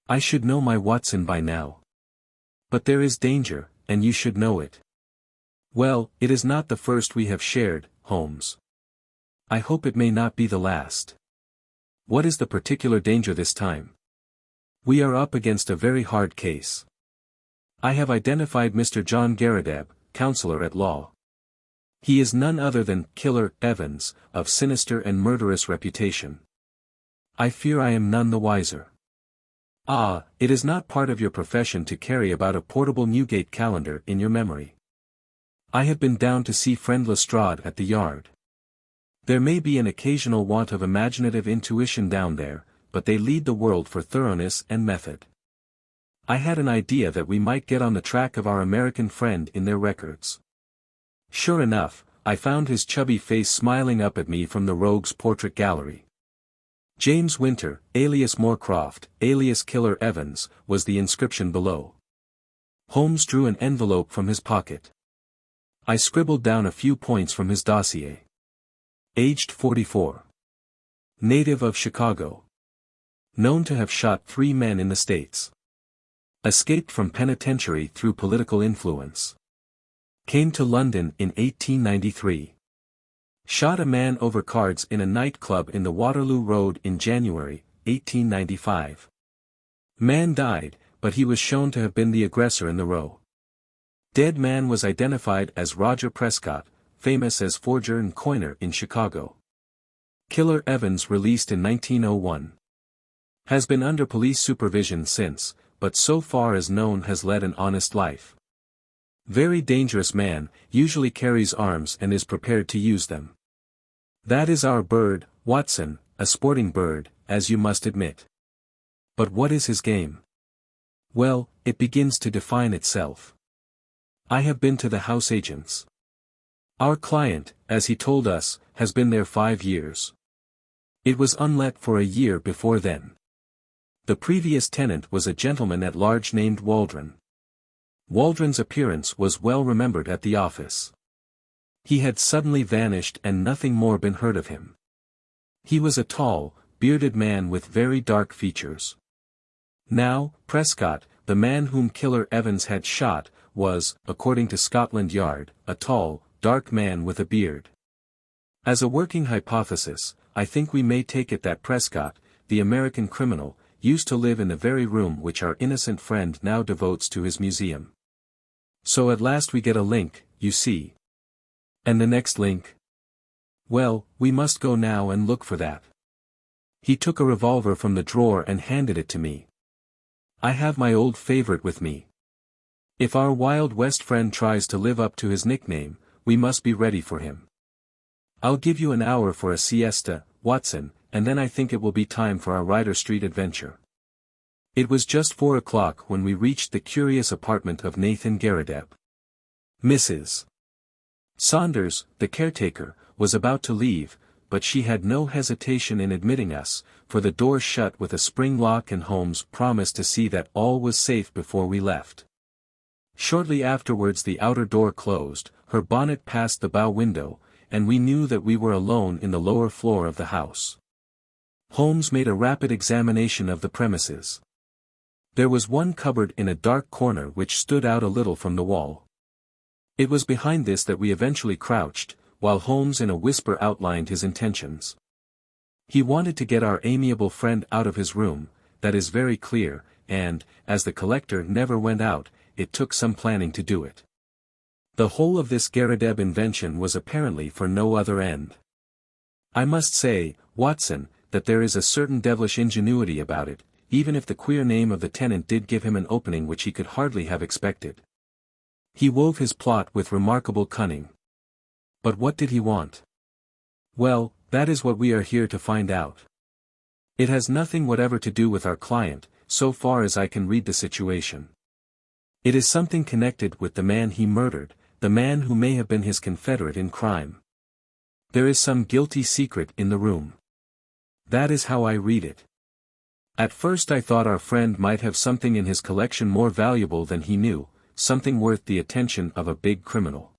I should know my Watson by now. But there is danger, and you should know it. Well, it is not the first we have shared, Holmes. I hope it may not be the last. What is the particular danger this time? We are up against a very hard case. I have identified Mr. John Garrideb, counselor at law. He is none other than Killer Evans, of sinister and murderous reputation. I fear I am none the wiser. Ah, it is not part of your profession to carry about a portable Newgate calendar in your memory. I have been down to see friend Lestrade at the Yard. There may be an occasional want of imaginative intuition down there, but they lead the world for thoroughness and method. I had an idea that we might get on the track of our American friend in their records. Sure enough, I found his chubby face smiling up at me from the Rogues' Portrait Gallery. James Winter, alias Moorcroft, alias Killer Evans, was the inscription below. Holmes drew an envelope from his pocket. I scribbled down a few points from his dossier. Aged 44. Native of Chicago. Known to have shot 3 men in the States. Escaped from penitentiary through political influence. Came to London in 1893. Shot a man over cards in a nightclub in the Waterloo Road in January, 1895. Man died, but he was shown to have been the aggressor in the row. Dead man was identified as Roger Prescott, famous as forger and coiner in Chicago. Killer Evans released in 1901. Has been under police supervision since, but so far as known has led an honest life. Very dangerous man, usually carries arms and is prepared to use them. That is our bird, Watson, a sporting bird, as you must admit. But what is his game? Well, it begins to define itself. I have been to the house agents. Our client, as he told us, has been there 5 years. It was unlet for a year before then. The previous tenant was a gentleman at large named Waldron. Waldron's appearance was well remembered at the office. He had suddenly vanished and nothing more been heard of him. He was a tall, bearded man with very dark features. Now, Prescott, the man whom Killer Evans had shot, was, according to Scotland Yard, a tall, dark man with a beard. As a working hypothesis, I think we may take it that Prescott, the American criminal, used to live in the very room which our innocent friend now devotes to his museum. So at last we get a link, you see. And the next link? Well, we must go now and look for that. He took a revolver from the drawer and handed it to me. I have my old favorite with me. If our Wild West friend tries to live up to his nickname, we must be ready for him. I'll give you an hour for a siesta, Watson, and then I think it will be time for our Ryder Street adventure. It was just 4 o'clock when we reached the curious apartment of Nathan Garrideb. Mrs. Saunders, the caretaker, was about to leave, but she had no hesitation in admitting us, for the door shut with a spring lock and Holmes promised to see that all was safe before we left. Shortly afterwards the outer door closed, her bonnet passed the bow window, and we knew that we were alone in the lower floor of the house. Holmes made a rapid examination of the premises. There was one cupboard in a dark corner which stood out a little from the wall. It was behind this that we eventually crouched, while Holmes in a whisper outlined his intentions. He wanted to get our amiable friend out of his room, that is very clear, and, as the collector never went out, it took some planning to do it. The whole of this Garrideb invention was apparently for no other end. I must say, Watson, that there is a certain devilish ingenuity about it, even if the queer name of the tenant did give him an opening which he could hardly have expected. He wove his plot with remarkable cunning. But what did he want? Well, that is what we are here to find out. It has nothing whatever to do with our client, so far as I can read the situation. It is something connected with the man he murdered, the man who may have been his confederate in crime. There is some guilty secret in the room. That is how I read it. At first I thought our friend might have something in his collection more valuable than he knew, something worth the attention of a big criminal.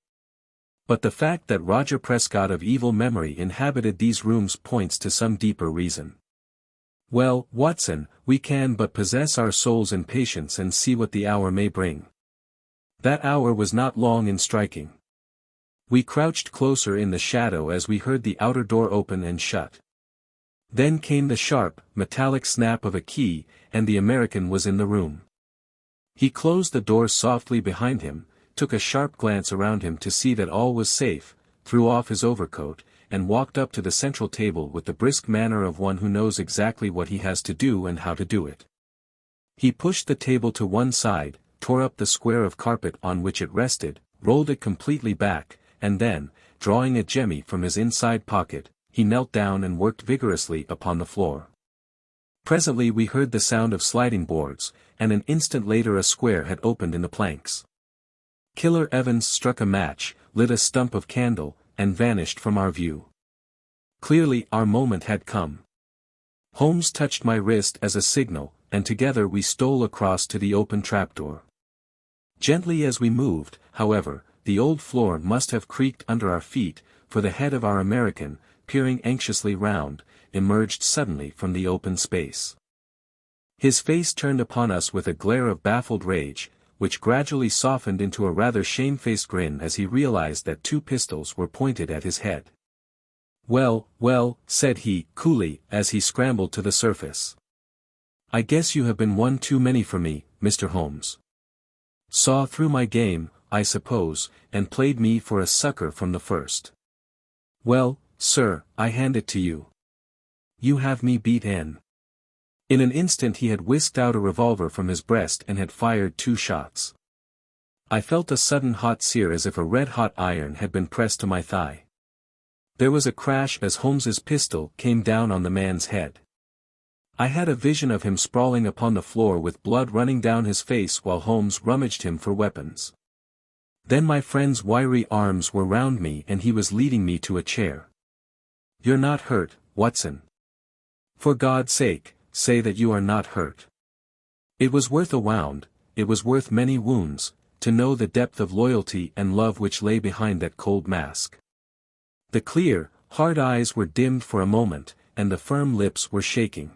But the fact that Roger Prescott of evil memory inhabited these rooms points to some deeper reason. Well, Watson, we can but possess our souls in patience and see what the hour may bring. That hour was not long in striking. We crouched closer in the shadow as we heard the outer door open and shut. Then came the sharp, metallic snap of a key, and the American was in the room. He closed the door softly behind him, took a sharp glance around him to see that all was safe, threw off his overcoat, and walked up to the central table with the brisk manner of one who knows exactly what he has to do and how to do it. He pushed the table to one side, tore up the square of carpet on which it rested, rolled it completely back, and then, drawing a jemmy from his inside pocket, he knelt down and worked vigorously upon the floor. Presently we heard the sound of sliding boards, and an instant later a square had opened in the planks. Killer Evans struck a match, lit a stump of candle, and vanished from our view. Clearly our moment had come. Holmes touched my wrist as a signal, and together we stole across to the open trapdoor. Gently as we moved, however, the old floor must have creaked under our feet, for the head of our American, peering anxiously round, emerged suddenly from the open space. His face turned upon us with a glare of baffled rage, which gradually softened into a rather shamefaced grin as he realized that 2 pistols were pointed at his head. "Well, well," said he, coolly, as he scrambled to the surface. "I guess you have been one too many for me, Mr. Holmes. Saw through my game, I suppose, and played me for a sucker from the first. Well, sir, I hand it to you. You have me beat in." In an instant he had whisked out a revolver from his breast and had fired 2 shots. I felt a sudden hot sear as if a red-hot iron had been pressed to my thigh. There was a crash as Holmes's pistol came down on the man's head. I had a vision of him sprawling upon the floor with blood running down his face while Holmes rummaged him for weapons. Then my friend's wiry arms were round me and he was leading me to a chair. "You're not hurt, Watson. For God's sake, say that you are not hurt." It was worth a wound, it was worth many wounds, to know the depth of loyalty and love which lay behind that cold mask. The clear, hard eyes were dimmed for a moment, and the firm lips were shaking.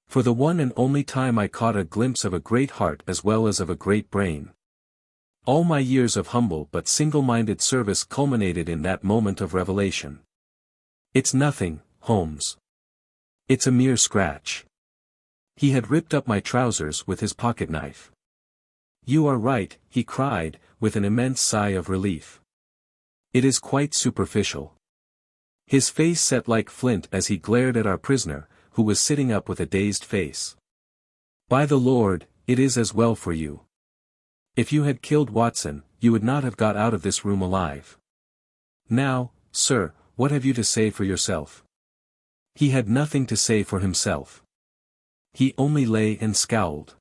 For the one and only time I caught a glimpse of a great heart as well as of a great brain. All my years of humble but single-minded service culminated in that moment of revelation. It's nothing, Holmes. It's a mere scratch. He had ripped up my trousers with his pocket-knife. You are right, he cried, with an immense sigh of relief. It is quite superficial. His face set like flint as he glared at our prisoner, who was sitting up with a dazed face. By the Lord, it is as well for you. If you had killed Watson, you would not have got out of this room alive. Now, sir, what have you to say for yourself? He had nothing to say for himself. He only lay and scowled.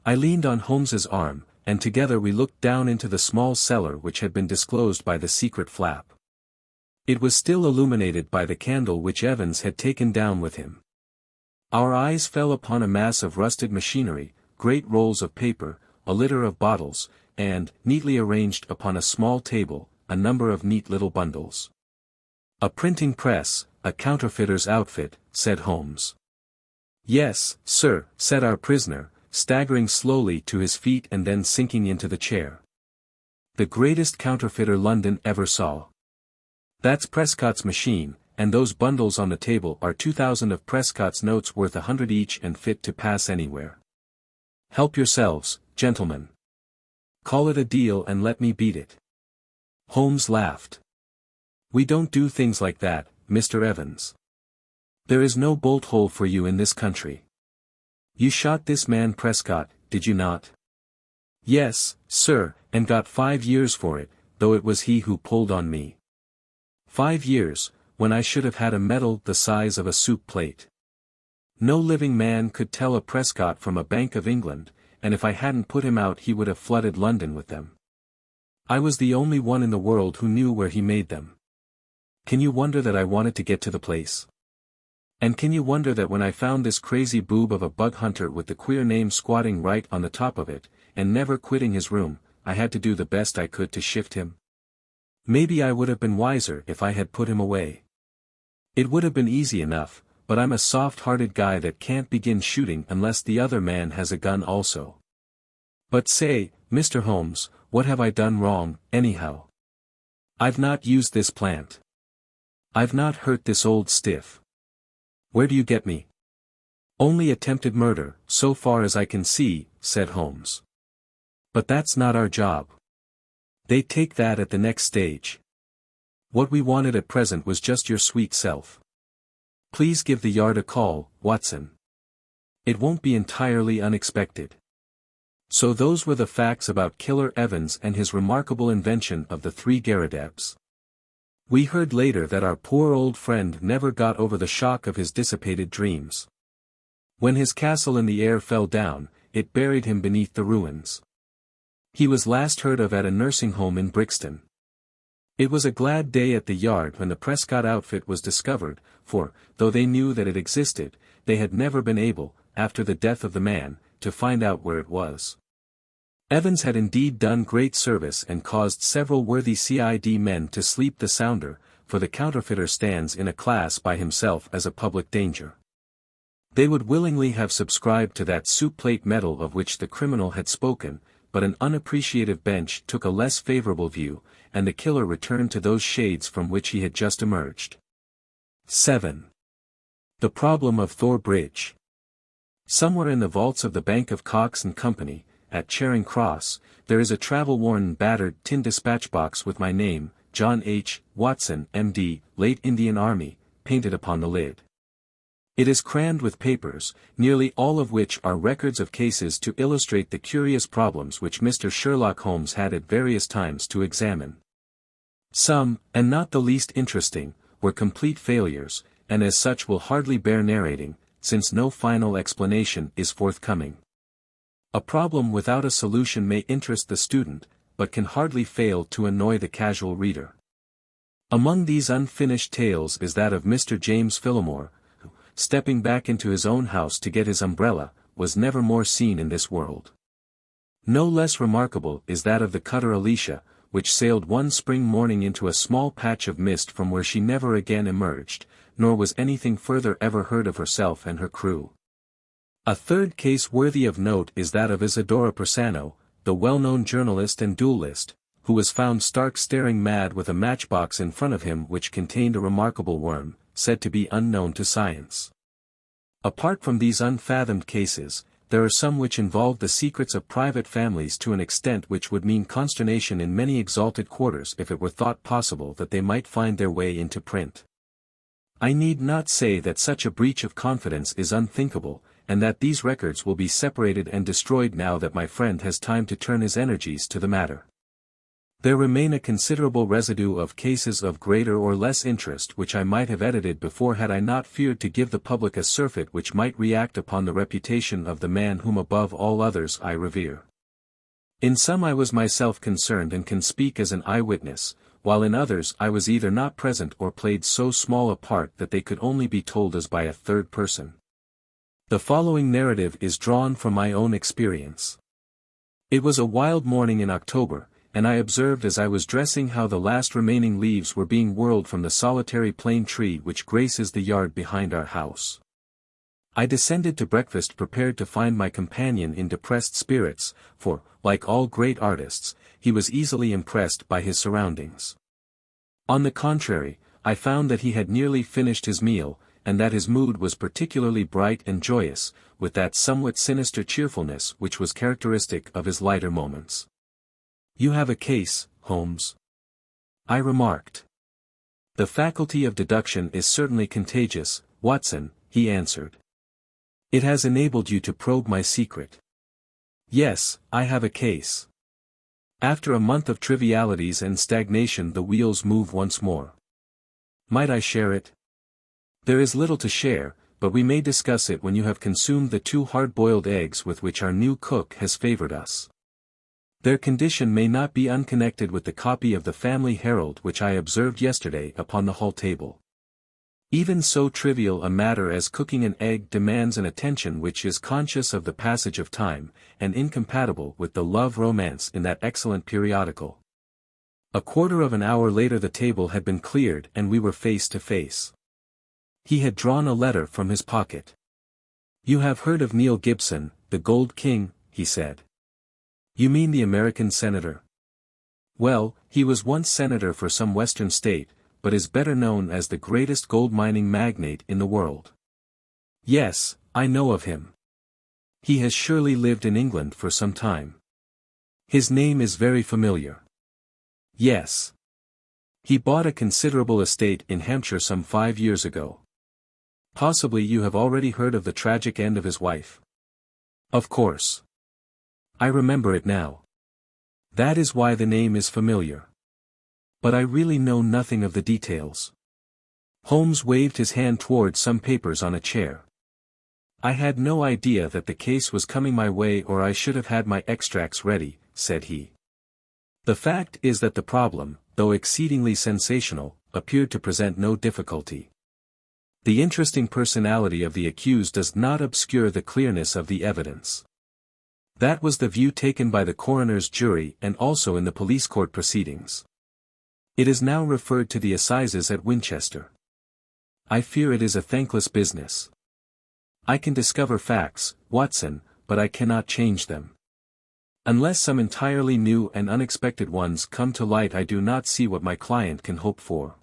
I leaned on Holmes's arm, and together we looked down into the small cellar which had been disclosed by the secret flap. It was still illuminated by the candle which Evans had taken down with him. Our eyes fell upon a mass of rusted machinery, great rolls of paper, a litter of bottles, and, neatly arranged upon a small table, a number of neat little bundles. A printing press, a counterfeiter's outfit, said Holmes. Yes, sir, said our prisoner, staggering slowly to his feet and then sinking into the chair. The greatest counterfeiter London ever saw. That's Prescott's machine, and those bundles on the table are 2,000 of Prescott's notes worth 100 each and fit to pass anywhere. Help yourselves, gentlemen. Call it a deal and let me beat it. Holmes laughed. We don't do things like that, Mr. Evans. There is no bolt hole for you in this country. You shot this man Prescott, did you not? Yes, sir, and got 5 years for it, though it was he who pulled on me. 5 years, when I should have had a medal the size of a soup plate. No living man could tell a Prescott from a Bank of England, and if I hadn't put him out he would have flooded London with them. I was the only one in the world who knew where he made them. Can you wonder that I wanted to get to the place? And can you wonder that when I found this crazy boob of a bug hunter with the queer name squatting right on the top of it, and never quitting his room, I had to do the best I could to shift him? Maybe I would have been wiser if I had put him away. It would have been easy enough, but I'm a soft-hearted guy that can't begin shooting unless the other man has a gun also. But say, Mr. Holmes, what have I done wrong, anyhow? I've not used this plant. I've not hurt this old stiff. Where do you get me? Only attempted murder, so far as I can see, said Holmes. But that's not our job. They take that at the next stage. What we wanted at present was just your sweet self. Please give the Yard a call, Watson. It won't be entirely unexpected. So those were the facts about Killer Evans and his remarkable invention of the 3 Garridebs. We heard later that our poor old friend never got over the shock of his dissipated dreams. When his castle in the air fell down, it buried him beneath the ruins. He was last heard of at a nursing home in Brixton. It was a glad day at the Yard when the Prescott outfit was discovered, for, though they knew that it existed, they had never been able, after the death of the man, to find out where it was. Evans had indeed done great service and caused several worthy CID men to sleep the sounder, for the counterfeiter stands in a class by himself as a public danger. They would willingly have subscribed to that soup plate medal of which the criminal had spoken, but an unappreciative bench took a less favorable view, and the killer returned to those shades from which he had just emerged. 7. The problem of Thor Bridge. Somewhere in the vaults of the Bank of Cox and Company, at Charing Cross, there is a travel-worn battered tin dispatch box with my name, John H. Watson, M.D., late Indian Army, painted upon the lid. It is crammed with papers, nearly all of which are records of cases to illustrate the curious problems which Mr. Sherlock Holmes had at various times to examine. Some, and not the least interesting, were complete failures, and as such will hardly bear narrating, since no final explanation is forthcoming. A problem without a solution may interest the student, but can hardly fail to annoy the casual reader. Among these unfinished tales is that of Mr. James Phillimore, who, stepping back into his own house to get his umbrella, was never more seen in this world. No less remarkable is that of the cutter Alicia, which sailed one spring morning into a small patch of mist from where she never again emerged, nor was anything further ever heard of herself and her crew. A third case worthy of note is that of Isadora Persano, the well-known journalist and duelist, who was found stark staring mad with a matchbox in front of him which contained a remarkable worm, said to be unknown to science. Apart from these unfathomed cases, there are some which involve the secrets of private families to an extent which would mean consternation in many exalted quarters if it were thought possible that they might find their way into print. I need not say that such a breach of confidence is unthinkable, and that these records will be separated and destroyed now that my friend has time to turn his energies to the matter. There remain a considerable residue of cases of greater or less interest which I might have edited before had I not feared to give the public a surfeit which might react upon the reputation of the man whom above all others I revere. In some I was myself concerned and can speak as an eyewitness, while in others I was either not present or played so small a part that they could only be told as by a third person. The following narrative is drawn from my own experience. It was a wild morning in October, and I observed as I was dressing how the last remaining leaves were being whirled from the solitary plane tree which graces the yard behind our house. I descended to breakfast prepared to find my companion in depressed spirits, for, like all great artists, he was easily impressed by his surroundings. On the contrary, I found that he had nearly finished his meal, and that his mood was particularly bright and joyous, with that somewhat sinister cheerfulness which was characteristic of his lighter moments. "You have a case, Holmes," I remarked. "The faculty of deduction is certainly contagious, Watson," he answered. "It has enabled you to probe my secret." "Yes, I have a case." After a month of trivialities and stagnation the wheels move once more. Might I share it? There is little to share, but we may discuss it when you have consumed the 2 hard-boiled eggs with which our new cook has favored us. Their condition may not be unconnected with the copy of the Family Herald which I observed yesterday upon the hall table. Even so trivial a matter as cooking an egg demands an attention which is conscious of the passage of time, and incompatible with the love romance in that excellent periodical. A quarter of an hour later the table had been cleared and we were face to face. He had drawn a letter from his pocket. "You have heard of Neil Gibson, the Gold King," he said. "You mean the American senator? Well, he was once senator for some western state, but is better known as the greatest gold mining magnate in the world." "Yes, I know of him. He has surely lived in England for some time. His name is very familiar." "Yes. He bought a considerable estate in Hampshire some 5 years ago. Possibly you have already heard of the tragic end of his wife." "Of course. I remember it now. That is why the name is familiar. But I really know nothing of the details." Holmes waved his hand toward some papers on a chair. "I had no idea that the case was coming my way, or I should have had my extracts ready," said he. The fact is that the problem, though exceedingly sensational, appeared to present no difficulty. The interesting personality of the accused does not obscure the clearness of the evidence. That was the view taken by the coroner's jury and also in the police court proceedings. It is now referred to the assizes at Winchester. I fear it is a thankless business. I can discover facts, Watson, but I cannot change them. Unless some entirely new and unexpected ones come to light I do not see what my client can hope for."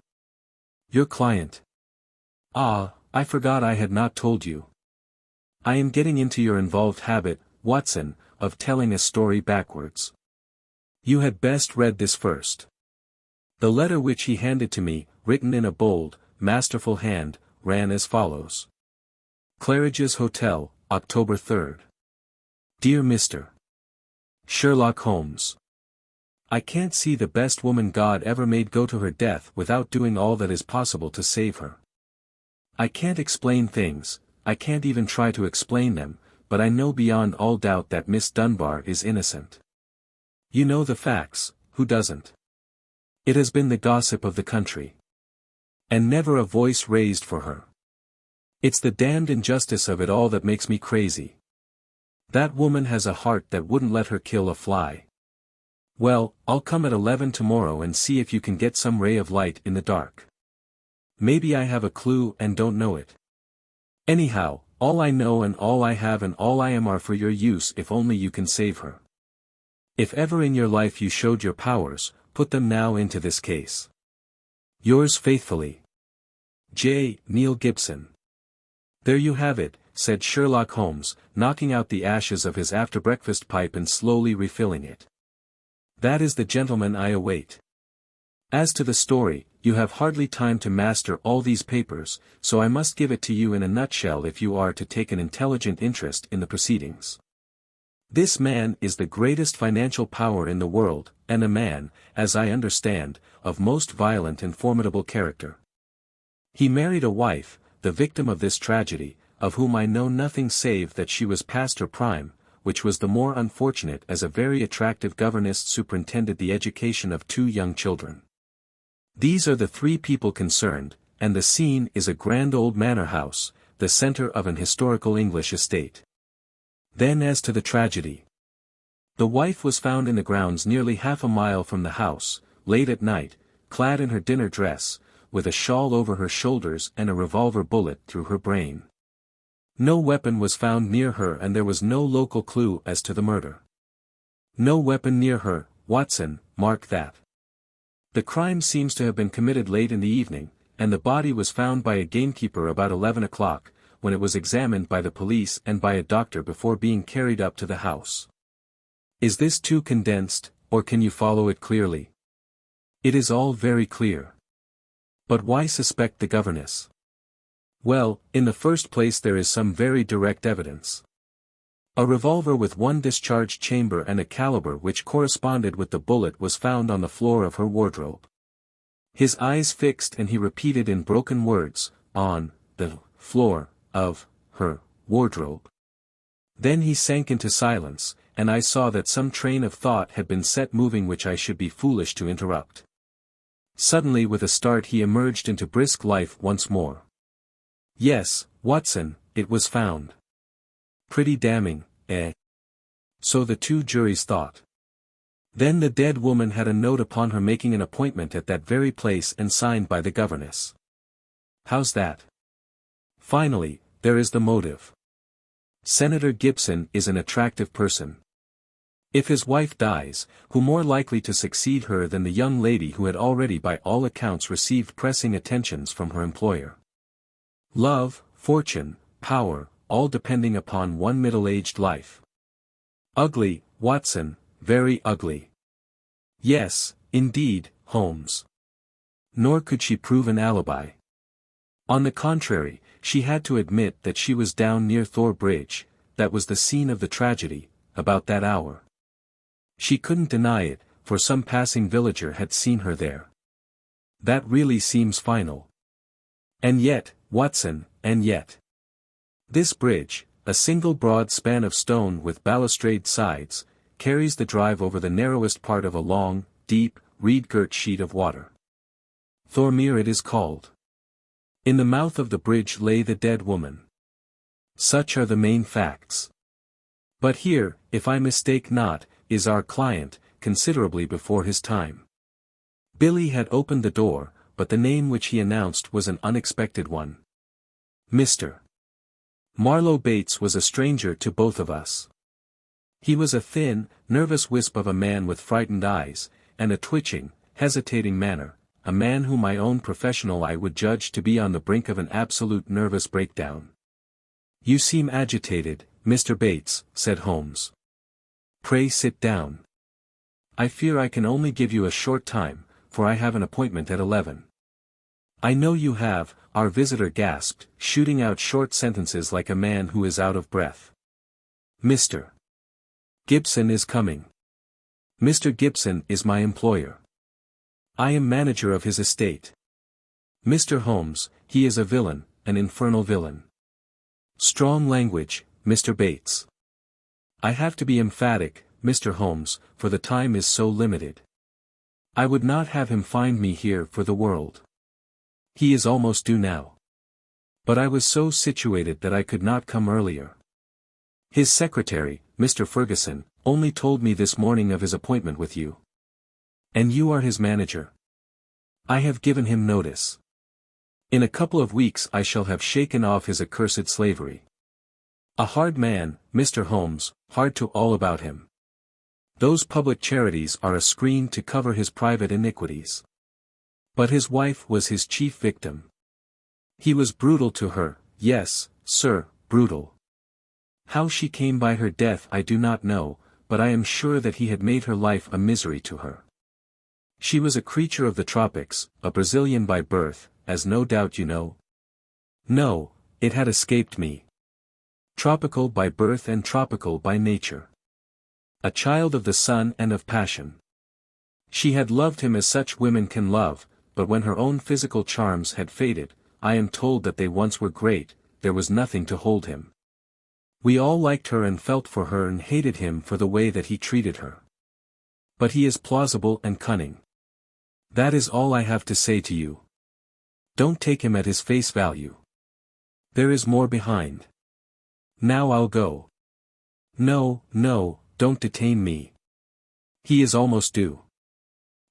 "Your client? Ah, I forgot I had not told you. I am getting into your involved habit, Watson, of telling a story backwards. You had best read this first." The letter which he handed to me, written in a bold, masterful hand, ran as follows. "Claridge's Hotel, October 3rd. Dear Mr. Sherlock Holmes. I can't see the best woman God ever made go to her death without doing all that is possible to save her. I can't explain things, I can't even try to explain them, but I know beyond all doubt that Miss Dunbar is innocent. You know the facts, who doesn't? It has been the gossip of the country. And never a voice raised for her. It's the damned injustice of it all that makes me crazy. That woman has a heart that wouldn't let her kill a fly. Well, I'll come at 11 tomorrow and see if you can get some ray of light in the dark. Maybe I have a clue and don't know it. Anyhow, all I know and all I have and all I am are for your use if only you can save her. If ever in your life you showed your powers, put them now into this case. Yours faithfully, J. Neil Gibson. There you have it, said Sherlock Holmes, knocking out the ashes of his after-breakfast pipe and slowly refilling it. That is the gentleman I await. As to the story, you have hardly time to master all these papers, so I must give it to you in a nutshell if you are to take an intelligent interest in the proceedings. This man is the greatest financial power in the world, and a man, as I understand, of most violent and formidable character. He married a wife, the victim of this tragedy, of whom I know nothing save that she was past her prime, which was the more unfortunate as a very attractive governess superintended the education of 2 young children. These are the 3 people concerned, and the scene is a grand old manor house, the centre of an historical English estate. Then as to the tragedy. The wife was found in the grounds nearly half a mile from the house, late at night, clad in her dinner dress, with a shawl over her shoulders and a revolver bullet through her brain. No weapon was found near her and there was no local clue as to the murder. No weapon near her, Watson, mark that. The crime seems to have been committed late in the evening, and the body was found by a gamekeeper about 11 o'clock, when it was examined by the police and by a doctor before being carried up to the house. Is this too condensed, or can you follow it clearly? It is all very clear. But why suspect the governess? Well, in the first place there is some very direct evidence. A revolver with 1 discharged chamber and a caliber which corresponded with the bullet was found on the floor of her wardrobe. His eyes fixed and he repeated in broken words, on the floor of her wardrobe. Then he sank into silence, and I saw that some train of thought had been set moving which I should be foolish to interrupt. Suddenly with a start he emerged into brisk life once more. Yes, Watson, it was found. Pretty damning, eh? So the 2 juries thought. Then the dead woman had a note upon her making an appointment at that very place and signed by the governess. How's that? Finally, there is the motive. Senator Gibson is an attractive person. If his wife dies, who more likely to succeed her than the young lady who had already by all accounts received pressing attentions from her employer? Love, fortune, power, all depending upon one middle-aged life. Ugly, Watson, very ugly. Yes, indeed, Holmes. Nor could she prove an alibi. On the contrary, she had to admit that she was down near Thor Bridge, that was the scene of the tragedy, about that hour. She couldn't deny it, for some passing villager had seen her there. That really seems final. And yet, Watson, and yet. This bridge, a single broad span of stone with balustrade sides, carries the drive over the narrowest part of a long, deep, reed-girt sheet of water. Thormere it is called. In the mouth of the bridge lay the dead woman. Such are the main facts. But here, if I mistake not, is our client, considerably before his time. Billy had opened the door, but the name which he announced was an unexpected one. Mr. Marlowe Bates was a stranger to both of us. He was a thin, nervous wisp of a man with frightened eyes, and a twitching, hesitating manner, a man whom my own professional eye would judge to be on the brink of an absolute nervous breakdown. "You seem agitated, Mr. Bates," said Holmes. "Pray sit down. I fear I can only give you a short time, for I have an appointment at 11. "I know you have," our visitor gasped, shooting out short sentences like a man who is out of breath. "Mr. Gibson is coming. Mr. Gibson is my employer. I am manager of his estate. Mr. Holmes, he is a villain, an infernal villain. Strong language, Mr. Bates. I have to be emphatic, Mr. Holmes, for the time is so limited. I would not have him find me here for the world. He is almost due now. But I was so situated that I could not come earlier. His secretary, Mr. Ferguson, only told me this morning of his appointment with you. And you are his manager. I have given him notice. In a couple of weeks I shall have shaken off his accursed slavery. A hard man, Mr. Holmes, hard to all about him. Those public charities are a screen to cover his private iniquities. But his wife was his chief victim. He was brutal to her, yes, sir, brutal. How she came by her death I do not know, but I am sure that he had made her life a misery to her. She was a creature of the tropics, a Brazilian by birth, as no doubt you know. No, it had escaped me. Tropical by birth and tropical by nature. A child of the sun and of passion. She had loved him as such women can love, but when her own physical charms had faded, I am told that they once were great, there was nothing to hold him. We all liked her and felt for her and hated him for the way that he treated her. But he is plausible and cunning. That is all I have to say to you. Don't take him at his face value. There is more behind. Now I'll go. No, no, don't detain me. He is almost due.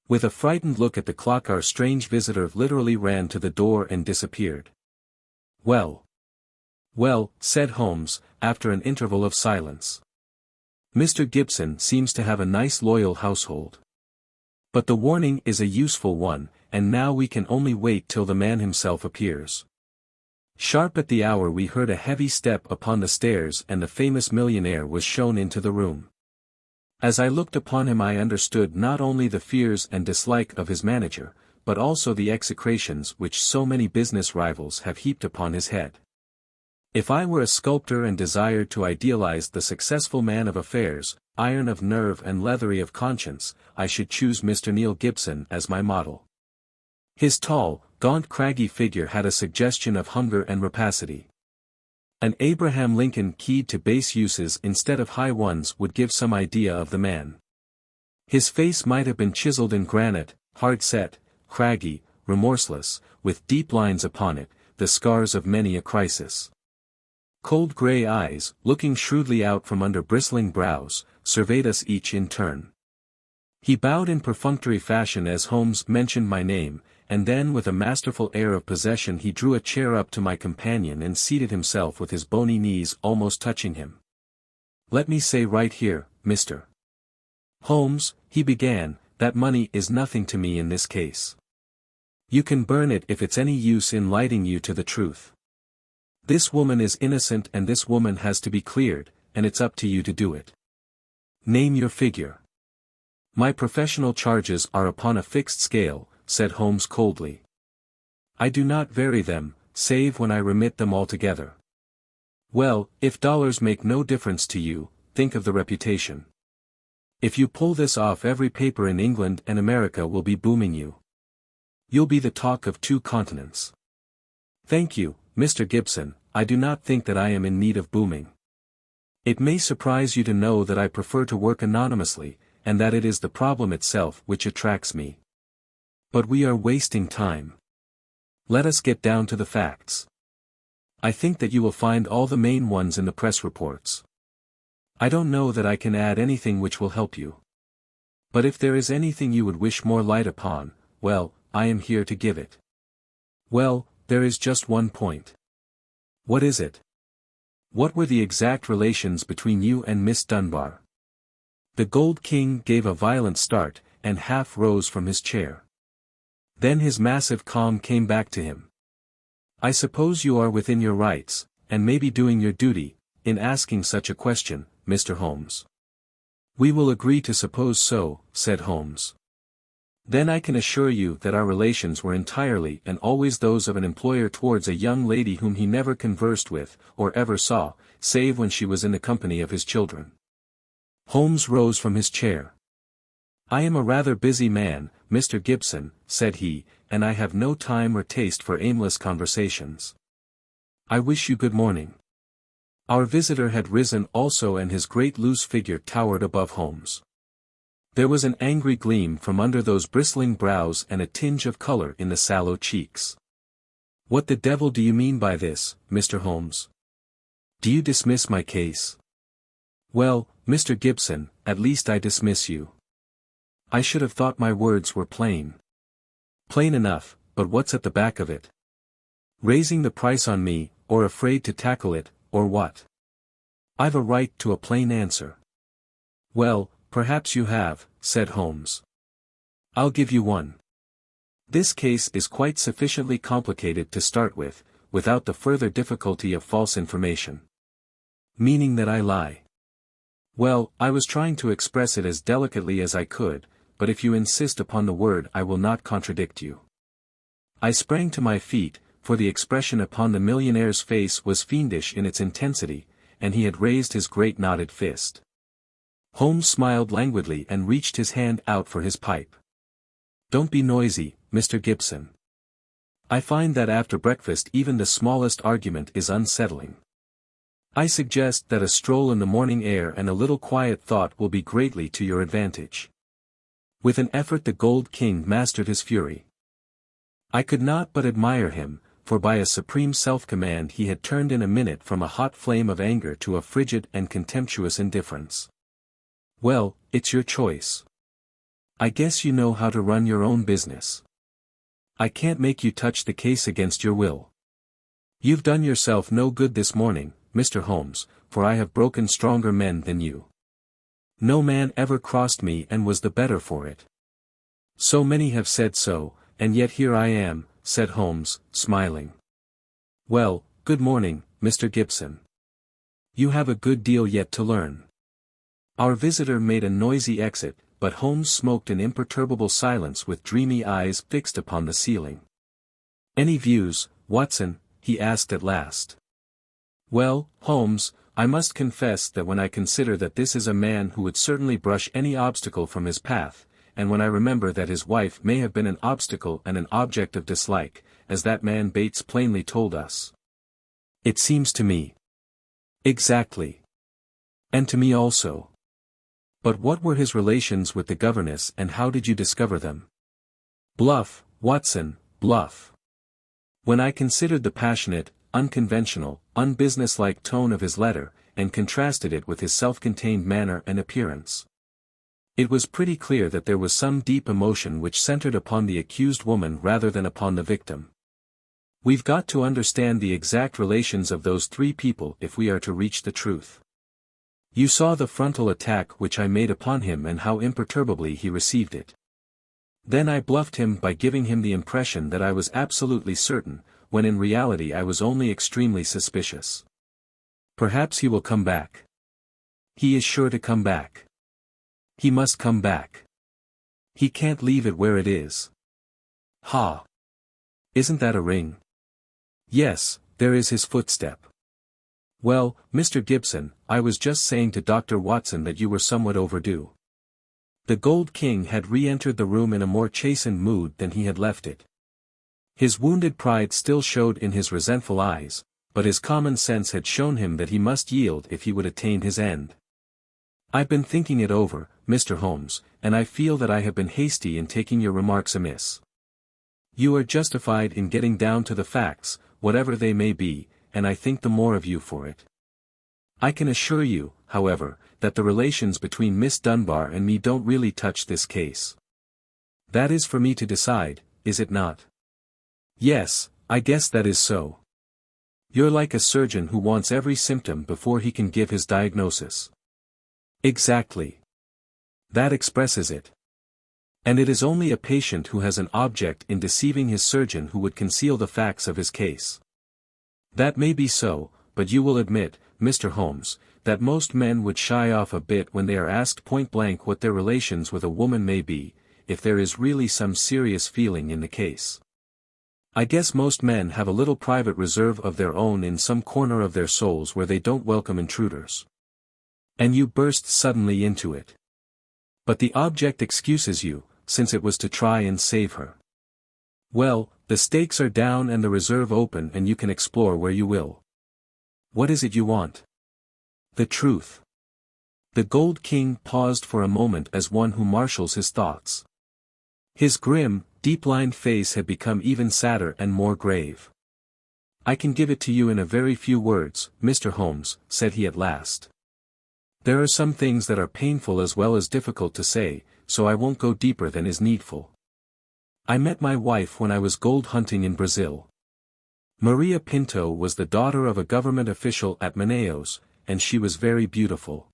With a frightened look at the clock our strange visitor literally ran to the door and disappeared. Well, said Holmes, after an interval of silence. Mr. Gibson seems to have a nice loyal household. But the warning is a useful one, and now we can only wait till the man himself appears. Sharp at the hour we heard a heavy step upon the stairs and the famous millionaire was shown into the room. As I looked upon him I understood not only the fears and dislike of his manager, but also the execrations which so many business rivals have heaped upon his head. If I were a sculptor and desired to idealize the successful man of affairs, iron of nerve and leathery of conscience, I should choose Mr. Neil Gibson as my model. His tall, gaunt craggy figure had a suggestion of hunger and rapacity. An Abraham Lincoln keyed to base uses instead of high ones would give some idea of the man. His face might have been chiseled in granite, hard-set, craggy, remorseless, with deep lines upon it, the scars of many a crisis. Cold grey eyes, looking shrewdly out from under bristling brows, surveyed us each in turn. He bowed in perfunctory fashion as Holmes mentioned my name, and then with a masterful air of possession he drew a chair up to my companion and seated himself with his bony knees almost touching him. Let me say right here, Mr. Holmes, he began, that money is nothing to me in this case. You can burn it if it's any use in lighting you to the truth. This woman is innocent and this woman has to be cleared, and it's up to you to do it. Name your figure. My professional charges are upon a fixed scale, said Holmes coldly. I do not vary them, save when I remit them altogether. Well, if dollars make no difference to you, think of the reputation. If you pull this off every paper in England and America will be booming you. You'll be the talk of 2 continents. Thank you, Mr. Gibson, I do not think that I am in need of booming. It may surprise you to know that I prefer to work anonymously, and that it is the problem itself which attracts me. But we are wasting time. Let us get down to the facts. I think that you will find all the main ones in the press reports. I don't know that I can add anything which will help you. But if there is anything you would wish more light upon, well, I am here to give it. Well, there is just one point. What is it? What were the exact relations between you and Miss Dunbar? The Gold King gave a violent start, and half rose from his chair. Then his massive calm came back to him. I suppose you are within your rights, and may be doing your duty, in asking such a question, Mr. Holmes. We will agree to suppose so, said Holmes. Then I can assure you that our relations were entirely and always those of an employer towards a young lady whom he never conversed with, or ever saw, save when she was in the company of his children. Holmes rose from his chair. I am a rather busy man, Mr. Gibson, said he, and I have no time or taste for aimless conversations. I wish you good morning. Our visitor had risen also and his great loose figure towered above Holmes. There was an angry gleam from under those bristling brows and a tinge of color in the sallow cheeks. What the devil do you mean by this, Mr. Holmes? Do you dismiss my case? Well, Mr. Gibson, at least I dismiss you. I should have thought my words were plain. Plain enough, but what's at the back of it? Raising the price on me, or afraid to tackle it, or what? I've a right to a plain answer. Well, perhaps you have, said Holmes. I'll give you one. This case is quite sufficiently complicated to start with, without the further difficulty of false information. Meaning that I lie. Well, I was trying to express it as delicately as I could, but if you insist upon the word I will not contradict you. I sprang to my feet, for the expression upon the millionaire's face was fiendish in its intensity, and he had raised his great knotted fist. Holmes smiled languidly and reached his hand out for his pipe. Don't be noisy, Mr. Gibson. I find that after breakfast even the smallest argument is unsettling. I suggest that a stroll in the morning air and a little quiet thought will be greatly to your advantage. With an effort the Gold King mastered his fury. I could not but admire him, for by a supreme self-command he had turned in a minute from a hot flame of anger to a frigid and contemptuous indifference. Well, it's your choice. I guess you know how to run your own business. I can't make you touch the case against your will. You've done yourself no good this morning, Mr. Holmes, for I have broken stronger men than you. No man ever crossed me and was the better for it. So many have said so, and yet here I am, said Holmes, smiling. Well, good morning, Mr. Gibson. You have a good deal yet to learn. Our visitor made a noisy exit, but Holmes smoked in imperturbable silence with dreamy eyes fixed upon the ceiling. Any views, Watson? He asked at last. Well, Holmes, I must confess that when I consider that this is a man who would certainly brush any obstacle from his path, and when I remember that his wife may have been an obstacle and an object of dislike, as that man Bates plainly told us. It seems to me. Exactly. And to me also. But what were his relations with the governess and how did you discover them? Bluff, Watson, bluff. When I considered the passionate, unconventional, unbusinesslike tone of his letter, and contrasted it with his self-contained manner and appearance, it was pretty clear that there was some deep emotion which centered upon the accused woman rather than upon the victim. We've got to understand the exact relations of those three people if we are to reach the truth. You saw the frontal attack which I made upon him and how imperturbably he received it. Then I bluffed him by giving him the impression that I was absolutely certain, when in reality I was only extremely suspicious. Perhaps he will come back. He is sure to come back. He must come back. He can't leave it where it is. Ha! Isn't that a ring? Yes, there is his footstep. Well, Mr. Gibson, I was just saying to Dr. Watson that you were somewhat overdue. The Gold King had re-entered the room in a more chastened mood than he had left it. His wounded pride still showed in his resentful eyes, but his common sense had shown him that he must yield if he would attain his end. I've been thinking it over, Mr. Holmes, and I feel that I have been hasty in taking your remarks amiss. You are justified in getting down to the facts, whatever they may be, and I think the more of you for it. I can assure you, however, that the relations between Miss Dunbar and me don't really touch this case. That is for me to decide, is it not? Yes, I guess that is so. You're like a surgeon who wants every symptom before he can give his diagnosis. Exactly. That expresses it. And it is only a patient who has an object in deceiving his surgeon who would conceal the facts of his case. That may be so, but you will admit, Mr. Holmes, that most men would shy off a bit when they are asked point-blank what their relations with a woman may be, if there is really some serious feeling in the case. I guess most men have a little private reserve of their own in some corner of their souls where they don't welcome intruders. And you burst suddenly into it. But the object excuses you, since it was to try and save her. Well, the stakes are down and the reserve open and you can explore where you will. What is it you want? The truth. The Gold King paused for a moment as one who marshals his thoughts. His grim, deep-lined face had become even sadder and more grave. I can give it to you in a very few words, Mr. Holmes, said he at last. There are some things that are painful as well as difficult to say, so I won't go deeper than is needful. I met my wife when I was gold hunting in Brazil. Maria Pinto was the daughter of a government official at Manaus, and she was very beautiful.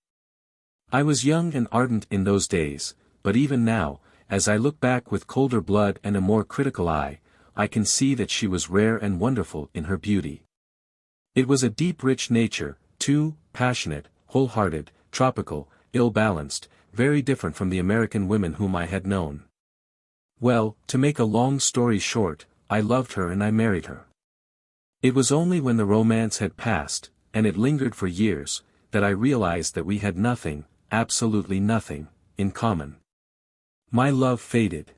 I was young and ardent in those days, but even now, as I look back with colder blood and a more critical eye, I can see that she was rare and wonderful in her beauty. It was a deep rich nature, too, passionate, wholehearted, tropical, ill-balanced, very different from the American women whom I had known. Well, to make a long story short, I loved her and I married her. It was only when the romance had passed, and it lingered for years, that I realized that we had nothing, absolutely nothing, in common. My love faded.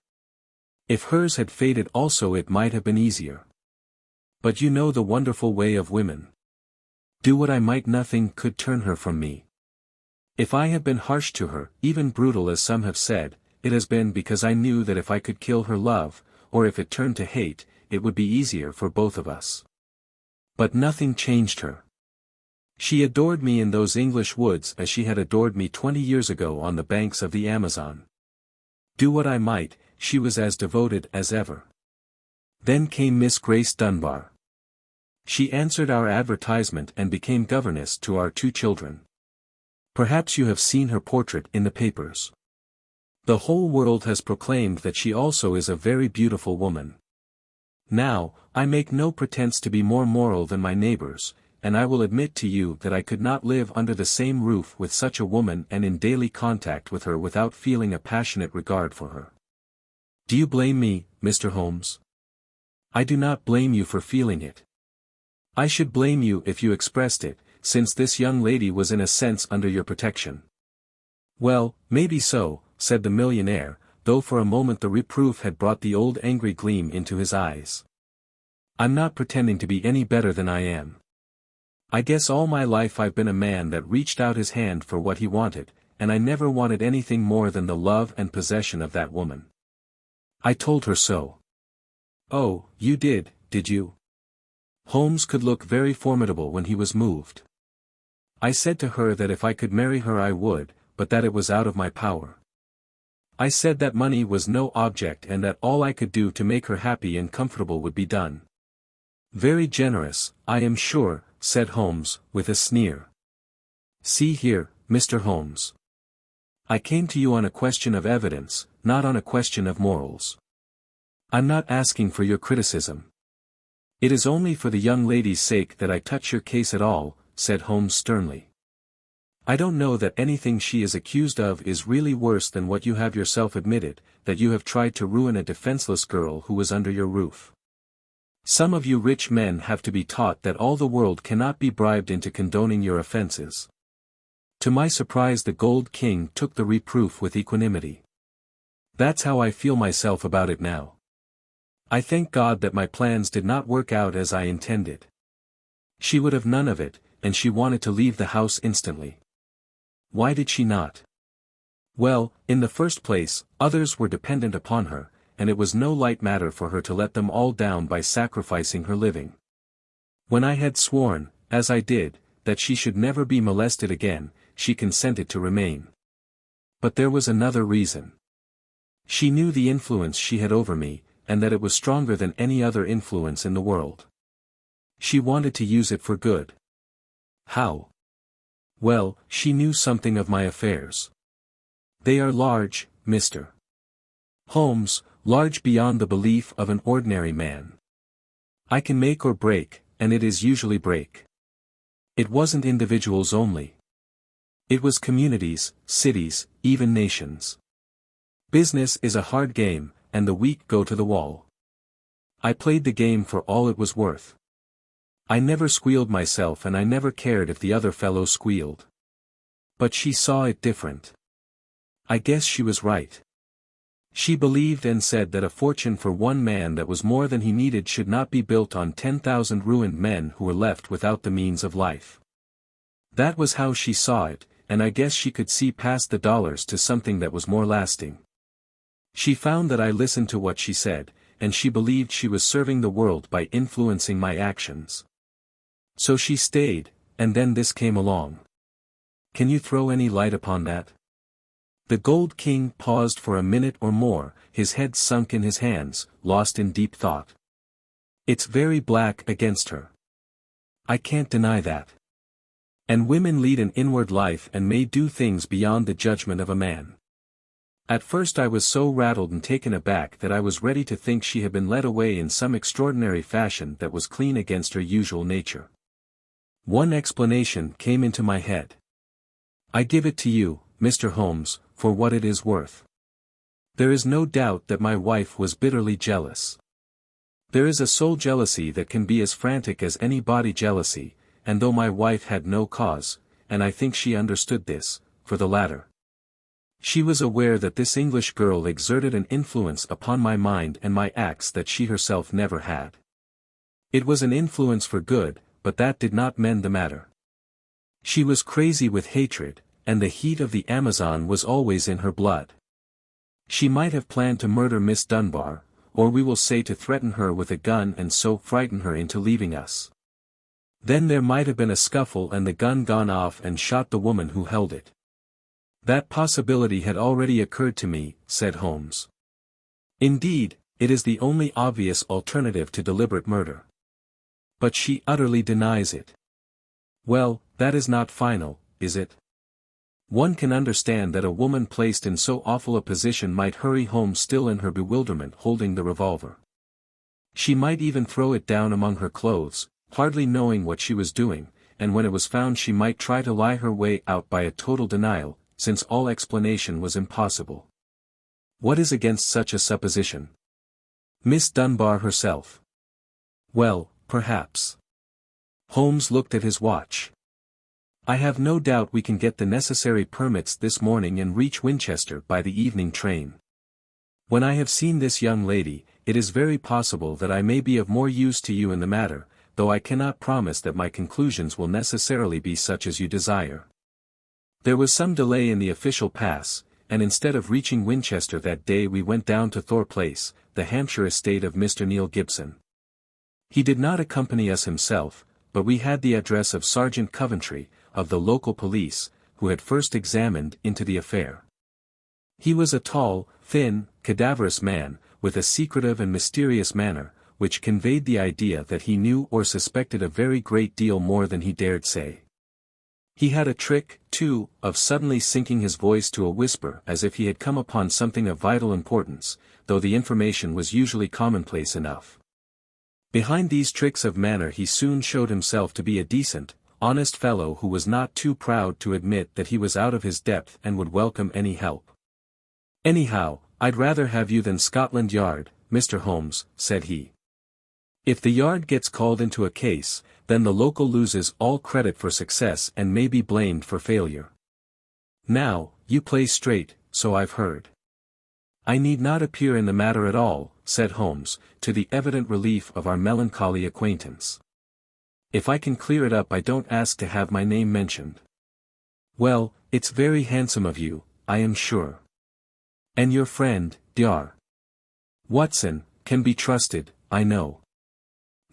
If hers had faded also it might have been easier. But you know the wonderful way of women. Do what I might, nothing could turn her from me. If I have been harsh to her, even brutal as some have said, it has been because I knew that if I could kill her love, or if it turned to hate, it would be easier for both of us. But nothing changed her. She adored me in those English woods as she had adored me 20 years ago on the banks of the Amazon. Do what I might, she was as devoted as ever. Then came Miss Grace Dunbar. She answered our advertisement and became governess to our 2 children. Perhaps you have seen her portrait in the papers. The whole world has proclaimed that she also is a very beautiful woman. Now, I make no pretense to be more moral than my neighbors, and I will admit to you that I could not live under the same roof with such a woman and in daily contact with her without feeling a passionate regard for her. Do you blame me, Mr. Holmes? I do not blame you for feeling it. I should blame you if you expressed it, since this young lady was in a sense under your protection. Well, maybe so, said the millionaire, though for a moment the reproof had brought the old angry gleam into his eyes. I'm not pretending to be any better than I am. I guess all my life I've been a man that reached out his hand for what he wanted, and I never wanted anything more than the love and possession of that woman. I told her so. Oh, you did you? Holmes could look very formidable when he was moved. I said to her that if I could marry her I would, but that it was out of my power. I said that money was no object and that all I could do to make her happy and comfortable would be done. Very generous, I am sure, said Holmes, with a sneer. See here, Mr. Holmes. I came to you on a question of evidence, not on a question of morals. I'm not asking for your criticism. It is only for the young lady's sake that I touch your case at all, said Holmes sternly. I don't know that anything she is accused of is really worse than what you have yourself admitted, that you have tried to ruin a defenseless girl who was under your roof. Some of you rich men have to be taught that all the world cannot be bribed into condoning your offenses. To my surprise the Gold King took the reproof with equanimity. That's how I feel myself about it now. I thank God that my plans did not work out as I intended. She would have none of it, and she wanted to leave the house instantly. Why did she not? Well, in the first place, others were dependent upon her, and it was no light matter for her to let them all down by sacrificing her living. When I had sworn, as I did, that she should never be molested again, she consented to remain. But there was another reason. She knew the influence she had over me, and that it was stronger than any other influence in the world. She wanted to use it for good. How? Well, she knew something of my affairs. They are large, Mr. Holmes, large beyond the belief of an ordinary man. I can make or break, and it is usually break. It wasn't individuals only. It was communities, cities, even nations. Business is a hard game, and the weak go to the wall. I played the game for all it was worth. I never squealed myself and I never cared if the other fellow squealed. But she saw it different. I guess she was right. She believed and said that a fortune for one man that was more than he needed should not be built on 10,000 ruined men who were left without the means of life. That was how she saw it, and I guess she could see past the dollars to something that was more lasting. She found that I listened to what she said, and she believed she was serving the world by influencing my actions. So she stayed, and then this came along. Can you throw any light upon that? The Gold King paused for a minute or more, his head sunk in his hands, lost in deep thought. It's very black against her. I can't deny that. And women lead an inward life and may do things beyond the judgment of a man. At first I was so rattled and taken aback that I was ready to think she had been led away in some extraordinary fashion that was clean against her usual nature. One explanation came into my head. I give it to you, Mr. Holmes, for what it is worth. There is no doubt that my wife was bitterly jealous. There is a soul jealousy that can be as frantic as any body jealousy, and though my wife had no cause, and I think she understood this, for the latter. She was aware that this English girl exerted an influence upon my mind and my acts that she herself never had. It was an influence for good, but that did not mend the matter. She was crazy with hatred, and the heat of the Amazon was always in her blood. She might have planned to murder Miss Dunbar, or we will say to threaten her with a gun and so frighten her into leaving us. Then there might have been a scuffle and the gun gone off and shot the woman who held it. That possibility had already occurred to me, said Holmes. Indeed, it is the only obvious alternative to deliberate murder. But she utterly denies it. Well, that is not final, is it? One can understand that a woman placed in so awful a position might hurry home still in her bewilderment holding the revolver. She might even throw it down among her clothes, hardly knowing what she was doing, and when it was found she might try to lie her way out by a total denial, since all explanation was impossible. What is against such a supposition? Miss Dunbar herself. Well, perhaps. Holmes looked at his watch. I have no doubt we can get the necessary permits this morning and reach Winchester by the evening train. When I have seen this young lady, it is very possible that I may be of more use to you in the matter, though I cannot promise that my conclusions will necessarily be such as you desire. There was some delay in the official pass, and instead of reaching Winchester that day we went down to Thor Place, the Hampshire estate of Mr. Neil Gibson. He did not accompany us himself, but we had the address of Sergeant Coventry, of the local police, who had first examined into the affair. He was a tall, thin, cadaverous man, with a secretive and mysterious manner, which conveyed the idea that he knew or suspected a very great deal more than he dared say. He had a trick, too, of suddenly sinking his voice to a whisper as if he had come upon something of vital importance, though the information was usually commonplace enough. Behind these tricks of manner he soon showed himself to be a decent, honest fellow who was not too proud to admit that he was out of his depth and would welcome any help. Anyhow, I'd rather have you than Scotland Yard, Mr. Holmes, said he. If the Yard gets called into a case, then the local loses all credit for success and may be blamed for failure. Now, you play straight, so I've heard. I need not appear in the matter at all, said Holmes, to the evident relief of our melancholy acquaintance. If I can clear it up I don't ask to have my name mentioned. Well, it's very handsome of you, I am sure. And your friend, Dr. Watson, can be trusted, I know.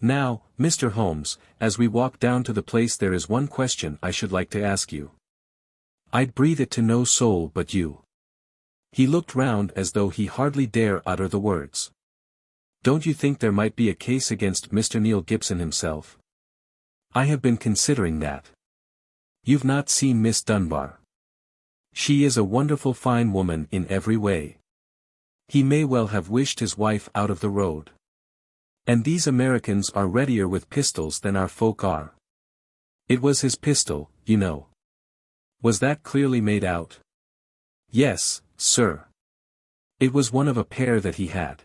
Now, Mr. Holmes, as we walk down to the place there is one question I should like to ask you. I'd breathe it to no soul but you. He looked round as though he hardly dare utter the words. Don't you think there might be a case against Mr. Neil Gibson himself? I have been considering that. You've not seen Miss Dunbar. She is a wonderful fine woman in every way. He may well have wished his wife out of the road. And these Americans are readier with pistols than our folk are. It was his pistol, you know. Was that clearly made out? Yes, sir. It was one of a pair that he had.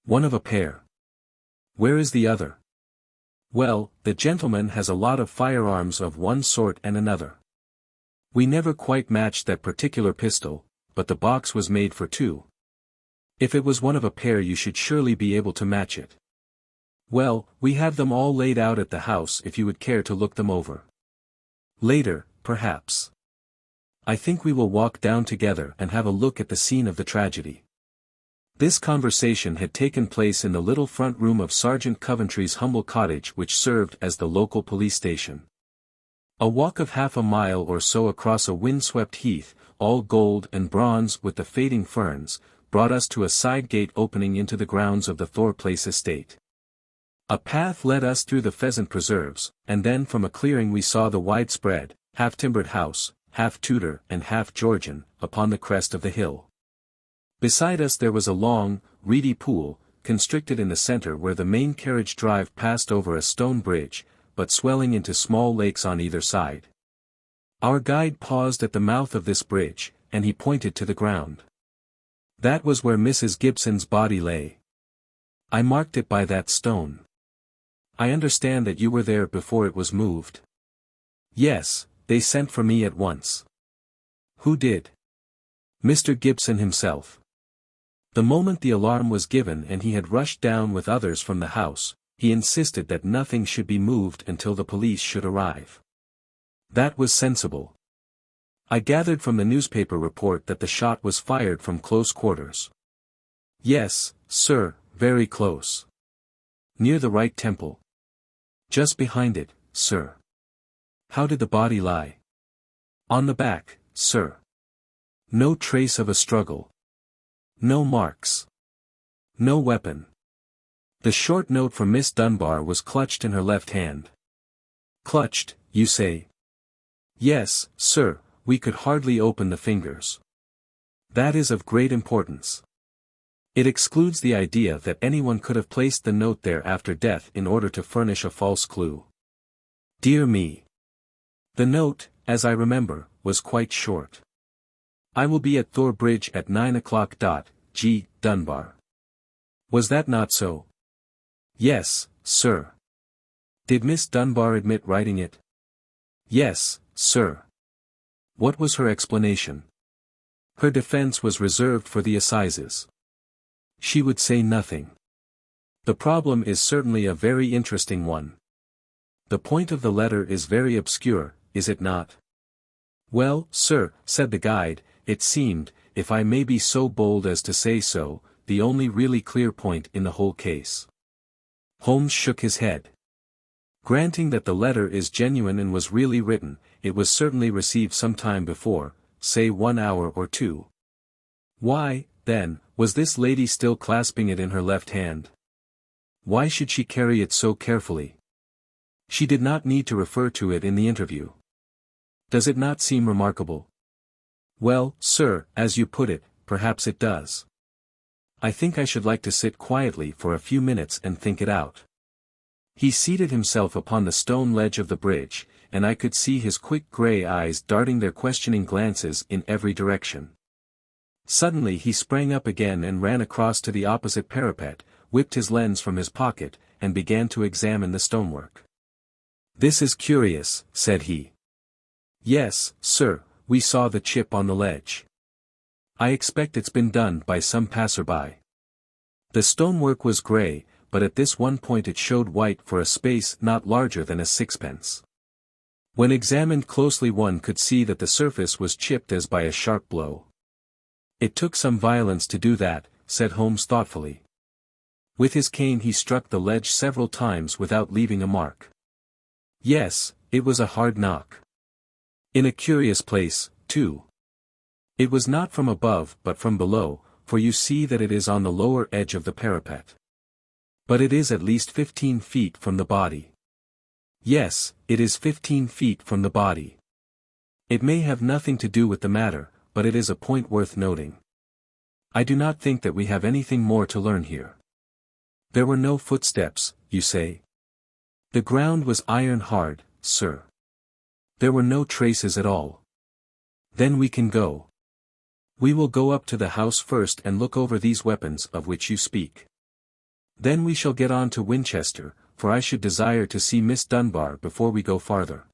One of a pair. Where is the other? Well, the gentleman has a lot of firearms of one sort and another. We never quite matched that particular pistol, but the box was made for two. If it was one of a pair you should surely be able to match it. Well, we have them all laid out at the house if you would care to look them over. Later, perhaps. I think we will walk down together and have a look at the scene of the tragedy. This conversation had taken place in the little front room of Sergeant Coventry's humble cottage which served as the local police station. A walk of half a mile or so across a wind-swept heath, all gold and bronze with the fading ferns, brought us to a side gate opening into the grounds of the Thor Place estate. A path led us through the pheasant preserves, and then from a clearing we saw the widespread, half-timbered house, half Tudor and half Georgian, upon the crest of the hill. Beside us there was a long, reedy pool, constricted in the center where the main carriage drive passed over a stone bridge, but swelling into small lakes on either side. Our guide paused at the mouth of this bridge, and he pointed to the ground. That was where Mrs. Gibson's body lay. I marked it by that stone. I understand that you were there before it was moved. Yes, they sent for me at once. Who did? Mr. Gibson himself. The moment the alarm was given and he had rushed down with others from the house, he insisted that nothing should be moved until the police should arrive. That was sensible. I gathered from the newspaper report that the shot was fired from close quarters. Yes, sir, very close. Near the right temple. Just behind it, sir. How did the body lie? On the back, sir. No trace of a struggle. No marks. No weapon. The short note from Miss Dunbar was clutched in her left hand. Clutched, you say? Yes, sir, we could hardly open the fingers. That is of great importance. It excludes the idea that anyone could have placed the note there after death in order to furnish a false clue. Dear me. The note, as I remember, was quite short. I will be at Thor Bridge at 9 o'clock. G. Dunbar. Was that not so? Yes, sir. Did Miss Dunbar admit writing it? Yes, sir. What was her explanation? Her defense was reserved for the assizes. She would say nothing. The problem is certainly a very interesting one. The point of the letter is very obscure, is it not? Well, sir, said the guide, it seemed, if I may be so bold as to say so, the only really clear point in the whole case. Holmes shook his head. Granting that the letter is genuine and was really written, it was certainly received some time before, say 1 hour or 2. Why, then, was this lady still clasping it in her left hand? Why should she carry it so carefully? She did not need to refer to it in the interview. Does it not seem remarkable? Well, sir, as you put it, perhaps it does. I think I should like to sit quietly for a few minutes and think it out. He seated himself upon the stone ledge of the bridge, and I could see his quick grey eyes darting their questioning glances in every direction. Suddenly he sprang up again and ran across to the opposite parapet, whipped his lens from his pocket, and began to examine the stonework. This is curious, said he. Yes, sir, we saw the chip on the ledge. I expect it's been done by some passer-by. The stonework was grey, but at this one point it showed white for a space not larger than a sixpence. When examined closely one could see that the surface was chipped as by a sharp blow. It took some violence to do that, said Holmes thoughtfully. With his cane he struck the ledge several times without leaving a mark. Yes, it was a hard knock. In a curious place, too. It was not from above but from below, for you see that it is on the lower edge of the parapet. But it is at least 15 feet from the body. Yes, it is 15 feet from the body. It may have nothing to do with the matter, but it is a point worth noting. I do not think that we have anything more to learn here. There were no footsteps, you say? The ground was iron hard, sir. There were no traces at all. Then we can go. We will go up to the house first and look over these weapons of which you speak. Then we shall get on to Winchester, for I should desire to see Miss Dunbar before we go farther.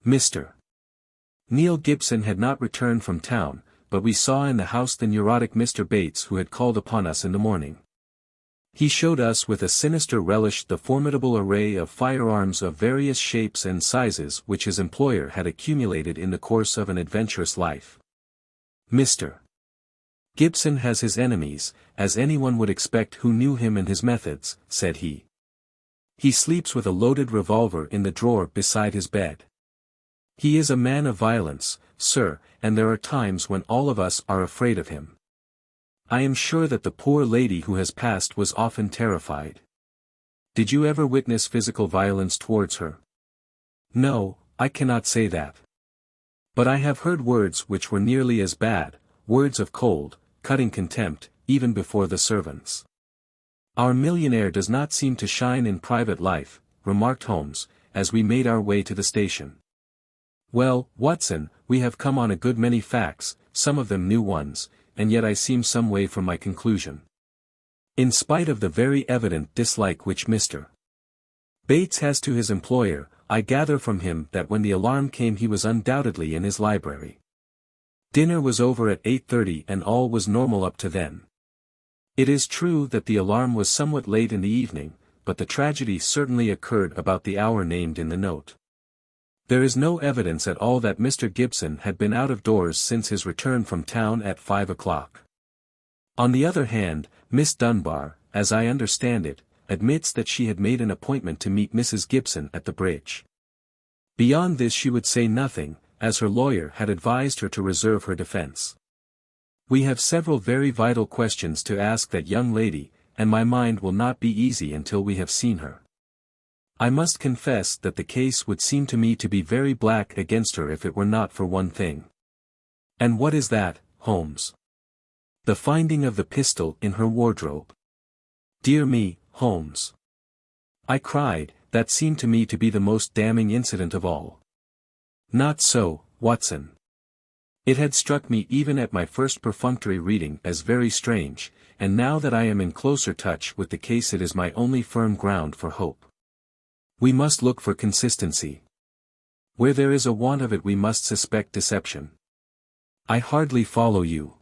Mr. Neil Gibson had not returned from town, but we saw in the house the neurotic Mr. Bates who had called upon us in the morning. He showed us with a sinister relish the formidable array of firearms of various shapes and sizes which his employer had accumulated in the course of an adventurous life. Mr. Gibson has his enemies, as anyone would expect who knew him and his methods, said he. He sleeps with a loaded revolver in the drawer beside his bed. He is a man of violence, sir, and there are times when all of us are afraid of him. I am sure that the poor lady who has passed was often terrified. Did you ever witness physical violence towards her? No, I cannot say that. But I have heard words which were nearly as bad, words of cold, cutting contempt, even before the servants. Our millionaire does not seem to shine in private life, remarked Holmes, as we made our way to the station. Well, Watson, we have come on a good many facts, some of them new ones, and yet I seem some way from my conclusion. In spite of the very evident dislike which Mr. Bates has to his employer, I gather from him that when the alarm came he was undoubtedly in his library. Dinner was over at 8:30 and all was normal up to then. It is true that the alarm was somewhat late in the evening, but the tragedy certainly occurred about the hour named in the note. There is no evidence at all that Mr. Gibson had been out of doors since his return from town at 5 o'clock. On the other hand, Miss Dunbar, as I understand it, admits that she had made an appointment to meet Mrs. Gibson at the bridge. Beyond this she would say nothing, as her lawyer had advised her to reserve her defense. We have several very vital questions to ask that young lady, and my mind will not be easy until we have seen her. I must confess that the case would seem to me to be very black against her if it were not for one thing. And what is that, Holmes? The finding of the pistol in her wardrobe. Dear me, Holmes, I cried, that seemed to me to be the most damning incident of all. Not so, Watson. It had struck me even at my first perfunctory reading as very strange, and now that I am in closer touch with the case it is my only firm ground for hope. We must look for consistency. Where there is a want of it we must suspect deception. I hardly follow you.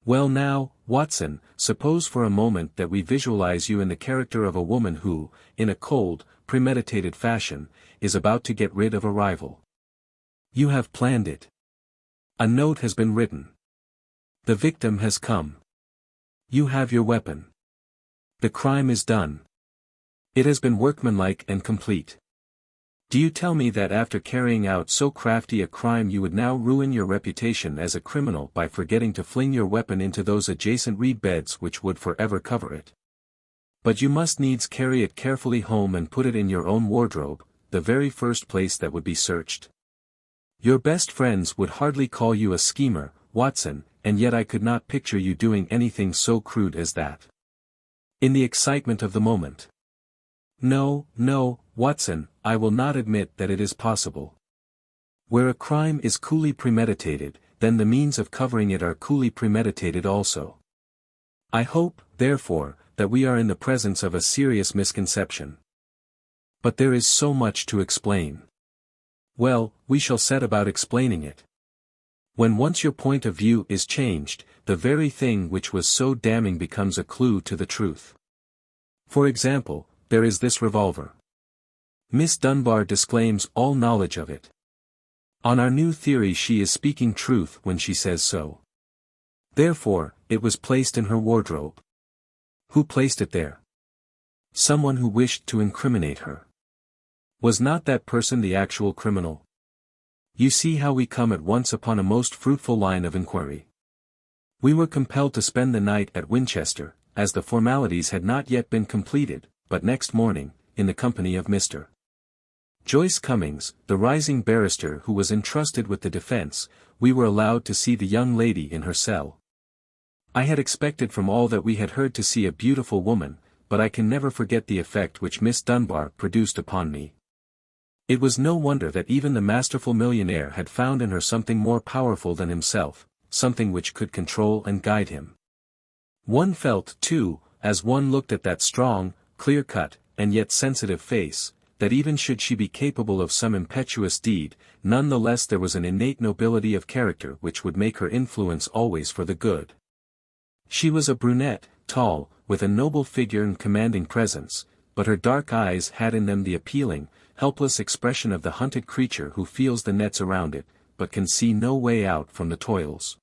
Well now, Watson, suppose for a moment that we visualize you in the character of a woman who, in a cold, premeditated fashion, is about to get rid of a rival. You have planned it. A note has been written. The victim has come. You have your weapon. The crime is done. It has been workmanlike and complete. Do you tell me that after carrying out so crafty a crime you would now ruin your reputation as a criminal by forgetting to fling your weapon into those adjacent reed beds which would forever cover it? But you must needs carry it carefully home and put it in your own wardrobe, the very first place that would be searched. Your best friends would hardly call you a schemer, Watson, and yet I could not picture you doing anything so crude as that. In the excitement of the moment. No, no, Watson, I will not admit that it is possible. Where a crime is coolly premeditated, then the means of covering it are coolly premeditated also. I hope, therefore, that we are in the presence of a serious misconception. But there is so much to explain. Well, we shall set about explaining it. When once your point of view is changed, the very thing which was so damning becomes a clue to the truth. For example, there is this revolver. Miss Dunbar disclaims all knowledge of it. On our new theory she is speaking truth when she says so. Therefore, it was placed in her wardrobe. Who placed it there? Someone who wished to incriminate her. Was not that person the actual criminal? You see how we come at once upon a most fruitful line of inquiry. We were compelled to spend the night at Winchester, as the formalities had not yet been completed, but next morning, in the company of Mr. Joyce Cummings, the rising barrister who was entrusted with the defense, we were allowed to see the young lady in her cell. I had expected from all that we had heard to see a beautiful woman, but I can never forget the effect which Miss Dunbar produced upon me. It was no wonder that even the masterful millionaire had found in her something more powerful than himself, something which could control and guide him. One felt, too, as one looked at that strong, clear-cut, and yet sensitive face, that even should she be capable of some impetuous deed, none the less there was an innate nobility of character which would make her influence always for the good. She was a brunette, tall, with a noble figure and commanding presence, but her dark eyes had in them the appealing, helpless expression of the hunted creature who feels the nets around it, but can see no way out from the toils.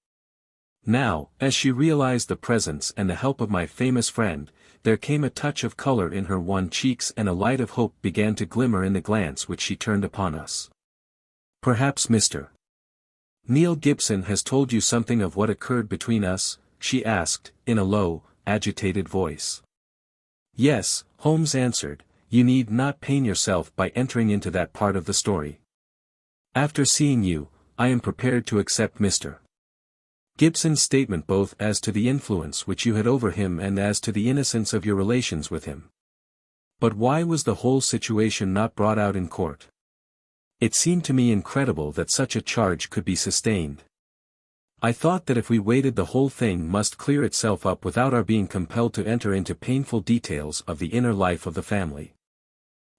Now, as she realized the presence and the help of my famous friend, there came a touch of color in her wan cheeks and a light of hope began to glimmer in the glance which she turned upon us. Perhaps Mr. Neil Gibson has told you something of what occurred between us, she asked, in a low, agitated voice. Yes, Holmes answered, you need not pain yourself by entering into that part of the story. After seeing you, I am prepared to accept Mr. Gibson's statement both as to the influence which you had over him and as to the innocence of your relations with him. But why was the whole situation not brought out in court? It seemed to me incredible that such a charge could be sustained. I thought that if we waited the whole thing must clear itself up without our being compelled to enter into painful details of the inner life of the family.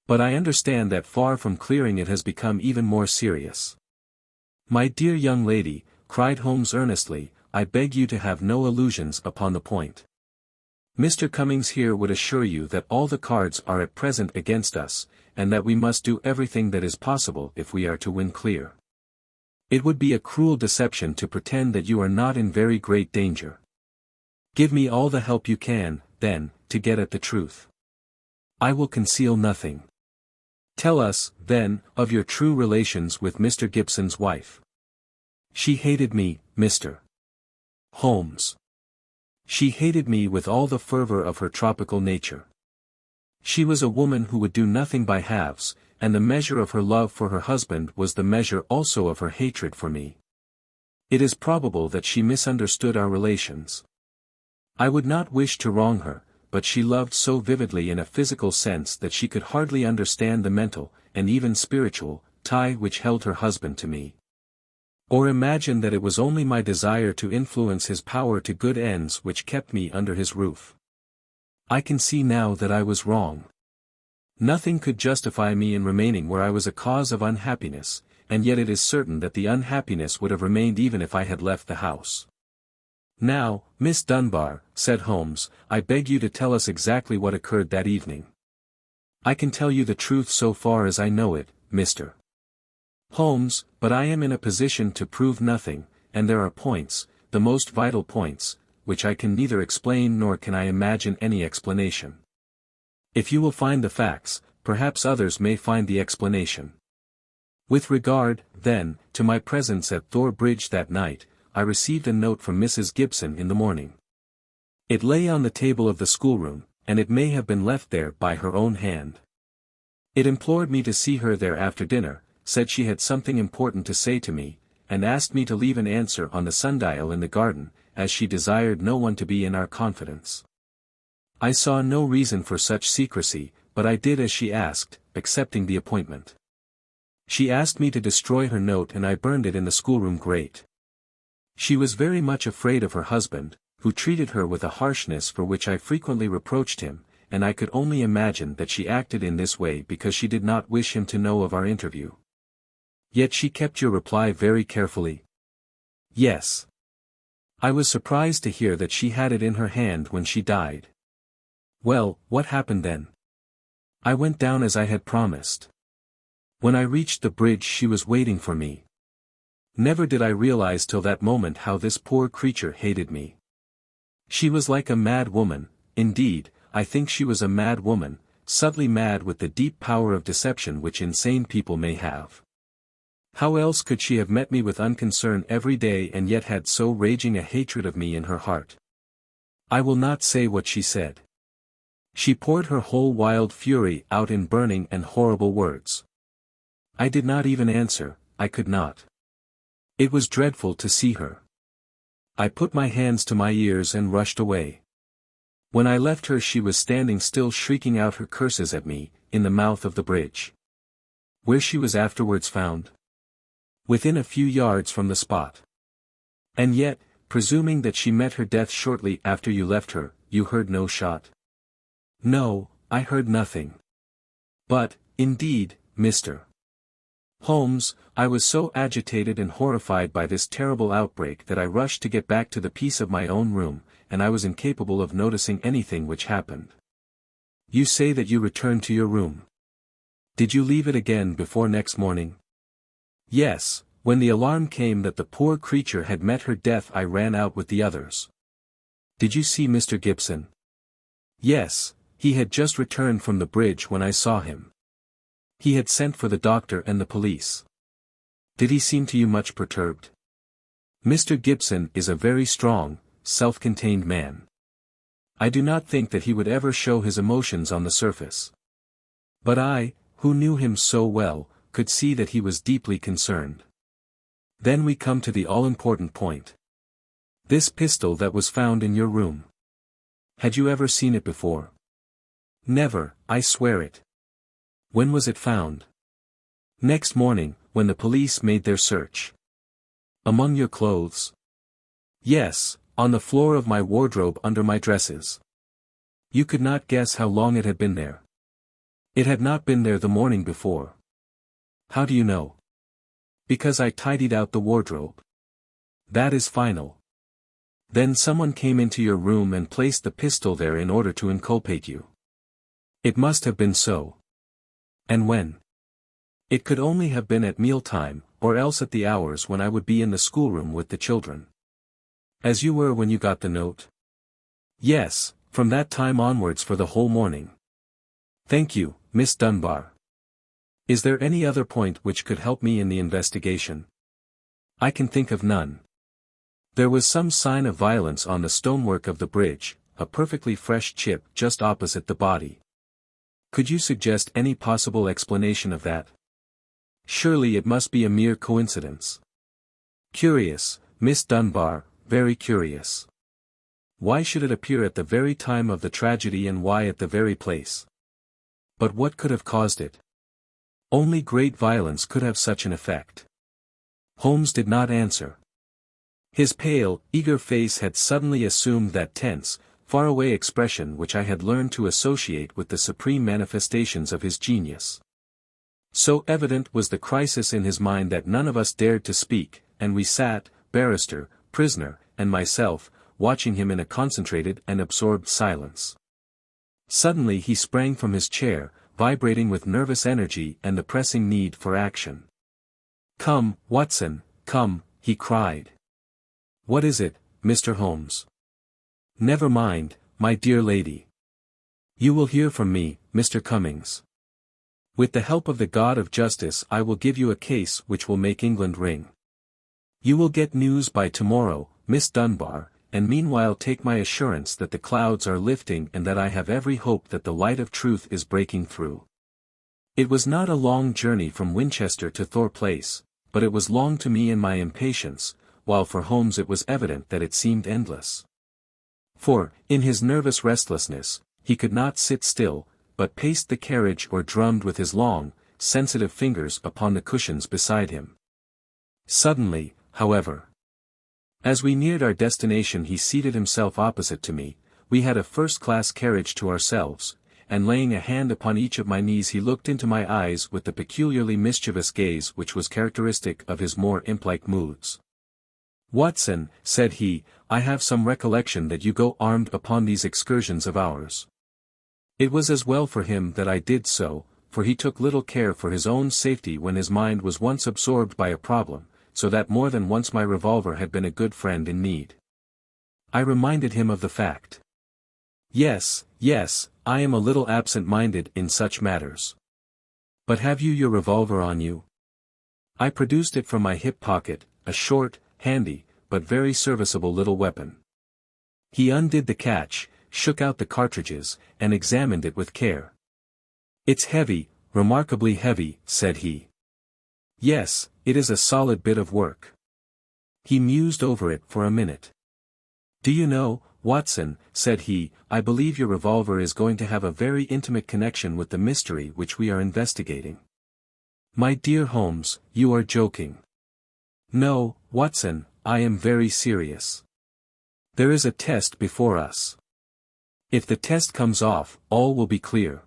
But I understand that far from clearing it has become even more serious. My dear young lady, cried Holmes earnestly, I beg you to have no illusions upon the point. Mr. Cummings here would assure you that all the cards are at present against us, and that we must do everything that is possible if we are to win clear. It would be a cruel deception to pretend that you are not in very great danger. Give me all the help you can, then, to get at the truth. I will conceal nothing. Tell us, then, of your true relations with Mr. Gibson's wife. She hated me, Mr. Holmes. She hated me with all the fervor of her tropical nature. She was a woman who would do nothing by halves, and the measure of her love for her husband was the measure also of her hatred for me. It is probable that she misunderstood our relations. I would not wish to wrong her, but she loved so vividly in a physical sense that she could hardly understand the mental, and even spiritual, tie which held her husband to me. Or imagine that it was only my desire to influence his power to good ends which kept me under his roof. I can see now that I was wrong. Nothing could justify me in remaining where I was a cause of unhappiness, and yet it is certain that the unhappiness would have remained even if I had left the house. Now, Miss Dunbar, said Holmes, I beg you to tell us exactly what occurred that evening. I can tell you the truth so far as I know it, Mr. Holmes, but I am in a position to prove nothing, and there are points, the most vital points, which I can neither explain nor can I imagine any explanation. If you will find the facts, perhaps others may find the explanation. With regard, then, to my presence at Thor Bridge that night, I received a note from Mrs. Gibson in the morning. It lay on the table of the schoolroom, and it may have been left there by her own hand. It implored me to see her there after dinner, said she had something important to say to me, and asked me to leave an answer on the sundial in the garden, as she desired no one to be in our confidence. I saw no reason for such secrecy, but I did as she asked, accepting the appointment. She asked me to destroy her note and I burned it in the schoolroom grate. She was very much afraid of her husband, who treated her with a harshness for which I frequently reproached him, and I could only imagine that she acted in this way because she did not wish him to know of our interview. Yet she kept your reply very carefully. Yes. I was surprised to hear that she had it in her hand when she died. Well, what happened then? I went down as I had promised. When I reached the bridge she was waiting for me. Never did I realize till that moment how this poor creature hated me. She was like a mad woman, indeed, I think she was a mad woman, subtly mad with the deep power of deception which insane people may have. How else could she have met me with unconcern every day and yet had so raging a hatred of me in her heart? I will not say what she said. She poured her whole wild fury out in burning and horrible words. I did not even answer, I could not. It was dreadful to see her. I put my hands to my ears and rushed away. When I left her she was standing still shrieking out her curses at me, in the mouth of the bridge. Where she was afterwards found? Within a few yards from the spot. And yet, presuming that she met her death shortly after you left her, you heard no shot? No, I heard nothing. But, indeed, Mr. Holmes, I was so agitated and horrified by this terrible outbreak that I rushed to get back to the peace of my own room, and I was incapable of noticing anything which happened. You say that you returned to your room. Did you leave it again before next morning? Yes, when the alarm came that the poor creature had met her death I ran out with the others. Did you see Mr. Gibson? Yes, he had just returned from the bridge when I saw him. He had sent for the doctor and the police. Did he seem to you much perturbed? Mr. Gibson is a very strong, self-contained man. I do not think that he would ever show his emotions on the surface. But I, who knew him so well, could see that he was deeply concerned. Then we come to the all-important point. This pistol that was found in your room. Had you ever seen it before? Never, I swear it. When was it found? Next morning, when the police made their search. Among your clothes? Yes, on the floor of my wardrobe under my dresses. You could not guess how long it had been there. It had not been there the morning before. How do you know? Because I tidied out the wardrobe. That is final. Then someone came into your room and placed the pistol there in order to inculpate you. It must have been so. And when? It could only have been at mealtime, or else at the hours when I would be in the schoolroom with the children. As you were when you got the note? Yes, from that time onwards for the whole morning. Thank you, Miss Dunbar. Is there any other point which could help me in the investigation? I can think of none. There was some sign of violence on the stonework of the bridge, a perfectly fresh chip just opposite the body. Could you suggest any possible explanation of that? Surely it must be a mere coincidence. Curious, Miss Dunbar, very curious. Why should it appear at the very time of the tragedy and why at the very place? But what could have caused it? Only great violence could have such an effect. Holmes did not answer. His pale, eager face had suddenly assumed that tense, faraway expression which I had learned to associate with the supreme manifestations of his genius. So evident was the crisis in his mind that none of us dared to speak, and we sat, barrister, prisoner, and myself, watching him in a concentrated and absorbed silence. Suddenly he sprang from his chair, vibrating with nervous energy and the pressing need for action. "Come, Watson, come," he cried. "What is it, Mr. Holmes?" "Never mind, my dear lady. You will hear from me, Mr. Cummings. With the help of the God of Justice I will give you a case which will make England ring. You will get news by tomorrow, Miss Dunbar, and meanwhile take my assurance that the clouds are lifting and that I have every hope that the light of truth is breaking through." It was not a long journey from Winchester to Thor Place, but it was long to me in my impatience, while for Holmes it was evident that it seemed endless. For, in his nervous restlessness, he could not sit still, but paced the carriage or drummed with his long, sensitive fingers upon the cushions beside him. Suddenly, however, as we neared our destination he seated himself opposite to me, we had a first-class carriage to ourselves, and laying a hand upon each of my knees he looked into my eyes with the peculiarly mischievous gaze which was characteristic of his more imp-like moods. "Watson," said he, "I have some recollection that you go armed upon these excursions of ours." It was as well for him that I did so, for he took little care for his own safety when his mind was once absorbed by a problem, so that more than once my revolver had been a good friend in need. I reminded him of the fact. Yes, I am a little absent-minded in such matters. But have you your revolver on you?" I produced it from my hip pocket, a short, handy, but very serviceable little weapon. He undid the catch, shook out the cartridges, and examined it with care. "It's heavy, remarkably heavy," said he. "Yes, it is a solid bit of work." He mused over it for a minute. "Do you know, Watson," said he, "I believe your revolver is going to have a very intimate connection with the mystery which we are investigating." "My dear Holmes, you are joking." "No, Watson, I am very serious. There is a test before us. If the test comes off, all will be clear.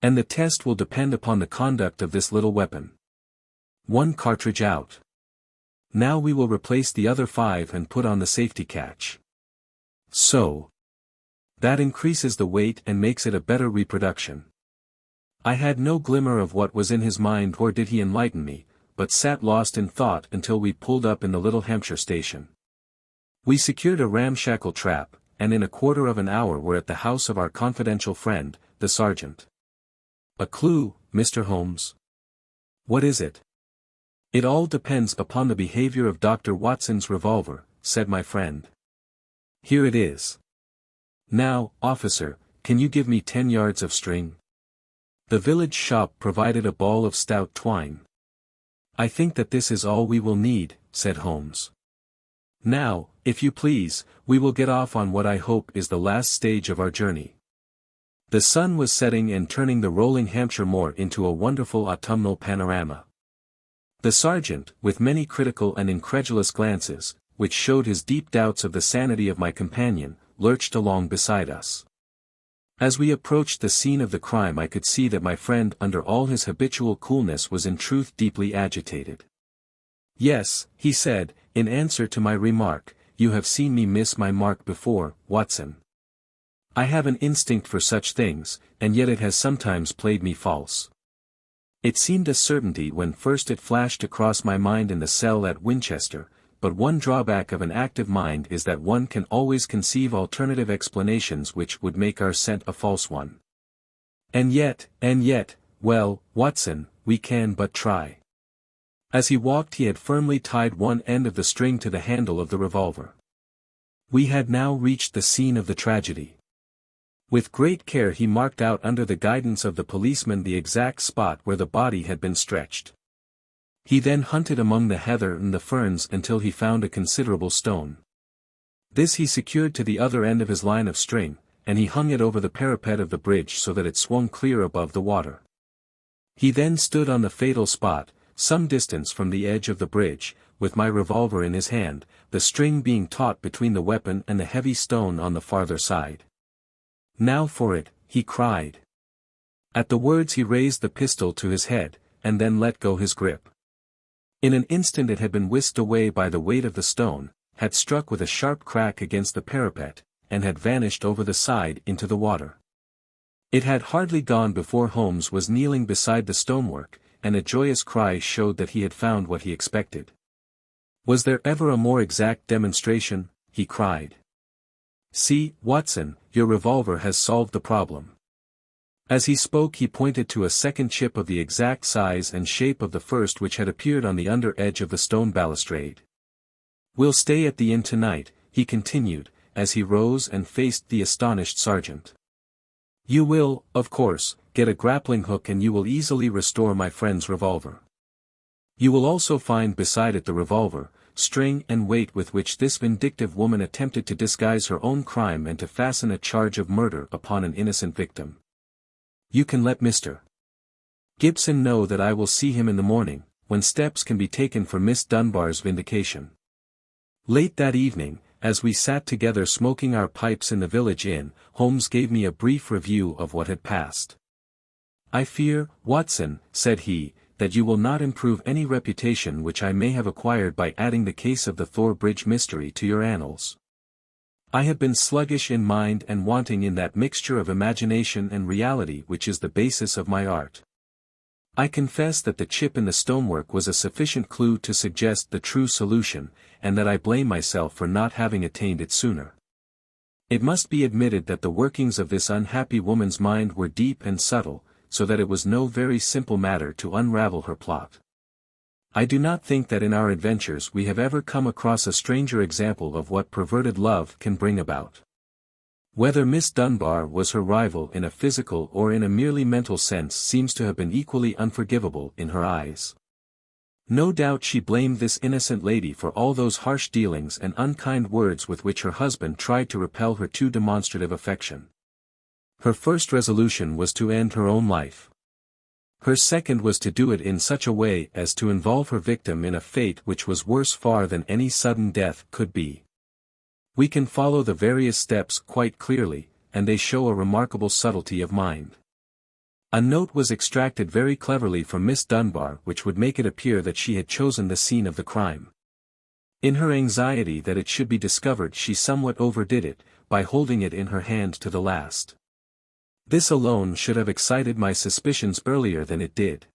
And the test will depend upon the conduct of this little weapon. One cartridge out. Now we will replace the other 5 and put on the safety catch. So. That increases the weight and makes it a better reproduction." I had no glimmer of what was in his mind, nor did he enlighten me, but sat lost in thought until we pulled up in the little Hampshire station. We secured a ramshackle trap, and in a quarter of an hour were at the house of our confidential friend, the sergeant. "A clue, Mr. Holmes." "What is it?" "It all depends upon the behavior of Dr. Watson's revolver," said my friend. "Here it is." Now, officer, can you give me 10 yards of string? The village shop provided a ball of stout twine. I think that this is all we will need, said Holmes. Now, if you please, we will get off on what I hope is the last stage of our journey. The sun was setting and turning the rolling Hampshire moor into a wonderful autumnal panorama. The sergeant, with many critical and incredulous glances, which showed his deep doubts of the sanity of my companion, lurched along beside us. As we approached the scene of the crime I could see that my friend under all his habitual coolness was in truth deeply agitated. Yes, he said, in answer to my remark, you have seen me miss my mark before, Watson. I have an instinct for such things, and yet it has sometimes played me false. It seemed a certainty when first it flashed across my mind in the cell at Winchester, but one drawback of an active mind is that one can always conceive alternative explanations which would make our scent a false one. And yet, well, Watson, we can but try. As he walked he had firmly tied one end of the string to the handle of the revolver. We had now reached the scene of the tragedy. With great care he marked out under the guidance of the policeman the exact spot where the body had been stretched. He then hunted among the heather and the ferns until he found a considerable stone. This he secured to the other end of his line of string, and he hung it over the parapet of the bridge so that it swung clear above the water. He then stood on the fatal spot, some distance from the edge of the bridge, with my revolver in his hand, the string being taut between the weapon and the heavy stone on the farther side. Now for it, he cried. At the words he raised the pistol to his head, and then let go his grip. In an instant it had been whisked away by the weight of the stone, had struck with a sharp crack against the parapet, and had vanished over the side into the water. It had hardly gone before Holmes was kneeling beside the stonework, and a joyous cry showed that he had found what he expected. Was there ever a more exact demonstration? He cried. See, Watson, your revolver has solved the problem. As he spoke he pointed to a second chip of the exact size and shape of the first which had appeared on the under edge of the stone balustrade. We'll stay at the inn tonight, he continued, as he rose and faced the astonished sergeant. You will, of course, get a grappling hook and you will easily restore my friend's revolver. You will also find beside it the revolver, string and weight with which this vindictive woman attempted to disguise her own crime and to fasten a charge of murder upon an innocent victim. You can let Mr. Gibson know that I will see him in the morning, when steps can be taken for Miss Dunbar's vindication. Late that evening, as we sat together smoking our pipes in the village inn, Holmes gave me a brief review of what had passed. I fear, Watson, said he, that you will not improve any reputation which I may have acquired by adding the case of the Thor Bridge mystery to your annals. I have been sluggish in mind and wanting in that mixture of imagination and reality which is the basis of my art. I confess that the chip in the stonework was a sufficient clue to suggest the true solution, and that I blame myself for not having attained it sooner. It must be admitted that the workings of this unhappy woman's mind were deep and subtle, so that it was no very simple matter to unravel her plot. I do not think that in our adventures we have ever come across a stranger example of what perverted love can bring about. Whether Miss Dunbar was her rival in a physical or in a merely mental sense seems to have been equally unforgivable in her eyes. No doubt she blamed this innocent lady for all those harsh dealings and unkind words with which her husband tried to repel her too demonstrative affection. Her first resolution was to end her own life. Her second was to do it in such a way as to involve her victim in a fate which was worse far than any sudden death could be. We can follow the various steps quite clearly, and they show a remarkable subtlety of mind. A note was extracted very cleverly from Miss Dunbar which would make it appear that she had chosen the scene of the crime. In her anxiety that it should be discovered she somewhat overdid it, by holding it in her hand to the last. This alone should have excited my suspicions earlier than it did.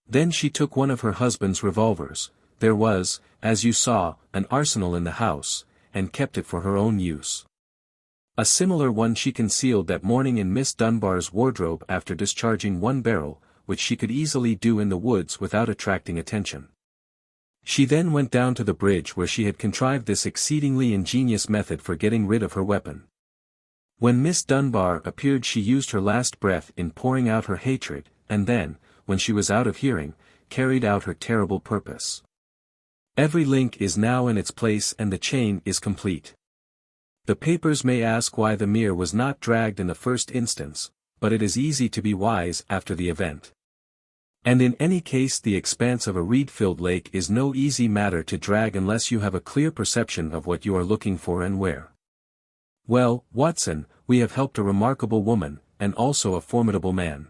Then she took one of her husband's revolvers, there was, as you saw, an arsenal in the house, and kept it for her own use. A similar one she concealed that morning in Miss Dunbar's wardrobe after discharging one barrel, which she could easily do in the woods without attracting attention. She then went down to the bridge where she had contrived this exceedingly ingenious method for getting rid of her weapon. When Miss Dunbar appeared she used her last breath in pouring out her hatred, and then, when she was out of hearing, carried out her terrible purpose. Every link is now in its place and the chain is complete. The papers may ask why the mere was not dragged in the first instance, but it is easy to be wise after the event. And in any case the expanse of a reed-filled lake is no easy matter to drag unless you have a clear perception of what you are looking for and where. Well, Watson, we have helped a remarkable woman, and also a formidable man.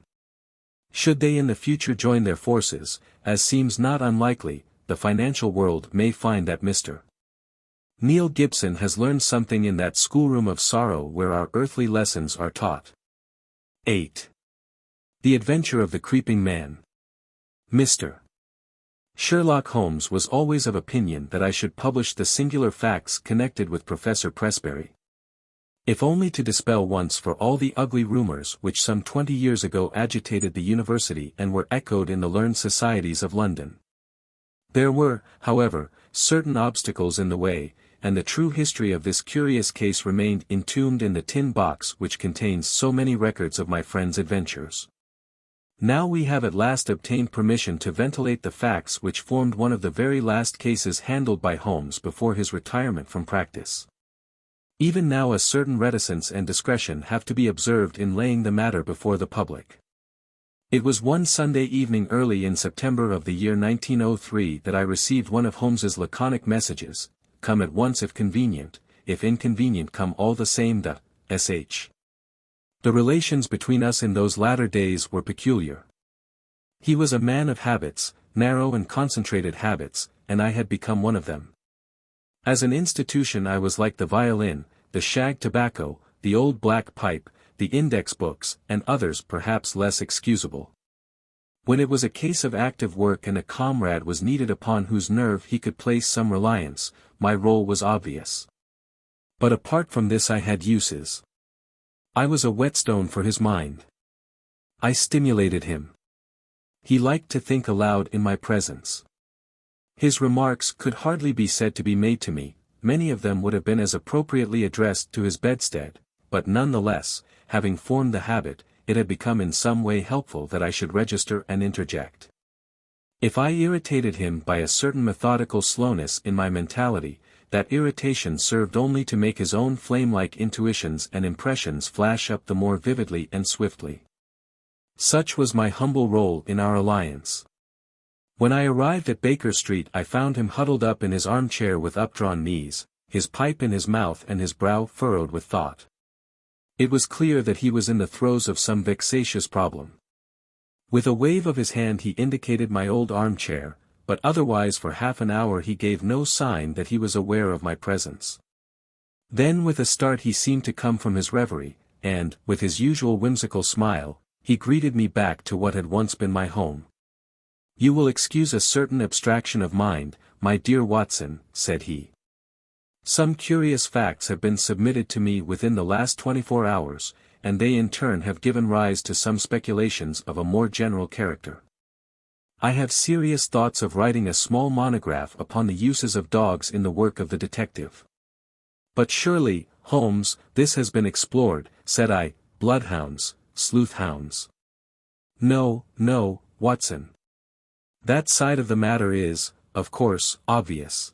Should they in the future join their forces, as seems not unlikely, the financial world may find that Mr. Neil Gibson has learned something in that schoolroom of sorrow where our earthly lessons are taught. 8. The Adventure of the Creeping Man. Mr. Sherlock Holmes was always of opinion that I should publish the singular facts connected with Professor Pressbury. If only to dispel once for all the ugly rumors which some 20 years ago agitated the university and were echoed in the learned societies of London. There were, however, certain obstacles in the way, and the true history of this curious case remained entombed in the tin box which contains so many records of my friend's adventures. Now we have at last obtained permission to ventilate the facts which formed one of the very last cases handled by Holmes before his retirement from practice. Even now a certain reticence and discretion have to be observed in laying the matter before the public. It was one Sunday evening early in September of the year 1903 that I received one of Holmes's laconic messages, "Come at once if convenient, if inconvenient come all the same the S.H." The relations between us in those latter days were peculiar. He was a man of habits, narrow and concentrated habits, and I had become one of them. As an institution I was like the violin, the shag tobacco, the old black pipe, the index books, and others perhaps less excusable. When it was a case of active work and a comrade was needed upon whose nerve he could place some reliance, my role was obvious. But apart from this I had uses. I was a whetstone for his mind. I stimulated him. He liked to think aloud in my presence. His remarks could hardly be said to be made to me, many of them would have been as appropriately addressed to his bedstead, but none the less, having formed the habit, it had become in some way helpful that I should register and interject. If I irritated him by a certain methodical slowness in my mentality, that irritation served only to make his own flame-like intuitions and impressions flash up the more vividly and swiftly. Such was my humble role in our alliance. When I arrived at Baker Street I found him huddled up in his armchair with updrawn knees, his pipe in his mouth and his brow furrowed with thought. It was clear that he was in the throes of some vexatious problem. With a wave of his hand he indicated my old armchair, but otherwise for half an hour he gave no sign that he was aware of my presence. Then with a start he seemed to come from his reverie, and, with his usual whimsical smile, he greeted me back to what had once been my home. "You will excuse a certain abstraction of mind, my dear Watson," said he. "Some curious facts have been submitted to me within the last 24 hours, and they in turn have given rise to some speculations of a more general character. I have serious thoughts of writing a small monograph upon the uses of dogs in the work of the detective. But surely, Holmes, this has been explored," said I, "bloodhounds, sleuth-hounds." "No, no, Watson. That side of the matter is, of course, obvious.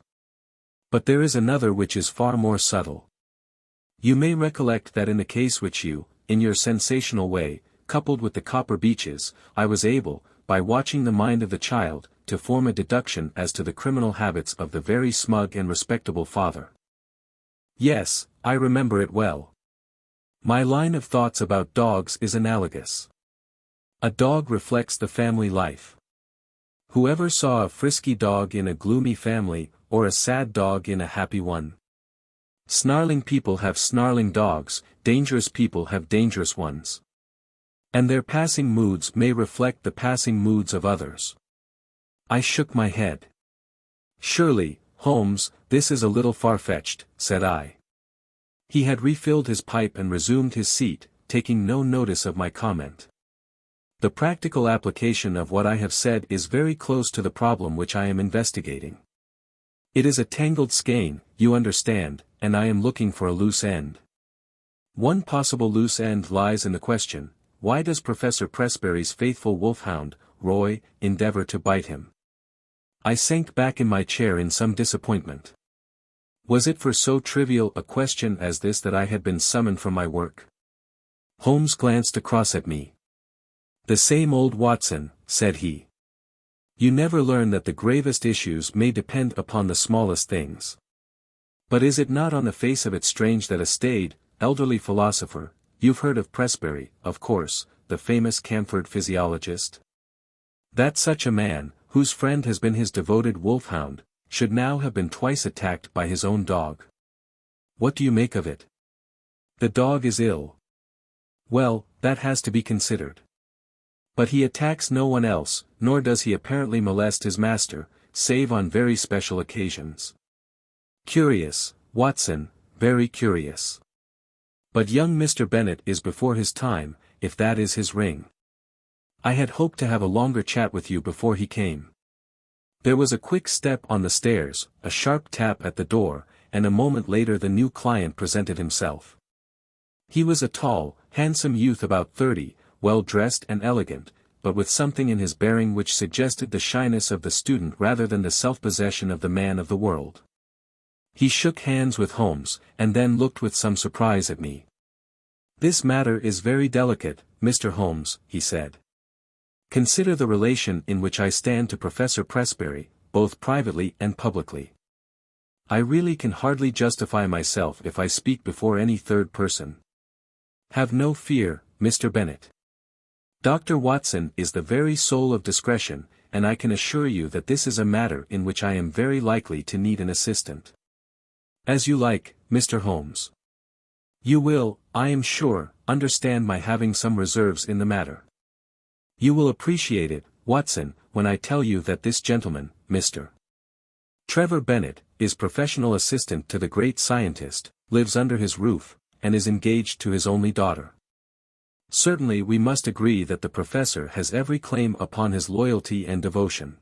But there is another which is far more subtle. You may recollect that in the case which you, in your sensational way, coupled with the copper beeches, I was able, by watching the mind of the child, to form a deduction as to the criminal habits of the very smug and respectable father. Yes, I remember it well. My line of thoughts about dogs is analogous. A dog reflects the family life. Whoever saw a frisky dog in a gloomy family, or a sad dog in a happy one? Snarling people have snarling dogs, dangerous people have dangerous ones. And their passing moods may reflect the passing moods of others. I shook my head. "Surely, Holmes, this is a little far-fetched," said I. He had refilled his pipe and resumed his seat, taking no notice of my comment. "The practical application of what I have said is very close to the problem which I am investigating. It is a tangled skein, you understand, and I am looking for a loose end. One possible loose end lies in the question, why does Professor Pressbury's faithful wolfhound, Roy, endeavor to bite him? I sank back in my chair in some disappointment. Was it for so trivial a question as this that I had been summoned from my work? Holmes glanced across at me. "The same old Watson," said he. "You never learn that the gravest issues may depend upon the smallest things. But is it not on the face of it strange that a staid, elderly philosopher, you've heard of Pressbury, of course, the famous Camford physiologist? That such a man, whose friend has been his devoted wolfhound, should now have been twice attacked by his own dog. What do you make of it? The dog is ill. Well, that has to be considered. But he attacks no one else, nor does he apparently molest his master, save on very special occasions. Curious, Watson, very curious. But young Mr. Bennet is before his time, if that is his ring. I had hoped to have a longer chat with you before he came." There was a quick step on the stairs, a sharp tap at the door, and a moment later the new client presented himself. He was a tall, handsome youth about 30, well-dressed and elegant, but with something in his bearing which suggested the shyness of the student rather than the self-possession of the man of the world. He shook hands with Holmes, and then looked with some surprise at me. "This matter is very delicate, Mr. Holmes," he said. "Consider the relation in which I stand to Professor Pressbury, both privately and publicly. I really can hardly justify myself if I speak before any third person. Have no fear, Mr. Bennet. Dr. Watson is the very soul of discretion, and I can assure you that this is a matter in which I am very likely to need an assistant. As you like, Mr. Holmes. You will, I am sure, understand my having some reserves in the matter. You will appreciate it, Watson, when I tell you that this gentleman, Mr. Trevor Bennet, is professional assistant to the great scientist, lives under his roof, and is engaged to his only daughter. Certainly we must agree that the professor has every claim upon his loyalty and devotion.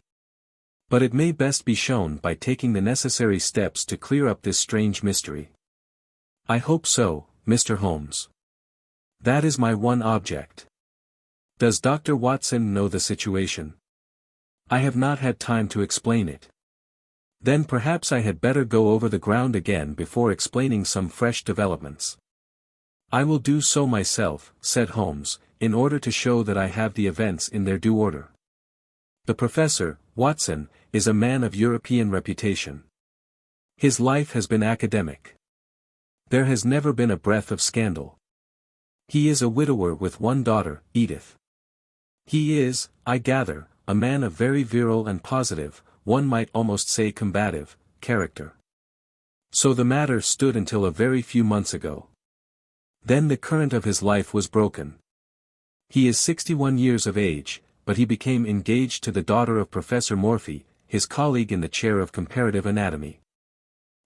But it may best be shown by taking the necessary steps to clear up this strange mystery. I hope so, Mr. Holmes. That is my one object. Does Dr. Watson know the situation? I have not had time to explain it. Then perhaps I had better go over the ground again before explaining some fresh developments. I will do so myself, said Holmes, in order to show that I have the events in their due order. The Professor, Watson, is a man of European reputation. His life has been academic. There has never been a breath of scandal. He is a widower with one daughter, Edith. He is, I gather, a man of very virile and positive, one might almost say combative, character. So the matter stood until a very few months ago. Then the current of his life was broken. He is 61 years of age, but he became engaged to the daughter of Professor Morphy, his colleague in the chair of comparative anatomy.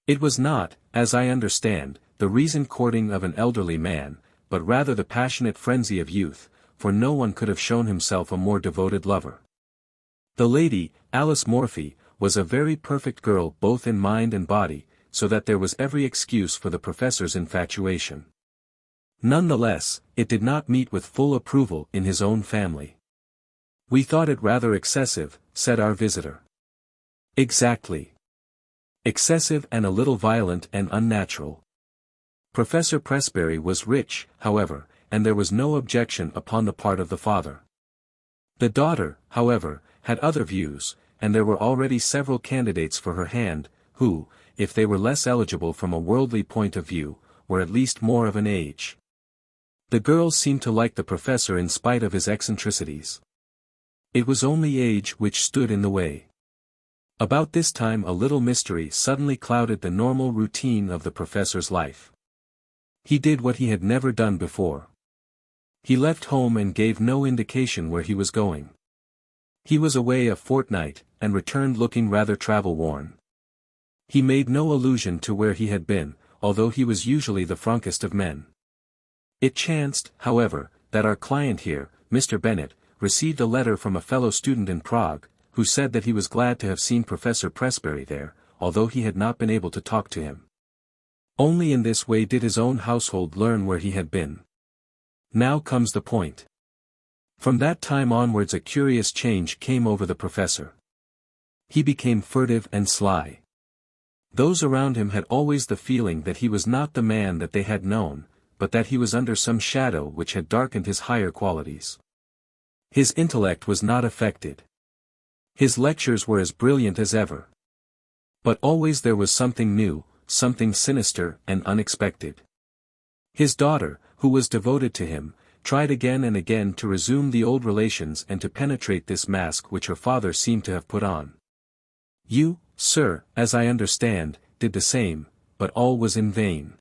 It was not, as I understand, the reasoned courting of an elderly man, but rather the passionate frenzy of youth, for no one could have shown himself a more devoted lover. The lady, Alice Morphy, was a very perfect girl both in mind and body, so that there was every excuse for the professor's infatuation. None the less, it did not meet with full approval in his own family. We thought it rather excessive, said our visitor. Exactly. Excessive and a little violent and unnatural. Professor Pressbury was rich, however, and there was no objection upon the part of the father. The daughter, however, had other views, and there were already several candidates for her hand, who, if they were less eligible from a worldly point of view, were at least more of an age. The girls seemed to like the professor in spite of his eccentricities. It was only age which stood in the way. About this time a little mystery suddenly clouded the normal routine of the professor's life. He did what he had never done before. He left home and gave no indication where he was going. He was away a fortnight, and returned looking rather travel-worn. He made no allusion to where he had been, although he was usually the frankest of men. It chanced, however, that our client here, Mr. Bennet, received a letter from a fellow student in Prague, who said that he was glad to have seen Professor Pressbury there, although he had not been able to talk to him. Only in this way did his own household learn where he had been. Now comes the point. From that time onwards a curious change came over the professor. He became furtive and sly. Those around him had always the feeling that he was not the man that they had known, but that he was under some shadow which had darkened his higher qualities. His intellect was not affected. His lectures were as brilliant as ever. But always there was something new, something sinister and unexpected. His daughter, who was devoted to him, tried again and again to resume the old relations and to penetrate this mask which her father seemed to have put on. You, sir, as I understand, did the same, but all was in vain.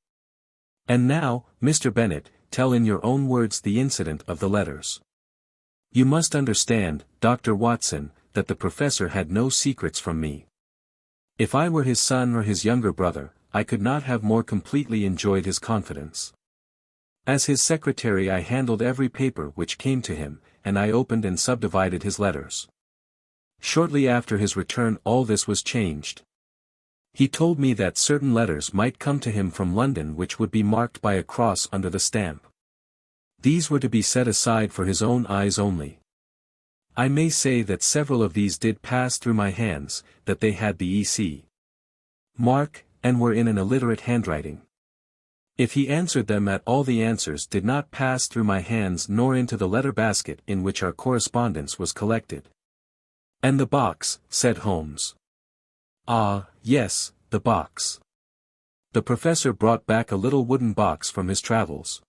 And now, Mr. Bennet, tell in your own words the incident of the letters. You must understand, Dr. Watson, that the professor had no secrets from me. If I were his son or his younger brother, I could not have more completely enjoyed his confidence. As his secretary I handled every paper which came to him, and I opened and subdivided his letters. Shortly after his return all this was changed. He told me that certain letters might come to him from London which would be marked by a cross under the stamp. These were to be set aside for his own eyes only. I may say that several of these did pass through my hands, that they had the E.C. mark, and were in an illiterate handwriting. If he answered them at all the answers did not pass through my hands nor into the letter basket in which our correspondence was collected. And the box, said Holmes. Ah, yes, the box. The professor brought back a little wooden box from his travels.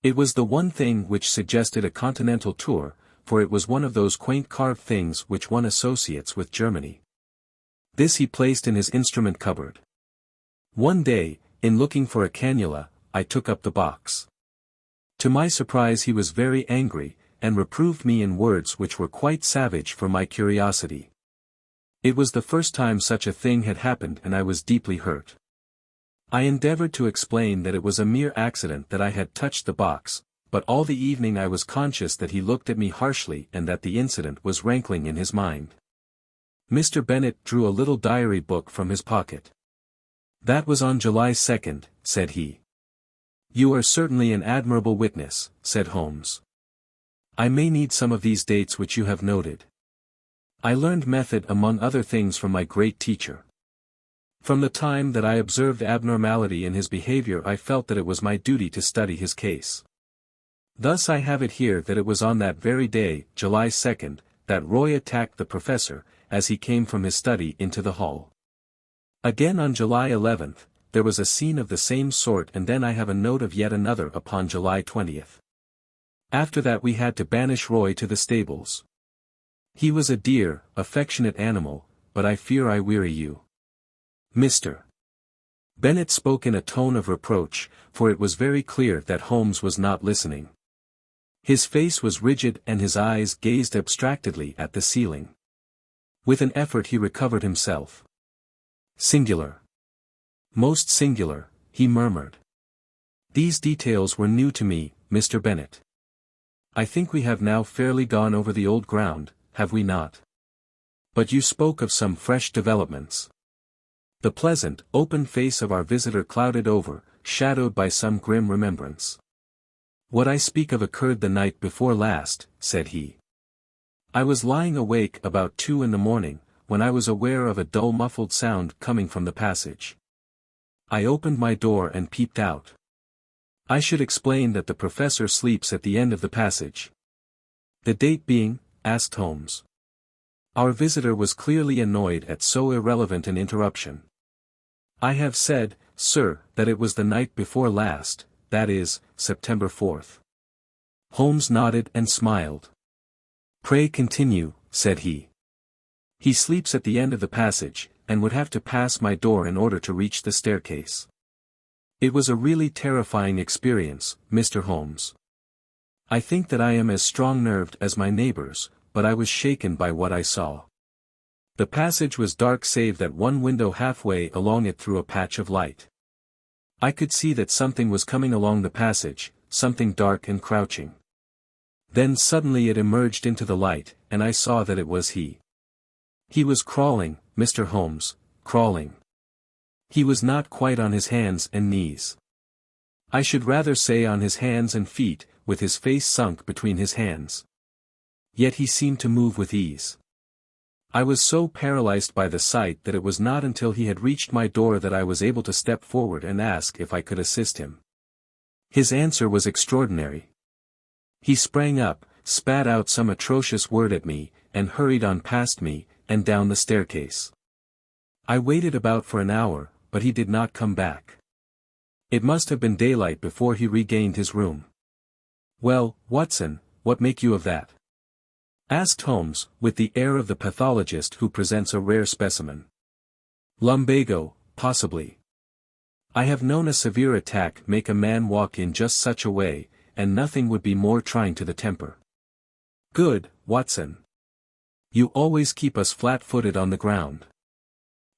It was the one thing which suggested a continental tour, for it was one of those quaint carved things which one associates with Germany. This he placed in his instrument cupboard. One day, in looking for a cannula, I took up the box. To my surprise he was very angry, and reproved me in words which were quite savage for my curiosity. It was the first time such a thing had happened and I was deeply hurt. I endeavored to explain that it was a mere accident that I had touched the box, but all the evening I was conscious that he looked at me harshly and that the incident was rankling in his mind. Mr. Bennet drew a little diary book from his pocket. That was on July 2nd, said he. You are certainly an admirable witness, said Holmes. I may need some of these dates which you have noted. I learned method among other things from my great teacher. From the time that I observed abnormality in his behavior I felt that it was my duty to study his case. Thus I have it here that it was on that very day, July 2nd, that Roy attacked the professor, as he came from his study into the hall. Again on July 11th, there was a scene of the same sort and then I have a note of yet another upon July 20th. After that we had to banish Roy to the stables. He was a dear, affectionate animal, but I fear I weary you. Mr. Bennet spoke in a tone of reproach, for it was very clear that Holmes was not listening. His face was rigid and his eyes gazed abstractedly at the ceiling. With an effort he recovered himself. Singular. Most singular, he murmured. These details were new to me, Mr. Bennet. I think we have now fairly gone over the old ground, have we not? But you spoke of some fresh developments. The pleasant, open face of our visitor clouded over, shadowed by some grim remembrance. What I speak of occurred the night before last, said he. I was lying awake about 2 in the morning, when I was aware of a dull muffled sound coming from the passage. I opened my door and peeped out. I should explain that the professor sleeps at the end of the passage. The date being, asked Holmes. Our visitor was clearly annoyed at so irrelevant an interruption. I have said, sir, that it was the night before last, that is, September 4th. Holmes nodded and smiled. Pray continue, said he. He sleeps at the end of the passage, and would have to pass my door in order to reach the staircase. It was a really terrifying experience, Mr. Holmes. I think that I am as strong-nerved as my neighbors, but I was shaken by what I saw. The passage was dark save that one window halfway along it threw a patch of light. I could see that something was coming along the passage, something dark and crouching. Then suddenly it emerged into the light, and I saw that it was he. He was crawling, Mr. Holmes, crawling. He was not quite on his hands and knees. I should rather say on his hands and feet, with his face sunk between his hands. Yet he seemed to move with ease. I was so paralyzed by the sight that it was not until he had reached my door that I was able to step forward and ask if I could assist him. His answer was extraordinary. He sprang up, spat out some atrocious word at me, and hurried on past me, and down the staircase. I waited about for an hour, but he did not come back. It must have been daylight before he regained his room. "Well, Watson, what make you of that?" asked Holmes, with the air of the pathologist who presents a rare specimen. "Lumbago, possibly. I have known a severe attack make a man walk in just such a way, and nothing would be more trying to the temper." "Good, Watson. You always keep us flat-footed on the ground.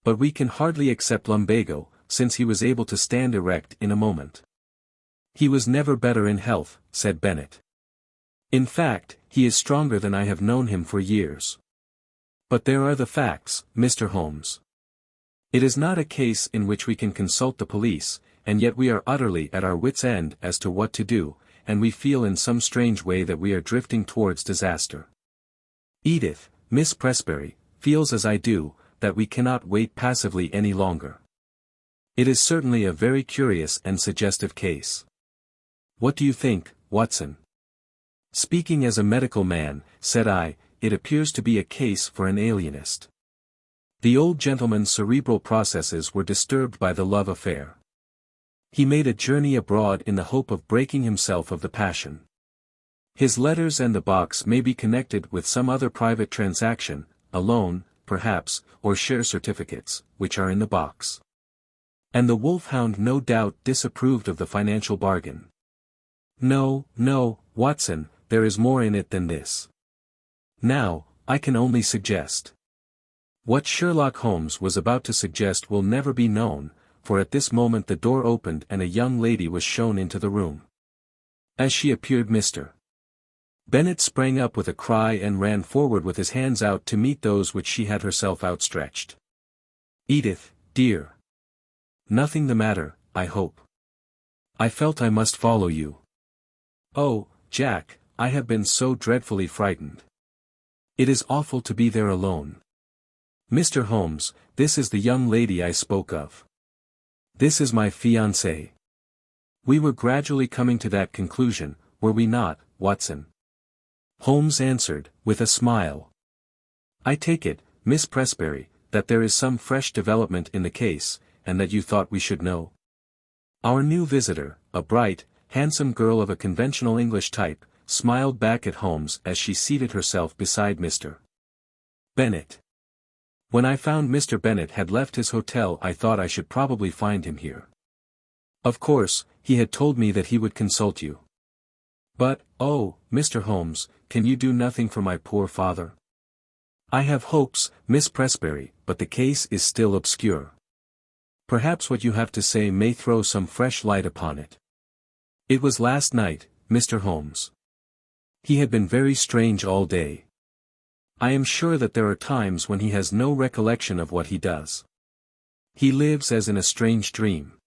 But we can hardly accept lumbago, since he was able to stand erect in a moment." "He was never better in health," said Bennet. "In fact, he is stronger than I have known him for years. But there are the facts, Mr. Holmes. It is not a case in which we can consult the police, and yet we are utterly at our wits' end as to what to do, and we feel in some strange way that we are drifting towards disaster. Edith, Miss Presbury, feels as I do, that we cannot wait passively any longer. It is certainly a very curious and suggestive case. What do you think, Watson?" "Speaking as a medical man," said I, "it appears to be a case for an alienist. The old gentleman's cerebral processes were disturbed by the love affair. He made a journey abroad in the hope of breaking himself of the passion. His letters and the box may be connected with some other private transaction, a loan, perhaps, or share certificates, which are in the box. And the wolfhound no doubt disapproved of the financial bargain. No, Watson, there is more in it than this. Now, I can only suggest. What Sherlock Holmes was about to suggest will never be known, for at this moment the door opened and a young lady was shown into the room. As she appeared Mr. Bennet sprang up with a cry and ran forward with his hands out to meet those which she had herself outstretched. "Edith, dear. Nothing the matter, I hope. I felt I must follow you." "Oh, Jack, I have been so dreadfully frightened. It is awful to be there alone. Mr. Holmes, this is the young lady I spoke of. This is my fiancée." We were gradually coming to that conclusion, were we not, Watson? Holmes answered, with a smile. "I take it, Miss Presbury, that there is some fresh development in the case, and that you thought we should know." Our new visitor, a bright, handsome girl of a conventional English type, smiled back at Holmes as she seated herself beside Mr. Bennet. "When I found Mr. Bennet had left his hotel I thought I should probably find him here. Of course, he had told me that he would consult you. But, oh, Mr. Holmes, can you do nothing for my poor father?" "I have hopes, Miss Presbury, but the case is still obscure. Perhaps what you have to say may throw some fresh light upon it. It was last night, Mr. Holmes. He had been very strange all day. I am sure that there are times when he has no recollection of what he does. He lives as in a strange dream.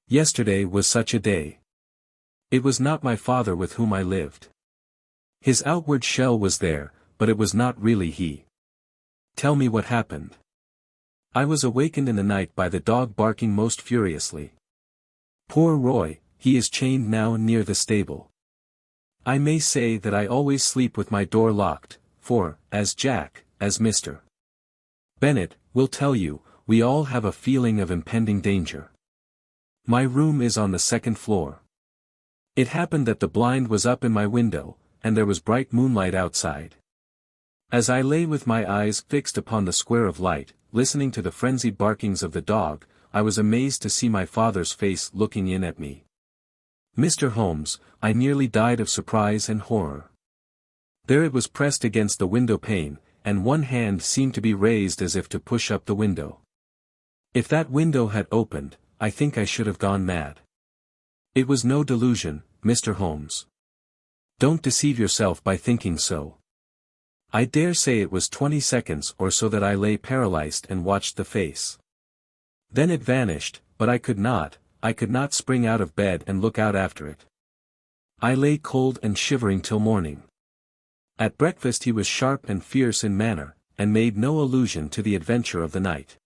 Yesterday was such a day. It was not my father with whom I lived. His outward shell was there, but it was not really he. Tell me what happened." "I was awakened in the night by the dog barking most furiously. Poor Roy, he is chained now near the stable. I may say that I always sleep with my door locked, for, as Mr. Bennet will tell you, we all have a feeling of impending danger. My room is on the second floor. It happened that the blind was up in my window, and there was bright moonlight outside. As I lay with my eyes fixed upon the square of light, listening to the frenzied barkings of the dog, I was amazed to see my father's face looking in at me. Mr. Holmes, I nearly died of surprise and horror. There it was pressed against the window pane, and one hand seemed to be raised as if to push up the window. If that window had opened, I think I should have gone mad. It was no delusion, Mr. Holmes. Don't deceive yourself by thinking so. I dare say it was 20 seconds or so that I lay paralyzed and watched the face. Then it vanished, but I could not spring out of bed and look out after it. I lay cold and shivering till morning. At breakfast he was sharp and fierce in manner, and made no allusion to the adventure of the night.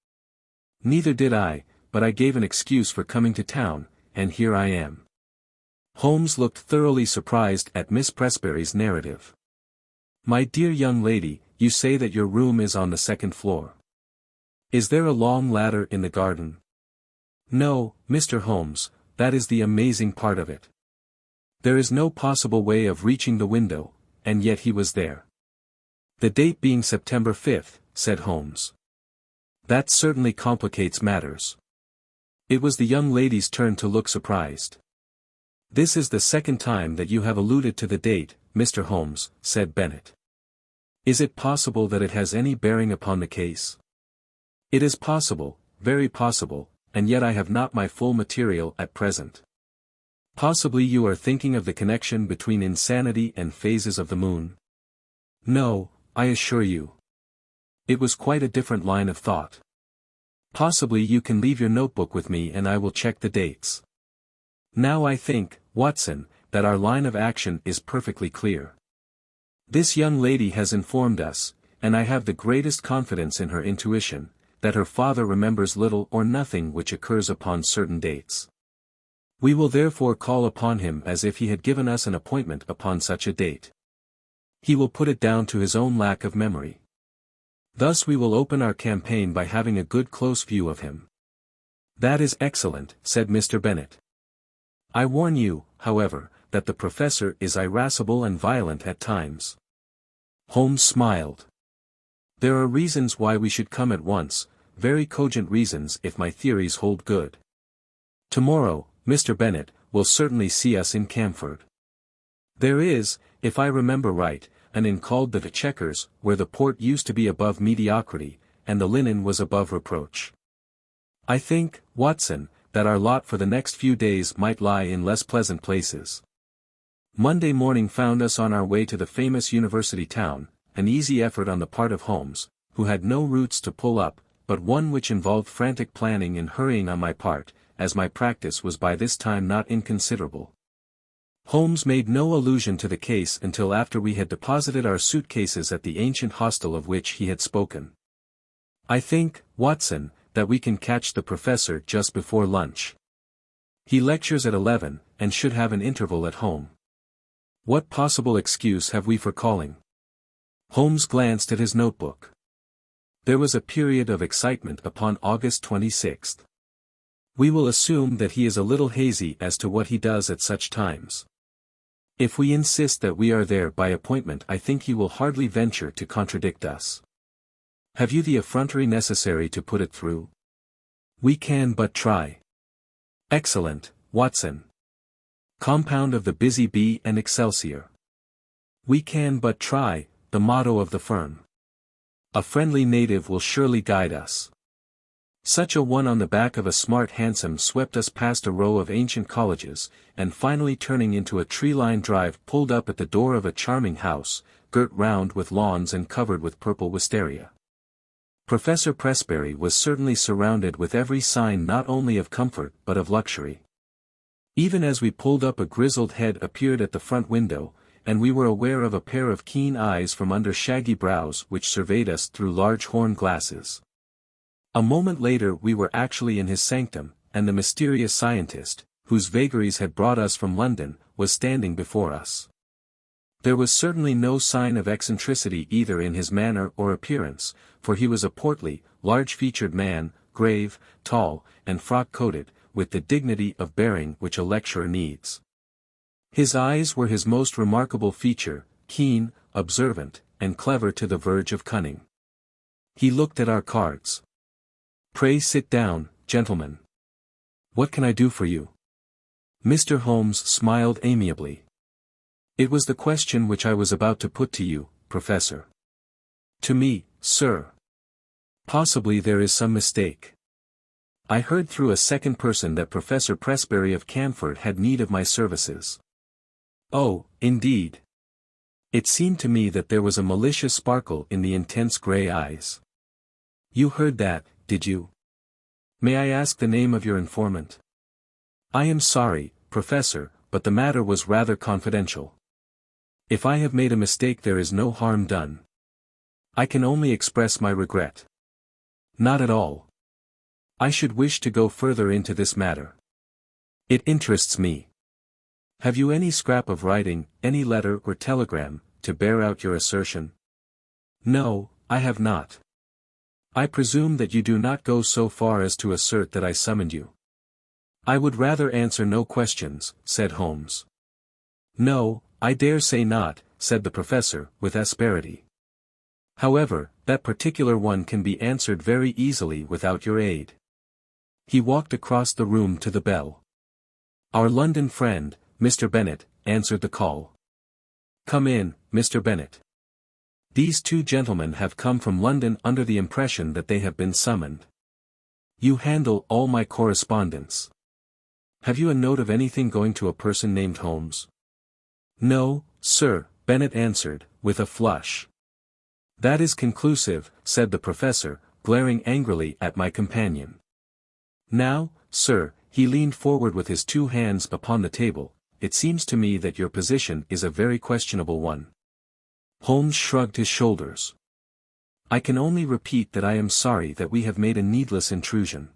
Neither did I, but I gave an excuse for coming to town, and here I am. Holmes looked thoroughly surprised at Miss Presberry's narrative. My dear young lady, you say that your room is on the second floor. Is there a long ladder in the garden? No, Mr. Holmes, that is the amazing part of it. There is no possible way of reaching the window, and yet he was there. The date being September 5th, said Holmes. That certainly complicates matters. It was the young lady's turn to look surprised. This is the second time that you have alluded to the date, Mr. Holmes, said Bennet. Is it possible that it has any bearing upon the case? It is possible, very possible, and yet I have not my full material at present. Possibly you are thinking of the connection between insanity and phases of the moon? No, I assure you. It was quite a different line of thought. Possibly you can leave your notebook with me and I will check the dates. Now I think, Watson, that our line of action is perfectly clear. This young lady has informed us, and I have the greatest confidence in her intuition, that her father remembers little or nothing which occurs upon certain dates. We will therefore call upon him as if he had given us an appointment upon such a date. He will put it down to his own lack of memory. Thus we will open our campaign by having a good close view of him. That is excellent, said Mr. Bennet. I warn you, however, that the professor is irascible and violent at times. Holmes smiled. There are reasons why we should come at once, very cogent reasons if my theories hold good. Tomorrow, Mr. Bennet will certainly see us in Camford. There is, if I remember right, an inn called the Chequers, where the port used to be above mediocrity, and the linen was above reproach. I think, Watson, that our lot for the next few days might lie in less pleasant places. Monday morning found us on our way to the famous university town, an easy effort on the part of Holmes, who had no roots to pull up, but one which involved frantic planning and hurrying on my part, as my practice was by this time not inconsiderable. Holmes made no allusion to the case until after we had deposited our suitcases at the ancient hostel of which he had spoken. I think, Watson, that we can catch the professor just before lunch. He lectures at 11, and should have an interval at home. What possible excuse have we for calling? Holmes glanced at his notebook. There was a period of excitement upon August 26th. We will assume that he is a little hazy as to what he does at such times. If we insist that we are there by appointment, I think he will hardly venture to contradict us. Have you the effrontery necessary to put it through? We can but try. Excellent, Watson. Compound of the busy bee and Excelsior. We can but try, the motto of the firm. A friendly native will surely guide us. Such a one on the back of a smart hansom swept us past a row of ancient colleges, and finally turning into a tree-lined drive pulled up at the door of a charming house, girt round with lawns and covered with purple wisteria. Professor Presberry was certainly surrounded with every sign not only of comfort but of luxury. Even as we pulled up a grizzled head appeared at the front window, and we were aware of a pair of keen eyes from under shaggy brows which surveyed us through large horn glasses. A moment later we were actually in his sanctum, and the mysterious scientist, whose vagaries had brought us from London, was standing before us. There was certainly no sign of eccentricity either in his manner or appearance, for he was a portly, large-featured man, grave, tall, and frock-coated, with the dignity of bearing which a lecturer needs. His eyes were his most remarkable feature, keen, observant, and clever to the verge of cunning. He looked at our cards. "Pray sit down, gentlemen. What can I do for you?" Mr. Holmes smiled amiably. "It was the question which I was about to put to you, Professor." "To me, sir. Possibly there is some mistake. I heard through a second person that Professor Presberry of Camford had need of my services." "Oh, indeed." It seemed to me that there was a malicious sparkle in the intense grey eyes. "You heard that, did you?" May I ask the name of your informant? I am sorry, Professor, but the matter was rather confidential. If I have made a mistake, there is no harm done. I can only express my regret. Not at all. I should wish to go further into this matter. It interests me. Have you any scrap of writing, any letter or telegram, to bear out your assertion? No, I have not. I presume that you do not go so far as to assert that I summoned you. I would rather answer no questions, said Holmes. No, I dare say not, said the professor, with asperity. However, that particular one can be answered very easily without your aid. He walked across the room to the bell. Our London friend, Mr. Bennet, answered the call. Come in, Mr. Bennet. These two gentlemen have come from London under the impression that they have been summoned. You handle all my correspondence. Have you a note of anything going to a person named Holmes? No, sir, Bennet answered, with a flush. That is conclusive, said the professor, glaring angrily at my companion. Now, sir, he leaned forward with his two hands upon the table, it seems to me that your position is a very questionable one. Holmes shrugged his shoulders. I can only repeat that I am sorry that we have made a needless intrusion.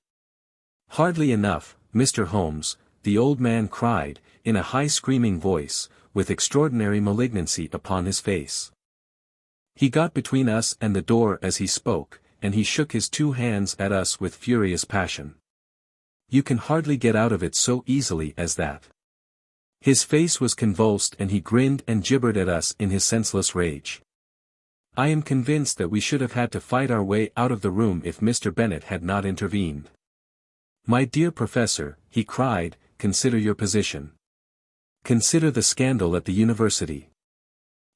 Hardly enough, Mr. Holmes, the old man cried, in a high screaming voice, with extraordinary malignancy upon his face. He got between us and the door as he spoke, and he shook his two hands at us with furious passion. You can hardly get out of it so easily as that. His face was convulsed and he grinned and gibbered at us in his senseless rage. I am convinced that we should have had to fight our way out of the room if Mr. Bennet had not intervened. My dear professor, he cried, consider your position. Consider the scandal at the university.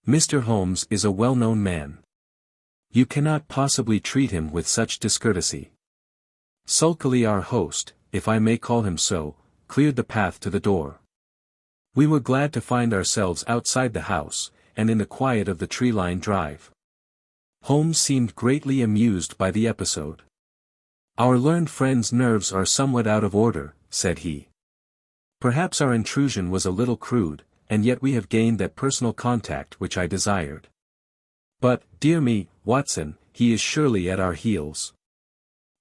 Mr. Holmes is a well-known man. You cannot possibly treat him with such discourtesy. Sulkily our host, if I may call him so, cleared the path to the door. We were glad to find ourselves outside the house, and in the quiet of the tree-lined drive. Holmes seemed greatly amused by the episode. Our learned friend's nerves are somewhat out of order, said he. Perhaps our intrusion was a little crude, and yet we have gained that personal contact which I desired. But, dear me, Watson, he is surely at our heels.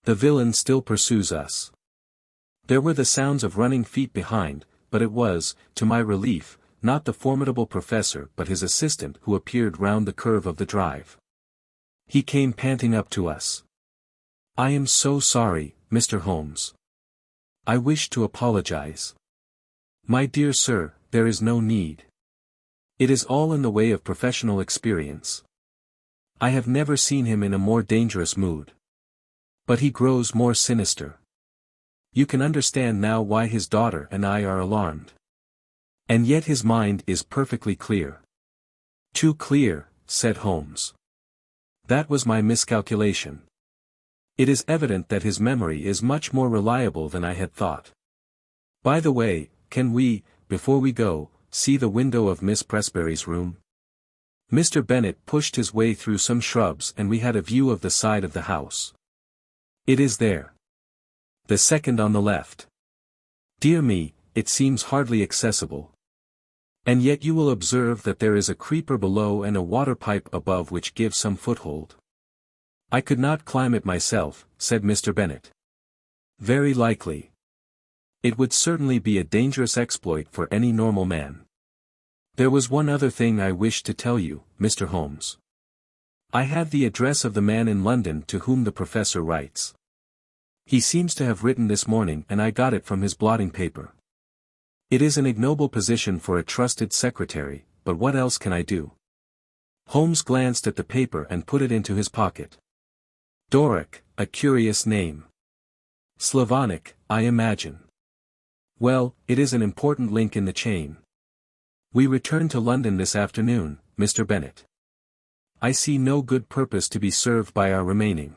The villain still pursues us. There were the sounds of running feet behind, but it was, to my relief, not the formidable professor but his assistant who appeared round the curve of the drive. He came panting up to us. I am so sorry, Mr. Holmes. I wish to apologize. My dear sir, there is no need. It is all in the way of professional experience. I have never seen him in a more dangerous mood. But he grows more sinister. You can understand now why his daughter and I are alarmed. And yet his mind is perfectly clear. Too clear, said Holmes. That was my miscalculation. It is evident that his memory is much more reliable than I had thought. By the way, can we, before we go, see the window of Miss Pressbury's room? Mr. Bennet pushed his way through some shrubs and we had a view of the side of the house. It is there. The second on the left. Dear me, it seems hardly accessible. And yet you will observe that there is a creeper below and a water pipe above which gives some foothold. I could not climb it myself, said Mr. Bennet. Very likely. It would certainly be a dangerous exploit for any normal man. There was one other thing I wished to tell you, Mr. Holmes. I have the address of the man in London to whom the professor writes. He seems to have written this morning and I got it from his blotting paper. It is an ignoble position for a trusted secretary, but what else can I do? Holmes glanced at the paper and put it into his pocket. Doric, a curious name. Slavonic, I imagine. Well, it is an important link in the chain. We return to London this afternoon, Mr. Bennet. I see no good purpose to be served by our remaining.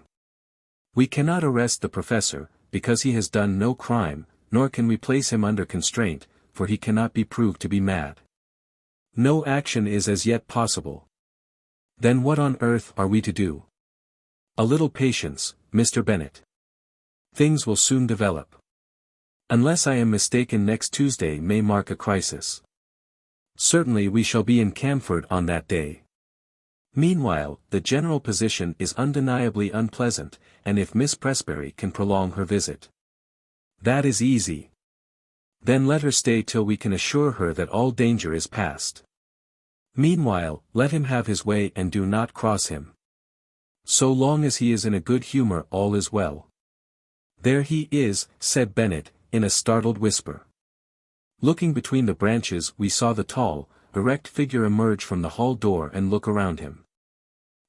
We cannot arrest the professor, because he has done no crime, nor can we place him under constraint, for he cannot be proved to be mad. No action is as yet possible. Then what on earth are we to do? A little patience, Mr. Bennet. Things will soon develop. Unless I am mistaken, next Tuesday may mark a crisis. Certainly we shall be in Camford on that day. Meanwhile, the general position is undeniably unpleasant, and if Miss Pressbury can prolong her visit. That is easy. Then let her stay till we can assure her that all danger is past. Meanwhile, let him have his way and do not cross him. So long as he is in a good humor, all is well. There he is, said Bennet, in a startled whisper. Looking between the branches, we saw the tall, erect figure emerge from the hall door and look around him.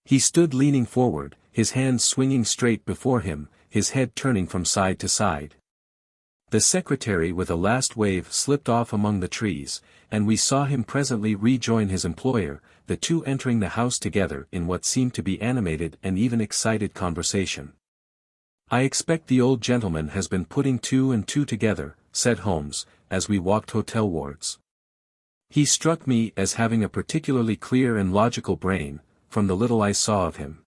He stood leaning forward, his hands swinging straight before him, his head turning from side to side. The secretary with a last wave slipped off among the trees, and we saw him presently rejoin his employer, the two entering the house together in what seemed to be animated and even excited conversation. I expect the old gentleman has been putting two and two together, said Holmes, as we walked hotelwards. He struck me as having a particularly clear and logical brain, from the little I saw of him.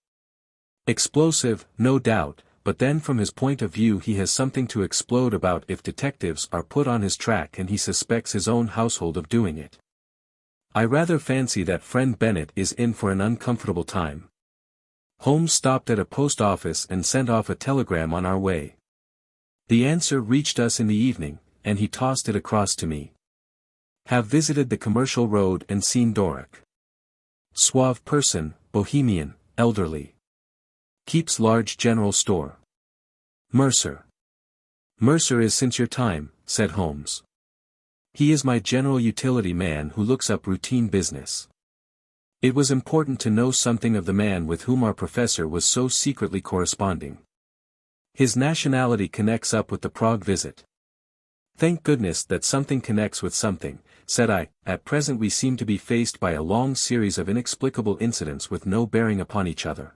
Explosive, no doubt, but then from his point of view he has something to explode about if detectives are put on his track and he suspects his own household of doing it. I rather fancy that friend Bennet is in for an uncomfortable time. Holmes stopped at a post office and sent off a telegram on our way. The answer reached us in the evening, and he tossed it across to me. Have visited the Commercial Road and seen Doric. Suave person, bohemian, elderly. Keeps large general store. Mercer. Mercer is since your time, said Holmes. He is my general utility man who looks up routine business. It was important to know something of the man with whom our professor was so secretly corresponding. His nationality connects up with the Prague visit. Thank goodness that something connects with something, said I. At present we seem to be faced by a long series of inexplicable incidents with no bearing upon each other.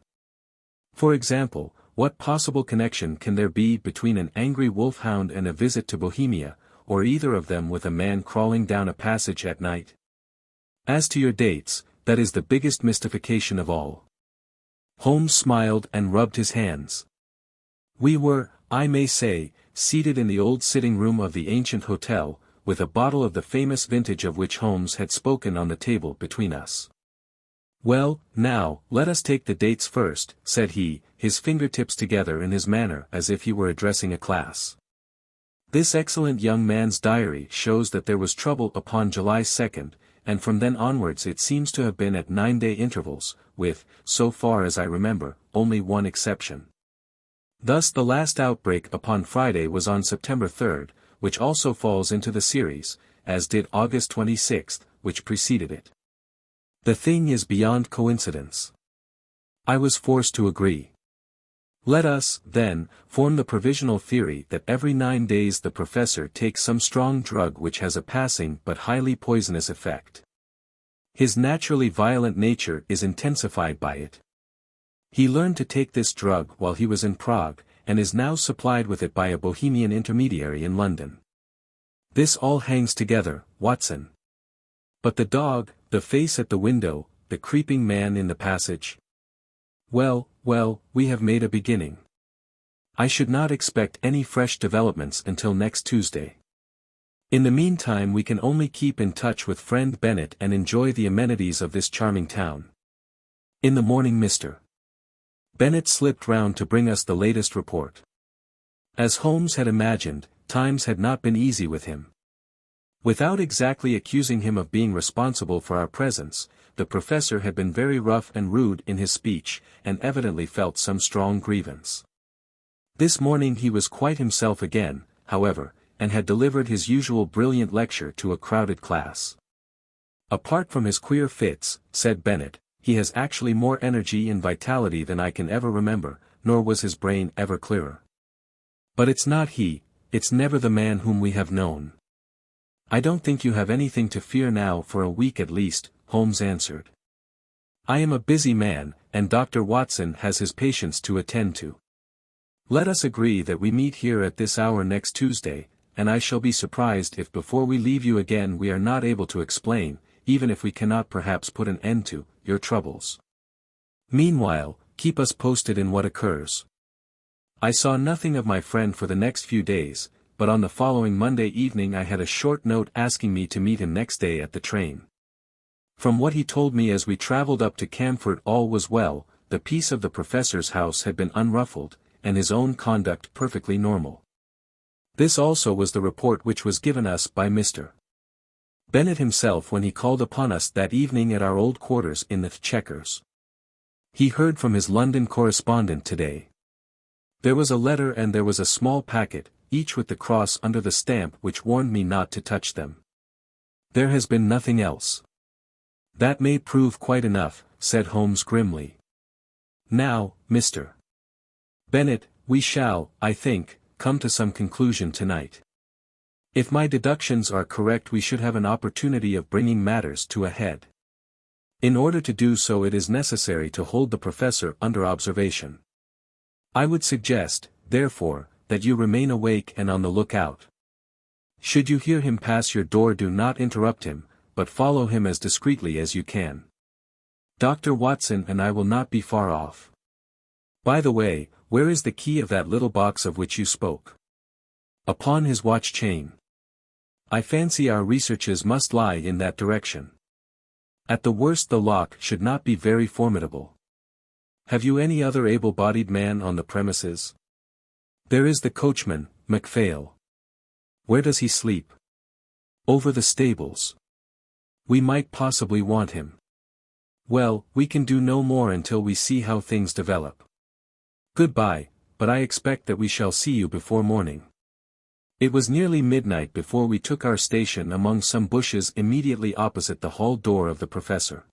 For example, what possible connection can there be between an angry wolfhound and a visit to Bohemia, or either of them with a man crawling down a passage at night? As to your dates, that is the biggest mystification of all. Holmes smiled and rubbed his hands. We were, I may say, seated in the old sitting room of the ancient hotel, with a bottle of the famous vintage of which Holmes had spoken on the table between us. Well, now, let us take the dates first, said he, his fingertips together in his manner as if he were addressing a class. This excellent young man's diary shows that there was trouble upon July 2nd, and from then onwards it seems to have been at 9-day intervals, with, so far as I remember, only one exception. Thus the last outbreak upon Friday was on September 3rd, which also falls into the series, as did August 26th, which preceded it. The thing is beyond coincidence. I was forced to agree. Let us, then, form the provisional theory that every 9 days the professor takes some strong drug which has a passing but highly poisonous effect. His naturally violent nature is intensified by it. He learned to take this drug while he was in Prague, and is now supplied with it by a Bohemian intermediary in London. This all hangs together, Watson. But the dog, the face at the window, the creeping man in the passage? Well, we have made a beginning. I should not expect any fresh developments until next Tuesday. In the meantime we can only keep in touch with friend Bennet and enjoy the amenities of this charming town. In the morning Mr. Bennet slipped round to bring us the latest report. As Holmes had imagined, times had not been easy with him. Without exactly accusing him of being responsible for our presence, the professor had been very rough and rude in his speech, and evidently felt some strong grievance. This morning he was quite himself again, however, and had delivered his usual brilliant lecture to a crowded class. Apart from his queer fits, said Bennet, he has actually more energy and vitality than I can ever remember, nor was his brain ever clearer. But it's not he, it's never the man whom we have known. I don't think you have anything to fear now for a week at least, Holmes answered. I am a busy man, and Dr. Watson has his patients to attend to. Let us agree that we meet here at this hour next Tuesday, and I shall be surprised if before we leave you again we are not able to explain, even if we cannot perhaps put an end to, your troubles. Meanwhile, keep us posted in what occurs. I saw nothing of my friend for the next few days, but on the following Monday evening I had a short note asking me to meet him next day at the train. From what he told me as we travelled up to Camford all was well, the peace of the professor's house had been unruffled, and his own conduct perfectly normal. This also was the report which was given us by Mr. Bennet himself when he called upon us that evening at our old quarters in the Chequers. He heard from his London correspondent today. There was a letter and there was a small packet, each with the cross under the stamp which warned me not to touch them. There has been nothing else. That may prove quite enough, said Holmes grimly. Now, Mr. Bennet, we shall, I think, come to some conclusion tonight. If my deductions are correct we should have an opportunity of bringing matters to a head. In order to do so it is necessary to hold the professor under observation. I would suggest, therefore, that you remain awake and on the lookout. Should you hear him pass your door do not interrupt him, but follow him as discreetly as you can. Dr. Watson and I will not be far off. By the way, where is the key of that little box of which you spoke? Upon his watch chain. I fancy our researches must lie in that direction. At the worst the lock should not be very formidable. Have you any other able-bodied man on the premises? There is the coachman, MacPhail. Where does he sleep? Over the stables. We might possibly want him. Well, we can do no more until we see how things develop. Goodbye, but I expect that we shall see you before morning. It was nearly midnight before we took our station among some bushes immediately opposite the hall door of the professor.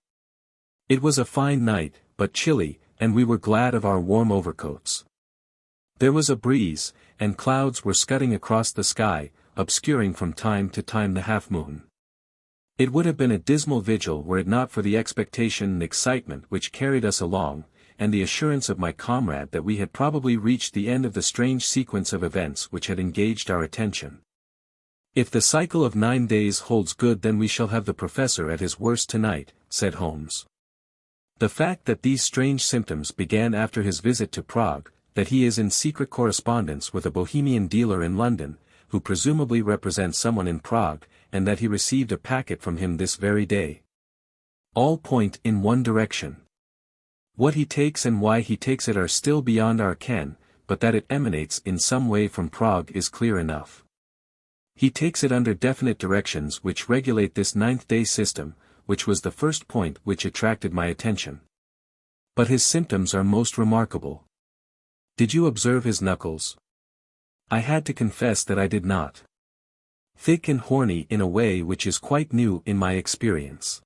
It was a fine night, but chilly, and we were glad of our warm overcoats. There was a breeze, and clouds were scudding across the sky, obscuring from time to time the half-moon. It would have been a dismal vigil were it not for the expectation and excitement which carried us along, and the assurance of my comrade that we had probably reached the end of the strange sequence of events which had engaged our attention. If the cycle of 9 days holds good then we shall have the professor at his worst tonight, said Holmes. The fact that these strange symptoms began after his visit to Prague, that he is in secret correspondence with a Bohemian dealer in London, who presumably represents someone in Prague, and that he received a packet from him this very day. All point in one direction. What he takes and why he takes it are still beyond our ken, but that it emanates in some way from Prague is clear enough. He takes it under definite directions which regulate this 9th-day system, which was the first point which attracted my attention. But his symptoms are most remarkable. Did you observe his knuckles? I had to confess that I did not. Thick and horny in a way which is quite new in my experience.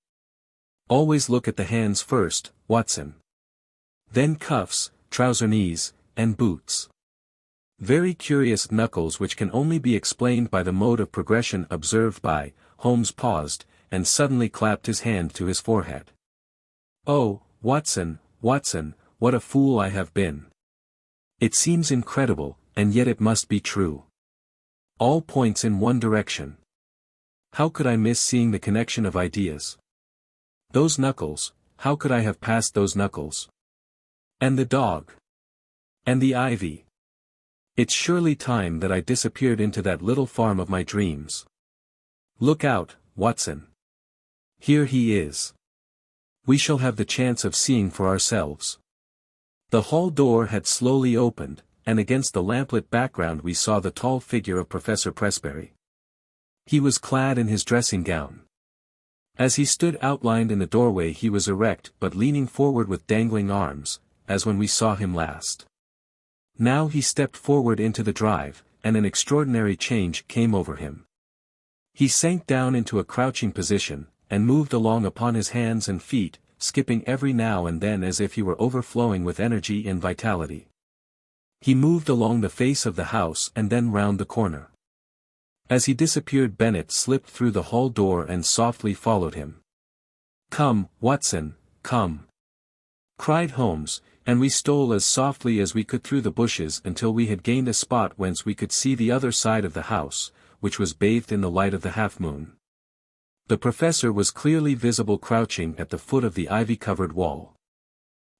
Always look at the hands first, Watson. Then cuffs, trouser knees, and boots. Very curious knuckles which can only be explained by the mode of progression observed by. Holmes paused, and suddenly clapped his hand to his forehead. Oh, Watson, Watson, what a fool I have been. It seems incredible, and yet it must be true. All points in one direction. How could I miss seeing the connection of ideas? Those knuckles, how could I have passed those knuckles? And the dog. And the ivy. It's surely time that I disappeared into that little farm of my dreams. Look out, Watson. Here he is. We shall have the chance of seeing for ourselves. The hall door had slowly opened, and against the lamplit background we saw the tall figure of Professor Pressbury. He was clad in his dressing gown. As he stood outlined in the doorway he was erect but leaning forward with dangling arms, as when we saw him last. Now he stepped forward into the drive, and an extraordinary change came over him. He sank down into a crouching position, and moved along upon his hands and feet, skipping every now and then as if he were overflowing with energy and vitality. He moved along the face of the house and then round the corner. As he disappeared Bennet slipped through the hall door and softly followed him. "Come, Watson, come!" cried Holmes, and we stole as softly as we could through the bushes until we had gained a spot whence we could see the other side of the house, which was bathed in the light of the half-moon. The professor was clearly visible crouching at the foot of the ivy-covered wall.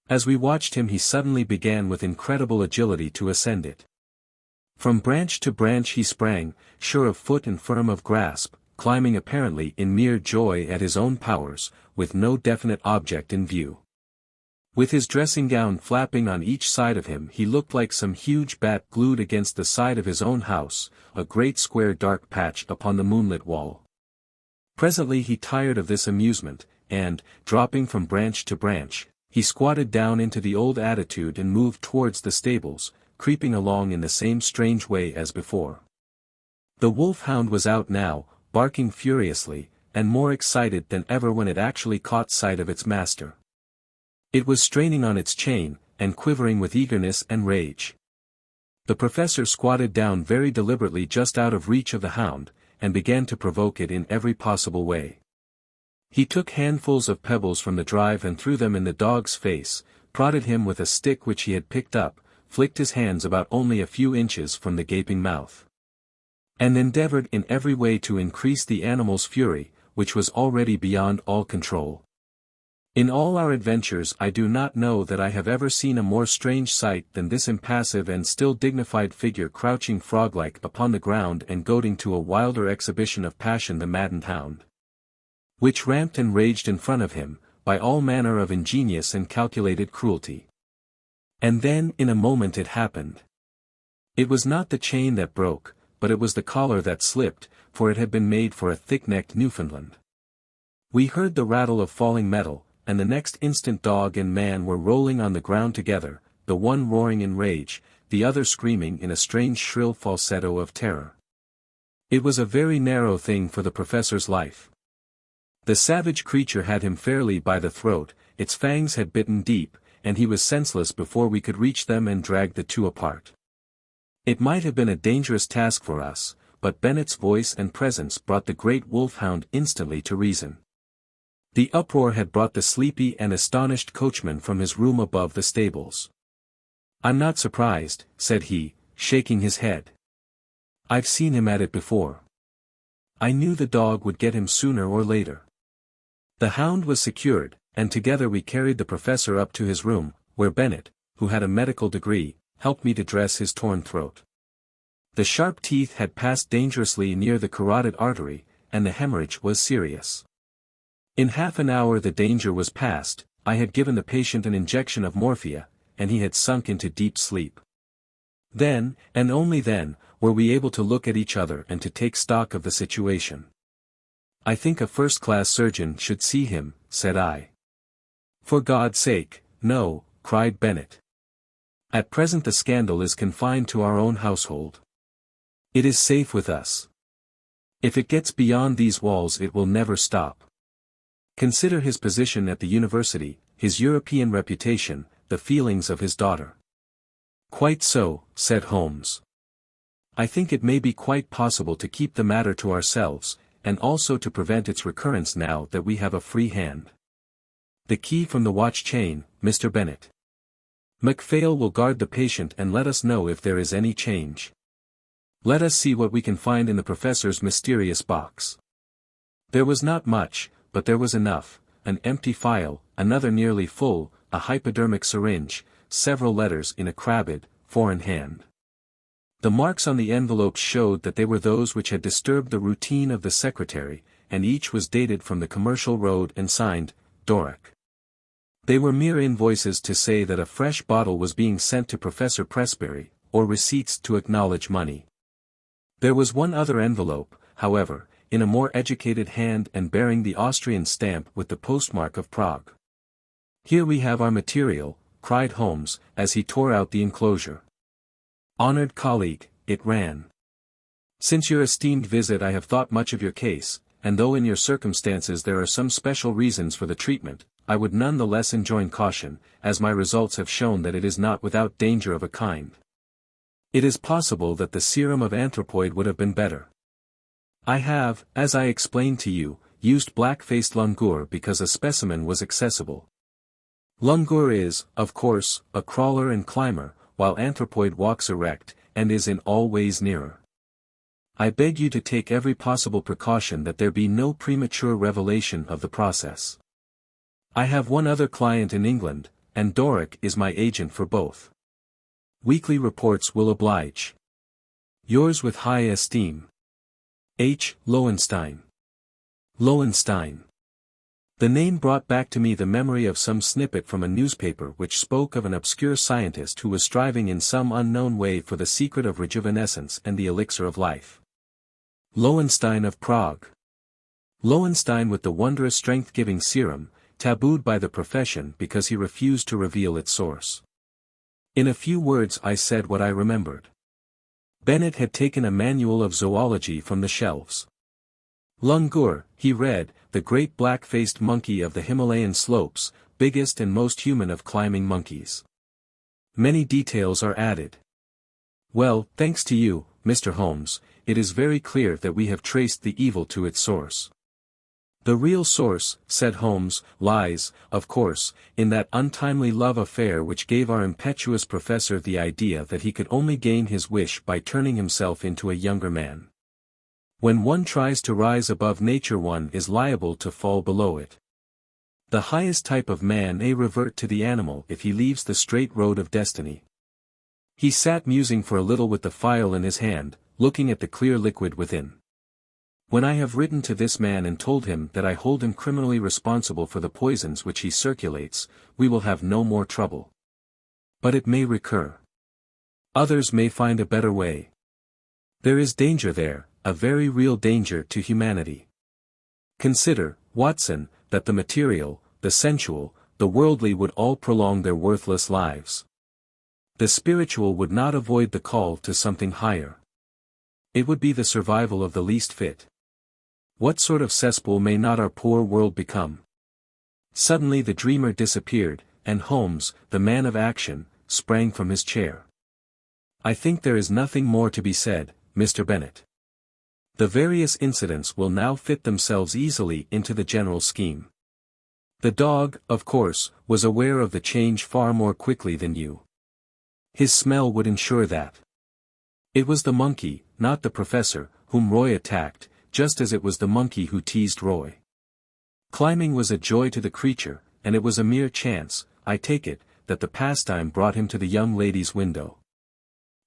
As we watched him he suddenly began with incredible agility to ascend it. From branch to branch he sprang, sure of foot and firm of grasp, climbing apparently in mere joy at his own powers, with no definite object in view. With his dressing gown flapping on each side of him he looked like some huge bat glued against the side of his own house, a great square dark patch upon the moonlit wall. Presently he tired of this amusement, and, dropping from branch to branch, he squatted down into the old attitude and moved towards the stables, creeping along in the same strange way as before. The wolfhound was out now, barking furiously, and more excited than ever when it actually caught sight of its master. It was straining on its chain, and quivering with eagerness and rage. The professor squatted down very deliberately just out of reach of the hound, and began to provoke it in every possible way. He took handfuls of pebbles from the drive and threw them in the dog's face, prodded him with a stick which he had picked up, flicked his hands about only a few inches from the gaping mouth, and endeavored in every way to increase the animal's fury, which was already beyond all control. In all our adventures I do not know that I have ever seen a more strange sight than this impassive and still dignified figure crouching frog-like upon the ground and goading to a wilder exhibition of passion the maddened hound, which ramped and raged in front of him, by all manner of ingenious and calculated cruelty. And then in a moment it happened. It was not the chain that broke, but it was the collar that slipped, for it had been made for a thick-necked Newfoundland. We heard the rattle of falling metal, and the next instant dog and man were rolling on the ground together, the one roaring in rage, the other screaming in a strange shrill falsetto of terror. It was a very narrow thing for the professor's life. The savage creature had him fairly by the throat, its fangs had bitten deep, and he was senseless before we could reach them and drag the two apart. It might have been a dangerous task for us, but Bennet's voice and presence brought the great wolfhound instantly to reason. The uproar had brought the sleepy and astonished coachman from his room above the stables. "I'm not surprised," said he, shaking his head. "I've seen him at it before. I knew the dog would get him sooner or later." The hound was secured, and together we carried the professor up to his room, where Bennet, who had a medical degree, helped me to dress his torn throat. The sharp teeth had passed dangerously near the carotid artery, and the hemorrhage was serious. In half an hour the danger was past. I had given the patient an injection of morphia, and he had sunk into deep sleep. Then, and only then, were we able to look at each other and to take stock of the situation. "I think a first-class surgeon should see him," said I. "For God's sake, no," cried Bennet. "At present the scandal is confined to our own household. It is safe with us. If it gets beyond these walls it will never stop. Consider his position at the university, his European reputation, the feelings of his daughter." "Quite so," said Holmes. "I think it may be quite possible to keep the matter to ourselves, and also to prevent its recurrence now that we have a free hand. The key from the watch chain, Mr. Bennet. MacPhail will guard the patient and let us know if there is any change. Let us see what we can find in the professor's mysterious box." There was not much, but there was enough: an empty phial, another nearly full, a hypodermic syringe, several letters in a crabbed, foreign hand. The marks on the envelopes showed that they were those which had disturbed the routine of the secretary, and each was dated from the Commercial Road and signed, Doric. They were mere invoices to say that a fresh bottle was being sent to Professor Pressbury, or receipts to acknowledge money. There was one other envelope, however, in a more educated hand and bearing the Austrian stamp with the postmark of Prague. "Here we have our material," cried Holmes, as he tore out the enclosure. "Honored colleague," it ran. "Since your esteemed visit I have thought much of your case, and though in your circumstances there are some special reasons for the treatment, I would none the less enjoin caution, as my results have shown that it is not without danger of a kind. It is possible that the serum of anthropoid would have been better. I have, as I explained to you, used black-faced langur because a specimen was accessible. Langur is, of course, a crawler and climber, while anthropoid walks erect, and is in all ways nearer. I beg you to take every possible precaution that there be no premature revelation of the process. I have one other client in England, and Doric is my agent for both. Weekly reports will oblige. Yours with high esteem. H. Lowenstein. Lowenstein. The name brought back to me the memory of some snippet from a newspaper which spoke of an obscure scientist who was striving in some unknown way for the secret of rejuvenescence and the elixir of life. Lowenstein of Prague. Lowenstein with the wondrous strength-giving serum, tabooed by the profession because he refused to reveal its source. In a few words I said what I remembered. Bennett had taken a manual of zoology from the shelves. Lungur, he read, the great black-faced monkey of the Himalayan slopes, biggest and most human of climbing monkeys. Many details are added. Well, thanks to you, Mr. Holmes, it is very clear that we have traced the evil to its source. The real source, said Holmes, lies, of course, in that untimely love affair which gave our impetuous professor the idea that he could only gain his wish by turning himself into a younger man. When one tries to rise above nature one is liable to fall below it. The highest type of man may revert to the animal if he leaves the straight road of destiny. He sat musing for a little with the phial in his hand, looking at the clear liquid within. When I have written to this man and told him that I hold him criminally responsible for the poisons which he circulates, we will have no more trouble. But it may recur. Others may find a better way. There is danger there, a very real danger to humanity. Consider, Watson, that the material, the sensual, the worldly would all prolong their worthless lives. The spiritual would not avoid the call to something higher. It would be the survival of the least fit. What sort of cesspool may not our poor world become? Suddenly the dreamer disappeared, and Holmes, the man of action, sprang from his chair. I think there is nothing more to be said, Mr. Bennett. The various incidents will now fit themselves easily into the general scheme. The dog, of course, was aware of the change far more quickly than you. His smell would ensure that. It was the monkey, not the professor, whom Roy attacked, just as it was the monkey who teased Roy. Climbing was a joy to the creature, and it was a mere chance, I take it, that the pastime brought him to the young lady's window.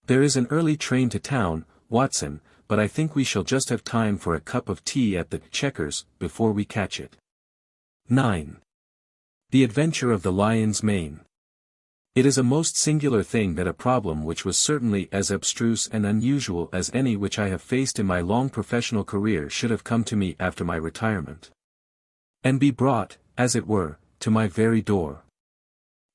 There is an early train to town, Watson, but I think we shall just have time for a cup of tea at the Checkers before we catch it. 9. The Adventure of the Lion's Mane. It is a most singular thing that a problem which was certainly as abstruse and unusual as any which I have faced in my long professional career should have come to me after my retirement. And be brought, as it were, to my very door.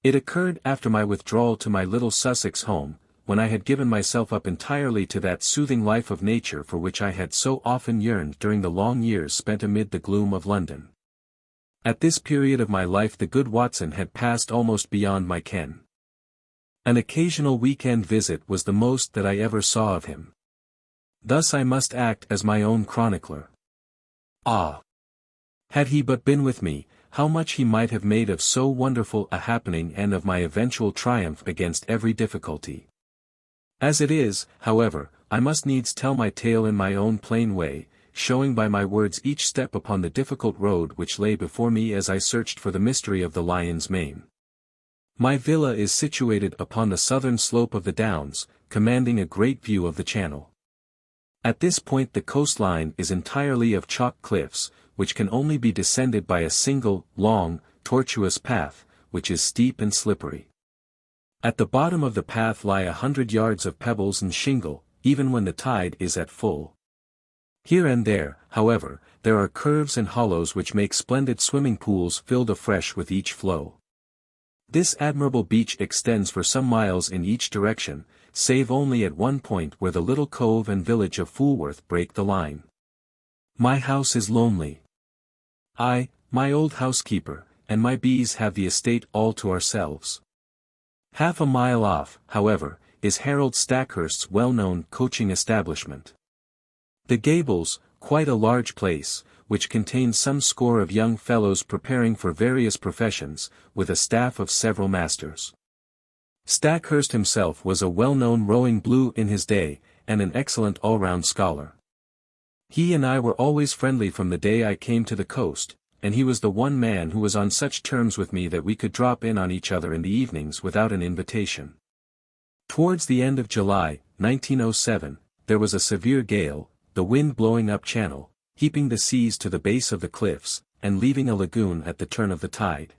It occurred after my withdrawal to my little Sussex home, when I had given myself up entirely to that soothing life of nature for which I had so often yearned during the long years spent amid the gloom of London. At this period of my life the good Watson had passed almost beyond my ken. An occasional week-end visit was the most that I ever saw of him. Thus I must act as my own chronicler. Ah! Had he but been with me, how much he might have made of so wonderful a happening and of my eventual triumph against every difficulty. As it is, however, I must needs tell my tale in my own plain way, showing by my words each step upon the difficult road which lay before me as I searched for the mystery of the lion's mane. My villa is situated upon the southern slope of the Downs, commanding a great view of the Channel. At this point the coastline is entirely of chalk cliffs, which can only be descended by a single, long, tortuous path, which is steep and slippery. At the bottom of the path lie 100 yards of pebbles and shingle, even when the tide is at full. Here and there, however, there are curves and hollows which make splendid swimming pools filled afresh with each flow. This admirable beach extends for some miles in each direction, save only at one point where the little cove and village of Fulworth break the line. My house is lonely. I, my old housekeeper, and my bees have the estate all to ourselves. Half a mile off, however, is Harold Stackhurst's well-known coaching establishment. The Gables, quite a large place, which contains some score of young fellows preparing for various professions, with a staff of several masters. Stackhurst himself was a well-known rowing blue in his day, and an excellent all-round scholar. He and I were always friendly from the day I came to the coast, and he was the one man who was on such terms with me that we could drop in on each other in the evenings without an invitation. Towards the end of July, 1907, there was a severe gale, the wind blowing up channel, heaping the seas to the base of the cliffs, and leaving a lagoon at the turn of the tide.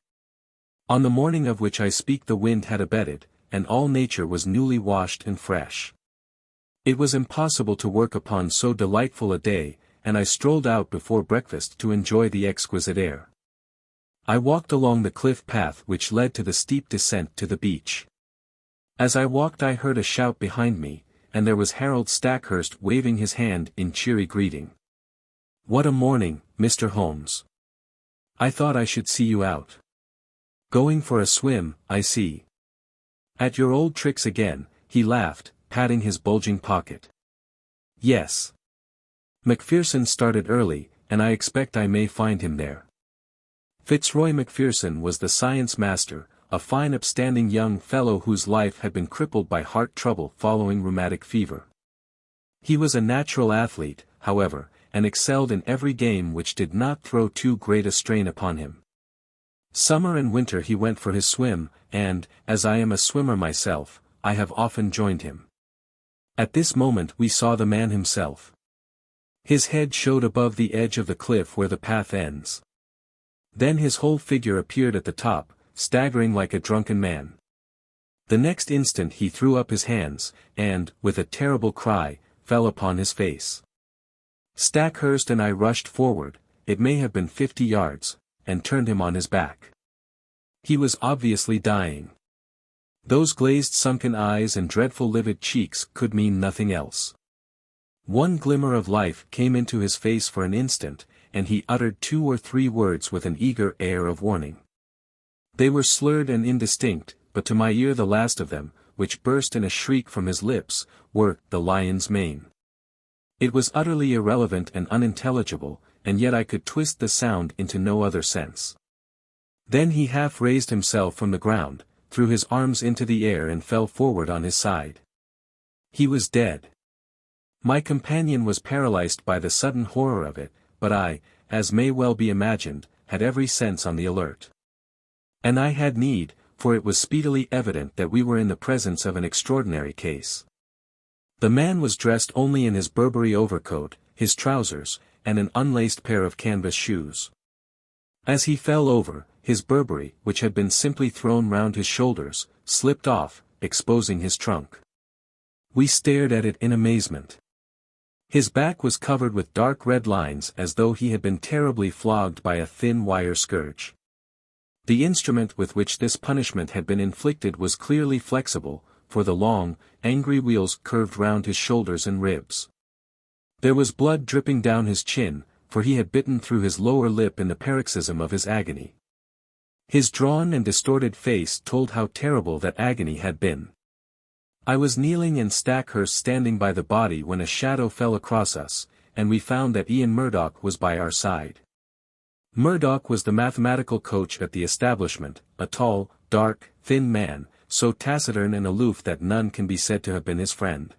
On the morning of which I speak the wind had abated, and all nature was newly washed and fresh. It was impossible to work upon so delightful a day, and I strolled out before breakfast to enjoy the exquisite air. I walked along the cliff path which led to the steep descent to the beach. As I walked I heard a shout behind me, and there was Harold Stackhurst waving his hand in cheery greeting. "What a morning, Mr. Holmes. I thought I should see you out. Going for a swim, I see. At your old tricks again," he laughed, patting his bulging pocket. "Yes. Macpherson started early, and I expect I may find him there." Fitzroy Macpherson was the science master, a fine upstanding young fellow whose life had been crippled by heart trouble following rheumatic fever. He was a natural athlete, however, and excelled in every game which did not throw too great a strain upon him. Summer and winter he went for his swim, and, as I am a swimmer myself, I have often joined him. At this moment we saw the man himself. His head showed above the edge of the cliff where the path ends. Then his whole figure appeared at the top, staggering like a drunken man. The next instant he threw up his hands, and, with a terrible cry, fell upon his face. Stackhurst and I rushed forward, it may have been 50 yards, and turned him on his back. He was obviously dying. Those glazed sunken eyes and dreadful livid cheeks could mean nothing else. One glimmer of life came into his face for an instant, and he uttered 2 or 3 words with an eager air of warning. They were slurred and indistinct, but to my ear the last of them, which burst in a shriek from his lips, were, "the lion's mane." It was utterly irrelevant and unintelligible, and yet I could twist the sound into no other sense. Then he half raised himself from the ground, threw his arms into the air and fell forward on his side. He was dead. My companion was paralyzed by the sudden horror of it, but I, as may well be imagined, had every sense on the alert. And I had need, for it was speedily evident that we were in the presence of an extraordinary case. The man was dressed only in his Burberry overcoat, his trousers, and an unlaced pair of canvas shoes. As he fell over, his Burberry, which had been simply thrown round his shoulders, slipped off, exposing his trunk. We stared at it in amazement. His back was covered with dark red lines as though he had been terribly flogged by a thin wire scourge. The instrument with which this punishment had been inflicted was clearly flexible, for the long, angry wheels curved round his shoulders and ribs. There was blood dripping down his chin, for he had bitten through his lower lip in the paroxysm of his agony. His drawn and distorted face told how terrible that agony had been. I was kneeling and Stackhurst standing by the body when a shadow fell across us, and we found that Ian Murdoch was by our side. Murdoch was the mathematical coach at the establishment, a tall, dark, thin man, so taciturn and aloof that none can be said to have been his friend.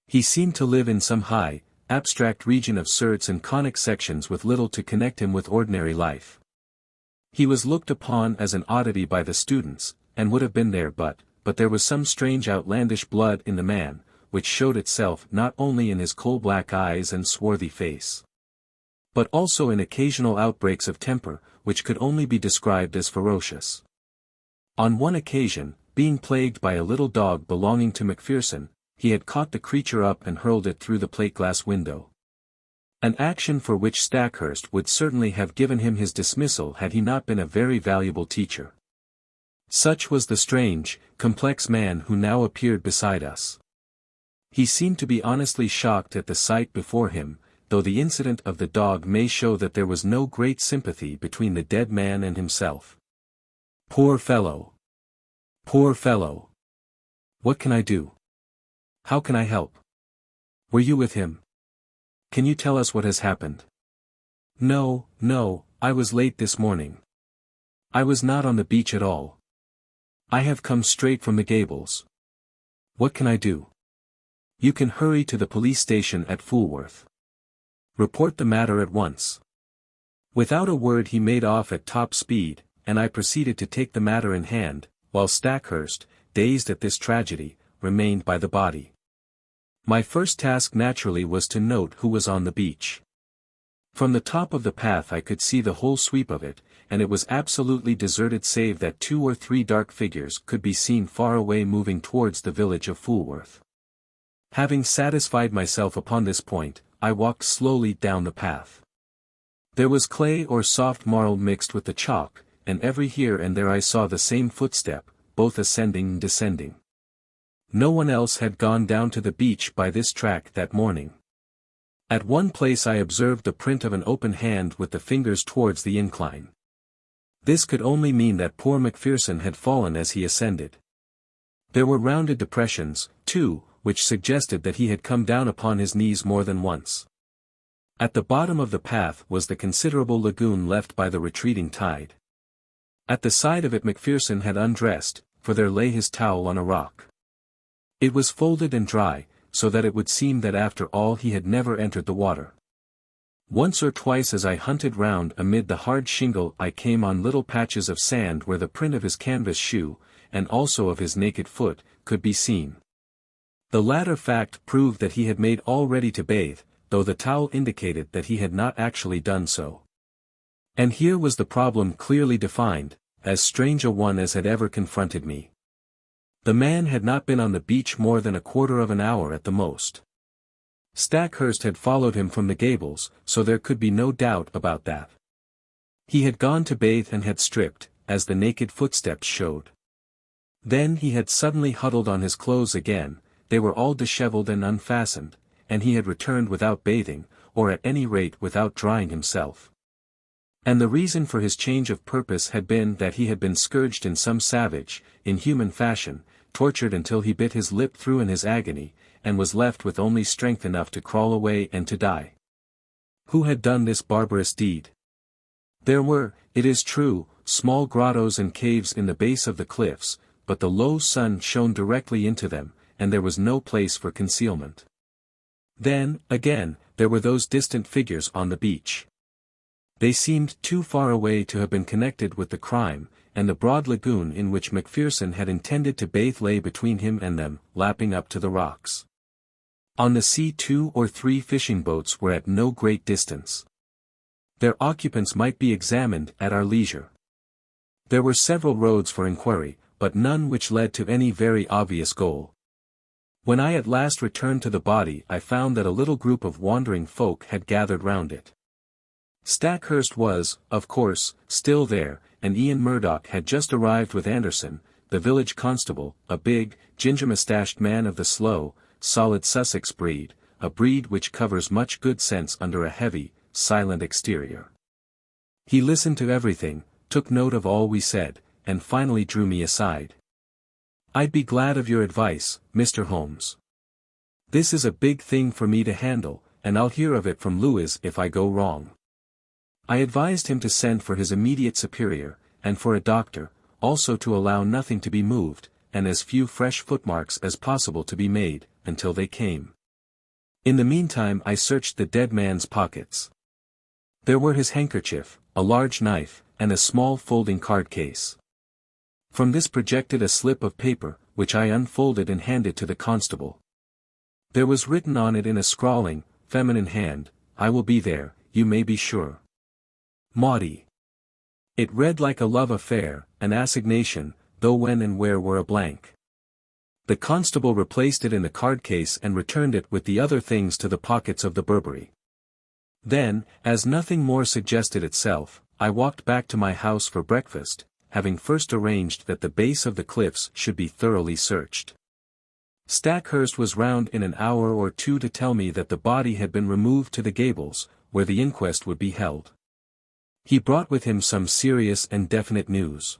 He seemed to live in some high, abstract region of surds and conic sections with little to connect him with ordinary life. He was looked upon as an oddity by the students, and would have been there but there was some strange outlandish blood in the man, which showed itself not only in his coal-black eyes and swarthy face, but also in occasional outbreaks of temper, which could only be described as ferocious. On one occasion, being plagued by a little dog belonging to Macpherson, he had caught the creature up and hurled it through the plate-glass window. An action for which Stackhurst would certainly have given him his dismissal had he not been a very valuable teacher. Such was the strange, complex man who now appeared beside us. He seemed to be honestly shocked at the sight before him, though the incident of the dog may show that there was no great sympathy between the dead man and himself. Poor fellow! Poor fellow! What can I do? How can I help? Were you with him? Can you tell us what has happened? No, I was late this morning. I was not on the beach at all. I have come straight from the Gables. What can I do? You can hurry to the police station at Fulworth. Report the matter at once. Without a word he made off at top speed, and I proceeded to take the matter in hand, while Stackhurst, dazed at this tragedy, remained by the body. My first task naturally was to note who was on the beach. From the top of the path I could see the whole sweep of it, and it was absolutely deserted save that 2 or 3 dark figures could be seen far away moving towards the village of Fulworth. Having satisfied myself upon this point, I walked slowly down the path. There was clay or soft marl mixed with the chalk, and every here and there I saw the same footstep, both ascending and descending. No one else had gone down to the beach by this track that morning. At one place I observed the print of an open hand with the fingers towards the incline. This could only mean that poor Macpherson had fallen as he ascended. There were rounded depressions, too, which suggested that he had come down upon his knees more than once. At the bottom of the path was the considerable lagoon left by the retreating tide. At the side of it Macpherson had undressed, for there lay his towel on a rock. It was folded and dry, so that it would seem that after all he had never entered the water. Once or twice as I hunted round amid the hard shingle I came on little patches of sand where the print of his canvas shoe, and also of his naked foot, could be seen. The latter fact proved that he had made all ready to bathe, though the towel indicated that he had not actually done so. And here was the problem clearly defined, as strange a one as had ever confronted me. The man had not been on the beach more than a quarter of an hour at the most. Stackhurst had followed him from the gables, so there could be no doubt about that. He had gone to bathe and had stripped, as the naked footsteps showed. Then he had suddenly huddled on his clothes again, they were all dishevelled and unfastened, and he had returned without bathing, or at any rate without drying himself. And the reason for his change of purpose had been that he had been scourged in some savage, inhuman fashion, tortured until he bit his lip through in his agony, and was left with only strength enough to crawl away and to die. Who had done this barbarous deed? There were, it is true, small grottos and caves in the base of the cliffs, but the low sun shone directly into them, and there was no place for concealment. Then, again, there were those distant figures on the beach. They seemed too far away to have been connected with the crime, and the broad lagoon in which Macpherson had intended to bathe lay between him and them, lapping up to the rocks. On the sea 2 or 3 fishing boats were at no great distance. Their occupants might be examined at our leisure. There were several roads for inquiry, but none which led to any very obvious goal. When I at last returned to the body I found that a little group of wandering folk had gathered round it. Stackhurst was, of course, still there, and Ian Murdoch had just arrived with Anderson, the village constable, a big, ginger-moustached man of the slow, solid Sussex breed, a breed which covers much good sense under a heavy, silent exterior. He listened to everything, took note of all we said, and finally drew me aside. "I'd be glad of your advice, Mr. Holmes. This is a big thing for me to handle, and I'll hear of it from Lewis if I go wrong." I advised him to send for his immediate superior, and for a doctor, also to allow nothing to be moved, and as few fresh footmarks as possible to be made, until they came. In the meantime I searched the dead man's pockets. There were his handkerchief, a large knife, and a small folding card case. From this projected a slip of paper, which I unfolded and handed to the constable. There was written on it in a scrawling, feminine hand, "I will be there, you may be sure. Maudie." It read like a love affair, an assignation, though when and where were a blank. The constable replaced it in the card case and returned it with the other things to the pockets of the Burberry. Then, as nothing more suggested itself, I walked back to my house for breakfast, having first arranged that the base of the cliffs should be thoroughly searched. Stackhurst was round in an hour or two to tell me that the body had been removed to the gables, where the inquest would be held. He brought with him some serious and definite news.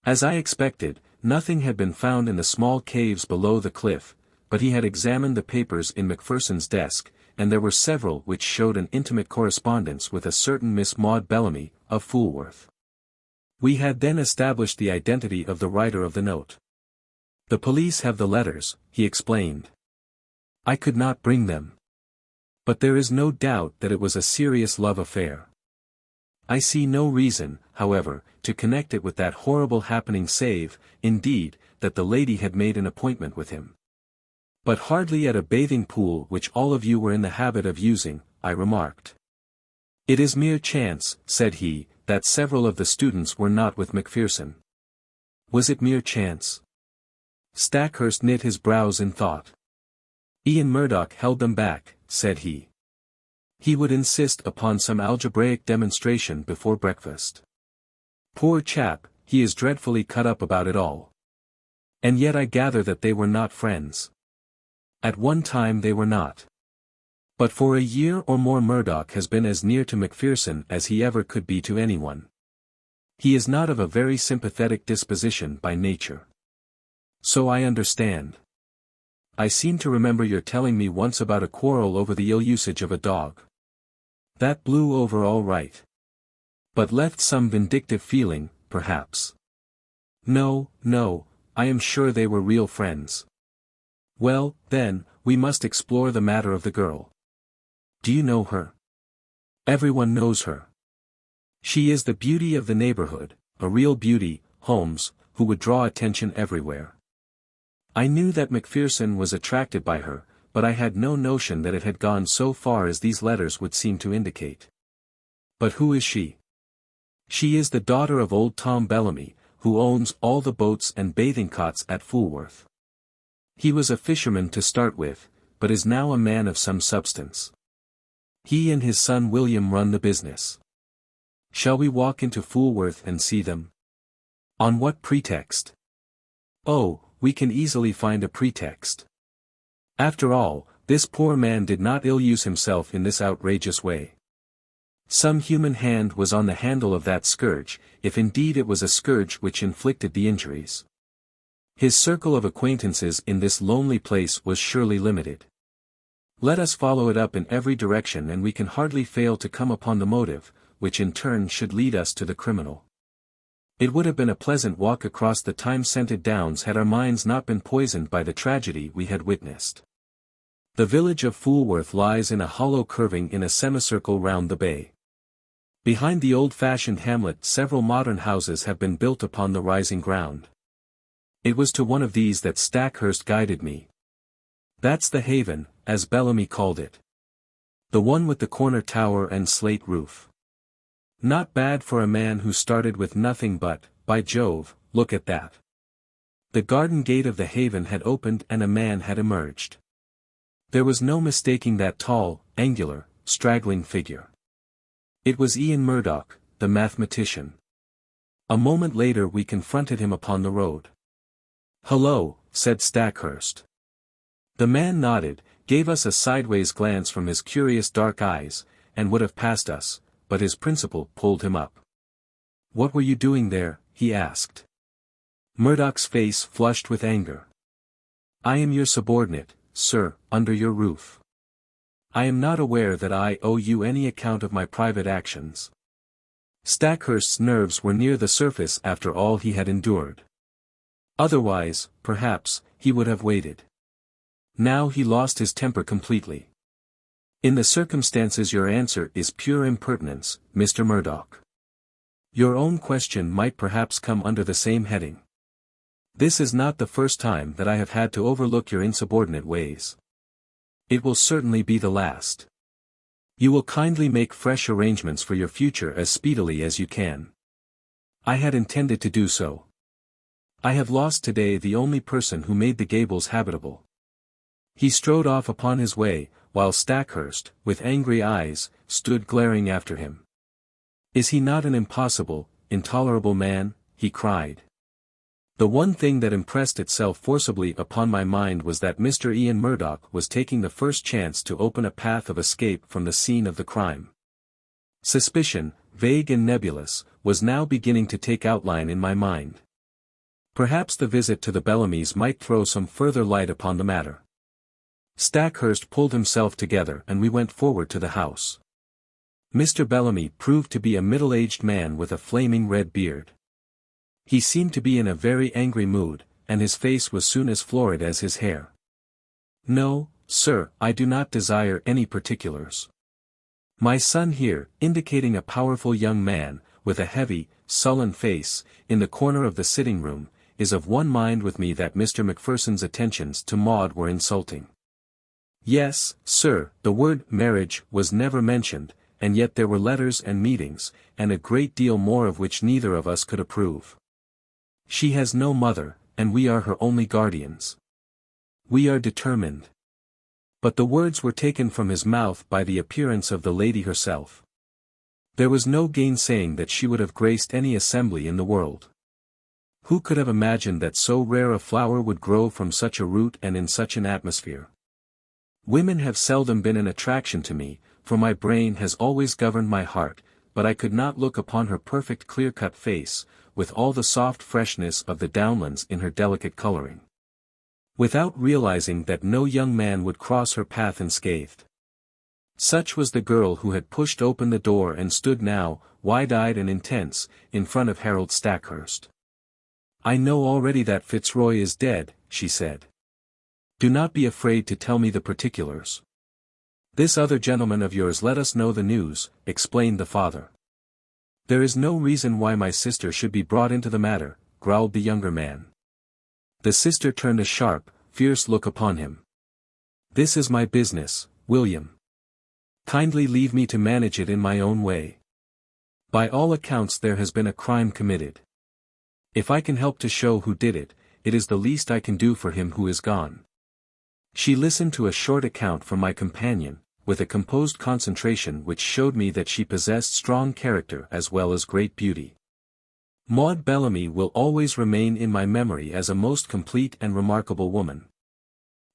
As I expected, nothing had been found in the small caves below the cliff, but he had examined the papers in Macpherson's desk, and there were several which showed an intimate correspondence with a certain Miss Maud Bellamy, of Fulworth. We had then established the identity of the writer of the note. "The police have the letters," he explained. "I could not bring them. But there is no doubt that it was a serious love affair. I see no reason, however, to connect it with that horrible happening save, indeed, that the lady had made an appointment with him. But hardly at a bathing pool which all of you were in the habit of using, I remarked. It is mere chance, said he, that several of the students were not with Macpherson. Was it mere chance? Stackhurst knit his brows in thought. Ian Murdoch held them back, said he. He would insist upon some algebraic demonstration before breakfast. Poor chap, he is dreadfully cut up about it all. And yet I gather that they were not friends. At one time they were not. But for a year or more Murdoch has been as near to Macpherson as he ever could be to anyone. He is not of a very sympathetic disposition by nature. So I understand. I seem to remember your telling me once about a quarrel over the ill usage of a dog. That blew over all right. But left some vindictive feeling, perhaps. No, I am sure they were real friends. Well, then, we must explore the matter of the girl. Do you know her? Everyone knows her. She is the beauty of the neighborhood, a real beauty, Holmes, who would draw attention everywhere. I knew that Macpherson was attracted by her, but I had no notion that it had gone so far as these letters would seem to indicate. But who is she? She is the daughter of old Tom Bellamy, who owns all the boats and bathing cots at Fulworth. He was a fisherman to start with, but is now a man of some substance. He and his son William run the business. Shall we walk into Fulworth and see them? On what pretext? Oh, we can easily find a pretext. After all, this poor man did not ill-use himself in this outrageous way. Some human hand was on the handle of that scourge, if indeed it was a scourge which inflicted the injuries. His circle of acquaintances in this lonely place was surely limited. Let us follow it up in every direction and we can hardly fail to come upon the motive, which in turn should lead us to the criminal. It would have been a pleasant walk across the time-scented downs had our minds not been poisoned by the tragedy we had witnessed. The village of Fulworth lies in a hollow curving in a semicircle round the bay. Behind the old-fashioned hamlet several modern houses have been built upon the rising ground. It was to one of these that Stackhurst guided me. That's the Haven, as Bellamy called it. The one with the corner tower and slate roof. Not bad for a man who started with nothing but, by Jove, look at that. The garden gate of the Haven had opened and a man had emerged. There was no mistaking that tall, angular, straggling figure. It was Ian Murdoch, the mathematician. A moment later we confronted him upon the road. "Hello," said Stackhurst. The man nodded, gave us a sideways glance from his curious dark eyes, and would have passed us, but his principal pulled him up. "What were you doing there?" he asked. Murdoch's face flushed with anger. "I am your subordinate, sir, under your roof. I am not aware that I owe you any account of my private actions." Stackhurst's nerves were near the surface after all he had endured. Otherwise, perhaps, he would have waited. Now he lost his temper completely. "In the circumstances your answer is pure impertinence, Mr. Murdoch. Your own question might perhaps come under the same heading. This is not the first time that I have had to overlook your insubordinate ways. It will certainly be the last. You will kindly make fresh arrangements for your future as speedily as you can." I had intended to do so. I have lost today the only person who made the Gables habitable. He strode off upon his way, while Stackhurst, with angry eyes, stood glaring after him. "Is he not an impossible, intolerable man?" he cried. The one thing that impressed itself forcibly upon my mind was that Mr. Ian Murdoch was taking the first chance to open a path of escape from the scene of the crime. Suspicion, vague and nebulous, was now beginning to take outline in my mind. Perhaps the visit to the Bellamys might throw some further light upon the matter. Stackhurst pulled himself together and we went forward to the house. Mr. Bellamy proved to be a middle-aged man with a flaming red beard. He seemed to be in a very angry mood, and his face was soon as florid as his hair. "No, sir, I do not desire any particulars. My son here, indicating a powerful young man, with a heavy, sullen face, in the corner of the sitting room, is of one mind with me that Mr. Macpherson's attentions to Maud were insulting. Yes, sir, the word marriage was never mentioned, and yet there were letters and meetings, and a great deal more of which neither of us could approve. She has no mother, and we are her only guardians. We are determined. But the words were taken from his mouth by the appearance of the lady herself. There was no gainsaying that she would have graced any assembly in the world. Who could have imagined that so rare a flower would grow from such a root and in such an atmosphere? Women have seldom been an attraction to me, for my brain has always governed my heart, but I could not look upon her perfect clear-cut face, with all the soft freshness of the downlands in her delicate coloring, without realizing that no young man would cross her path unscathed. Such was the girl who had pushed open the door and stood now, wide-eyed and intense, in front of Harold Stackhurst. "I know already that Fitzroy is dead," she said. "Do not be afraid to tell me the particulars." "This other gentleman of yours let us know the news," explained the father. "There is no reason why my sister should be brought into the matter," growled the younger man. The sister turned a sharp, fierce look upon him. "This is my business, William. Kindly leave me to manage it in my own way. By all accounts there has been a crime committed. If I can help to show who did it, it is the least I can do for him who is gone." She listened to a short account from my companion, with a composed concentration which showed me that she possessed strong character as well as great beauty. Maud Bellamy will always remain in my memory as a most complete and remarkable woman.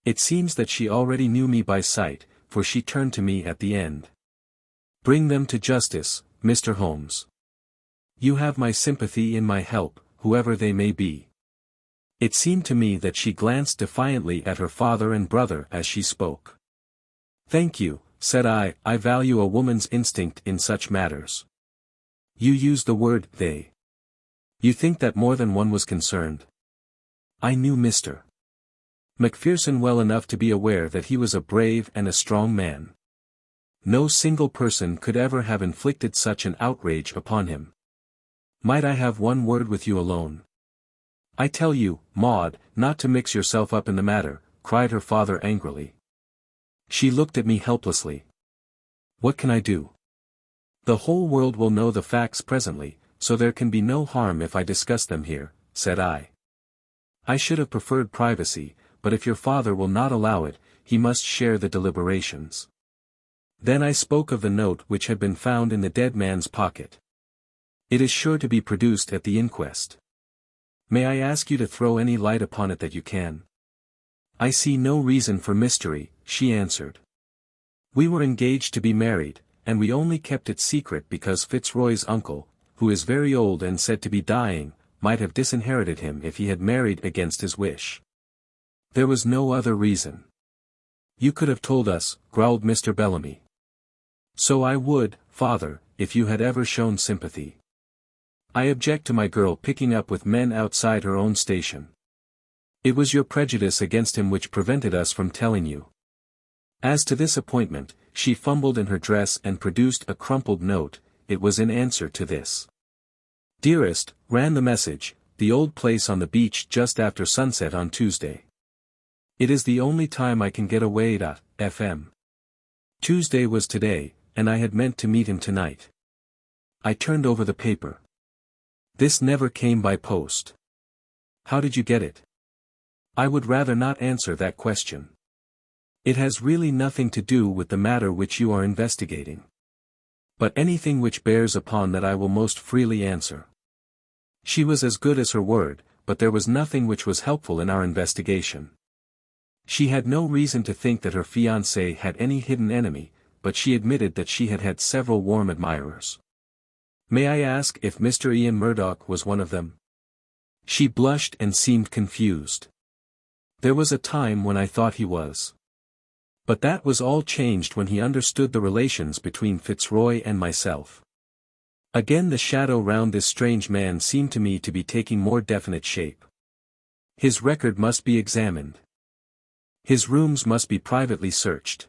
It seems that she already knew me by sight, for she turned to me at the end. "Bring them to justice, Mr. Holmes. You have my sympathy and my help, whoever they may be." It seemed to me that she glanced defiantly at her father and brother as she spoke. "Thank you," said I value a woman's instinct in such matters. "You use the word they. You think that more than one was concerned?" I knew Mr. Macpherson well enough to be aware that he was a brave and a strong man. No single person could ever have inflicted such an outrage upon him. "Might I have one word with you alone?" "I tell you, Maud, not to mix yourself up in the matter," cried her father angrily. She looked at me helplessly. "What can I do?" "The whole world will know the facts presently, so there can be no harm if I discuss them here," said I. "I should have preferred privacy, but if your father will not allow it, he must share the deliberations." Then I spoke of the note which had been found in the dead man's pocket. "It is sure to be produced at the inquest. May I ask you to throw any light upon it that you can?" "I see no reason for mystery," she answered. "We were engaged to be married, and we only kept it secret because Fitzroy's uncle, who is very old and said to be dying, might have disinherited him if he had married against his wish. There was no other reason." "You could have told us," growled Mr. Bellamy. "So I would, father, if you had ever shown sympathy. I object to my girl picking up with men outside her own station. It was your prejudice against him which prevented us from telling you. As to this appointment," she fumbled in her dress and produced a crumpled note. It was in answer to this. "Dearest," ran the message, "the old place on the beach just after sunset on Tuesday. It is the only time I can get away at FM. Tuesday was today, and I had meant to meet him tonight." I turned over the paper. "This never came by post. How did you get it?" "I would rather not answer that question. It has really nothing to do with the matter which you are investigating. But anything which bears upon that I will most freely answer." She was as good as her word, but there was nothing which was helpful in our investigation. She had no reason to think that her fiancé had any hidden enemy, but she admitted that she had had several warm admirers. "May I ask if Mr. Ian Murdoch was one of them?" She blushed and seemed confused. "There was a time when I thought he was. But that was all changed when he understood the relations between Fitzroy and myself." Again the shadow round this strange man seemed to me to be taking more definite shape. "His record must be examined. His rooms must be privately searched.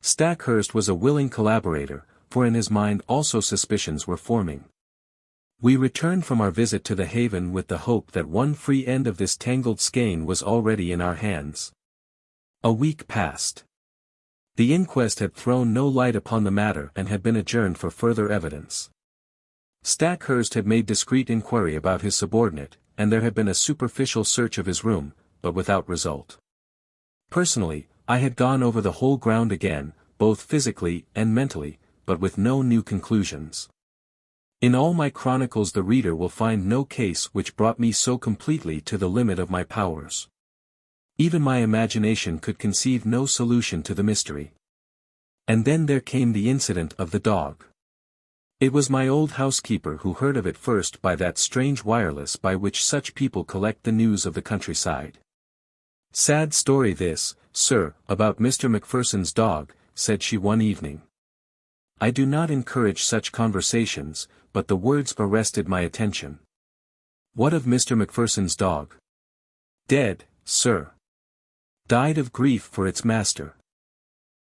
Stackhurst was a willing collaborator, for in his mind also suspicions were forming. We returned from our visit to the haven with the hope that one free end of this tangled skein was already in our hands. A week passed. The inquest had thrown no light upon the matter and had been adjourned for further evidence. Stackhurst had made discreet inquiry about his subordinate, and there had been a superficial search of his room, but without result. Personally, I had gone over the whole ground again, both physically and mentally, but with no new conclusions. In all my chronicles the reader will find no case which brought me so completely to the limit of my powers. Even my imagination could conceive no solution to the mystery. And then there came the incident of the dog. It was my old housekeeper who heard of it first by that strange wireless by which such people collect the news of the countryside. "Sad story this, sir, about Mr. Macpherson's dog," said she one evening. I do not encourage such conversations, but the words arrested my attention. "What of Mr. Macpherson's dog?" "Dead, sir. Died of grief for its master."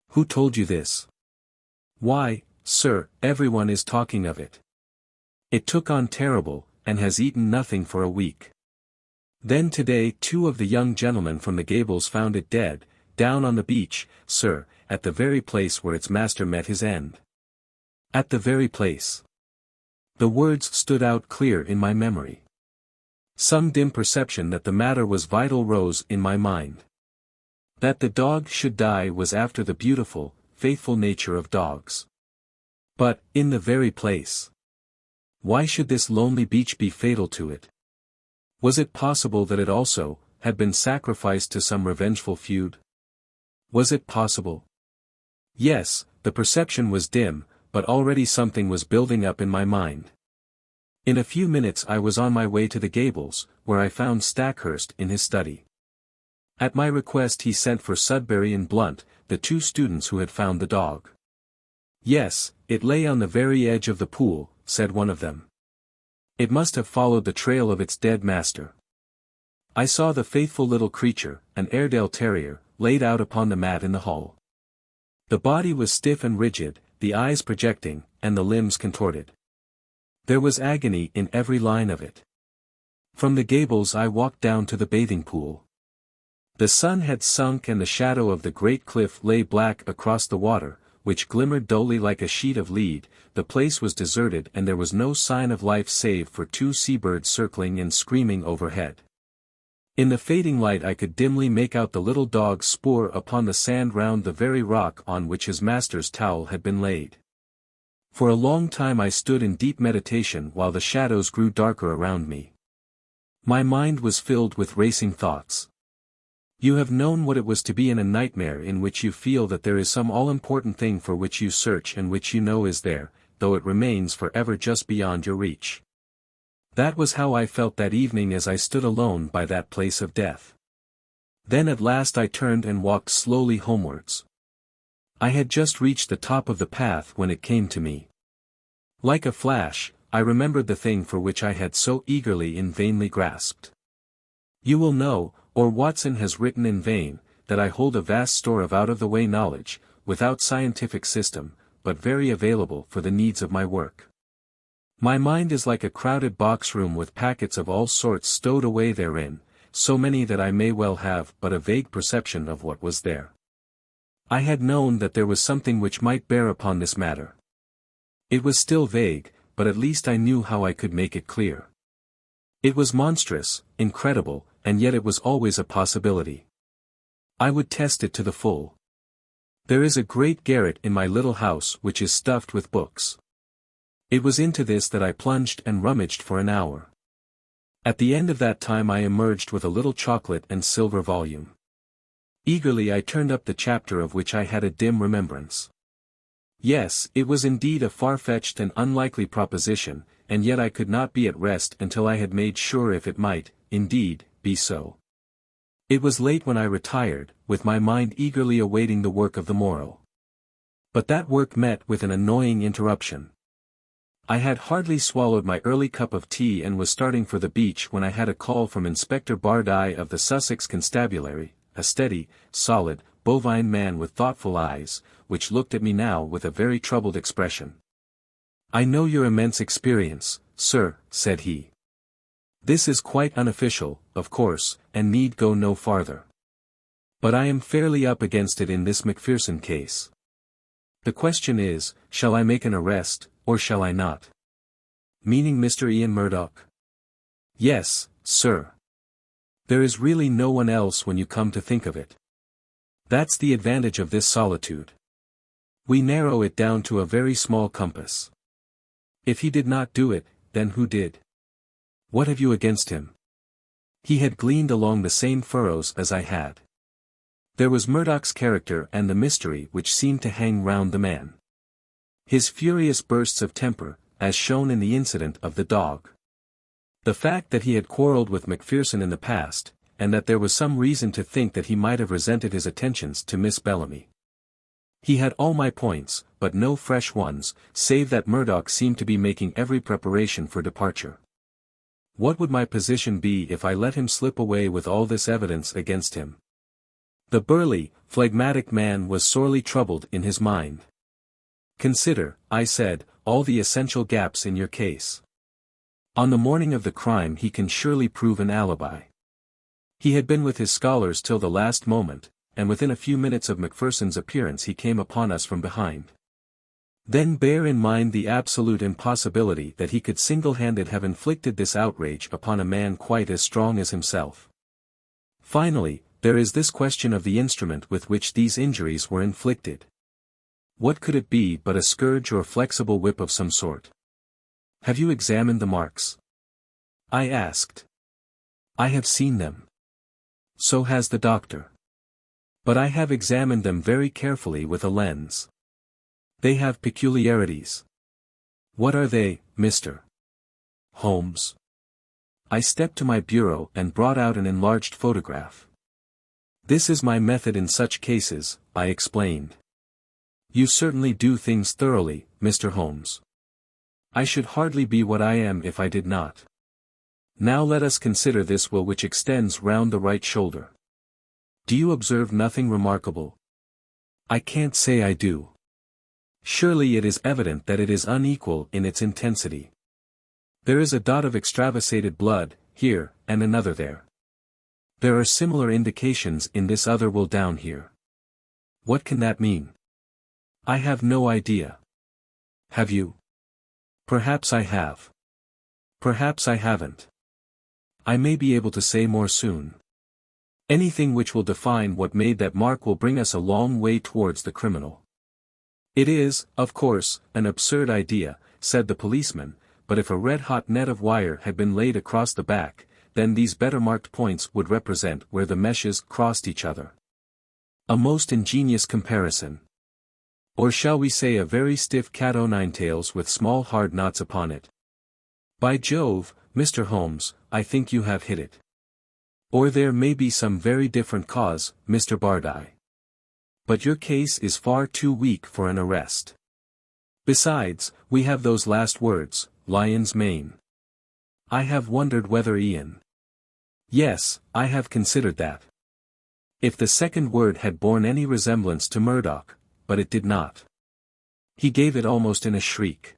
"Who told you this?" "Why, sir, everyone is talking of it. It took on terrible, and has eaten nothing for a week. Then today 2 of the young gentlemen from the Gables found it dead, down on the beach, sir, at the very place where its master met his end." "At the very place." The words stood out clear in my memory. Some dim perception that the matter was vital rose in my mind. That the dog should die was after the beautiful, faithful nature of dogs. But, in the very place. Why should this lonely beach be fatal to it? Was it possible that it also had been sacrificed to some revengeful feud? Was it possible? Yes, the perception was dim, but already something was building up in my mind. In a few minutes I was on my way to the Gables, where I found Stackhurst in his study. At my request he sent for Sudbury and Blunt, the 2 students who had found the dog. "Yes, it lay on the very edge of the pool," said one of them. "It must have followed the trail of its dead master. I saw the faithful little creature, an Airedale terrier, laid out upon the mat in the hall. The body was stiff and rigid, the eyes projecting, and the limbs contorted. There was agony in every line of it. From the Gables I walked down to the bathing pool. The sun had sunk and the shadow of the great cliff lay black across the water, which glimmered dully like a sheet of lead. The place was deserted and there was no sign of life save for 2 seabirds circling and screaming overhead. In the fading light I could dimly make out the little dog's spoor upon the sand round the very rock on which his master's towel had been laid. For a long time I stood in deep meditation while the shadows grew darker around me. My mind was filled with racing thoughts. You have known what it was to be in a nightmare in which you feel that there is some all-important thing for which you search and which you know is there, though it remains forever just beyond your reach. That was how I felt that evening as I stood alone by that place of death. Then at last I turned and walked slowly homewards. I had just reached the top of the path when it came to me. Like a flash, I remembered the thing for which I had so eagerly and vainly grasped. You will know, or Watson has written in vain, that I hold a vast store of out-of-the-way knowledge, without scientific system, but very available for the needs of my work. My mind is like a crowded box-room with packets of all sorts stowed away therein, so many that I may well have but a vague perception of what was there. I had known that there was something which might bear upon this matter. It was still vague, but at least I knew how I could make it clear. It was monstrous, incredible, and yet it was always a possibility. I would test it to the full. There is a great garret in my little house which is stuffed with books. It was into this that I plunged and rummaged for an hour. At the end of that time I emerged with a little chocolate and silver volume. Eagerly I turned up the chapter of which I had a dim remembrance. Yes, it was indeed a far-fetched and unlikely proposition, and yet I could not be at rest until I had made sure if it might, indeed, be so. It was late when I retired, with my mind eagerly awaiting the work of the morrow. But that work met with an annoying interruption. I had hardly swallowed my early cup of tea and was starting for the beach when I had a call from Inspector Bardi of the Sussex Constabulary, a steady, solid, bovine man with thoughtful eyes, which looked at me now with a very troubled expression. "I know your immense experience, sir," said he. "This is quite unofficial, of course, and need go no farther. But I am fairly up against it in this Macpherson case. The question is, shall I make an arrest, or shall I not?" "Meaning Mr. Ian Murdoch?" "Yes, sir. There is really no one else when you come to think of it. That's the advantage of this solitude. We narrow it down to a very small compass. If he did not do it, then who did? What have you against him? He had gleaned along the same furrows as I had. There was Murdoch's character and the mystery which seemed to hang round the man. His furious bursts of temper, as shown in the incident of the dog. The fact that he had quarrelled with Macpherson in the past, and that there was some reason to think that he might have resented his attentions to Miss Bellamy. He had all my points, but no fresh ones, save that Murdoch seemed to be making every preparation for departure. What would my position be if I let him slip away with all this evidence against him? The burly, phlegmatic man was sorely troubled in his mind. "Consider," I said, "all the essential gaps in your case. On the morning of the crime he can surely prove an alibi. He had been with his scholars till the last moment, and within a few minutes of Macpherson's appearance he came upon us from behind. Then bear in mind the absolute impossibility that he could single-handed have inflicted this outrage upon a man quite as strong as himself. Finally, there is this question of the instrument with which these injuries were inflicted. What could it be but a scourge or flexible whip of some sort? Have you examined the marks?" I asked. "I have seen them. So has the doctor. But I have examined them very carefully with a lens. They have peculiarities." "What are they, Mr. Holmes?" I stepped to my bureau and brought out an enlarged photograph. "This is my method in such cases," I explained. "You certainly do things thoroughly, Mr. Holmes. I should hardly be what I am if I did not. Now let us consider this will which extends round the right shoulder. Do you observe nothing remarkable?" "I can't say I do." "Surely it is evident that it is unequal in its intensity. There is a dot of extravasated blood, here, and another there. There are similar indications in this other wool down here. What can that mean?" "I have no idea." "Have you?" "Perhaps I have. Perhaps I haven't. I may be able to say more soon. Anything which will define what made that mark will bring us a long way towards the criminal." "It is, of course, an absurd idea," said the policeman, "but if a red-hot net of wire had been laid across the back, then these better-marked points would represent where the meshes crossed each other. A most ingenious comparison. Or shall we say a very stiff cat-o'-nine-tails with small hard knots upon it? By Jove, Mr. Holmes, I think you have hit it. Or there may be some very different cause, Mr. Bardi. But your case is far too weak for an arrest. Besides, we have those last words, lion's mane. I have wondered whether Ian—" "Yes, I have considered that. If the second word had borne any resemblance to Murdoch, but it did not. He gave it almost in a shriek.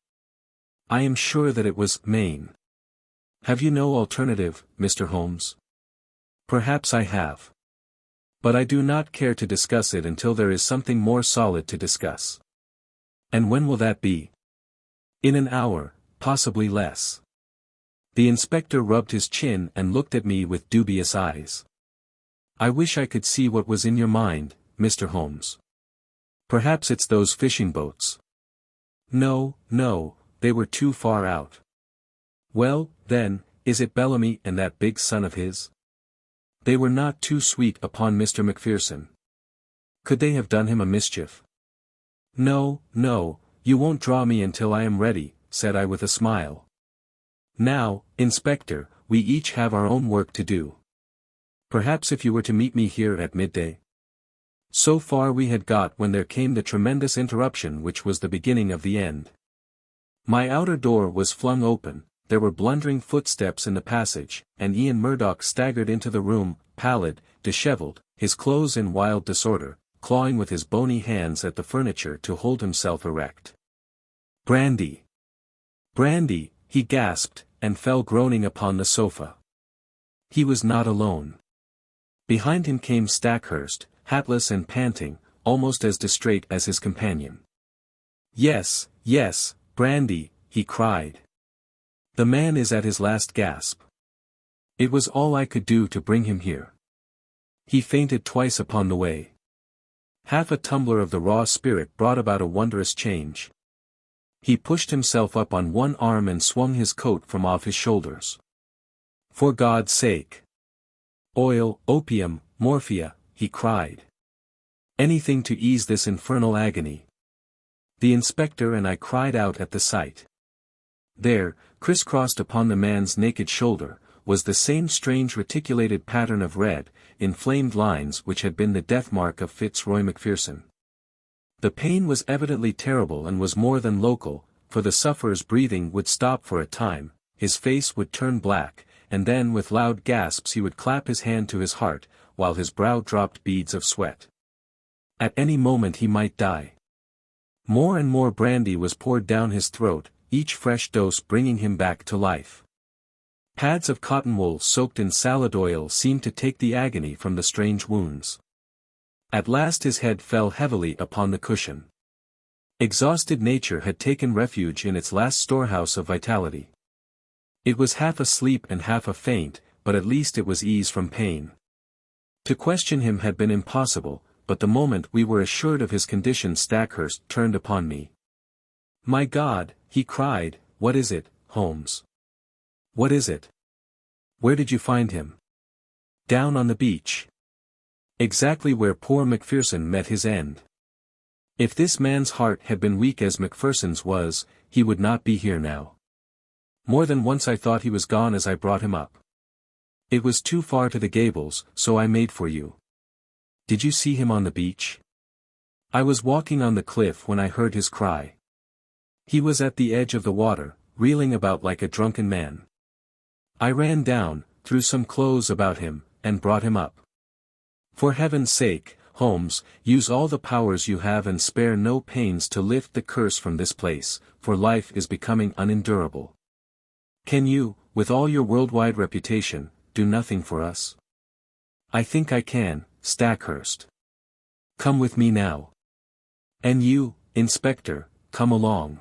I am sure that it was mane. Have you no alternative, Mr. Holmes?" "Perhaps I have. But I do not care to discuss it until there is something more solid to discuss." "And when will that be?" "In an hour, possibly less." The inspector rubbed his chin and looked at me with dubious eyes. "I wish I could see what was in your mind, Mr. Holmes. Perhaps it's those fishing boats." "No, no, they were too far out." "Well, then, is it Bellamy and that big son of his? They were not too sweet upon Mr. Macpherson. Could they have done him a mischief?" "No, no, you won't draw me until I am ready," said I with a smile. "Now, Inspector, we each have our own work to do. Perhaps if you were to meet me here at midday." So far we had got when there came the tremendous interruption which was the beginning of the end. My outer door was flung open, there were blundering footsteps in the passage, and Ian Murdoch staggered into the room, pallid, dishevelled, his clothes in wild disorder, clawing with his bony hands at the furniture to hold himself erect. "Brandy! Brandy!" he gasped, and fell groaning upon the sofa. He was not alone. Behind him came Stackhurst, hatless and panting, almost as distrait as his companion. "Yes, yes, brandy," he cried. "The man is at his last gasp. It was all I could do to bring him here. He fainted twice upon the way. Half a tumbler of the raw spirit brought about a wondrous change. He pushed himself up on one arm and swung his coat from off his shoulders. For God's sake! Oil, opium, morphia, he cried. Anything to ease this infernal agony. The inspector and I cried out at the sight. There, crisscrossed upon the man's naked shoulder, was the same strange reticulated pattern of red, inflamed lines which had been the death mark of Fitzroy Macpherson. The pain was evidently terrible and was more than local, for the sufferer's breathing would stop for a time, his face would turn black, and then with loud gasps he would clap his hand to his heart, while his brow dropped beads of sweat. At any moment he might die. More and more brandy was poured down his throat, each fresh dose bringing him back to life. Pads of cotton wool soaked in salad oil seemed to take the agony from the strange wounds. At last his head fell heavily upon the cushion. Exhausted nature had taken refuge in its last storehouse of vitality. It was half asleep and half a faint, but at least it was ease from pain. To question him had been impossible, but the moment we were assured of his condition Stackhurst turned upon me. "My God," he cried, "what is it, Holmes? What is it? Where did you find him?" "Down on the beach. Exactly where poor Macpherson met his end. If this man's heart had been weak as Macpherson's was, he would not be here now. More than once I thought he was gone as I brought him up. It was too far to the Gables, so I made for you. Did you see him on the beach?" "I was walking on the cliff when I heard his cry. He was at the edge of the water, reeling about like a drunken man. I ran down, threw some clothes about him, and brought him up. For heaven's sake, Holmes, use all the powers you have and spare no pains to lift the curse from this place, for life is becoming unendurable. Can you, with all your worldwide reputation, do nothing for us?" "I think I can, Stackhurst. Come with me now. And you, Inspector, come along.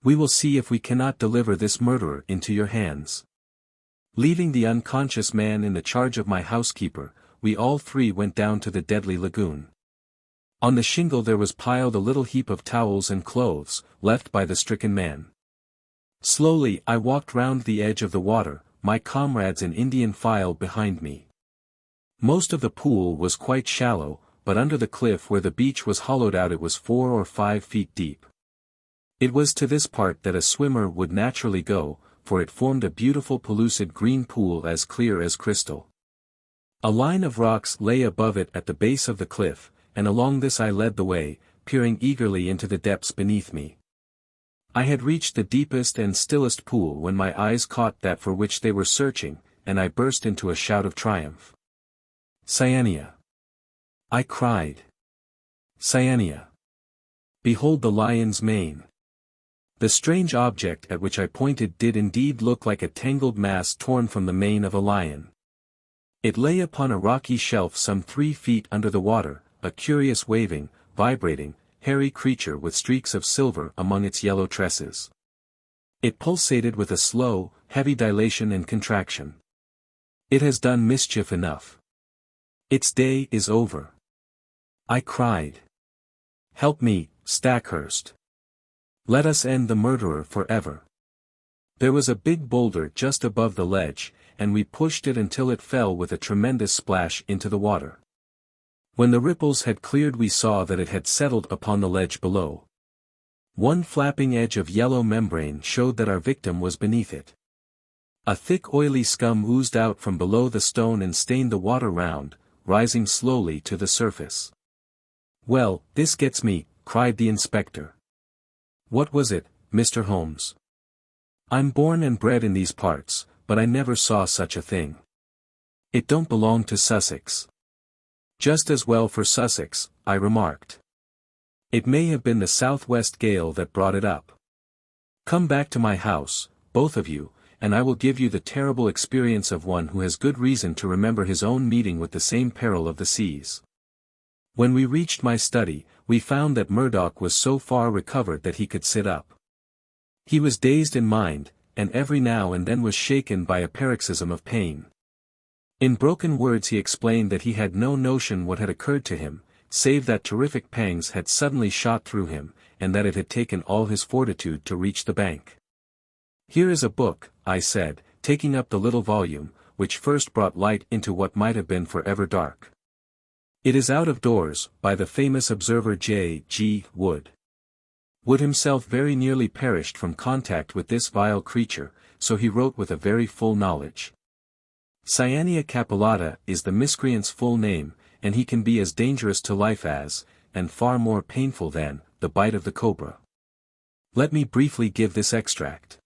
We will see if we cannot deliver this murderer into your hands." Leaving the unconscious man in the charge of my housekeeper, we all three went down to the deadly lagoon. On the shingle there was piled a little heap of towels and clothes, left by the stricken man. Slowly I walked round the edge of the water, my comrades in Indian file behind me. Most of the pool was quite shallow, but under the cliff where the beach was hollowed out it was 4 or 5 feet deep. It was to this part that a swimmer would naturally go, for it formed a beautiful pellucid green pool as clear as crystal. A line of rocks lay above it at the base of the cliff, and along this I led the way, peering eagerly into the depths beneath me. I had reached the deepest and stillest pool when my eyes caught that for which they were searching, and I burst into a shout of triumph. "Cyania!" I cried. "Cyania! Behold the lion's mane!" The strange object at which I pointed did indeed look like a tangled mass torn from the mane of a lion. It lay upon a rocky shelf some 3 feet under the water, a curious waving, vibrating, hairy creature with streaks of silver among its yellow tresses. It pulsated with a slow, heavy dilation and contraction. It has done mischief enough. Its day is over. I cried. "Help me, Stackhurst. Let us end the murderer forever." There was a big boulder just above the ledge, and we pushed it until it fell with a tremendous splash into the water. When the ripples had cleared we saw that it had settled upon the ledge below. One flapping edge of yellow membrane showed that our victim was beneath it. A thick oily scum oozed out from below the stone and stained the water round, rising slowly to the surface. "Well, this gets me," cried the inspector. "What was it, Mr. Holmes? I'm born and bred in these parts, but I never saw such a thing. It don't belong to Sussex. Just as well for Sussex, I remarked. It may have been the southwest gale that brought it up. Come back to my house, both of you, and I will give you the terrible experience of one who has good reason to remember his own meeting with the same peril of the seas. When we reached my study, we found that Murdoch was so far recovered that he could sit up. He was dazed in mind, and every now and then was shaken by a paroxysm of pain. In broken words he explained that he had no notion what had occurred to him, save that terrific pangs had suddenly shot through him, and that it had taken all his fortitude to reach the bank. "Here is a book," I said, taking up the little volume, which first brought light into what might have been forever dark. "It is out of doors, by the famous observer J. G. Wood. Wood himself very nearly perished from contact with this vile creature, so he wrote with a very full knowledge. Cyania capillata is the miscreant's full name, and he can be as dangerous to life as, and far more painful than, the bite of the cobra. Let me briefly give this extract.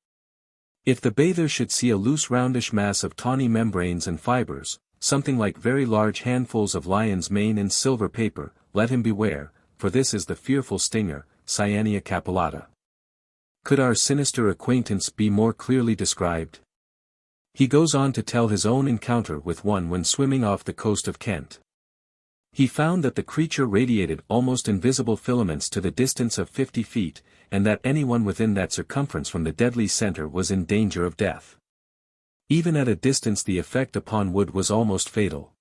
If the bather should see a loose roundish mass of tawny membranes and fibers, something like very large handfuls of lion's mane in silver paper, let him beware, for this is the fearful stinger, Cyania capillata. Could our sinister acquaintance be more clearly described? He goes on to tell his own encounter with one when swimming off the coast of Kent. He found that the creature radiated almost invisible filaments to the distance of 50 feet, and that anyone within that circumference from the deadly center was in danger of death. Even at a distance the effect upon Wood was almost fatal.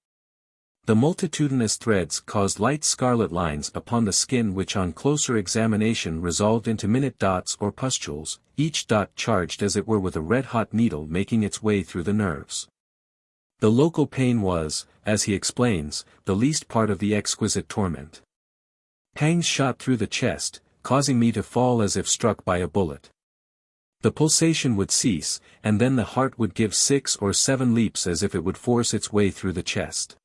The multitudinous threads caused light scarlet lines upon the skin which on closer examination resolved into minute dots or pustules, each dot charged as it were with a red-hot needle making its way through the nerves. The local pain was, as he explains, the least part of the exquisite torment. Pangs shot through the chest, causing me to fall as if struck by a bullet. The pulsation would cease, and then the heart would give 6 or 7 leaps as if it would force its way through the chest.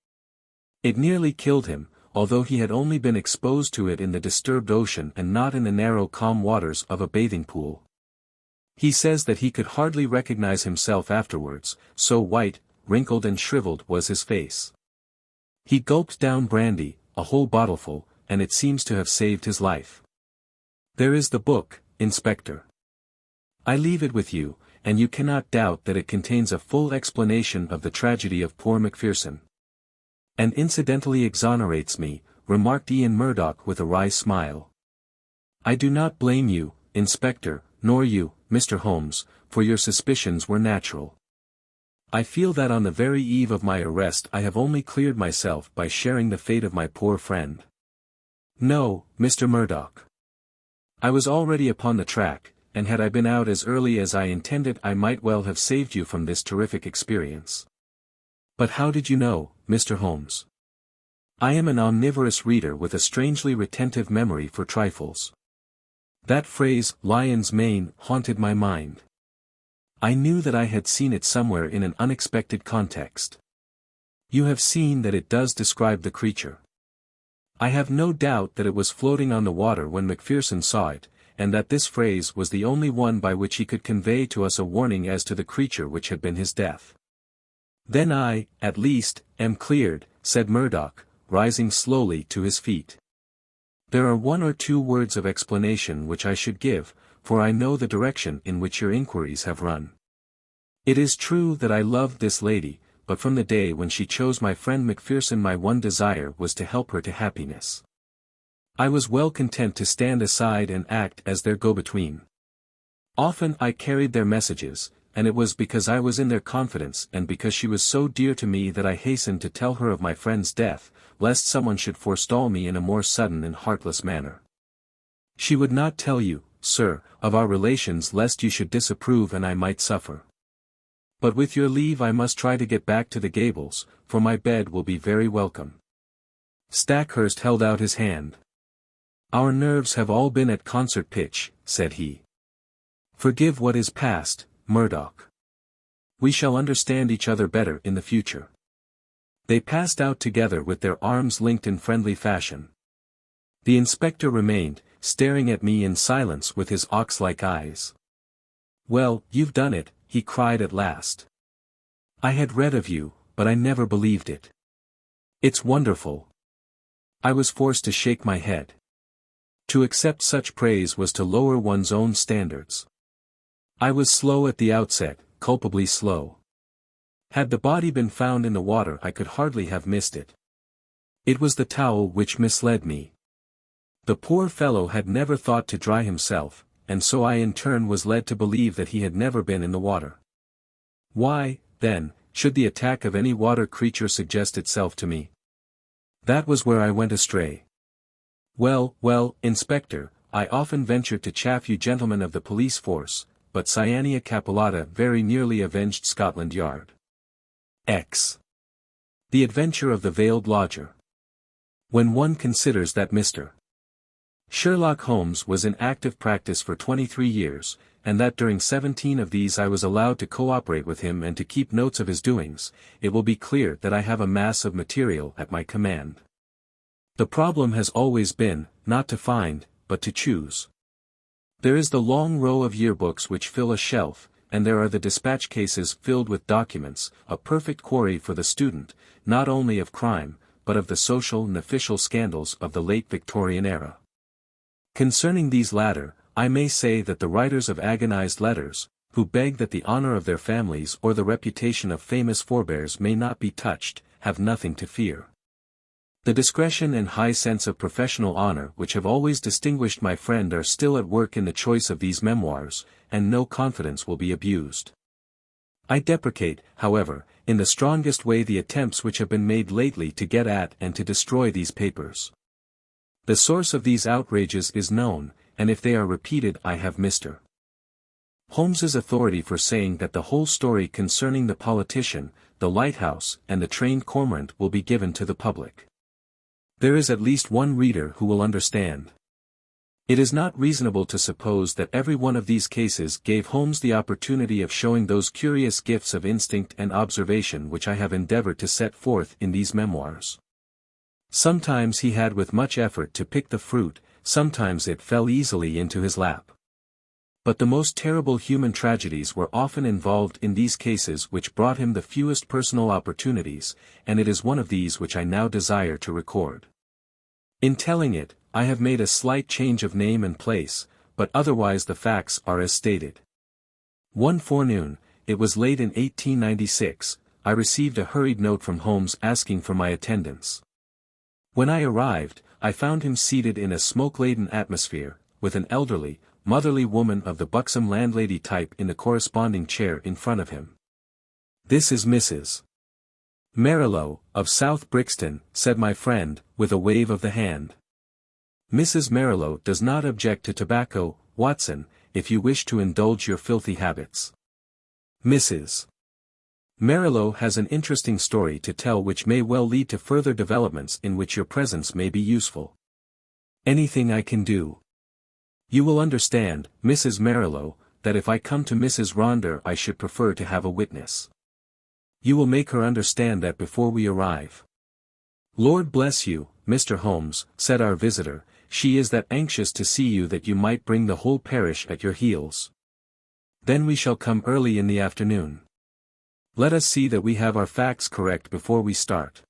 It nearly killed him, although he had only been exposed to it in the disturbed ocean and not in the narrow calm waters of a bathing pool. He says that he could hardly recognize himself afterwards, so white, wrinkled and shriveled was his face. He gulped down brandy, a whole bottleful, and it seems to have saved his life. There is the book, Inspector. I leave it with you, and you cannot doubt that it contains a full explanation of the tragedy of poor Macpherson. And incidentally exonerates me, remarked Ian Murdoch with a wry smile. I do not blame you, Inspector, nor you, Mr. Holmes, for your suspicions were natural. I feel that on the very eve of my arrest I have only cleared myself by sharing the fate of my poor friend. No, Mr. Murdoch. I was already upon the track, and had I been out as early as I intended I might well have saved you from this terrific experience. But how did you know, Mr. Holmes? I am an omnivorous reader with a strangely retentive memory for trifles. That phrase, lion's mane, haunted my mind. I knew that I had seen it somewhere in an unexpected context. You have seen that it does describe the creature. I have no doubt that it was floating on the water when Macpherson saw it, and that this phrase was the only one by which he could convey to us a warning as to the creature which had been his death. Then I, at least, am cleared, said Murdoch, rising slowly to his feet. There are 1 or 2 words of explanation which I should give, for I know the direction in which your inquiries have run. It is true that I loved this lady, but from the day when she chose my friend Macpherson my one desire was to help her to happiness. I was well content to stand aside and act as their go-between. Often I carried their messages, and it was because I was in their confidence and because she was so dear to me that I hastened to tell her of my friend's death, lest someone should forestall me in a more sudden and heartless manner. She would not tell you, sir, of our relations lest you should disapprove and I might suffer. But with your leave I must try to get back to the Gables, for my bed will be very welcome. Stackhurst held out his hand. Our nerves have all been at concert pitch, said he. Forgive what is past, Murdoch. We shall understand each other better in the future. They passed out together with their arms linked in friendly fashion. The inspector remained, staring at me in silence with his ox-like eyes. Well, you've done it, he cried at last. I had read of you, but I never believed it. It's wonderful, I was forced to shake my head. To accept such praise was to lower one's own standards. I was slow at the outset, culpably slow. Had the body been found in the water I could hardly have missed it. It was the towel which misled me. The poor fellow had never thought to dry himself, and so I in turn was led to believe that he had never been in the water. Why, then, should the attack of any water creature suggest itself to me? That was where I went astray. Well, Inspector, I often ventured to chaff you gentlemen of the police force, but Cyania Capillata very nearly avenged Scotland Yard. X. The Adventure of the Veiled Lodger. When one considers that Mr. Sherlock Holmes was in active practice for 23 years, and that during 17 of these I was allowed to cooperate with him and to keep notes of his doings, it will be clear that I have a mass of material at my command. The problem has always been, not to find, but to choose. There is the long row of yearbooks which fill a shelf, and there are the dispatch cases filled with documents, a perfect quarry for the student, not only of crime, but of the social and official scandals of the late Victorian era. Concerning these latter, I may say that the writers of agonized letters, who beg that the honor of their families or the reputation of famous forebears may not be touched, have nothing to fear. The discretion and high sense of professional honor which have always distinguished my friend are still at work in the choice of these memoirs, and no confidence will be abused. I deprecate, however, in the strongest way the attempts which have been made lately to get at and to destroy these papers. The source of these outrages is known, and if they are repeated I have Mr. Holmes's authority for saying that the whole story concerning the politician, the lighthouse, and the trained cormorant will be given to the public. There is at least one reader who will understand. It is not reasonable to suppose that every one of these cases gave Holmes the opportunity of showing those curious gifts of instinct and observation which I have endeavored to set forth in these memoirs. Sometimes he had with much effort to pick the fruit, sometimes it fell easily into his lap. But the most terrible human tragedies were often involved in these cases which brought him the fewest personal opportunities, and it is one of these which I now desire to record. In telling it, I have made a slight change of name and place, but otherwise the facts are as stated. One forenoon, it was late in 1896, I received a hurried note from Holmes asking for my attendance. When I arrived, I found him seated in a smoke-laden atmosphere, with an elderly, motherly woman of the buxom landlady type in the corresponding chair in front of him. "This is Mrs. Merrilow, of South Brixton," said my friend, with a wave of the hand. "Mrs. Merrilow does not object to tobacco, Watson, if you wish to indulge your filthy habits. Mrs. Merrilow has an interesting story to tell which may well lead to further developments in which your presence may be useful. Anything I can do. You will understand, Mrs. Merrilow, that if I come to Mrs. Ronder I should prefer to have a witness. You will make her understand that before we arrive." "Lord bless you, Mr. Holmes," said our visitor, "she is that anxious to see you that you might bring the whole parish at your heels. Then we shall come early in the afternoon. Let us see that we have our facts correct before we start.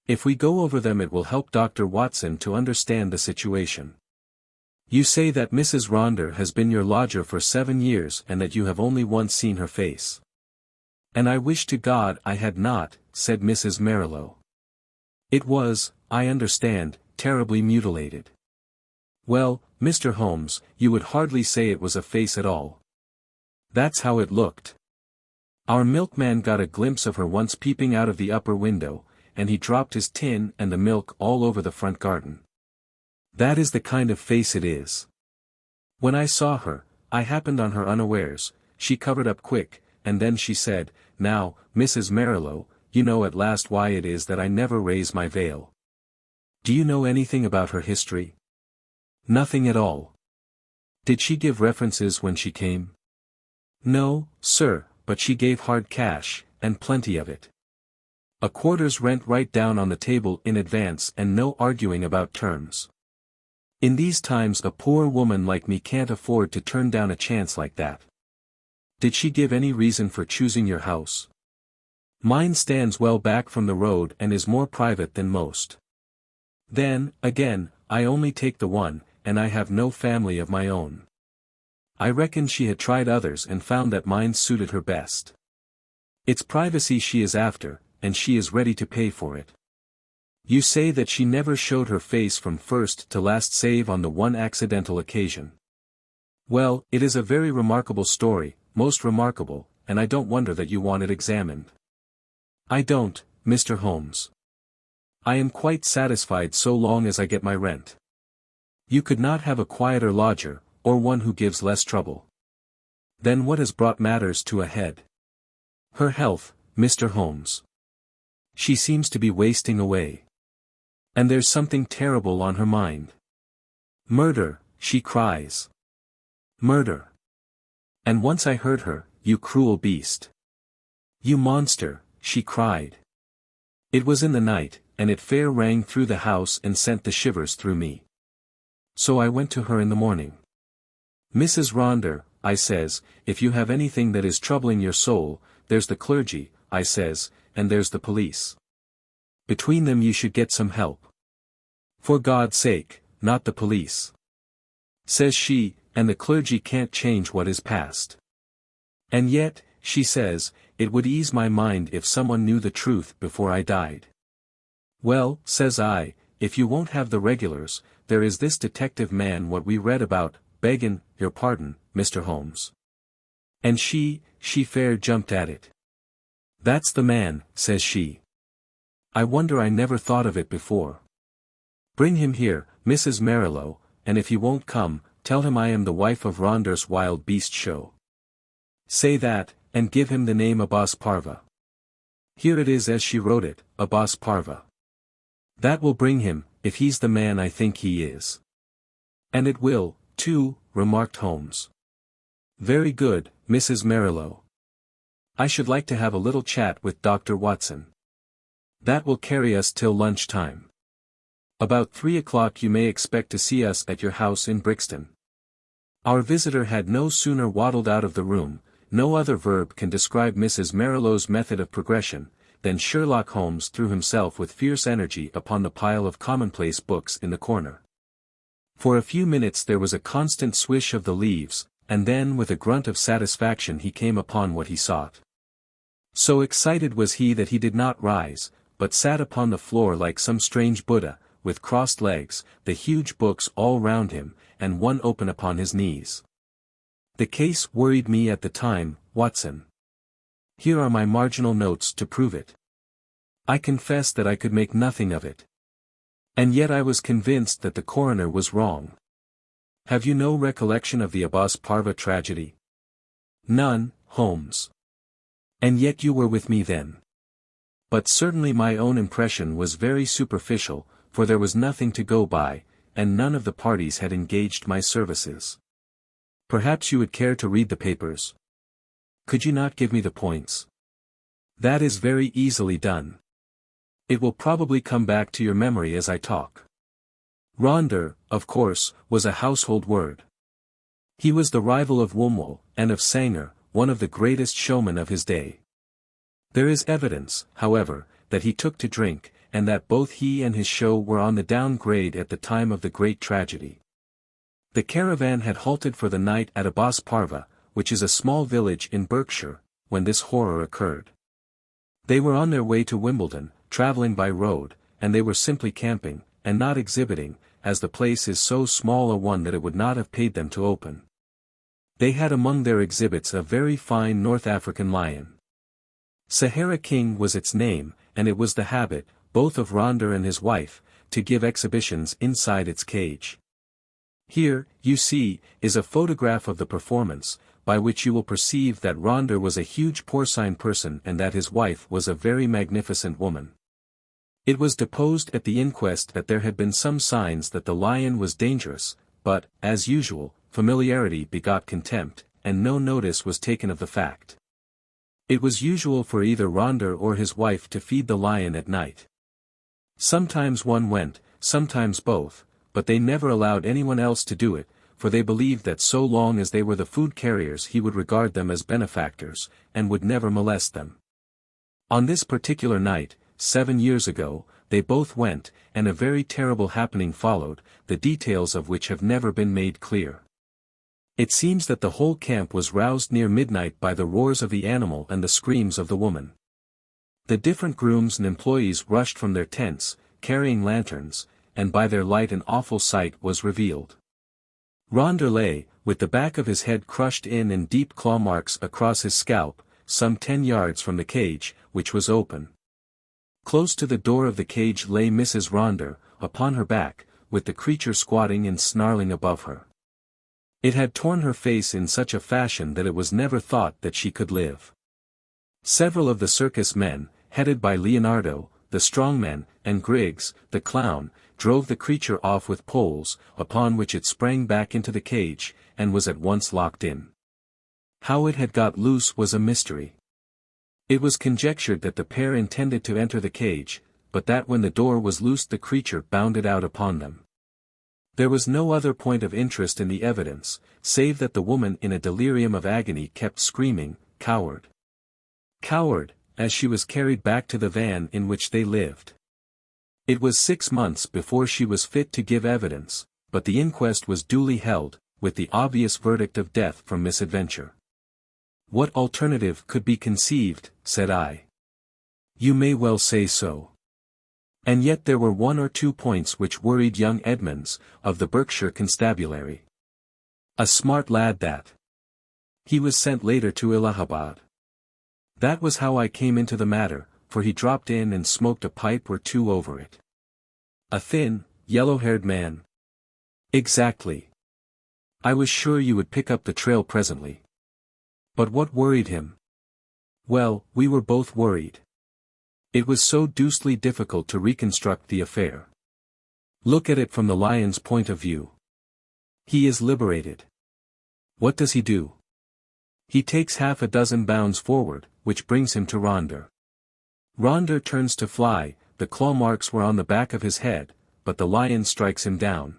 If we go over them it will help Dr. Watson to understand the situation. You say that Mrs. Ronder has been your lodger for 7 years and that you have only once seen her face." "And I wish to God I had not," said Mrs. Merrilow. "It was, I understand, terribly mutilated." "Well, Mr. Holmes, you would hardly say it was a face at all. That's how it looked. Our milkman got a glimpse of her once peeping out of the upper window, and he dropped his tin and the milk all over the front garden. That is the kind of face it is. When I saw her, I happened on her unawares, she covered up quick, and then she said, 'Now, Mrs. Merrilow, you know at last why it is that I never raise my veil.' Do you know anything about her history?" "Nothing at all." "Did she give references when she came?" "No, sir, but she gave hard cash, and plenty of it. A quarter's rent right down on the table in advance and no arguing about terms. In these times a poor woman like me can't afford to turn down a chance like that." "Did she give any reason for choosing your house?" "Mine stands well back from the road and is more private than most." Then, again, I only take the one, and I have no family of my own. I reckon she had tried others and found that mine suited her best. It's privacy she is after, and she is ready to pay for it. You say that she never showed her face from first to last save on the one accidental occasion. Well, it is a very remarkable story, most remarkable, and I don't wonder that you want it examined. I don't, Mr. Holmes. I am quite satisfied so long as I get my rent. You could not have a quieter lodger, or one who gives less trouble. Then what has brought matters to a head? Her health, Mr. Holmes. She seems to be wasting away. And there's something terrible on her mind. Murder, she cries. Murder. And once I heard her, you cruel beast. You monster, she cried. It was in the night, and it fair rang through the house and sent the shivers through me. So I went to her in the morning. Mrs. Ronder, I says, if you have anything that is troubling your soul, there's the clergy, I says, and there's the police. Between them you should get some help. For God's sake, not the police. Says she, and the clergy can't change what is past. And yet, she says, it would ease my mind if someone knew the truth before I died. Well, says I, if you won't have the regulars, there is this detective man what we read about, beggin' your pardon, Mr. Holmes. And she fair jumped at it. That's the man, says she. I wonder I never thought of it before. Bring him here, Mrs. Marilow, and if he won't come, tell him I am the wife of Ronder's wild beast show. Say that, and give him the name Abbas Parva. Here it is as she wrote it, Abbas Parva. That will bring him, if he's the man I think he is. And it will, too, remarked Holmes. Very good, Mrs. Marilow. I should like to have a little chat with Dr. Watson. That will carry us till lunch-time. About 3 o'clock you may expect to see us at your house in Brixton. Our visitor had no sooner waddled out of the room, no other verb can describe Mrs. Marilow's method of progression, than Sherlock Holmes threw himself with fierce energy upon the pile of commonplace books in the corner. For a few minutes there was a constant swish of the leaves, and then with a grunt of satisfaction he came upon what he sought. So excited was he that he did not rise, but sat upon the floor like some strange Buddha, with crossed legs, the huge books all round him, and one open upon his knees. The case worried me at the time, Watson. Here are my marginal notes to prove it. I confess that I could make nothing of it. And yet I was convinced that the coroner was wrong. Have you no recollection of the Abbas Parva tragedy? None, Holmes. And yet you were with me then. But certainly my own impression was very superficial, for there was nothing to go by, and none of the parties had engaged my services. Perhaps you would care to read the papers. Could you not give me the points? That is very easily done. It will probably come back to your memory as I talk. Ronder, of course, was a household word. He was the rival of Woolmel, and of Sanger, one of the greatest showmen of his day. There is evidence, however, that he took to drink, and that both he and his show were on the downgrade at the time of the great tragedy. The caravan had halted for the night at Abbas Parva, which is a small village in Berkshire, when this horror occurred. They were on their way to Wimbledon, travelling by road, and they were simply camping, and not exhibiting, as the place is so small a one that it would not have paid them to open. They had among their exhibits a very fine North African lion. Sahara King was its name, and it was the habit, both of Ronder and his wife, to give exhibitions inside its cage. Here, you see, is a photograph of the performance, by which you will perceive that Ronder was a huge porcine person and that his wife was a very magnificent woman. It was deposed at the inquest that there had been some signs that the lion was dangerous, but, as usual, familiarity begot contempt, and no notice was taken of the fact. It was usual for either Ronder or his wife to feed the lion at night. Sometimes one went, sometimes both, but they never allowed anyone else to do it, for they believed that so long as they were the food carriers he would regard them as benefactors, and would never molest them. On this particular night, 7 years ago, they both went, and a very terrible happening followed, the details of which have never been made clear. It seems that the whole camp was roused near midnight by the roars of the animal and the screams of the woman. The different grooms and employees rushed from their tents, carrying lanterns, and by their light an awful sight was revealed. Ronder lay, with the back of his head crushed in and deep claw marks across his scalp, some 10 yards from the cage, which was open. Close to the door of the cage lay Mrs. Ronder, upon her back, with the creature squatting and snarling above her. It had torn her face in such a fashion that it was never thought that she could live. Several of the circus men, headed by Leonardo, the strongman, and Griggs, the clown, drove the creature off with poles, upon which it sprang back into the cage, and was at once locked in. How it had got loose was a mystery. It was conjectured that the pair intended to enter the cage, but that when the door was loosed the creature bounded out upon them. There was no other point of interest in the evidence, save that the woman in a delirium of agony kept screaming, "Coward! Coward!" as she was carried back to the van in which they lived. It was 6 months before she was fit to give evidence, but the inquest was duly held, with the obvious verdict of death from misadventure. "What alternative could be conceived?" said I. "You may well say so." And yet there were 1 or 2 points which worried young Edmonds, of the Berkshire Constabulary. A smart lad that. He was sent later to Allahabad. That was how I came into the matter, for he dropped in and smoked a pipe or 2 over it. A thin, yellow-haired man. Exactly. I was sure you would pick up the trail presently. But what worried him? Well, we were both worried. It was so deucedly difficult to reconstruct the affair. Look at it from the lion's point of view. He is liberated. What does he do? He takes half a dozen bounds forward, which brings him to Ronder. Ronder turns to fly, the claw marks were on the back of his head, but the lion strikes him down.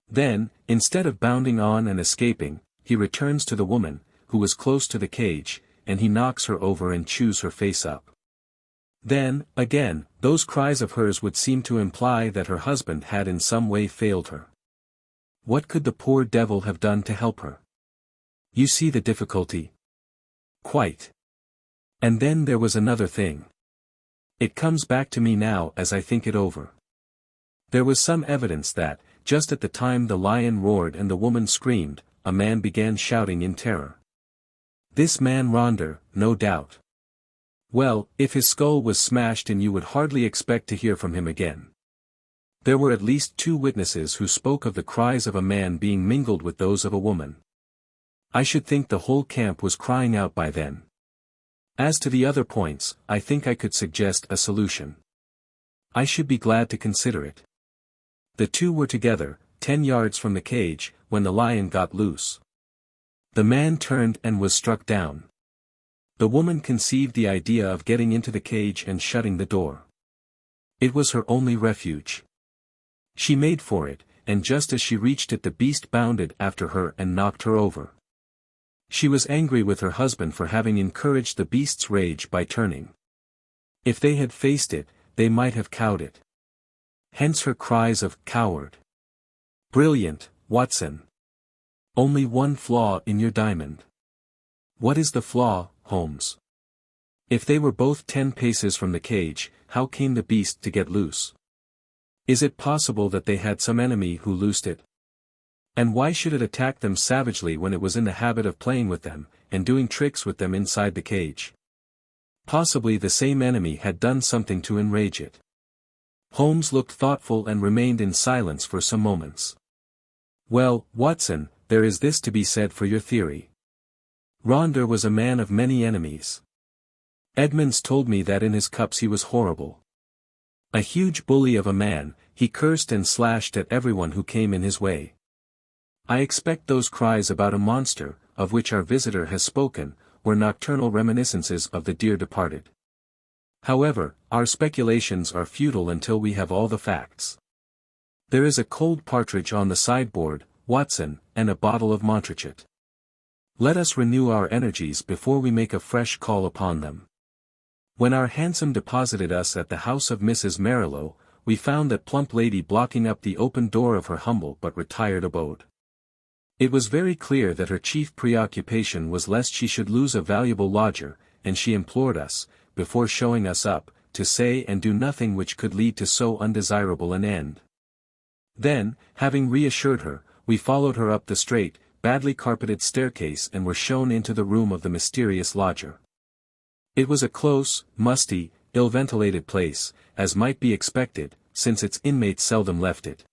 Then, instead of bounding on and escaping, he returns to the woman, who was close to the cage, and he knocks her over and chews her face up. Then, again, those cries of hers would seem to imply that her husband had in some way failed her. What could the poor devil have done to help her? You see the difficulty? Quite. And then there was another thing. It comes back to me now as I think it over. There was some evidence that, just at the time the lion roared and the woman screamed, a man began shouting in terror. This man Ronder, no doubt. Well, if his skull was smashed in you would hardly expect to hear from him again. There were at least 2 witnesses who spoke of the cries of a man being mingled with those of a woman. I should think the whole camp was crying out by then. As to the other points, I think I could suggest a solution. I should be glad to consider it. The 2 were together, 10 yards from the cage, when the lion got loose. The man turned and was struck down. The woman conceived the idea of getting into the cage and shutting the door. It was her only refuge. She made for it, and just as she reached it the beast bounded after her and knocked her over. She was angry with her husband for having encouraged the beast's rage by turning. If they had faced it, they might have cowed it. Hence her cries of "Coward!" Brilliant, Watson. Only one flaw in your diamond. What is the flaw, Holmes? If they were both 10 paces from the cage, how came the beast to get loose? Is it possible that they had some enemy who loosed it? And why should it attack them savagely when it was in the habit of playing with them, and doing tricks with them inside the cage? Possibly the same enemy had done something to enrage it. Holmes looked thoughtful and remained in silence for some moments. Well, Watson, there is this to be said for your theory. Ronder was a man of many enemies. Edmonds told me that in his cups he was horrible. A huge bully of a man, he cursed and slashed at everyone who came in his way. I expect those cries about a monster, of which our visitor has spoken, were nocturnal reminiscences of the dear departed. However, our speculations are futile until we have all the facts. There is a cold partridge on the sideboard, Watson, and a bottle of Montrachet. Let us renew our energies before we make a fresh call upon them. When our hansom deposited us at the house of Mrs. Marilow, we found that plump lady blocking up the open door of her humble but retired abode. It was very clear that her chief preoccupation was lest she should lose a valuable lodger, and she implored us, before showing us up, to say and do nothing which could lead to so undesirable an end. Then, having reassured her, we followed her up the straight, badly carpeted staircase and were shown into the room of the mysterious lodger. It was a close, musty, ill-ventilated place, as might be expected, since its inmates seldom left it.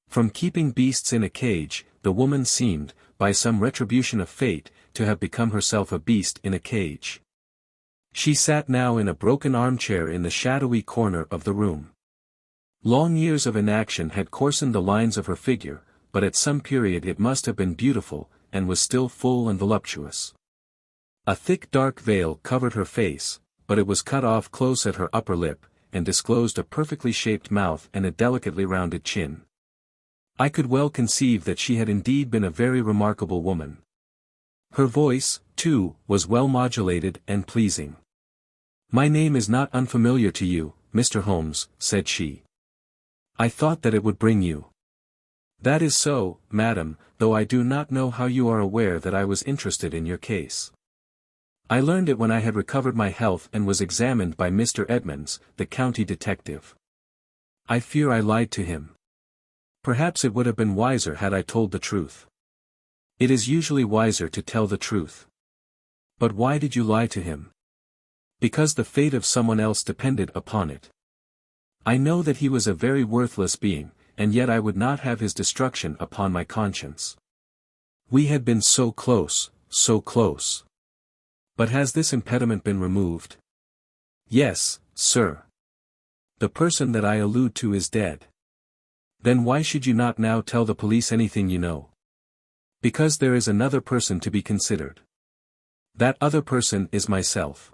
From keeping beasts in a cage, the woman seemed, by some retribution of fate, to have become herself a beast in a cage. She sat now in a broken armchair in the shadowy corner of the room. Long years of inaction had coarsened the lines of her figure, but at some period it must have been beautiful, and was still full and voluptuous. A thick dark veil covered her face, but it was cut off close at her upper lip, and disclosed a perfectly shaped mouth and a delicately rounded chin. I could well conceive that she had indeed been a very remarkable woman. Her voice, too, was well modulated and pleasing. "My name is not unfamiliar to you, Mr. Holmes," said she. "I thought that it would bring you." "That is so, madam, though I do not know how you are aware that I was interested in your case." "I learned it when I had recovered my health and was examined by Mr. Edmonds, the county detective. I fear I lied to him. Perhaps it would have been wiser had I told the truth. It is usually wiser to tell the truth." "But why did you lie to him?" "Because the fate of someone else depended upon it. I know that he was a very worthless being, and yet I would not have his destruction upon my conscience. We had been so close, so close. But has this impediment been removed?" "Yes, sir. The person that I allude to is dead." "Then why should you not now tell the police anything you know?" "Because there is another person to be considered. That other person is myself.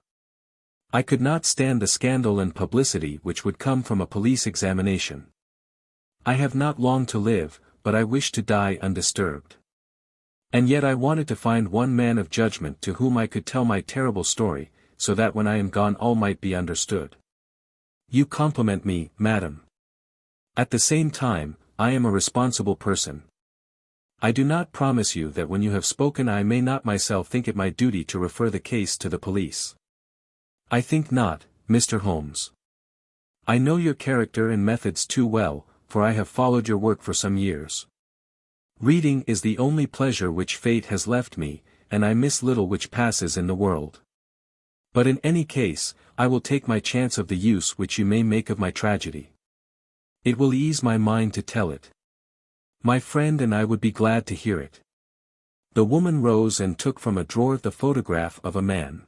I could not stand the scandal and publicity which would come from a police examination. I have not long to live, but I wish to die undisturbed. And yet I wanted to find one man of judgment to whom I could tell my terrible story, so that when I am gone all might be understood. You compliment me, madam. At the same time, I am a responsible person. I do not promise you that when you have spoken I may not myself think it my duty to refer the case to the police. I think not, Mr. Holmes. I know your character and methods too well, for I have followed your work for some years. Reading is the only pleasure which fate has left me, and I miss little which passes in the world. But in any case, I will take my chance of the use which you may make of my tragedy. It will ease my mind to tell it. My friend and I would be glad to hear it." The woman rose and took from a drawer the photograph of a man.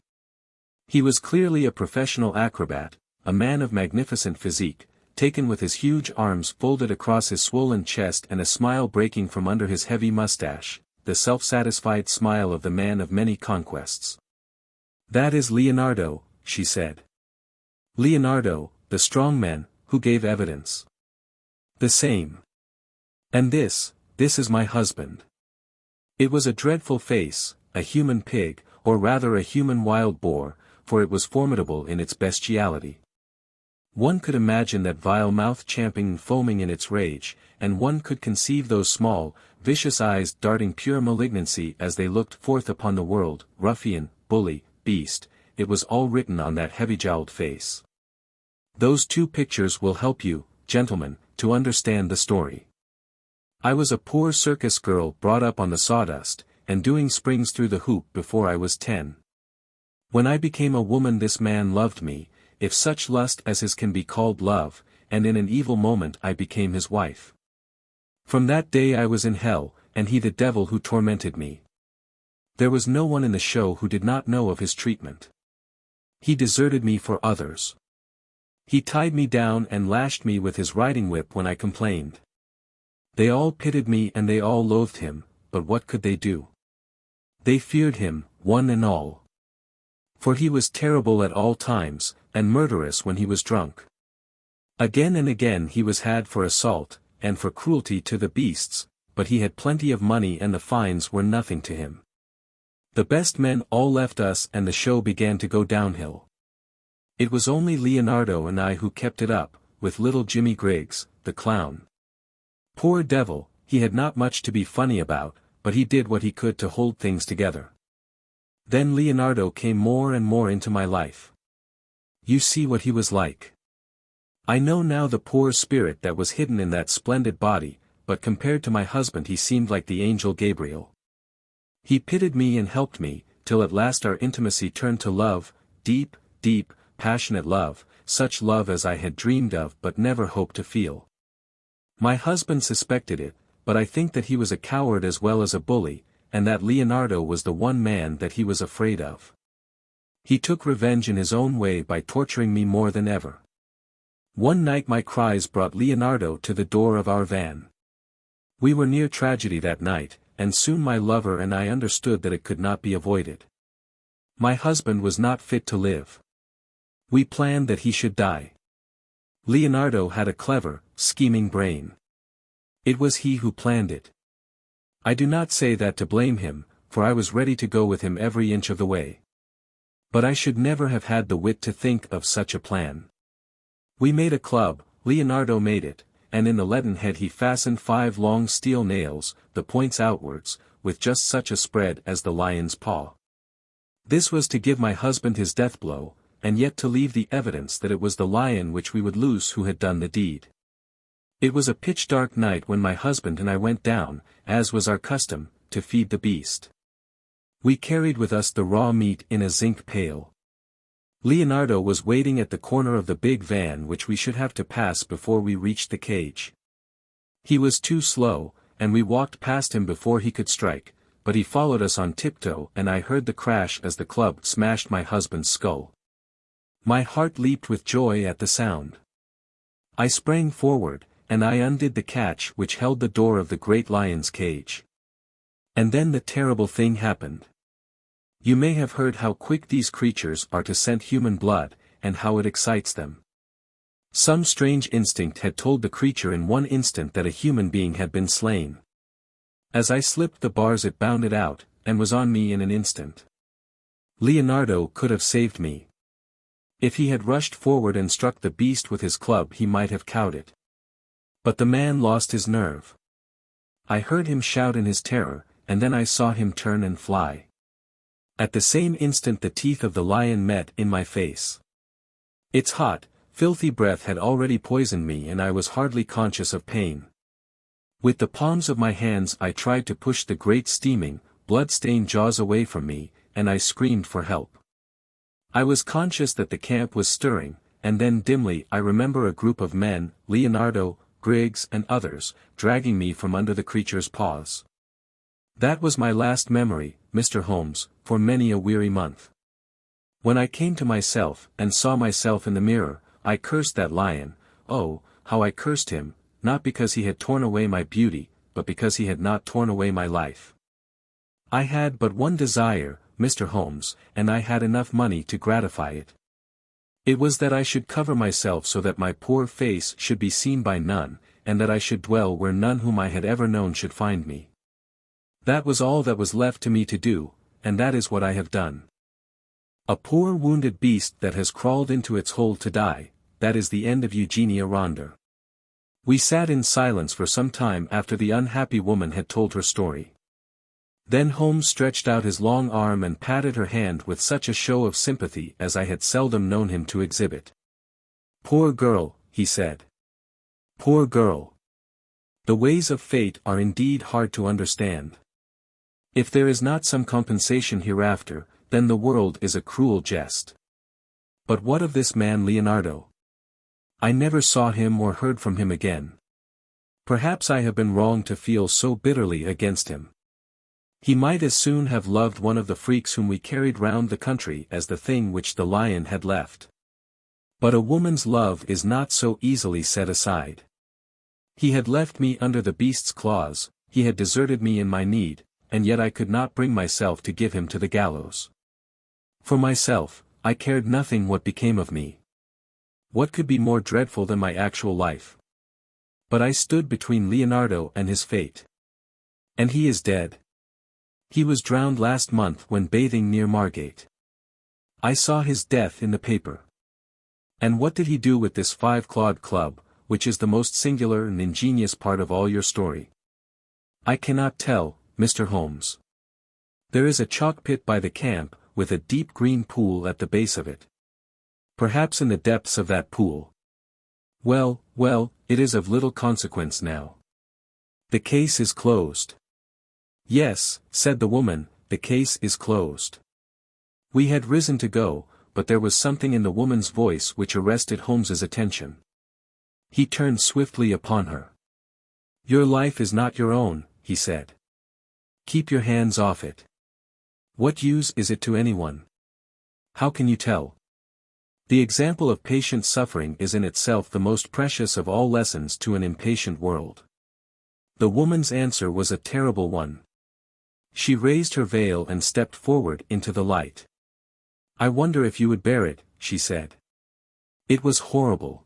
He was clearly a professional acrobat, a man of magnificent physique, taken with his huge arms folded across his swollen chest and a smile breaking from under his heavy mustache, the self-satisfied smile of the man of many conquests. "That is Leonardo," she said. "Leonardo, the strong man, who gave evidence." "The same. And this is my husband." It was a dreadful face, a human pig, or rather a human wild boar, for it was formidable in its bestiality. One could imagine that vile mouth champing and foaming in its rage, and one could conceive those small, vicious eyes darting pure malignancy as they looked forth upon the world, ruffian, bully, beast, it was all written on that heavy-jowled face. Those two pictures will help you, gentlemen, to understand the story. I was a poor circus girl brought up on the sawdust, and doing springs through the hoop before I was 10. When I became a woman this man loved me, if such lust as his can be called love, and in an evil moment I became his wife. From that day I was in hell, and he the devil who tormented me. There was no one in the show who did not know of his treatment. He deserted me for others. He tied me down and lashed me with his riding whip when I complained. They all pitied me and they all loathed him, but what could they do? They feared him, one and all. For he was terrible at all times, and murderous when he was drunk. Again and again he was had for assault, and for cruelty to the beasts, but he had plenty of money and the fines were nothing to him. The best men all left us and the show began to go downhill. It was only Leonardo and I who kept it up, with little Jimmy Griggs, the clown. Poor devil, he had not much to be funny about, but he did what he could to hold things together. Then Leonardo came more and more into my life. You see what he was like. I know now the poor spirit that was hidden in that splendid body, but compared to my husband he seemed like the angel Gabriel. He pitied me and helped me, till at last our intimacy turned to love, deep, deep, passionate love, such love as I had dreamed of but never hoped to feel. My husband suspected it, but I think that he was a coward as well as a bully, and that Leonardo was the one man that he was afraid of. He took revenge in his own way by torturing me more than ever. One night my cries brought Leonardo to the door of our van. We were near tragedy that night, and soon my lover and I understood that it could not be avoided. My husband was not fit to live. We planned that he should die. Leonardo had a clever, scheming brain. It was he who planned it. I do not say that to blame him, for I was ready to go with him every inch of the way. But I should never have had the wit to think of such a plan. We made a club, Leonardo made it, and in the leaden head he fastened 5 long steel nails, the points outwards, with just such a spread as the lion's paw. This was to give my husband his death blow, and yet to leave the evidence that it was the lion which we would loose who had done the deed. It was a pitch-dark night when my husband and I went down, as was our custom, to feed the beast. We carried with us the raw meat in a zinc pail. Leonardo was waiting at the corner of the big van which we should have to pass before we reached the cage. He was too slow, and we walked past him before he could strike, but he followed us on tiptoe and I heard the crash as the club smashed my husband's skull. My heart leaped with joy at the sound. I sprang forward, and I undid the catch which held the door of the great lion's cage. And then the terrible thing happened. You may have heard how quick these creatures are to scent human blood, and how it excites them. Some strange instinct had told the creature in one instant that a human being had been slain. As I slipped the bars it bounded out, and was on me in an instant. Leonardo could have saved me. If he had rushed forward and struck the beast with his club he might have cowed it. But the man lost his nerve. I heard him shout in his terror, and then I saw him turn and fly. At the same instant the teeth of the lion met in my face. Its hot, filthy breath had already poisoned me and I was hardly conscious of pain. With the palms of my hands I tried to push the great steaming, blood-stained jaws away from me, and I screamed for help. I was conscious that the camp was stirring, and then dimly I remember a group of men, Leonardo, Griggs and others, dragging me from under the creature's paws. That was my last memory, Mr. Holmes, for many a weary month. When I came to myself, and saw myself in the mirror, I cursed that lion. Oh, how I cursed him, not because he had torn away my beauty, but because he had not torn away my life. I had but one desire, Mr. Holmes, and I had enough money to gratify it. It was that I should cover myself so that my poor face should be seen by none, and that I should dwell where none whom I had ever known should find me. That was all that was left to me to do, and that is what I have done. A poor wounded beast that has crawled into its hole to die, that is the end of Eugenia Ronder. We sat in silence for some time after the unhappy woman had told her story. Then Holmes stretched out his long arm and patted her hand with such a show of sympathy as I had seldom known him to exhibit. "Poor girl," he said. "Poor girl. The ways of fate are indeed hard to understand. If there is not some compensation hereafter, then the world is a cruel jest. But what of this man Leonardo? I never saw him or heard from him again. Perhaps I have been wrong to feel so bitterly against him. He might as soon have loved one of the freaks whom we carried round the country as the thing which the lion had left. But a woman's love is not so easily set aside. He had left me under the beast's claws, he had deserted me in my need, and yet I could not bring myself to give him to the gallows. For myself, I cared nothing what became of me. What could be more dreadful than my actual life? But I stood between Leonardo and his fate. And he is dead. He was drowned last month when bathing near Margate. I saw his death in the paper. And what did he do with this five-clawed club, which is the most singular and ingenious part of all your story? I cannot tell, Mr. Holmes. There is a chalk pit by the camp, with a deep green pool at the base of it. Perhaps in the depths of that pool. Well, it is of little consequence now. The case is closed. Yes, said the woman, the case is closed. We had risen to go, but there was something in the woman's voice which arrested Holmes's attention. He turned swiftly upon her. Your life is not your own, he said. Keep your hands off it. What use is it to anyone? How can you tell? The example of patient suffering is in itself the most precious of all lessons to an impatient world. The woman's answer was a terrible one. She raised her veil and stepped forward into the light. I wonder if you would bear it, she said. It was horrible.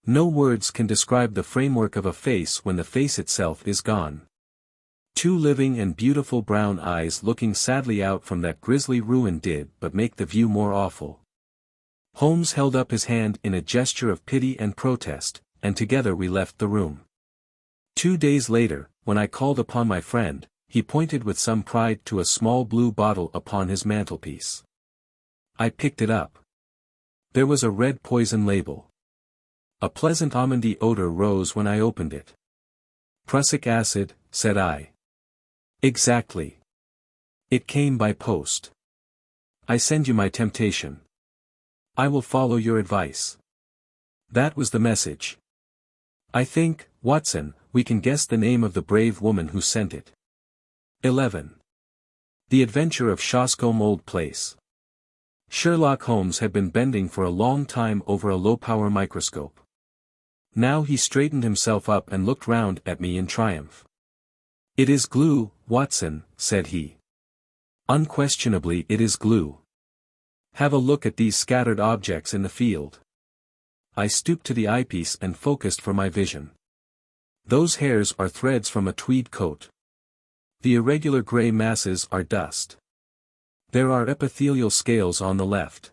No words can describe the framework of a face when the face itself is gone. Two living and beautiful brown eyes looking sadly out from that grisly ruin did but make the view more awful. Holmes held up his hand in a gesture of pity and protest, and together we left the room. 2 days later, when I called upon my friend, he pointed with some pride to a small blue bottle upon his mantelpiece. I picked it up. There was a red poison label. A pleasant almondy odor rose when I opened it. Prussic acid, said I. Exactly. It came by post. I send you my temptation. I will follow your advice. That was the message. I think, Watson, we can guess the name of the brave woman who sent it. 11. The Adventure of Shoscombe Old Place. Sherlock Holmes had been bending for a long time over a low-power microscope. Now he straightened himself up and looked round at me in triumph. It is glue, Watson, said he. Unquestionably it is glue. Have a look at these scattered objects in the field. I stooped to the eyepiece and focused for my vision. Those hairs are threads from a tweed coat. The irregular grey masses are dust. There are epithelial scales on the left.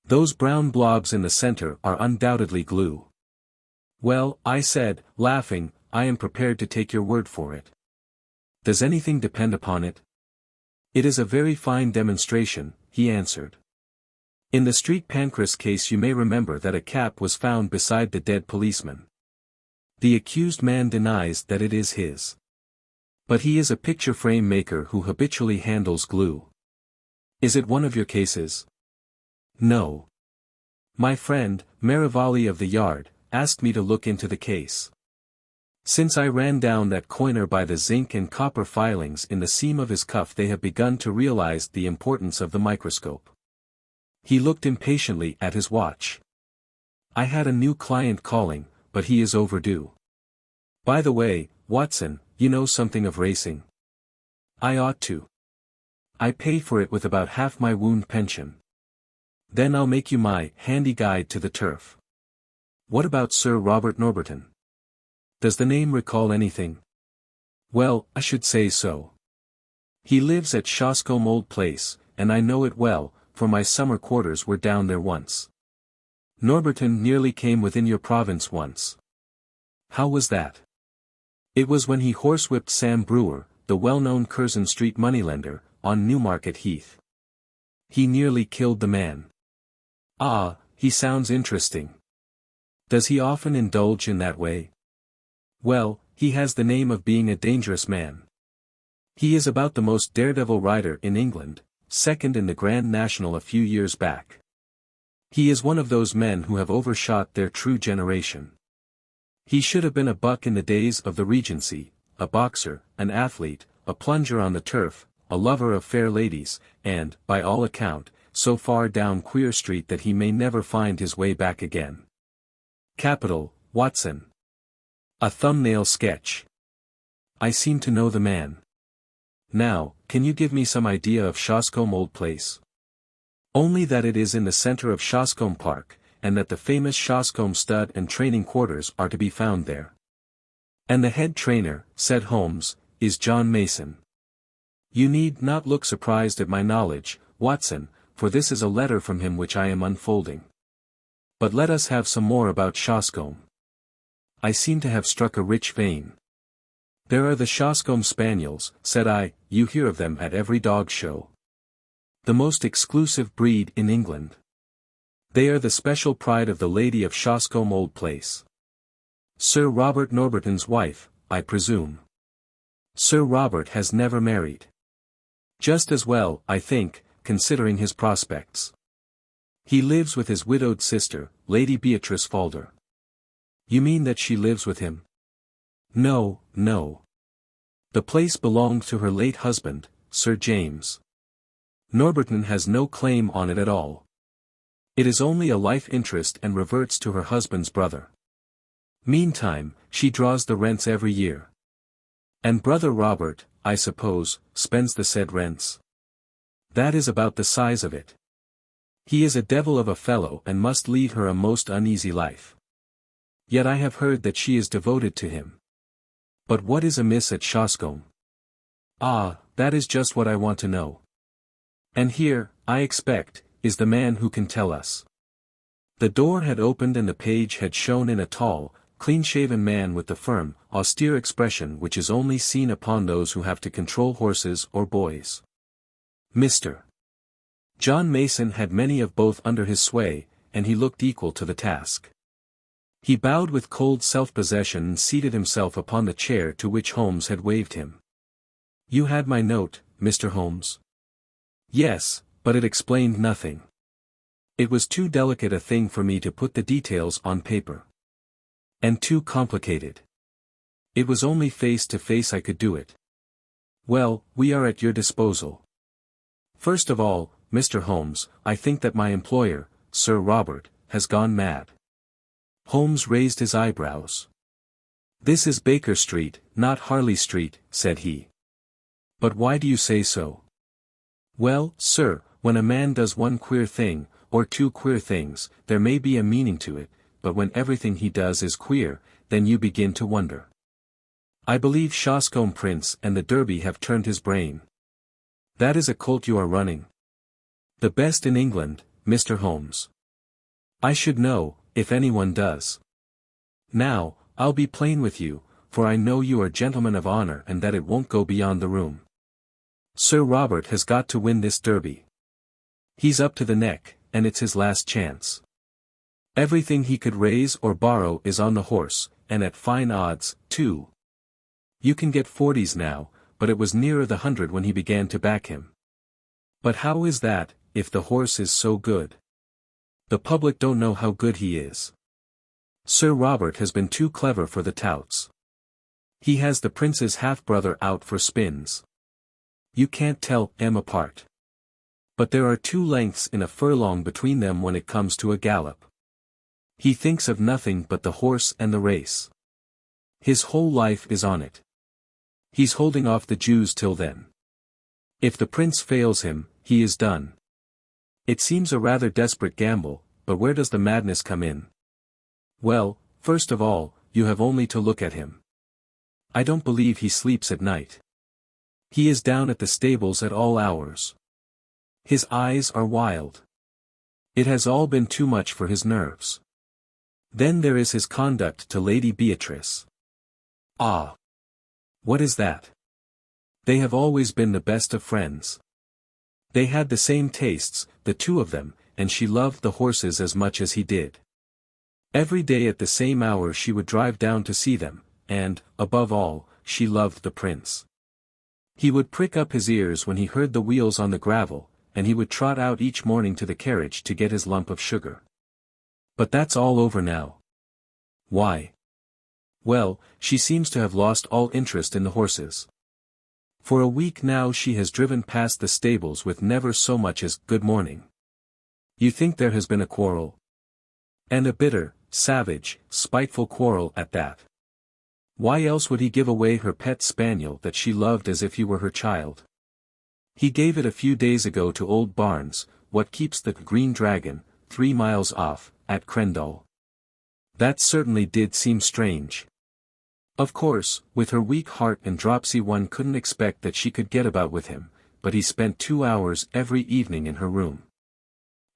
Those brown blobs in the center are undoubtedly glue. Well, I said, laughing, I am prepared to take your word for it. Does anything depend upon it? It is a very fine demonstration, he answered. In the Street Pancras case you may remember that a cap was found beside the dead policeman. The accused man denies that it is his. But he is a picture frame maker who habitually handles glue. Is it one of your cases? No. My friend, Merivale of the Yard, asked me to look into the case. Since I ran down that coiner by the zinc and copper filings in the seam of his cuff they have begun to realize the importance of the microscope. He looked impatiently at his watch. I had a new client calling, but he is overdue. By the way, Watson, you know something of racing. I ought to. I pay for it with about half my wound pension. Then I'll make you my handy guide to the turf. What about Sir Robert Norberton? Does the name recall anything? Well, I should say so. He lives at Shoscombe Old Place, and I know it well, for my summer quarters were down there once. Norberton nearly came within your province once. How was that? It was when he horsewhipped Sam Brewer, the well-known Curzon Street moneylender, on Newmarket Heath. He nearly killed the man. Ah, he sounds interesting. Does he often indulge in that way? Well, he has the name of being a dangerous man. He is about the most daredevil rider in England, second in the Grand National a few years back. He is one of those men who have overshot their true generation. He should have been a buck in the days of the Regency, a boxer, an athlete, a plunger on the turf, a lover of fair ladies, and, by all account, so far down Queer Street that he may never find his way back again. Capital, Watson. A thumbnail sketch. I seem to know the man. Now, can you give me some idea of Shoscombe Old Place? Only that it is in the center of Shoscombe Park, and that the famous Shoscombe stud and training quarters are to be found there. And the head trainer, said Holmes, is John Mason. You need not look surprised at my knowledge, Watson, for this is a letter from him which I am unfolding. But let us have some more about Shoscombe. I seem to have struck a rich vein. There are the Shoscombe Spaniels, said I, you hear of them at every dog show. The most exclusive breed in England. They are the special pride of the Lady of Shoscombe Old Place. Sir Robert Norberton's wife, I presume. Sir Robert has never married. Just as well, I think, considering his prospects. He lives with his widowed sister, Lady Beatrice Falder. You mean that she lives with him? No, no. The place belonged to her late husband, Sir James. Norberton has no claim on it at all. It is only a life interest and reverts to her husband's brother. Meantime, she draws the rents every year. And brother Robert, I suppose, spends the said rents. That is about the size of it. He is a devil of a fellow and must lead her a most uneasy life. Yet I have heard that she is devoted to him. But what is amiss at Shoscombe? Ah, that is just what I want to know. And here, I expect, is the man who can tell us. The door had opened and the page had shown in a tall, clean-shaven man with the firm, austere expression which is only seen upon those who have to control horses or boys. Mr. John Mason had many of both under his sway, and he looked equal to the task. He bowed with cold self-possession and seated himself upon the chair to which Holmes had waved him. You had my note, Mr. Holmes? Yes, but it explained nothing. It was too delicate a thing for me to put the details on paper. And too complicated. It was only face to face I could do it. Well, we are at your disposal. First of all, Mr. Holmes, I think that my employer, Sir Robert, has gone mad. Holmes raised his eyebrows. This is Baker Street, not Harley Street, said he. But why do you say so? Well, sir, when a man does one queer thing, or two queer things, there may be a meaning to it, but when everything he does is queer, then you begin to wonder. I believe Shoscombe Prince and the Derby have turned his brain. That is a colt you are running. The best in England, Mr. Holmes. I should know, if anyone does. Now, I'll be plain with you, for I know you are gentlemen of honor and that it won't go beyond the room. Sir Robert has got to win this Derby. He's up to the neck, and it's his last chance. Everything he could raise or borrow is on the horse, and at fine odds, too. You can get 40s now, but it was nearer the 100 when he began to back him. But how is that, if the horse is so good? The public don't know how good he is. Sir Robert has been too clever for the touts. He has the prince's half-brother out for spins. You can't tell them apart. But there are 2 lengths in a furlong between them when it comes to a gallop. He thinks of nothing but the horse and the race. His whole life is on it. He's holding off the Jews till then. If the prince fails him, he is done. It seems a rather desperate gamble, but where does the madness come in? Well, first of all, you have only to look at him. I don't believe he sleeps at night. He is down at the stables at all hours. His eyes are wild. It has all been too much for his nerves. Then there is his conduct to Lady Beatrice. Ah! What is that? They have always been the best of friends. They had the same tastes, the 2 of them, and she loved the horses as much as he did. Every day at the same hour she would drive down to see them, and, above all, she loved the prince. He would prick up his ears when he heard the wheels on the gravel, and he would trot out each morning to the carriage to get his lump of sugar. But that's all over now. Why? Well, she seems to have lost all interest in the horses. For a week now she has driven past the stables with never so much as "good morning." You think there has been a quarrel? And a bitter, savage, spiteful quarrel at that. Why else would he give away her pet spaniel that she loved as if he were her child? He gave it a few days ago to old Barnes, what keeps the Green Dragon, 3 miles off, at Crendal. That certainly did seem strange. Of course, with her weak heart and dropsy one couldn't expect that she could get about with him, but he spent 2 hours every evening in her room.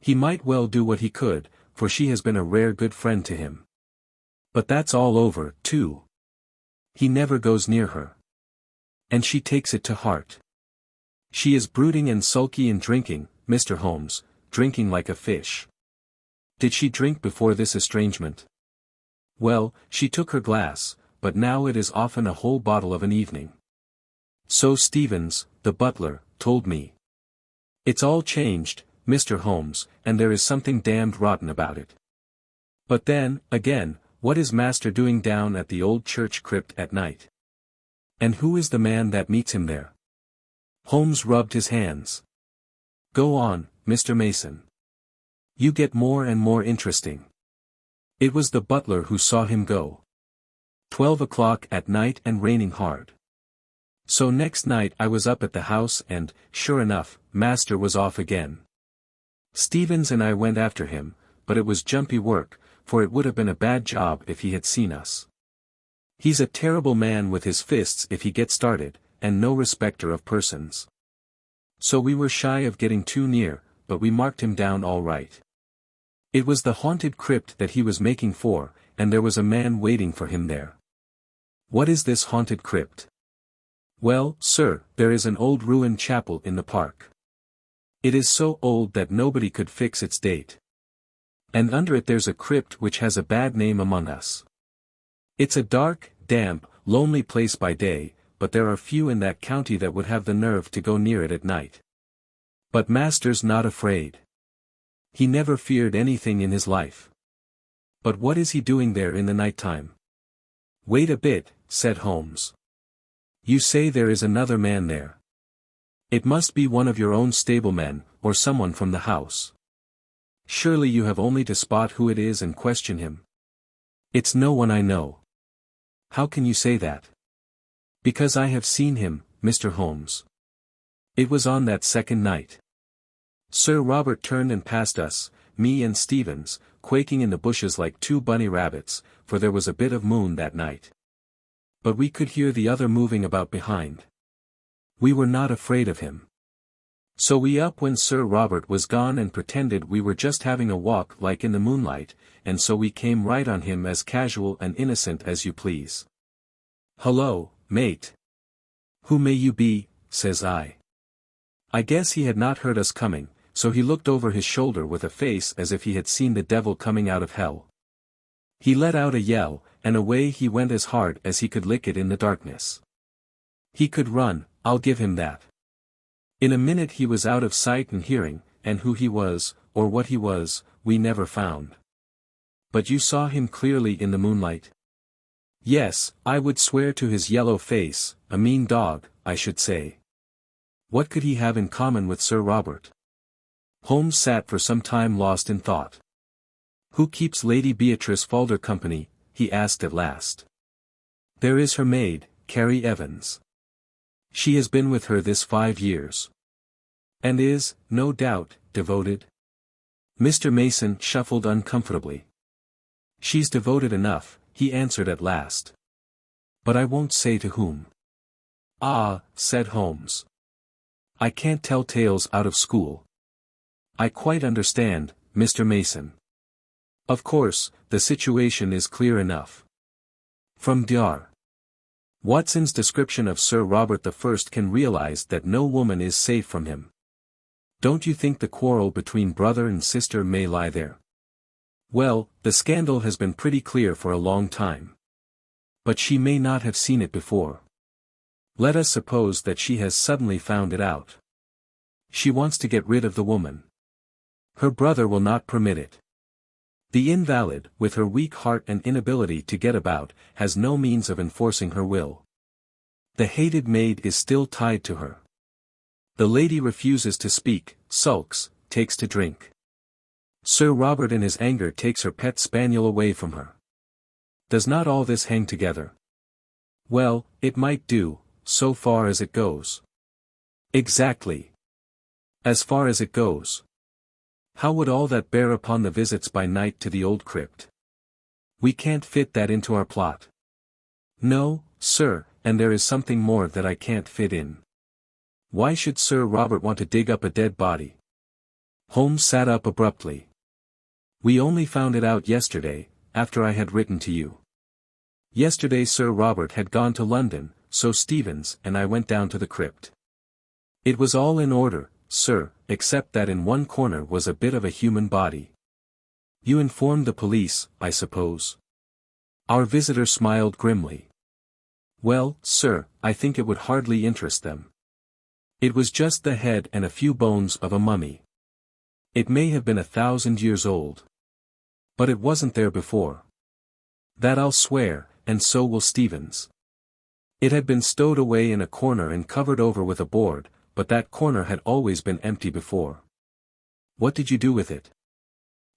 He might well do what he could, for she has been a rare good friend to him. But that's all over, too. He never goes near her. And she takes it to heart. She is brooding and sulky and drinking, Mr. Holmes, drinking like a fish. Did she drink before this estrangement? Well, she took her glass, but now it is often a whole bottle of an evening. So Stevens, the butler, told me. It's all changed, Mr. Holmes, and there is something damned rotten about it. But then, again, what is master doing down at the old church crypt at night? And who is the man that meets him there? Holmes rubbed his hands. Go on, Mr. Mason. You get more and more interesting. It was the butler who saw him go. 12 o'clock at night and raining hard. So next night I was up at the house and, sure enough, master was off again. Stevens and I went after him, but it was jumpy work, for it would have been a bad job if he had seen us. He's a terrible man with his fists if he gets started, and no respecter of persons. So we were shy of getting too near, but we marked him down all right. It was the haunted crypt that he was making for, and there was a man waiting for him there. What is this haunted crypt? Well, sir, there is an old ruined chapel in the park. It is so old that nobody could fix its date. And under it there's a crypt which has a bad name among us. It's a dark, damp, lonely place by day, but there are few in that county that would have the nerve to go near it at night. But master's not afraid. He never feared anything in his life. But what is he doing there in the night time? Wait a bit, said Holmes. You say there is another man there. It must be one of your own stablemen, or someone from the house. Surely you have only to spot who it is and question him. It's no one I know. How can you say that? Because I have seen him, Mr. Holmes. It was on that second night. Sir Robert turned and passed us, me and Stevens, quaking in the bushes like two bunny rabbits, for there was a bit of moon that night. But we could hear the other moving about behind. We were not afraid of him. So we up when Sir Robert was gone and pretended we were just having a walk like in the moonlight, and so we came right on him as casual and innocent as you please. Hullo, mate. Who may you be, says I. I guess he had not heard us coming, so he looked over his shoulder with a face as if he had seen the devil coming out of hell. He let out a yell, and away he went as hard as he could lick it in the darkness. He could run, I'll give him that. In a minute he was out of sight and hearing, and who he was, or what he was, we never found. But you saw him clearly in the moonlight? Yes, I would swear to his yellow face, a mean dog, I should say. What could he have in common with Sir Robert? Holmes sat for some time lost in thought. Who keeps Lady Beatrice Falder company? He asked at last. There is her maid, Carrie Evans. She has been with her this 5 years. And is, no doubt, devoted? Mr. Mason shuffled uncomfortably. She's devoted enough, he answered at last. But I won't say to whom. Ah, said Holmes. I can't tell tales out of school. I quite understand, Mr. Mason. Of course, the situation is clear enough. From Dr. Watson's description of Sir Robert I can realize that no woman is safe from him. Don't you think the quarrel between brother and sister may lie there? Well, the scandal has been pretty clear for a long time. But she may not have seen it before. Let us suppose that she has suddenly found it out. She wants to get rid of the woman. Her brother will not permit it. The invalid, with her weak heart and inability to get about, has no means of enforcing her will. The hated maid is still tied to her. The lady refuses to speak, sulks, takes to drink. Sir Robert in his anger takes her pet spaniel away from her. Does not all this hang together? Well, it might do, so far as it goes. Exactly. As far as it goes. How would all that bear upon the visits by night to the old crypt? We can't fit that into our plot. No, sir, and there is something more that I can't fit in. Why should Sir Robert want to dig up a dead body? Holmes sat up abruptly. We only found it out yesterday, after I had written to you. Yesterday Sir Robert had gone to London, so Stevens and I went down to the crypt. It was all in order, sir, except that in one corner was a bit of a human body. You informed the police, I suppose? Our visitor smiled grimly. Well, sir, I think it would hardly interest them. It was just the head and a few bones of a mummy. It may have been 1,000 years old. But it wasn't there before. That I'll swear, and so will Stevens. It had been stowed away in a corner and covered over with a board, but that corner had always been empty before. What did you do with it?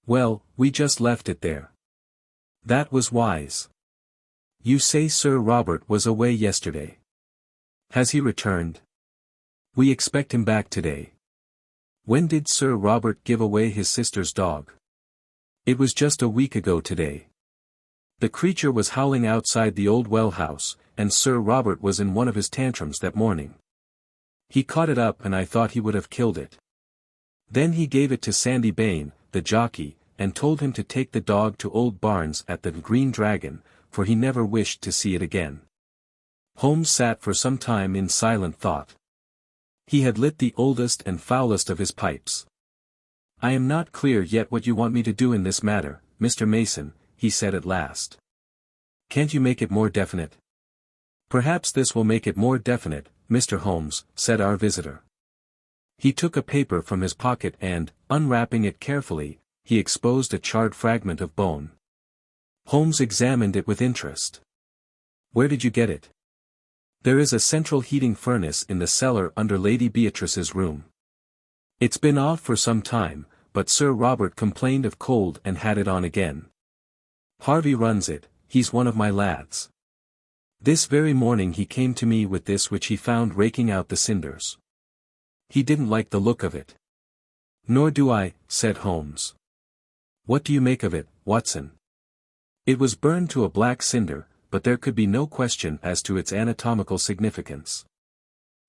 Well, we just left it there. That was wise. You say Sir Robert was away yesterday. Has he returned? We expect him back today. When did Sir Robert give away his sister's dog? It was just a week ago today. The creature was howling outside the old well house, and Sir Robert was in one of his tantrums that morning. He caught it up and I thought he would have killed it. Then he gave it to Sandy Bain, the jockey, and told him to take the dog to old Barnes at the Green Dragon, for he never wished to see it again. Holmes sat for some time in silent thought. He had lit the oldest and foulest of his pipes. I am not clear yet what you want me to do in this matter, Mr. Mason, he said at last. Can't you make it more definite? Perhaps this will make it more definite, Mr. Holmes, said our visitor. He took a paper from his pocket and, unwrapping it carefully, he exposed a charred fragment of bone. Holmes examined it with interest. Where did you get it? There is a central heating furnace in the cellar under Lady Beatrice's room. It's been off for some time, but Sir Robert complained of cold and had it on again. Harvey runs it, he's one of my lads. This very morning he came to me with this which he found raking out the cinders. He didn't like the look of it. Nor do I, said Holmes. What do you make of it, Watson? It was burned to a black cinder, but there could be no question as to its anatomical significance.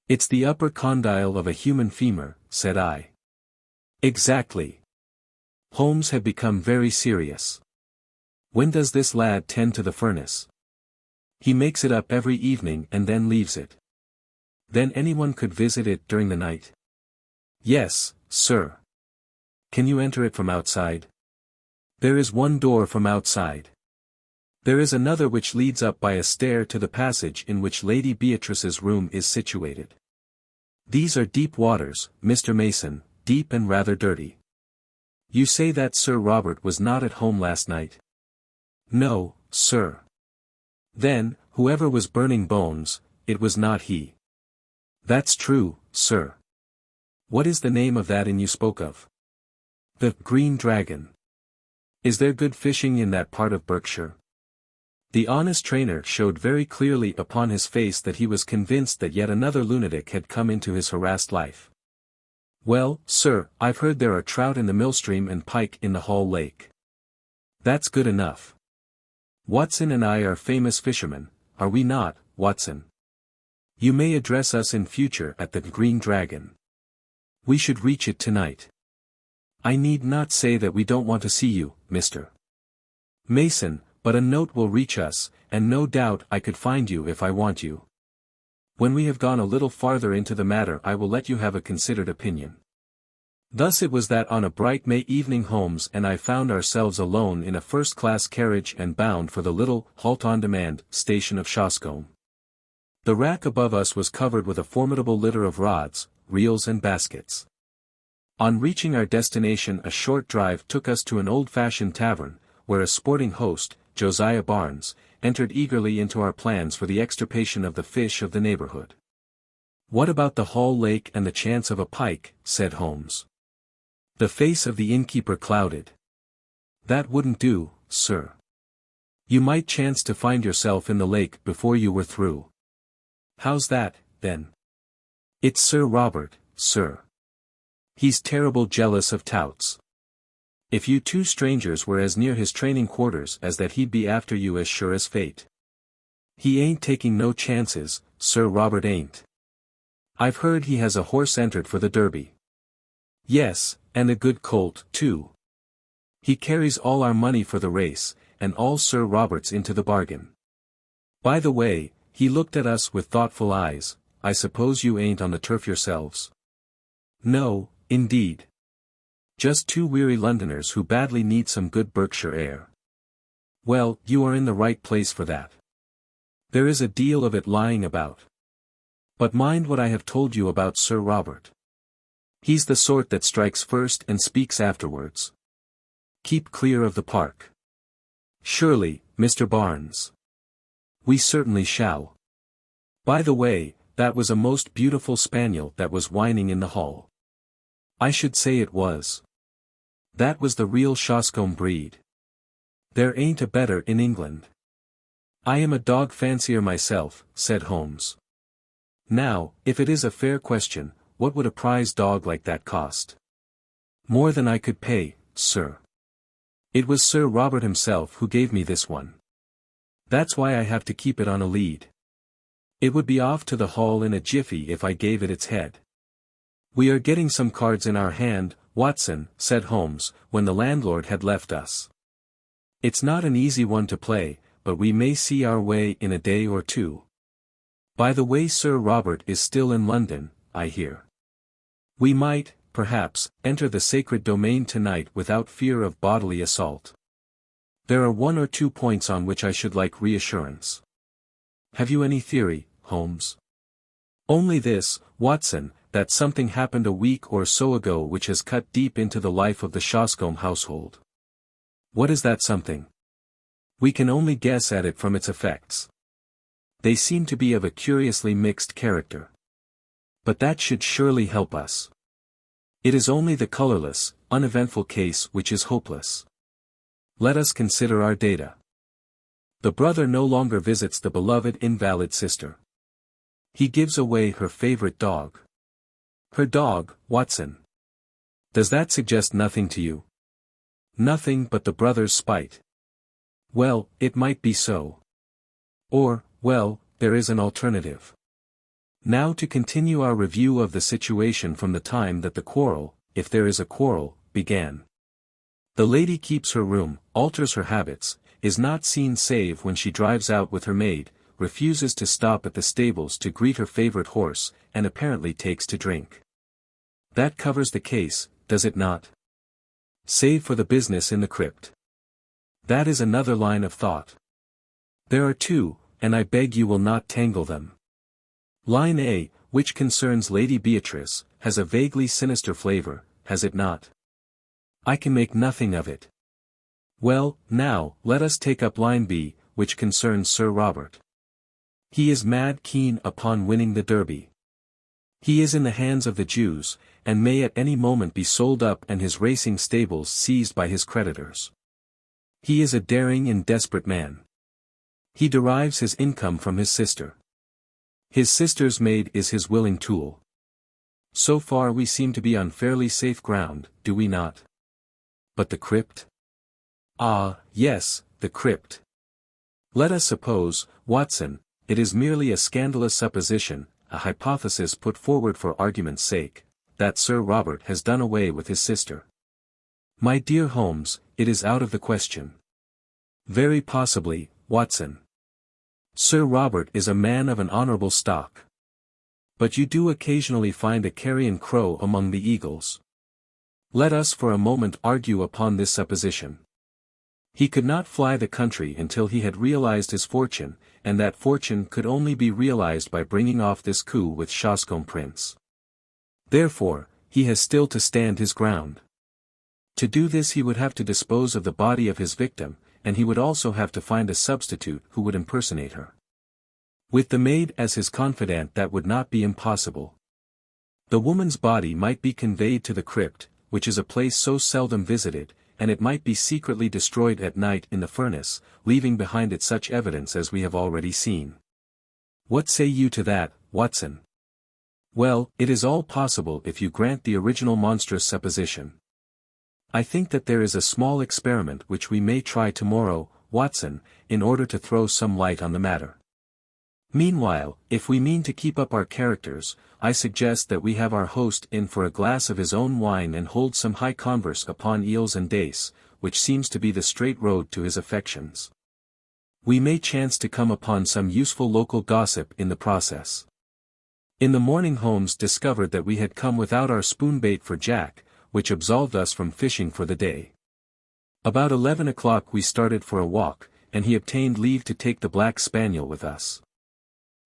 It's the upper condyle of a human femur, said I. Exactly. Holmes had become very serious. When does this lad tend to the furnace? He makes it up every evening and then leaves it. Then anyone could visit it during the night? Yes, sir. Can you enter it from outside? There is one door from outside. There is another which leads up by a stair to the passage in which Lady Beatrice's room is situated. These are deep waters, Mr. Mason, deep and rather dirty. You say that Sir Robert was not at home last night? No, sir. Then, whoever was burning bones, it was not he. That's true, sir. What is the name of that inn you spoke of? The Green Dragon. Is there good fishing in that part of Berkshire? The honest trainer showed very clearly upon his face that he was convinced that yet another lunatic had come into his harassed life. Well, sir, I've heard there are trout in the Millstream and pike in the Hall Lake. That's good enough. Watson and I are famous fishermen, are we not, Watson? You may address us in future at the Green Dragon. We should reach it tonight. I need not say that we don't want to see you, Mr. Mason, but a note will reach us, and no doubt I could find you if I want you. When we have gone a little farther into the matter I will let you have a considered opinion. Thus it was that on a bright May evening Holmes and I found ourselves alone in a first-class carriage and bound for the little halt-on-demand station of Shoscombe. The rack above us was covered with a formidable litter of rods, reels and baskets. On reaching our destination a short drive took us to an old-fashioned tavern, where a sporting host, Josiah Barnes, entered eagerly into our plans for the extirpation of the fish of the neighborhood. What about the Hall Lake and the chance of a pike, said Holmes. The face of the innkeeper clouded. That wouldn't do, sir. You might chance to find yourself in the lake before you were through. How's that, then? It's Sir Robert, sir. He's terrible jealous of touts. If you two strangers were as near his training quarters as that he'd be after you as sure as fate. He ain't taking no chances, Sir Robert ain't. I've heard he has a horse entered for the Derby. Yes, and a good colt, too. He carries all our money for the race, and all Sir Robert's into the bargain. By the way, he looked at us with thoughtful eyes. I suppose you ain't on the turf yourselves? No, indeed. Just two weary Londoners who badly need some good Berkshire air. Well, you are in the right place for that. There is a deal of it lying about. But mind what I have told you about Sir Robert. He's the sort that strikes first and speaks afterwards. Keep clear of the park. Surely, Mr. Barnes. We certainly shall. By the way, that was a most beautiful spaniel that was whining in the hall. I should say it was. That was the real Shoscombe breed. There ain't a better in England. I am a dog fancier myself, said Holmes. Now, if it is a fair question, what would a prize dog like that cost? More than I could pay, sir. It was Sir Robert himself who gave me this one. That's why I have to keep it on a lead. It would be off to the hall in a jiffy if I gave it its head. We are getting some cards in our hand, Watson, said Holmes, when the landlord had left us. It's not an easy one to play, but we may see our way in a day or two. By the way, Sir Robert is still in London, I hear. We might, perhaps, enter the sacred domain tonight without fear of bodily assault. There are 1 or 2 points on which I should like reassurance. Have you any theory, Holmes? Only this, Watson, that something happened a week or so ago which has cut deep into the life of the Shoscombe household. What is that something? We can only guess at it from its effects. They seem to be of a curiously mixed character. But that should surely help us. It is only the colorless, uneventful case which is hopeless. Let us consider our data. The brother no longer visits the beloved invalid sister. He gives away her favorite dog. Her dog, Watson. Does that suggest nothing to you? Nothing but the brother's spite. Well, it might be so. Or, well, there is an alternative. Now to continue our review of the situation from the time that the quarrel, if there is a quarrel, began. The lady keeps her room, alters her habits, is not seen save when she drives out with her maid, refuses to stop at the stables to greet her favorite horse, and apparently takes to drink. That covers the case, does it not? Save for the business in the crypt. That is another line of thought. There are 2, and I beg you will not tangle them. Line A, which concerns Lady Beatrice, has a vaguely sinister flavor, has it not? I can make nothing of it. Well, now, let us take up line B, which concerns Sir Robert. He is mad keen upon winning the Derby. He is in the hands of the Jews, and may at any moment be sold up and his racing stables seized by his creditors. He is a daring and desperate man. He derives his income from his sister. His sister's maid is his willing tool. So far we seem to be on fairly safe ground, do we not? But the crypt? Ah, yes, the crypt. Let us suppose, Watson, it is merely a scandalous supposition, a hypothesis put forward for argument's sake, that Sir Robert has done away with his sister. My dear Holmes, it is out of the question. Very possibly, Watson. Sir Robert is a man of an honorable stock. But you do occasionally find a carrion crow among the eagles. Let us for a moment argue upon this supposition. He could not fly the country until he had realized his fortune, and that fortune could only be realized by bringing off this coup with Shoscombe Prince. Therefore, he has still to stand his ground. To do this he would have to dispose of the body of his victim, and he would also have to find a substitute who would impersonate her. With the maid as his confidant that would not be impossible. The woman's body might be conveyed to the crypt, which is a place so seldom visited, and it might be secretly destroyed at night in the furnace, leaving behind it such evidence as we have already seen. What say you to that, Watson? Well, it is all possible if you grant the original monstrous supposition. I think that there is a small experiment which we may try tomorrow, Watson, in order to throw some light on the matter. Meanwhile, if we mean to keep up our characters, I suggest that we have our host in for a glass of his own wine and hold some high converse upon eels and dace, which seems to be the straight road to his affections. We may chance to come upon some useful local gossip in the process. In the morning Holmes discovered that we had come without our spoon bait for Jack, which absolved us from fishing for the day. About 11 o'clock we started for a walk, and he obtained leave to take the black spaniel with us.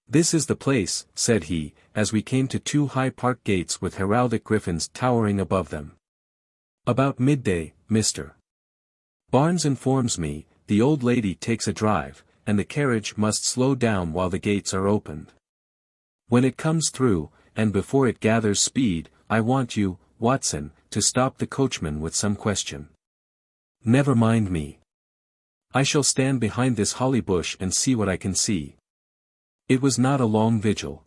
"This is the place," said he, as we came to two high park gates with heraldic griffins towering above them. "About midday, Mr. Barnes informs me, the old lady takes a drive, and the carriage must slow down while the gates are opened. When it comes through, and before it gathers speed, I want you, Watson, to stop the coachman with some question." "Never mind me. I shall stand behind this holly bush and see what I can see." It was not a long vigil.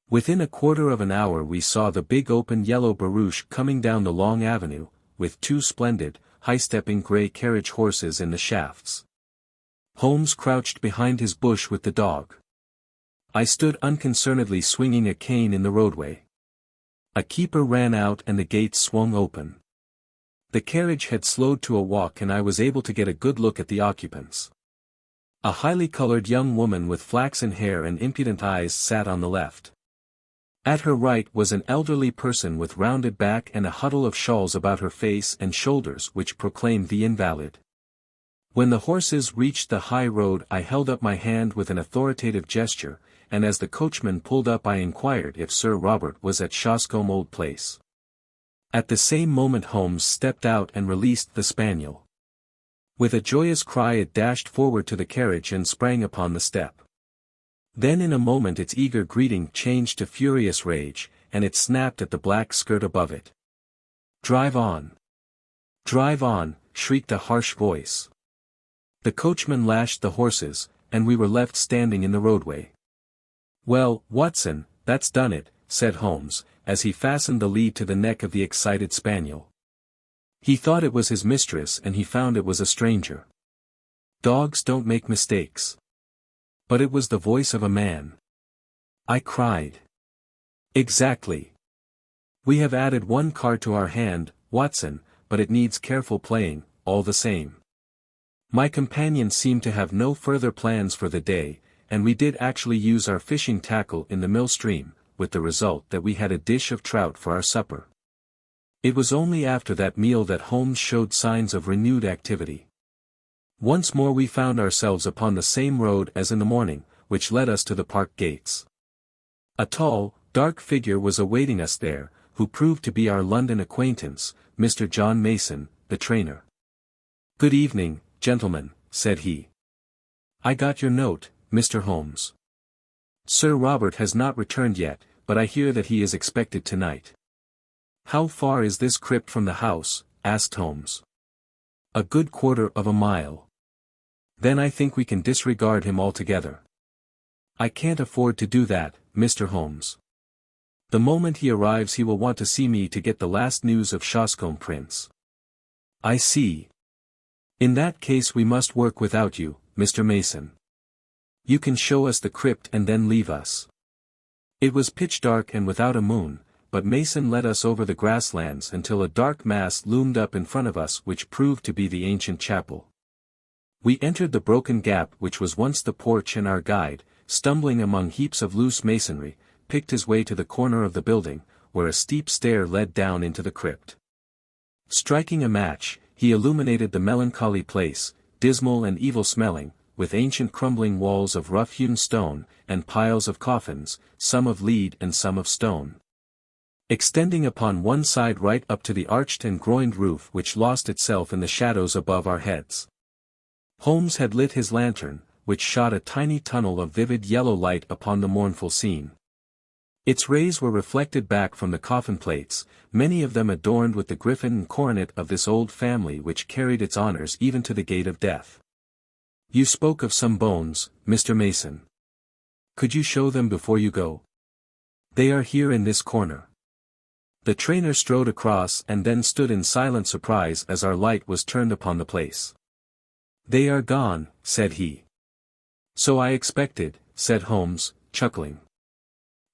Within a quarter of an hour we saw the big open yellow barouche coming down the long avenue, with two splendid, high-stepping grey carriage horses in the shafts. Holmes crouched behind his bush with the dog. I stood unconcernedly swinging a cane in the roadway. A keeper ran out and the gates swung open. The carriage had slowed to a walk and I was able to get a good look at the occupants. A highly colored young woman with flaxen hair and impudent eyes sat on the left. At her right was an elderly person with rounded back and a huddle of shawls about her face and shoulders which proclaimed the invalid. When the horses reached the high road I held up my hand with an authoritative gesture, and as the coachman pulled up I inquired if Sir Robert was at Shoscombe Old Place. At the same moment Holmes stepped out and released the spaniel. With a joyous cry it dashed forward to the carriage and sprang upon the step. Then in a moment its eager greeting changed to furious rage, and it snapped at the black skirt above it. "Drive on! Drive on!" shrieked a harsh voice. The coachman lashed the horses, and we were left standing in the roadway. "Well, Watson, that's done it," said Holmes, as he fastened the lead to the neck of the excited spaniel. He thought it was his mistress and he found it was a stranger. Dogs don't make mistakes. But it was the voice of a man. I cried. "Exactly. We have added one card to our hand, Watson, but it needs careful playing, all the same." My companion seemed to have no further plans for the day, and we did actually use our fishing tackle in the mill stream, with the result that we had a dish of trout for our supper. It was only after that meal that Holmes showed signs of renewed activity. Once more we found ourselves upon the same road as in the morning, which led us to the park gates. A tall, dark figure was awaiting us there, who proved to be our London acquaintance, Mr. John Mason, the trainer. "Good evening, gentlemen," said he. "I got your note, Mr. Holmes. Sir Robert has not returned yet, but I hear that he is expected tonight." "How far is this crypt from the house?" asked Holmes. "A good quarter of a mile." "Then I think we can disregard him altogether." "I can't afford to do that, Mr. Holmes. The moment he arrives he will want to see me to get the last news of Shoscombe Prince." "I see. In that case we must work without you, Mr. Mason. You can show us the crypt and then leave us." It was pitch dark and without a moon, but Mason led us over the grasslands until a dark mass loomed up in front of us which proved to be the ancient chapel. We entered the broken gap which was once the porch, and our guide, stumbling among heaps of loose masonry, picked his way to the corner of the building, where a steep stair led down into the crypt. Striking a match, he illuminated the melancholy place, dismal and evil-smelling, with ancient crumbling walls of rough-hewn stone, and piles of coffins, some of lead and some of stone, extending upon one side right up to the arched and groined roof which lost itself in the shadows above our heads. Holmes had lit his lantern, which shot a tiny tunnel of vivid yellow light upon the mournful scene. Its rays were reflected back from the coffin plates, many of them adorned with the griffin and coronet of this old family which carried its honors even to the gate of death. "You spoke of some bones, Mr. Mason. Could you show them before you go?" "They are here in this corner." The trainer strode across and then stood in silent surprise as our light was turned upon the place. "They are gone," said he. "So I expected," said Holmes, chuckling.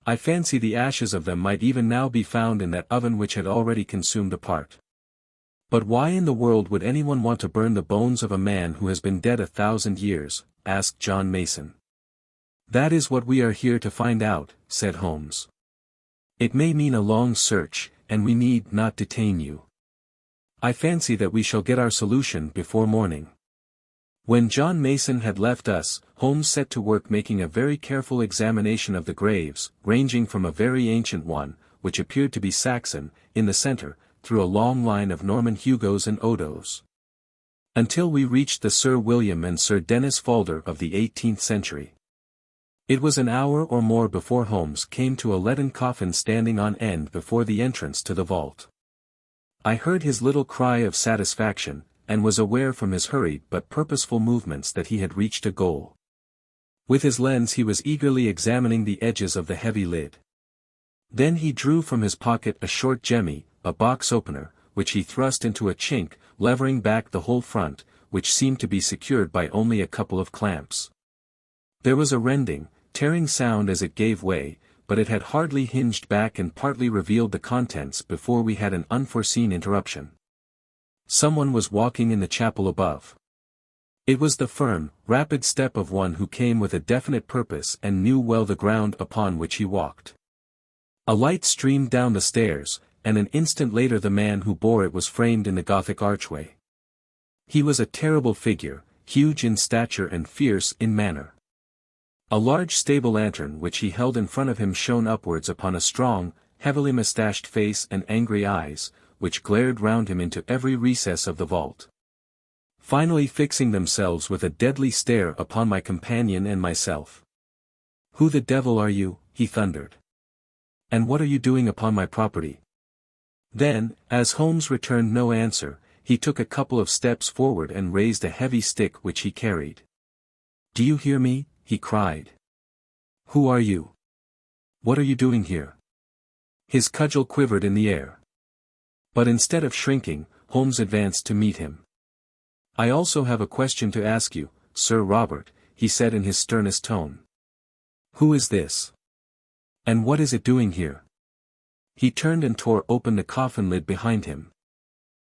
"I fancy the ashes of them might even now be found in that oven which had already consumed a part." "But why in the world would anyone want to burn the bones of a man who has been dead 1,000 years?" asked John Mason. "That is what we are here to find out," said Holmes. "It may mean a long search, and we need not detain you. I fancy that we shall get our solution before morning." When John Mason had left us, Holmes set to work making a very careful examination of the graves, ranging from a very ancient one, which appeared to be Saxon, in the center, through a long line of Norman Hugos and Odos, until we reached the Sir William and Sir Dennis Falder of the 18th century. It was an hour or more before Holmes came to a leaden coffin standing on end before the entrance to the vault. I heard his little cry of satisfaction, and was aware from his hurried but purposeful movements that he had reached a goal. With his lens he was eagerly examining the edges of the heavy lid. Then he drew from his pocket a short jemmy, a box opener, which he thrust into a chink, levering back the whole front, which seemed to be secured by only a couple of clamps. There was a rending, tearing sound as it gave way, but it had hardly hinged back and partly revealed the contents before we had an unforeseen interruption. Someone was walking in the chapel above. It was the firm, rapid step of one who came with a definite purpose and knew well the ground upon which he walked. A light streamed down the stairs, and an instant later the man who bore it was framed in the Gothic archway. He was a terrible figure, huge in stature and fierce in manner. A large stable lantern which he held in front of him shone upwards upon a strong, heavily moustached face and angry eyes, which glared round him into every recess of the vault, finally fixing themselves with a deadly stare upon my companion and myself. "Who the devil are you?" he thundered. "And what are you doing upon my property?" Then, as Holmes returned no answer, he took a couple of steps forward and raised a heavy stick which he carried. "Do you hear me?" he cried. "Who are you? What are you doing here?" His cudgel quivered in the air. But instead of shrinking, Holmes advanced to meet him. "I also have a question to ask you, Sir Robert," he said in his sternest tone. "Who is this? And what is it doing here?" He turned and tore open the coffin lid behind him.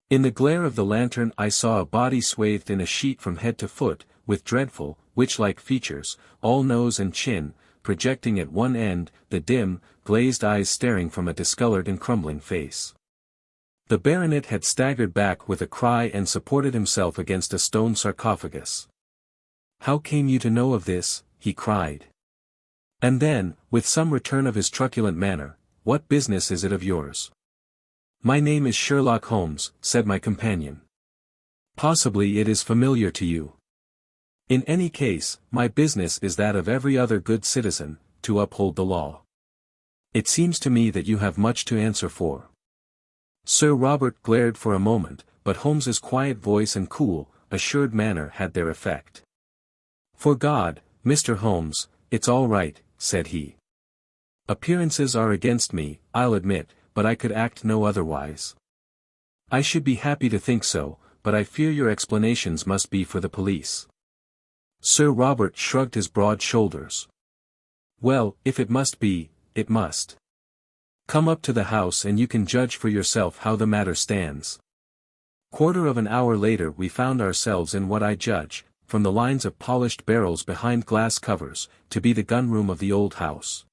In the glare of the lantern I saw a body swathed in a sheet from head to foot, with dreadful, witch-like features, all nose and chin, projecting at one end, the dim, glazed eyes staring from a discolored and crumbling face. The baronet had staggered back with a cry and supported himself against a stone sarcophagus. "How came you to know of this?" he cried. And then, with some return of his truculent manner, "What business is it of yours?" "My name is Sherlock Holmes," said my companion. "Possibly it is familiar to you. In any case, my business is that of every other good citizen, to uphold the law. It seems to me that you have much to answer for." Sir Robert glared for a moment, but Holmes's quiet voice and cool, assured manner had their effect. "For God, Mr. Holmes, it's all right," said he. "Appearances are against me, I'll admit, but I could act no otherwise. I should be happy to think so, but I fear your explanations must be for the police." Sir Robert shrugged his broad shoulders. "Well, if it must be, it must. Come up to the house and you can judge for yourself how the matter stands." Quarter of an hour later we found ourselves in what I judge, from the lines of polished barrels behind glass covers, to be the gun-room of the old house.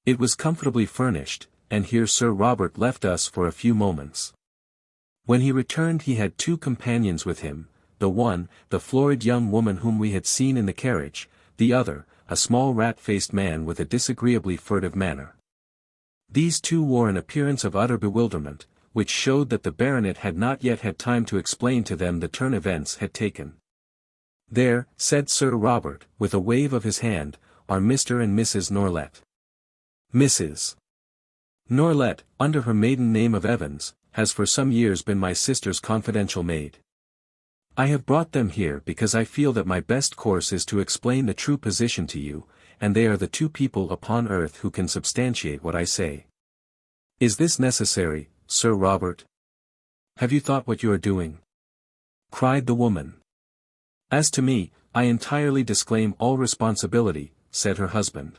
It was comfortably furnished, and here Sir Robert left us for a few moments. When he returned he had two companions with him, the one, the florid young woman whom we had seen in the carriage, the other, a small rat-faced man with a disagreeably furtive manner. These two wore an appearance of utter bewilderment, which showed that the baronet had not yet had time to explain to them the turn events had taken. "There," said Sir Robert, with a wave of his hand, "are Mr. and Mrs. Norlett. Mrs. Norlett, under her maiden name of Evans, has for some years been my sister's confidential maid. I have brought them here because I feel that my best course is to explain the true position to you, and they are the two people upon earth who can substantiate what I say. Is this necessary, Sir Robert? Have you thought what you are doing?" cried the woman. "As to me, I entirely disclaim all responsibility," said her husband.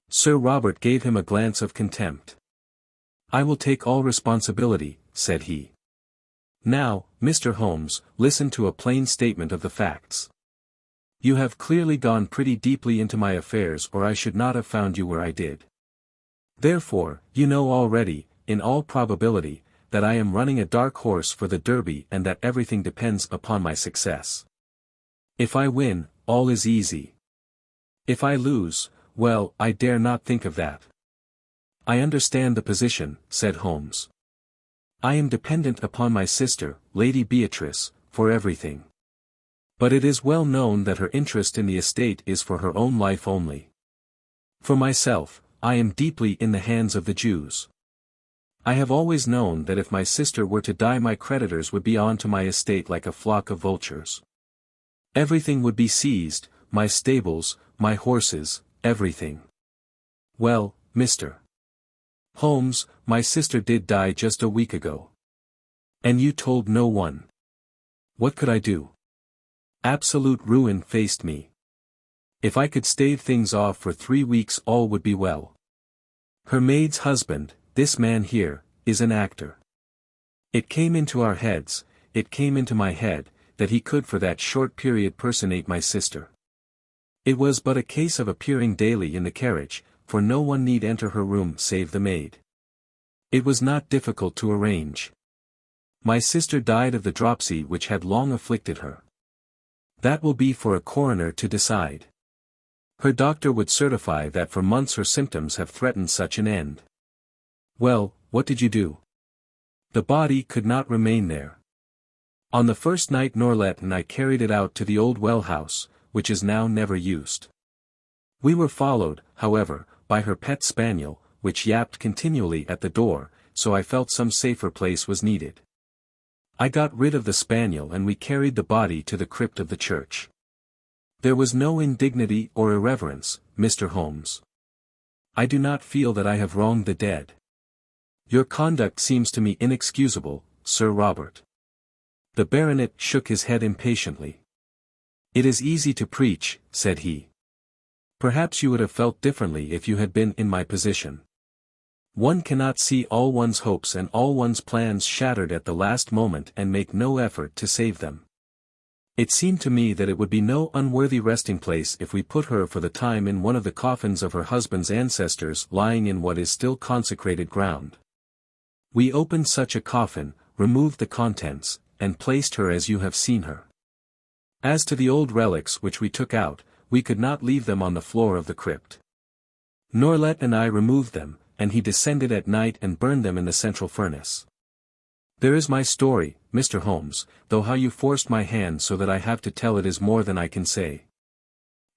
Sir Robert gave him a glance of contempt. "I will take all responsibility," said he. Now, Mr. Holmes, listen to a plain statement of the facts. You have clearly gone pretty deeply into my affairs, or I should not have found you where I did. Therefore, you know already, in all probability, that I am running a dark horse for the Derby and that everything depends upon my success. If I win, all is easy. If I lose, well, I dare not think of that. I understand the position, said Holmes. I am dependent upon my sister, Lady Beatrice, for everything. But it is well known that her interest in the estate is for her own life only. For myself, I am deeply in the hands of the Jews. I have always known that if my sister were to die, my creditors would be on to my estate like a flock of vultures. Everything would be seized, my stables, my horses, everything. Well, Mr. Holmes, my sister did die just a week ago. And you told no one. What could I do? Absolute ruin faced me. If I could stave things off for 3 weeks, all would be well. Her maid's husband, this man here, is an actor. It came into our heads, it came into my head, that he could for that short period personate my sister. It was but a case of appearing daily in the carriage, for no one need enter her room save the maid. It was not difficult to arrange. My sister died of the dropsy which had long afflicted her. That will be for a coroner to decide. Her doctor would certify that for months her symptoms have threatened such an end. Well, what did you do? The body could not remain there. On the first night Norlet and I carried it out to the old well house, which is now never used. We were followed, however, by her pet spaniel, which yapped continually at the door, so I felt some safer place was needed. I got rid of the spaniel and we carried the body to the crypt of the church. There was no indignity or irreverence, Mr. Holmes. I do not feel that I have wronged the dead. Your conduct seems to me inexcusable, Sir Robert. The baronet shook his head impatiently. It is easy to preach, said he. Perhaps you would have felt differently if you had been in my position. One cannot see all one's hopes and all one's plans shattered at the last moment and make no effort to save them. It seemed to me that it would be no unworthy resting place if we put her for the time in one of the coffins of her husband's ancestors lying in what is still consecrated ground. We opened such a coffin, removed the contents, and placed her as you have seen her. As to the old relics which we took out, we could not leave them on the floor of the crypt. Norlet and I removed them, and he descended at night and burned them in the central furnace. There is my story, Mr. Holmes, though how you forced my hand so that I have to tell it is more than I can say.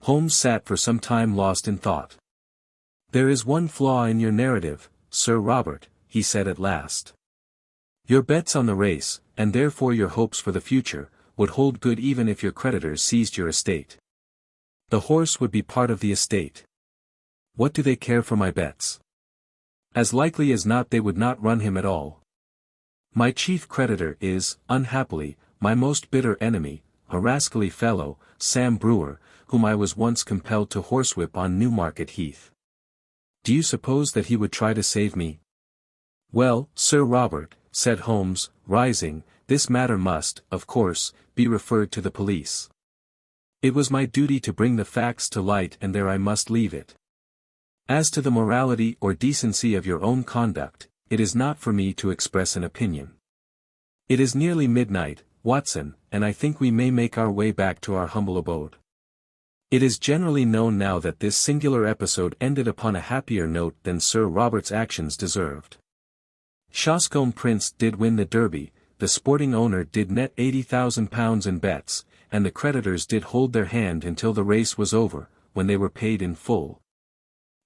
Holmes sat for some time lost in thought. There is one flaw in your narrative, Sir Robert, he said at last. Your bets on the race, and therefore your hopes for the future, would hold good even if your creditors seized your estate. The horse would be part of the estate. What do they care for my bets? As likely as not they would not run him at all. My chief creditor is, unhappily, my most bitter enemy, a rascally fellow, Sam Brewer, whom I was once compelled to horsewhip on Newmarket Heath. Do you suppose that he would try to save me? Well, Sir Robert, said Holmes, rising, this matter must, of course, be referred to the police. It was my duty to bring the facts to light and there I must leave it. As to the morality or decency of your own conduct, it is not for me to express an opinion. It is nearly midnight, Watson, and I think we may make our way back to our humble abode. It is generally known now that this singular episode ended upon a happier note than Sir Robert's actions deserved. Shoscombe Prince did win the Derby, the sporting owner did net £80,000 in bets, and the creditors did hold their hand until the race was over, when they were paid in full.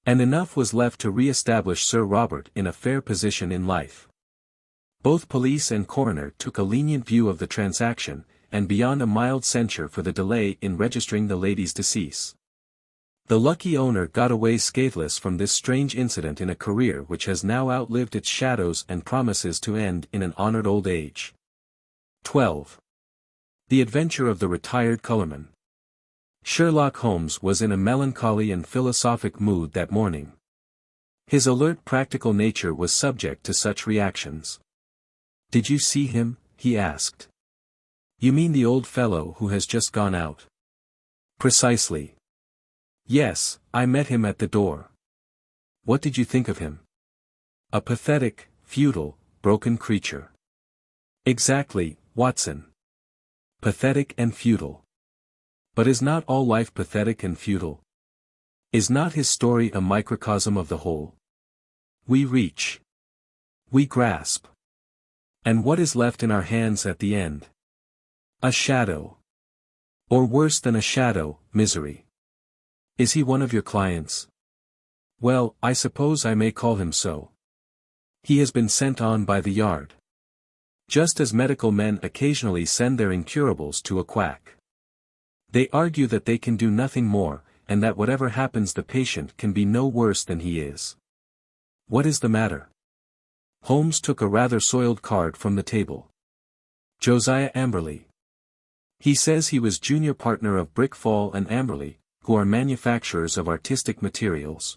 And enough was left to re-establish Sir Robert in a fair position in life. Both police and coroner took a lenient view of the transaction, and beyond a mild censure for the delay in registering the lady's decease. The lucky owner got away scatheless from this strange incident in a career which has now outlived its shadows and promises to end in an honored old age. 12. The Adventure of the Retired Colourman. Sherlock Holmes was in a melancholy and philosophic mood that morning. His alert practical nature was subject to such reactions. "Did you see him?" he asked. You mean the old fellow who has just gone out? Precisely. Yes, I met him at the door. What did you think of him? A pathetic, futile, broken creature. Exactly, Watson. Pathetic and futile. But is not all life pathetic and futile? Is not his story a microcosm of the whole? We reach. We grasp. And what is left in our hands at the end? A shadow. Or worse than a shadow, misery. Is he one of your clients? Well, I suppose I may call him so. He has been sent on by the yard. Just as medical men occasionally send their incurables to a quack. They argue that they can do nothing more, and that whatever happens the patient can be no worse than he is. What is the matter? Holmes took a rather soiled card from the table. Josiah Amberley. He says he was junior partner of Brickfall and Amberley, who are manufacturers of artistic materials.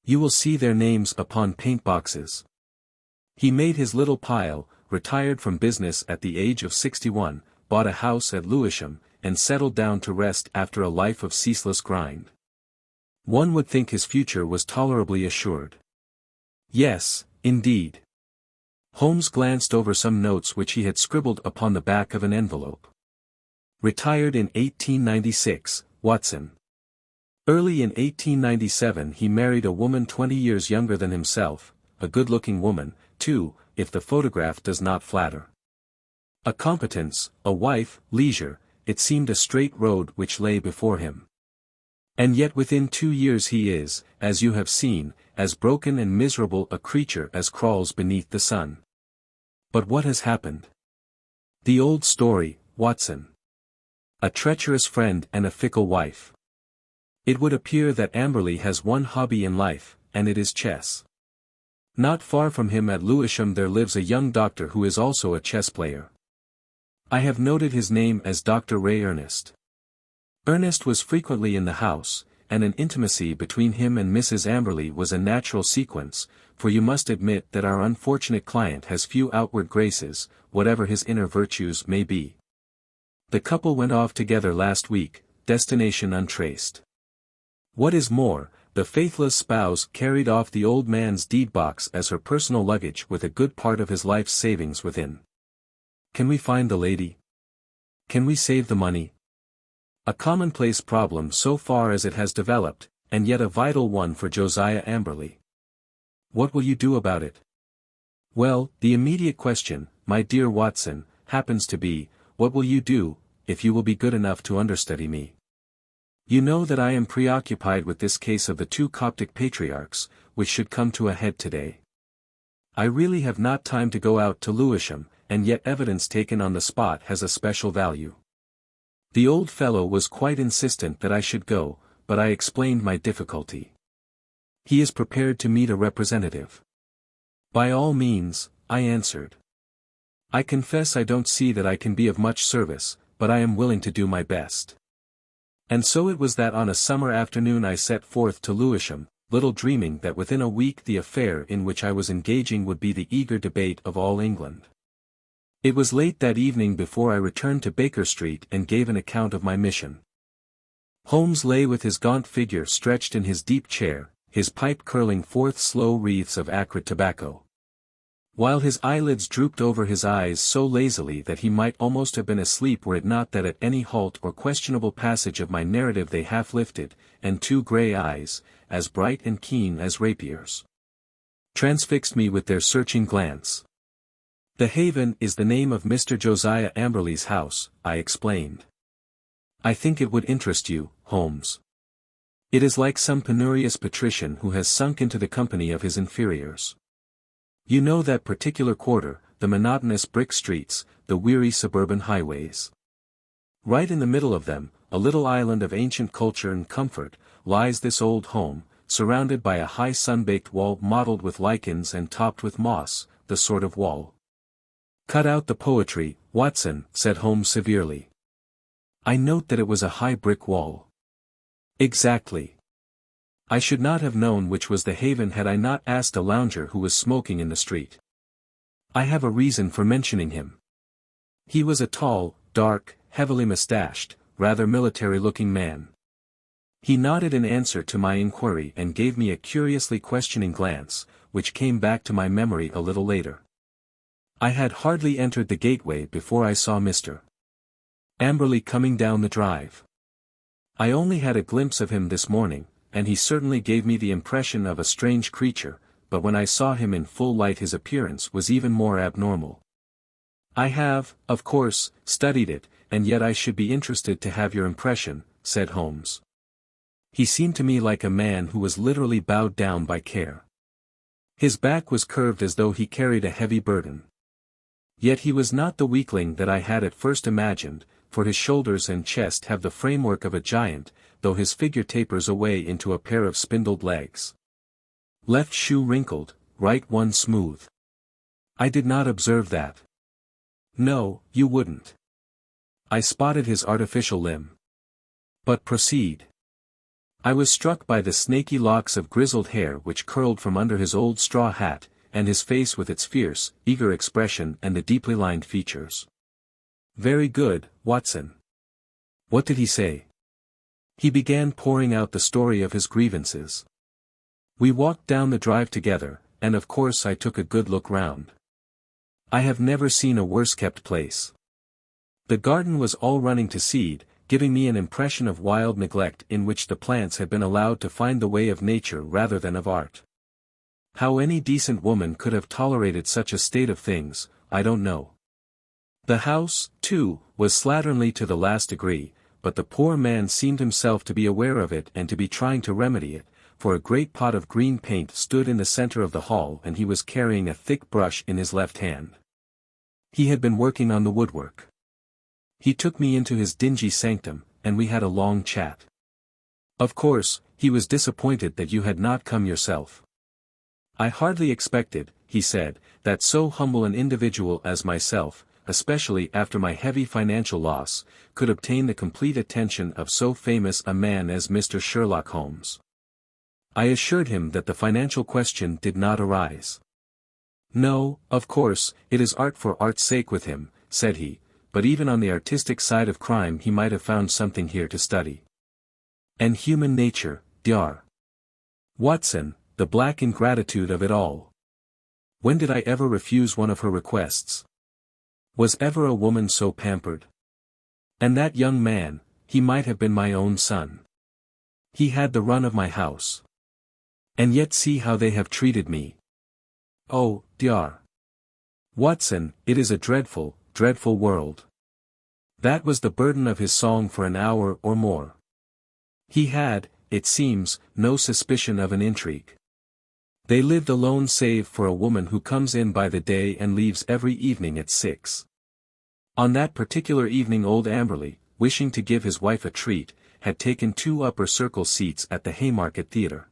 You will see their names upon paint boxes. He made his little pile, retired from business at the age of 61, bought a house at Lewisham, and settled down to rest after a life of ceaseless grind. One would think his future was tolerably assured. Yes, indeed. Holmes glanced over some notes which he had scribbled upon the back of an envelope. Retired in 1896, Watson. Early in 1897 he married a woman 20 years younger than himself, a good-looking woman, too, if the photograph does not flatter. A competence, a wife, leisure, it seemed a straight road which lay before him. And yet within 2 years he is, as you have seen, as broken and miserable a creature as crawls beneath the sun. But what has happened? The old story, Watson. A treacherous friend and a fickle wife. It would appear that Amberley has one hobby in life, and it is chess. Not far from him at Lewisham there lives a young doctor who is also a chess player. I have noted his name as Dr. Ray Ernest. Ernest was frequently in the house, and an intimacy between him and Mrs. Amberley was a natural sequence, for you must admit that our unfortunate client has few outward graces, whatever his inner virtues may be. The couple went off together last week, destination untraced. What is more, the faithless spouse carried off the old man's deed box as her personal luggage with a good part of his life's savings within. Can we find the lady? Can we save the money? A commonplace problem so far as it has developed, and yet a vital one for Josiah Amberley. What will you do about it? Well, the immediate question, my dear Watson, happens to be, what will you do, if you will be good enough to understudy me? You know that I am preoccupied with this case of the 2 Coptic patriarchs, which should come to a head today. I really have not time to go out to Lewisham, and yet evidence taken on the spot has a special value. The old fellow was quite insistent that I should go, but I explained my difficulty. He is prepared to meet a representative. By all means, I answered. I confess I don't see that I can be of much service, but I am willing to do my best. And so it was that on a summer afternoon I set forth to Lewisham, little dreaming that within a week the affair in which I was engaging would be the eager debate of all England. It was late that evening before I returned to Baker Street and gave an account of my mission. Holmes lay with his gaunt figure stretched in his deep chair, his pipe curling forth slow wreaths of acrid tobacco. While his eyelids drooped over his eyes so lazily that he might almost have been asleep were it not that at any halt or questionable passage of my narrative they half lifted, and 2 grey eyes, as bright and keen as rapiers, transfixed me with their searching glance. The Haven is the name of Mr. Josiah Amberley's house, I explained. I think it would interest you, Holmes. It is like some penurious patrician who has sunk into the company of his inferiors. You know that particular quarter, the monotonous brick streets, the weary suburban highways. Right in the middle of them, a little island of ancient culture and comfort, lies this old home, surrounded by a high sun-baked wall mottled with lichens and topped with moss, the sort of wall. Cut out the poetry, Watson, said Holmes severely. I note that it was a high brick wall. Exactly. I should not have known which was the Haven had I not asked a lounger who was smoking in the street. I have a reason for mentioning him. He was a tall, dark, heavily mustached, rather military-looking man. He nodded in answer to my inquiry and gave me a curiously questioning glance, which came back to my memory a little later. I had hardly entered the gateway before I saw Mr. Amberley coming down the drive. I only had a glimpse of him this morning, and he certainly gave me the impression of a strange creature, but when I saw him in full light his appearance was even more abnormal. I have, of course, studied it, and yet I should be interested to have your impression, said Holmes. He seemed to me like a man who was literally bowed down by care. His back was curved as though he carried a heavy burden. Yet he was not the weakling that I had at first imagined, for his shoulders and chest have the framework of a giant, though his figure tapers away into a pair of spindled legs. Left shoe wrinkled, right one smooth. I did not observe that. No, you wouldn't. I spotted his artificial limb. But proceed. I was struck by the snaky locks of grizzled hair which curled from under his old straw hat, and his face with its fierce, eager expression and the deeply lined features. Very good, Watson. What did he say? He began pouring out the story of his grievances. We walked down the drive together, and of course I took a good look round. I have never seen a worse-kept place. The garden was all running to seed, giving me an impression of wild neglect in which the plants had been allowed to find the way of nature rather than of art. How any decent woman could have tolerated such a state of things, I don't know. The house, too, was slatternly to the last degree, but the poor man seemed himself to be aware of it and to be trying to remedy it, for a great pot of green paint stood in the center of the hall and he was carrying a thick brush in his left hand. He had been working on the woodwork. He took me into his dingy sanctum, and we had a long chat. Of course, he was disappointed that you had not come yourself. I hardly expected, he said, that so humble an individual as myself, especially after my heavy financial loss, could obtain the complete attention of so famous a man as Mr. Sherlock Holmes. I assured him that the financial question did not arise. No, of course, it is art for art's sake with him, said he, but even on the artistic side of crime he might have found something here to study. And human nature, Dr. Watson, the black ingratitude of it all. When did I ever refuse one of her requests? Was ever a woman so pampered? And that young man, he might have been my own son. He had the run of my house. And yet see how they have treated me. Oh, Dr. Watson, it is a dreadful, dreadful world. That was the burden of his song for an hour or more. He had, it seems, no suspicion of an intrigue. They lived alone save for a woman who comes in by the day and leaves every evening at 6. On that particular evening old Amberley, wishing to give his wife a treat, had taken 2 upper circle seats at the Haymarket Theatre.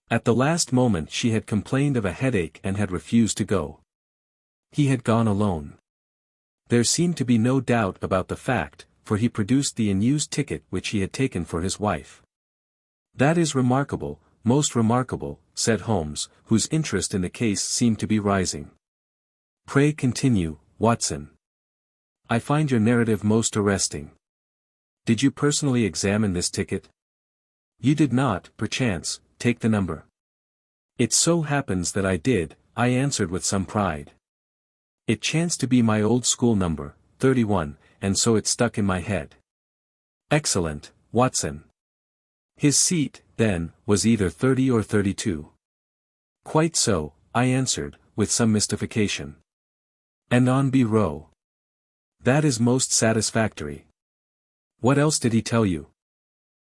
At the last moment she had complained of a headache and had refused to go. He had gone alone. There seemed to be no doubt about the fact, for he produced the unused ticket which he had taken for his wife. That is remarkable, most remarkable, said Holmes, whose interest in the case seemed to be rising. Pray continue, Watson. I find your narrative most arresting. Did you personally examine this ticket? You did not, perchance, take the number. It so happens that I did, I answered with some pride. It chanced to be my old school number, 31, and so it stuck in my head. Excellent, Watson. His seat, then, was either 30 or 32. Quite so, I answered, with some mystification. And on B row. That is most satisfactory. What else did he tell you?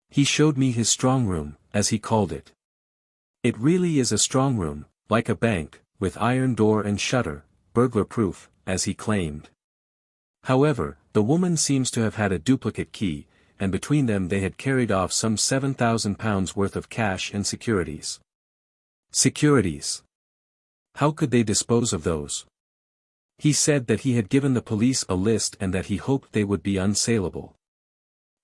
He showed me his strong room, as he called it. It really is a strong room, like a bank, with iron door and shutter, burglar-proof, as he claimed. However, the woman seems to have had a duplicate key, and between them they had carried off some £7,000 worth of cash and securities. Securities. How could they dispose of those? He said that he had given the police a list and that he hoped they would be unsaleable.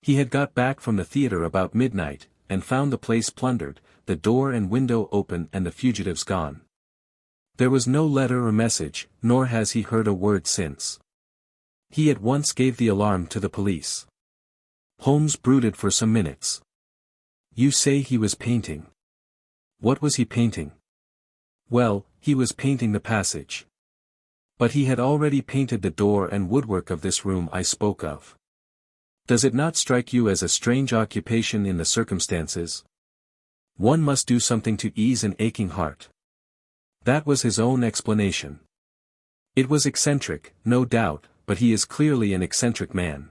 He had got back from the theatre about midnight, and found the place plundered, the door and window open and the fugitives gone. There was no letter or message, nor has he heard a word since. He at once gave the alarm to the police. Holmes brooded for some minutes. You say he was painting. What was he painting? Well, he was painting the passage. But he had already painted the door and woodwork of this room I spoke of. Does it not strike you as a strange occupation in the circumstances? One must do something to ease an aching heart. That was his own explanation. It was eccentric, no doubt, but he is clearly an eccentric man.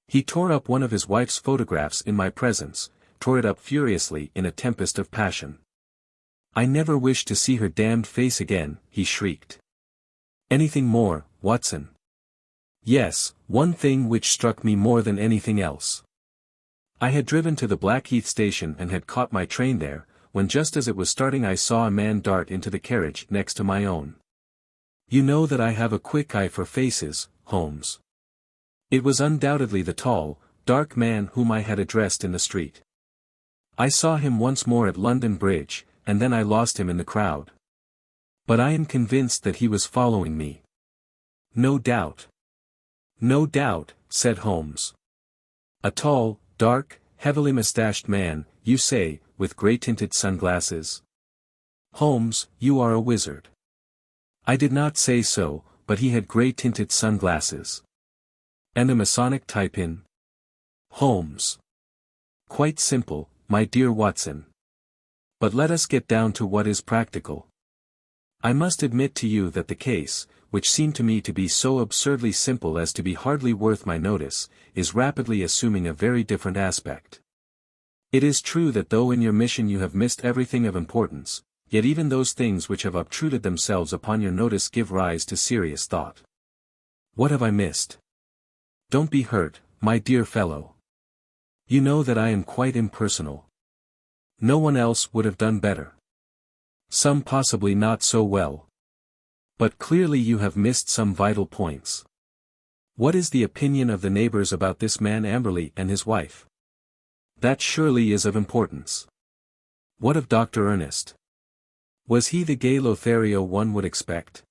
He tore up one of his wife's photographs in my presence, tore it up furiously in a tempest of passion. I never wish to see her damned face again, he shrieked. Anything more, Watson? Yes, one thing which struck me more than anything else. I had driven to the Blackheath station and had caught my train there, when just as it was starting I saw a man dart into the carriage next to my own. You know that I have a quick eye for faces, Holmes. It was undoubtedly the tall, dark man whom I had addressed in the street. I saw him once more at London Bridge, and then I lost him in the crowd. But I am convinced that he was following me. No doubt. No doubt, said Holmes. A tall, dark, heavily mustached man, you say, with grey-tinted sunglasses? Holmes, you are a wizard. I did not say so, but he had grey-tinted sunglasses. And a Masonic type in? Holmes. Quite simple, my dear Watson. But let us get down to what is practical. I must admit to you that the case, which seemed to me to be so absurdly simple as to be hardly worth my notice, is rapidly assuming a very different aspect. It is true that though in your mission you have missed everything of importance, yet even those things which have obtruded themselves upon your notice give rise to serious thought. What have I missed? Don't be hurt, my dear fellow. You know that I am quite impersonal. No one else would have done better. Some possibly not so well. But clearly you have missed some vital points. What is the opinion of the neighbors about this man Amberley and his wife? That surely is of importance. What of Dr. Ernest? Was he the gay Lothario one would expect?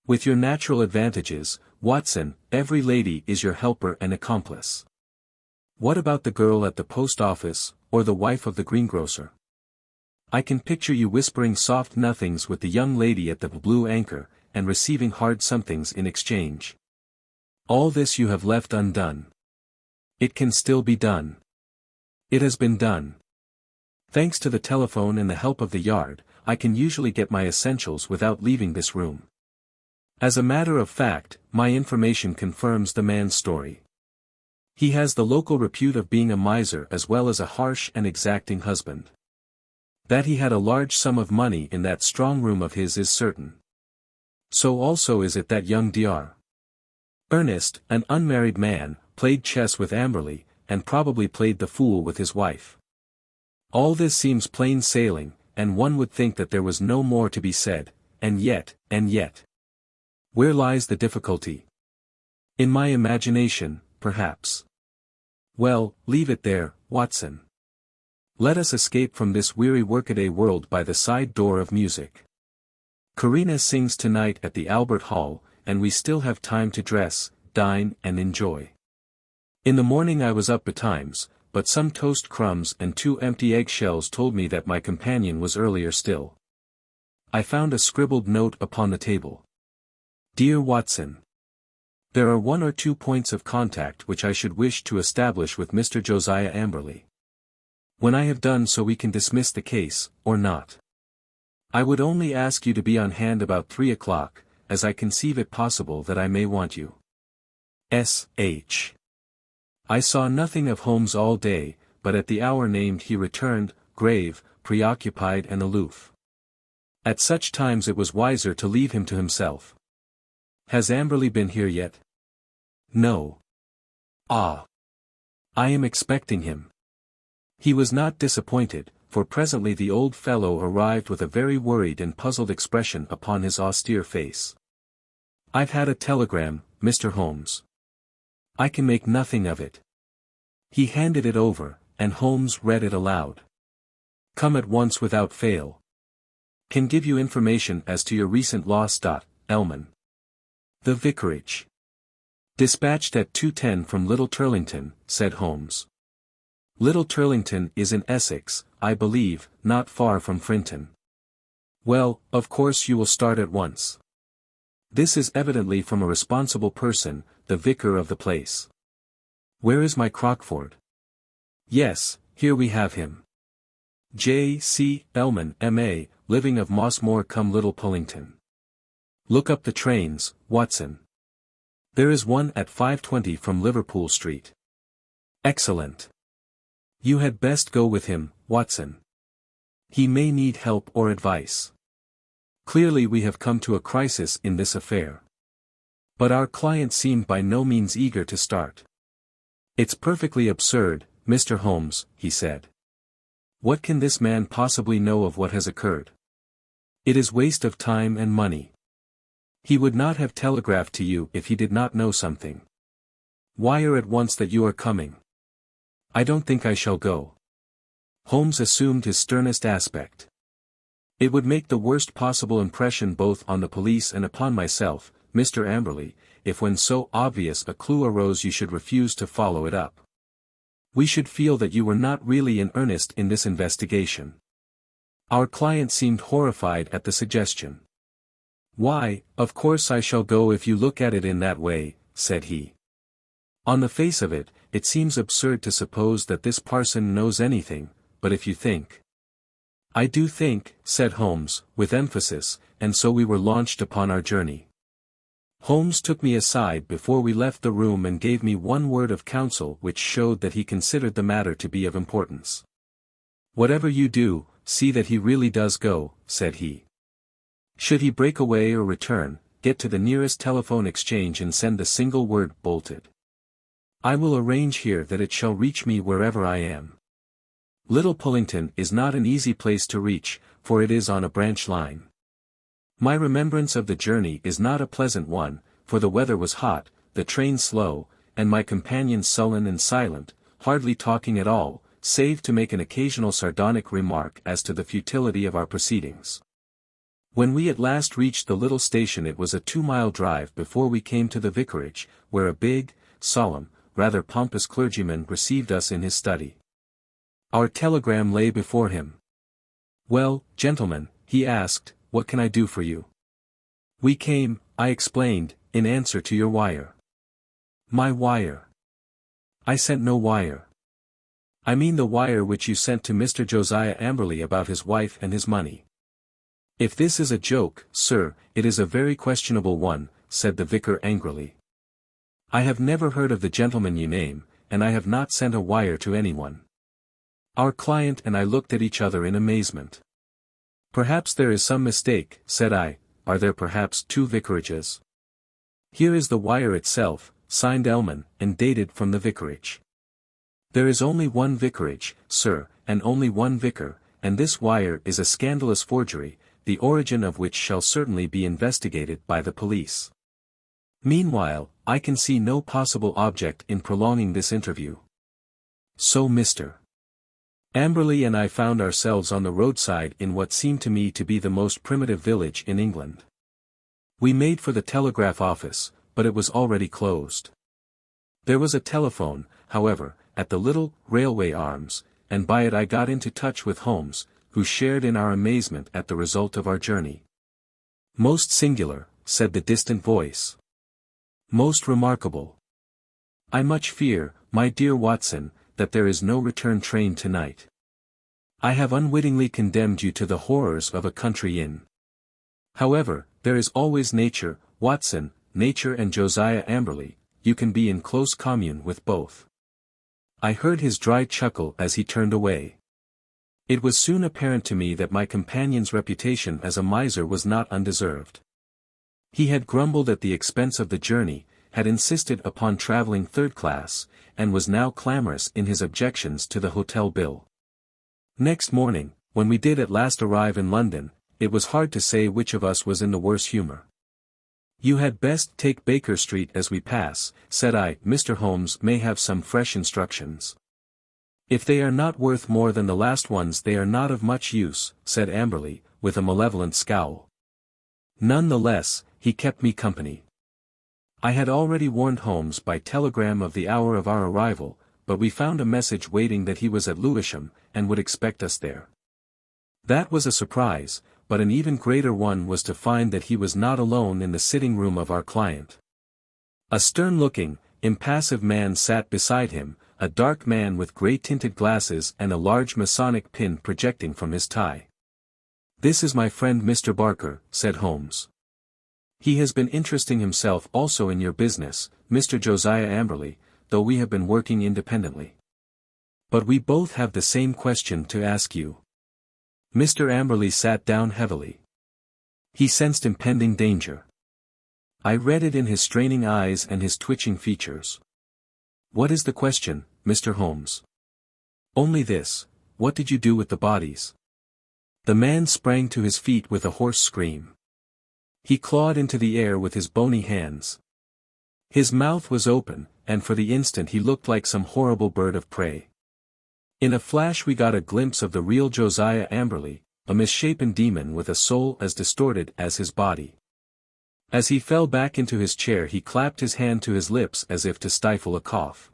With your natural advantages, Watson, every lady is your helper and accomplice. What about the girl at the post office, or the wife of the greengrocer? I can picture you whispering soft nothings with the young lady at the Blue Anchor, and receiving hard somethings in exchange. All this you have left undone. It can still be done. It has been done. Thanks to the telephone and the help of the Yard, I can usually get my essentials without leaving this room. As a matter of fact, my information confirms the man's story. He has the local repute of being a miser as well as a harsh and exacting husband. That he had a large sum of money in that strong room of his is certain. So also is it that young Dr. Ernest, an unmarried man, played chess with Amberley, and probably played the fool with his wife. All this seems plain sailing, and one would think that there was no more to be said, and yet. Where lies the difficulty? In my imagination, perhaps. Well, leave it there, Watson. Let us escape from this weary workaday world by the side door of music. Karina sings tonight at the Albert Hall, and we still have time to dress, dine and enjoy. In the morning I was up betimes, but some toast crumbs and 2 empty eggshells told me that my companion was earlier still. I found a scribbled note upon the table. Dear Watson. There are 1 or 2 points of contact which I should wish to establish with Mr. Josiah Amberley. When I have done so we can dismiss the case, or not. I would only ask you to be on hand about 3 o'clock, as I conceive it possible that I may want you. S.H. I saw nothing of Holmes all day, but at the hour named he returned, grave, preoccupied and aloof. At such times it was wiser to leave him to himself. Has Amberley been here yet? No. Ah. I am expecting him. He was not disappointed, for presently the old fellow arrived with a very worried and puzzled expression upon his austere face. I've had a telegram, Mr. Holmes. I can make nothing of it. He handed it over, and Holmes read it aloud. Come at once without fail. Can give you information as to your recent loss. Elman. The Vicarage. Dispatched at 2:10 from Little Turlington, said Holmes. Little Turlington is in Essex, I believe, not far from Frinton. Well, of course you will start at once. This is evidently from a responsible person, the vicar of the place. Where is my Crockford? Yes, here we have him. J. C. Elman, M.A., living of Mossmoor cum Little Pullington. Look up the trains, Watson. There is one at 5:20 from Liverpool Street. Excellent. You had best go with him, Watson. He may need help or advice. Clearly we have come to a crisis in this affair. But our client seemed by no means eager to start. It's perfectly absurd, Mr. Holmes, he said. What can this man possibly know of what has occurred? It is waste of time and money. He would not have telegraphed to you if he did not know something. Wire at once that you are coming. I don't think I shall go. Holmes assumed his sternest aspect. It would make the worst possible impression both on the police and upon myself, Mr. Amberley, if when so obvious a clue arose you should refuse to follow it up. We should feel that you were not really in earnest in this investigation. Our client seemed horrified at the suggestion. Why, of course I shall go if you look at it in that way, said he. On the face of it, it seems absurd to suppose that this parson knows anything, but if you think. I do think, said Holmes, with emphasis, and so we were launched upon our journey. Holmes took me aside before we left the room and gave me one word of counsel which showed that he considered the matter to be of importance. Whatever you do, see that he really does go, said he. Should he break away or return, get to the nearest telephone exchange and send the single word bolted. I will arrange here that it shall reach me wherever I am. Little Pullington is not an easy place to reach, for it is on a branch line. My remembrance of the journey is not a pleasant one, for the weather was hot, the train slow, and my companion sullen and silent, hardly talking at all, save to make an occasional sardonic remark as to the futility of our proceedings. When we at last reached the little station it was a 2-mile drive before we came to the vicarage, where a big, solemn, rather pompous clergyman received us in his study. Our telegram lay before him. Well, gentlemen, he asked, what can I do for you? We came, I explained, in answer to your wire. My wire? I sent no wire. I mean the wire which you sent to Mr. Josiah Amberley about his wife and his money. If this is a joke, sir, it is a very questionable one, said the vicar angrily. I have never heard of the gentleman you name, and I have not sent a wire to anyone. Our client and I looked at each other in amazement. Perhaps there is some mistake, said I. Are there perhaps 2 vicarages? Here is the wire itself, signed Elman, and dated from the vicarage. There is only one vicarage, sir, and only one vicar, and this wire is a scandalous forgery, the origin of which shall certainly be investigated by the police. Meanwhile, I can see no possible object in prolonging this interview. So Mr. Amberley and I found ourselves on the roadside in what seemed to me to be the most primitive village in England. We made for the telegraph office, but it was already closed. There was a telephone, however, at the little railway arms, and by it I got into touch with Holmes, who shared in our amazement at the result of our journey. Most singular, said the distant voice. Most remarkable. I much fear, my dear Watson, that there is no return train tonight. I have unwittingly condemned you to the horrors of a country inn. However, there is always nature, Watson, nature and Josiah Amberley, you can be in close commune with both. I heard his dry chuckle as he turned away. It was soon apparent to me that my companion's reputation as a miser was not undeserved. He had grumbled at the expense of the journey, had insisted upon traveling 3rd class, and was now clamorous in his objections to the hotel bill. Next morning, when we did at last arrive in London, it was hard to say which of us was in the worse humor. You had best take Baker Street as we pass, said I. Mr. Holmes may have some fresh instructions. If they are not worth more than the last ones they are not of much use, said Amberley, with a malevolent scowl. None the less, he kept me company. I had already warned Holmes by telegram of the hour of our arrival, but we found a message waiting that he was at Lewisham, and would expect us there. That was a surprise, but an even greater one was to find that he was not alone in the sitting room of our client. A stern-looking, impassive man sat beside him, a dark man with grey-tinted glasses and a large Masonic pin projecting from his tie. "This is my friend Mr. Barker," said Holmes. "He has been interesting himself also in your business, Mr. Josiah Amberley, though we have been working independently. But we both have the same question to ask you." Mr. Amberley sat down heavily. He sensed impending danger. I read it in his straining eyes and his twitching features. "What is the question, Mr. Holmes?" "Only this: what did you do with the bodies?" The man sprang to his feet with a hoarse scream. He clawed into the air with his bony hands. His mouth was open, and for the instant he looked like some horrible bird of prey. In a flash we got a glimpse of the real Josiah Amberley, a misshapen demon with a soul as distorted as his body. As he fell back into his chair he clapped his hand to his lips as if to stifle a cough.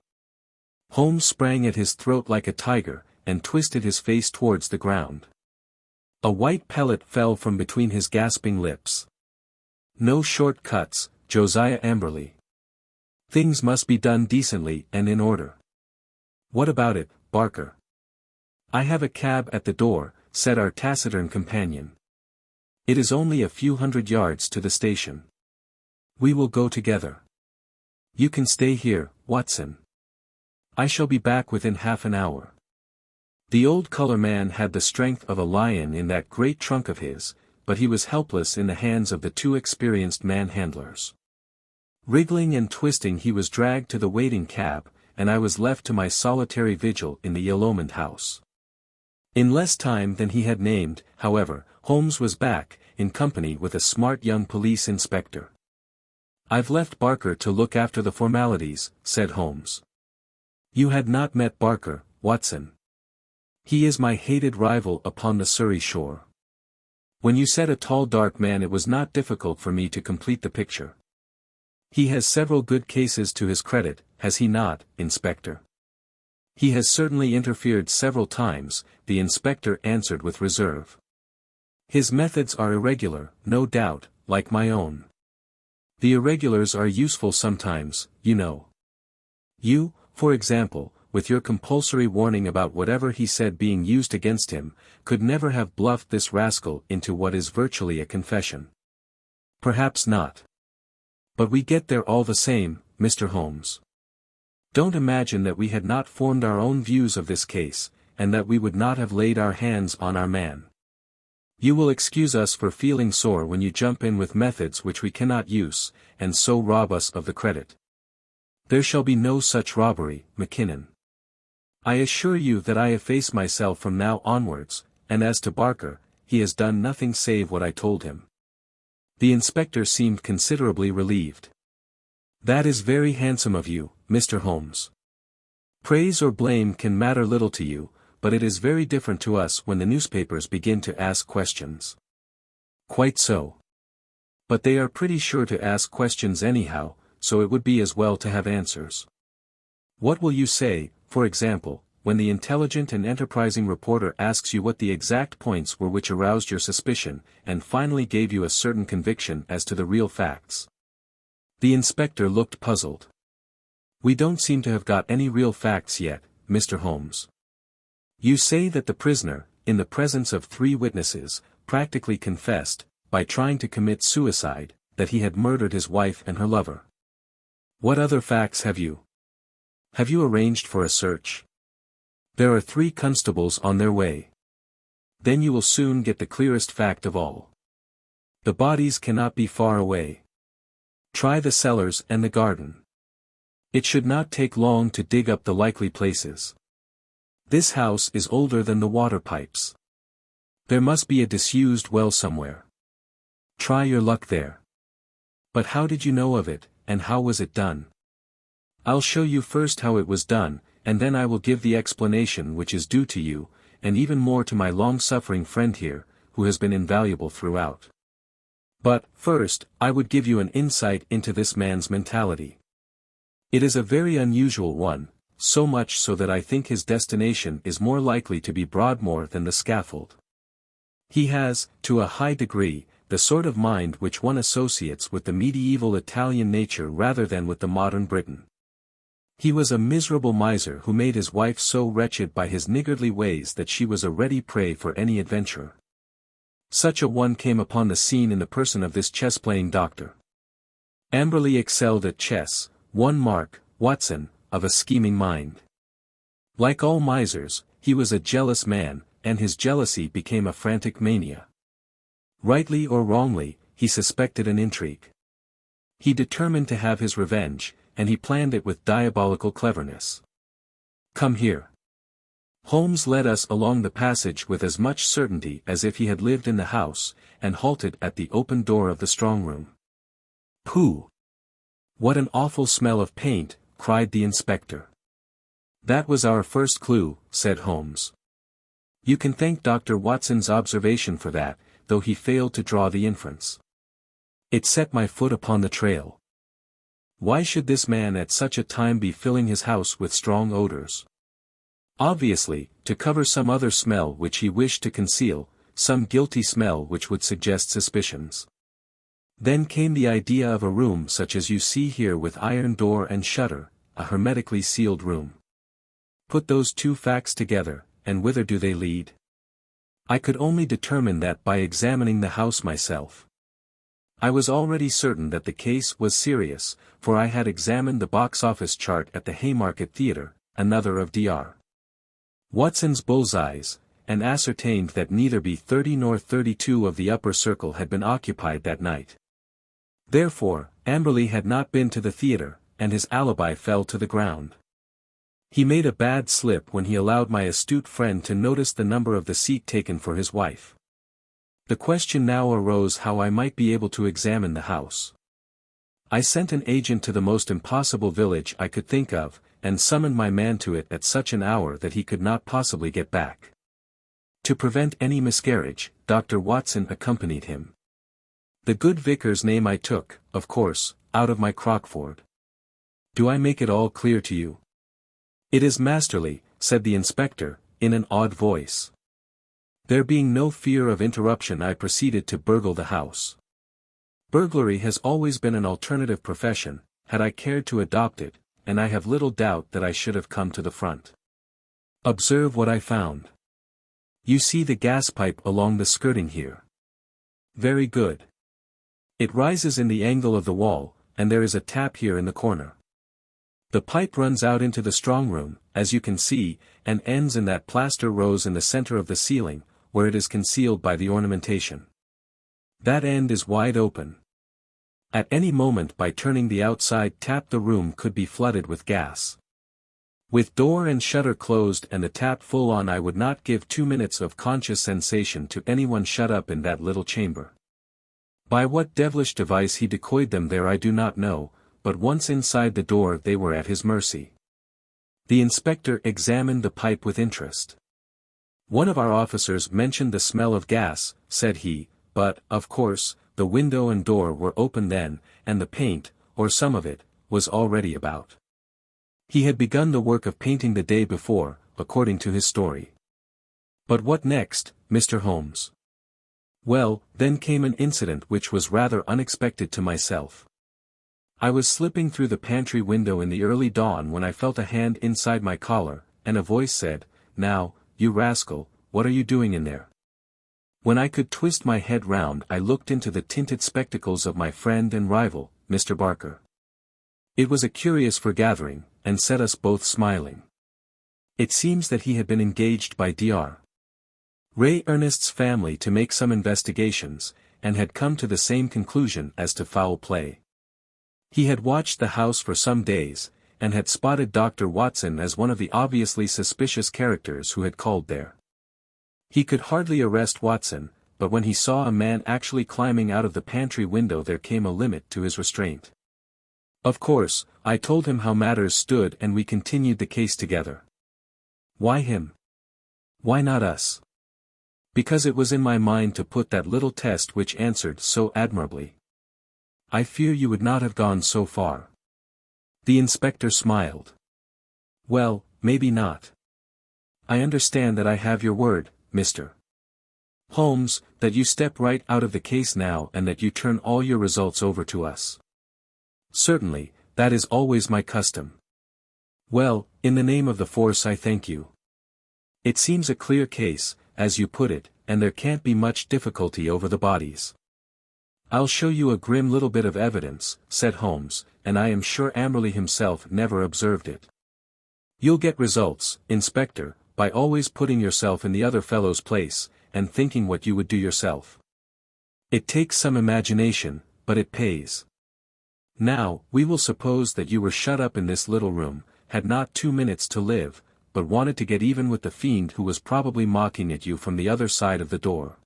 Holmes sprang at his throat like a tiger, and twisted his face towards the ground. A white pellet fell from between his gasping lips. "No short cuts, Josiah Amberley. Things must be done decently and in order." "What about it, Barker?" "I have a cab at the door," said our taciturn companion. "It is only a few hundred yards to the station. We will go together. You can stay here, Watson. I shall be back within half an hour." The old colour man had the strength of a lion in that great trunk of his, but he was helpless in the hands of the two experienced manhandlers. Wriggling and twisting he was dragged to the waiting cab, and I was left to my solitary vigil in the ill-omened house. In less time than he had named, however, Holmes was back, in company with a smart young police inspector. "I've left Barker to look after the formalities," said Holmes. "You had not met Barker, Watson. He is my hated rival upon the Surrey shore. When you said a tall dark man it was not difficult for me to complete the picture. He has several good cases to his credit, has he not, Inspector?" "He has certainly interfered several times," the inspector answered with reserve. "His methods are irregular, no doubt, like my own. The irregulars are useful sometimes, you know. You, for example, with your compulsory warning about whatever he said being used against him, could never have bluffed this rascal into what is virtually a confession." "Perhaps not. But we get there all the same, Mr. Holmes. Don't imagine that we had not formed our own views of this case, and that we would not have laid our hands on our man. You will excuse us for feeling sore when you jump in with methods which we cannot use, and so rob us of the credit. There shall be no such robbery, Mackinnon. I assure you that I efface myself from now onwards, and as to Barker, he has done nothing save what I told him." The inspector seemed considerably relieved. "That is very handsome of you, Mr. Holmes. Praise or blame can matter little to you, but it is very different to us when the newspapers begin to ask questions." "Quite so. But they are pretty sure to ask questions anyhow, so it would be as well to have answers. What will you say, for example, when the intelligent and enterprising reporter asks you what the exact points were which aroused your suspicion, and finally gave you a certain conviction as to the real facts?" The inspector looked puzzled. "We don't seem to have got any real facts yet, Mr. Holmes. You say that the prisoner, in the presence of 3 witnesses, practically confessed, by trying to commit suicide, that he had murdered his wife and her lover. What other facts have you? Have you arranged for a search? There are 3 constables on their way. Then you will soon get the clearest fact of all. The bodies cannot be far away. Try the cellars and the garden. It should not take long to dig up the likely places. This house is older than the water pipes. There must be a disused well somewhere. Try your luck there. But how did you know of it, and how was it done? I'll show you first how it was done, and then I will give the explanation which is due to you, and even more to my long-suffering friend here, who has been invaluable throughout. But, first, I would give you an insight into this man's mentality. It is a very unusual one, so much so that I think his destination is more likely to be Broadmoor than the scaffold. He has, to a high degree, the sort of mind which one associates with the medieval Italian nature rather than with the modern Briton. He was a miserable miser who made his wife so wretched by his niggardly ways that she was a ready prey for any adventurer. Such a one came upon the scene in the person of this chess-playing doctor. Amberley excelled at chess, one mark, Watson, of a scheming mind. Like all misers, he was a jealous man, and his jealousy became a frantic mania. Rightly or wrongly, he suspected an intrigue. He determined to have his revenge, and he planned it with diabolical cleverness. Come here. Holmes led us along the passage with as much certainty as if he had lived in the house, and halted at the open door of the strong-room. Pooh! What an awful smell of paint, cried the inspector. That was our first clue, said Holmes. You can thank Dr. Watson's observation for that, though he failed to draw the inference. It set my foot upon the trail. Why should this man at such a time be filling his house with strong odors? Obviously, to cover some other smell which he wished to conceal, some guilty smell which would suggest suspicions. Then came the idea of a room such as you see here with iron door and shutter, a hermetically sealed room. Put those two facts together, and whither do they lead? I could only determine that by examining the house myself. I was already certain that the case was serious, for I had examined the box-office chart at the Haymarket Theatre, another of Dr. Watson's bull's-eyes, and ascertained that neither B30 nor 32 of the upper circle had been occupied that night. Therefore, Amberley had not been to the theatre, and his alibi fell to the ground. He made a bad slip when he allowed my astute friend to notice the number of the seat taken for his wife. The question now arose how I might be able to examine the house. I sent an agent to the most impossible village I could think of, and summoned my man to it at such an hour that he could not possibly get back. To prevent any miscarriage, Dr. Watson accompanied him. The good vicar's name I took, of course, out of my Crockford. Do I make it all clear to you? It is masterly, said the inspector, in an odd voice. There being no fear of interruption, I proceeded to burgle the house. Burglary has always been an alternative profession, had I cared to adopt it, and I have little doubt that I should have come to the front. Observe what I found. You see the gas pipe along the skirting here. Very good. It rises in the angle of the wall, and there is a tap here in the corner. The pipe runs out into the strong-room, as you can see, and ends in that plaster rose in the center of the ceiling, where it is concealed by the ornamentation. That end is wide open. At any moment by turning the outside tap the room could be flooded with gas. With door and shutter closed and the tap full on, I would not give 2 minutes of conscious sensation to anyone shut up in that little chamber. By what devilish device he decoyed them there I do not know, but once inside the door they were at his mercy. The inspector examined the pipe with interest. One of our officers mentioned the smell of gas, said he, but, of course, the window and door were open then, and the paint, or some of it, was already about. He had begun the work of painting the day before, according to his story. But what next, Mr. Holmes? Well, then came an incident which was rather unexpected to myself. I was slipping through the pantry window in the early dawn when I felt a hand inside my collar, and a voice said, "Now, you rascal, what are you doing in there?" When I could twist my head round I looked into the tinted spectacles of my friend and rival, Mr. Barker. It was a curious foregathering, and set us both smiling. It seems that he had been engaged by Dr. Ray Ernest's family to make some investigations, and had come to the same conclusion as to foul play. He had watched the house for some days, and had spotted Dr. Watson as one of the obviously suspicious characters who had called there. He could hardly arrest Watson, but when he saw a man actually climbing out of the pantry window there came a limit to his restraint. Of course, I told him how matters stood and we continued the case together. Why him? Why not us? Because it was in my mind to put that little test which answered so admirably. I fear you would not have gone so far. The inspector smiled. Well, maybe not. I understand that I have your word, Mr. Holmes, that you step right out of the case now and that you turn all your results over to us. Certainly, that is always my custom. Well, in the name of the force I thank you. It seems a clear case, as you put it, and there can't be much difficulty over the bodies. I'll show you a grim little bit of evidence, said Holmes, and I am sure Amberley himself never observed it. You'll get results, Inspector, by always putting yourself in the other fellow's place, and thinking what you would do yourself. It takes some imagination, but it pays. Now, we will suppose that you were shut up in this little room, had not 2 minutes to live, but wanted to get even with the fiend who was probably mocking at you from the other side of the door.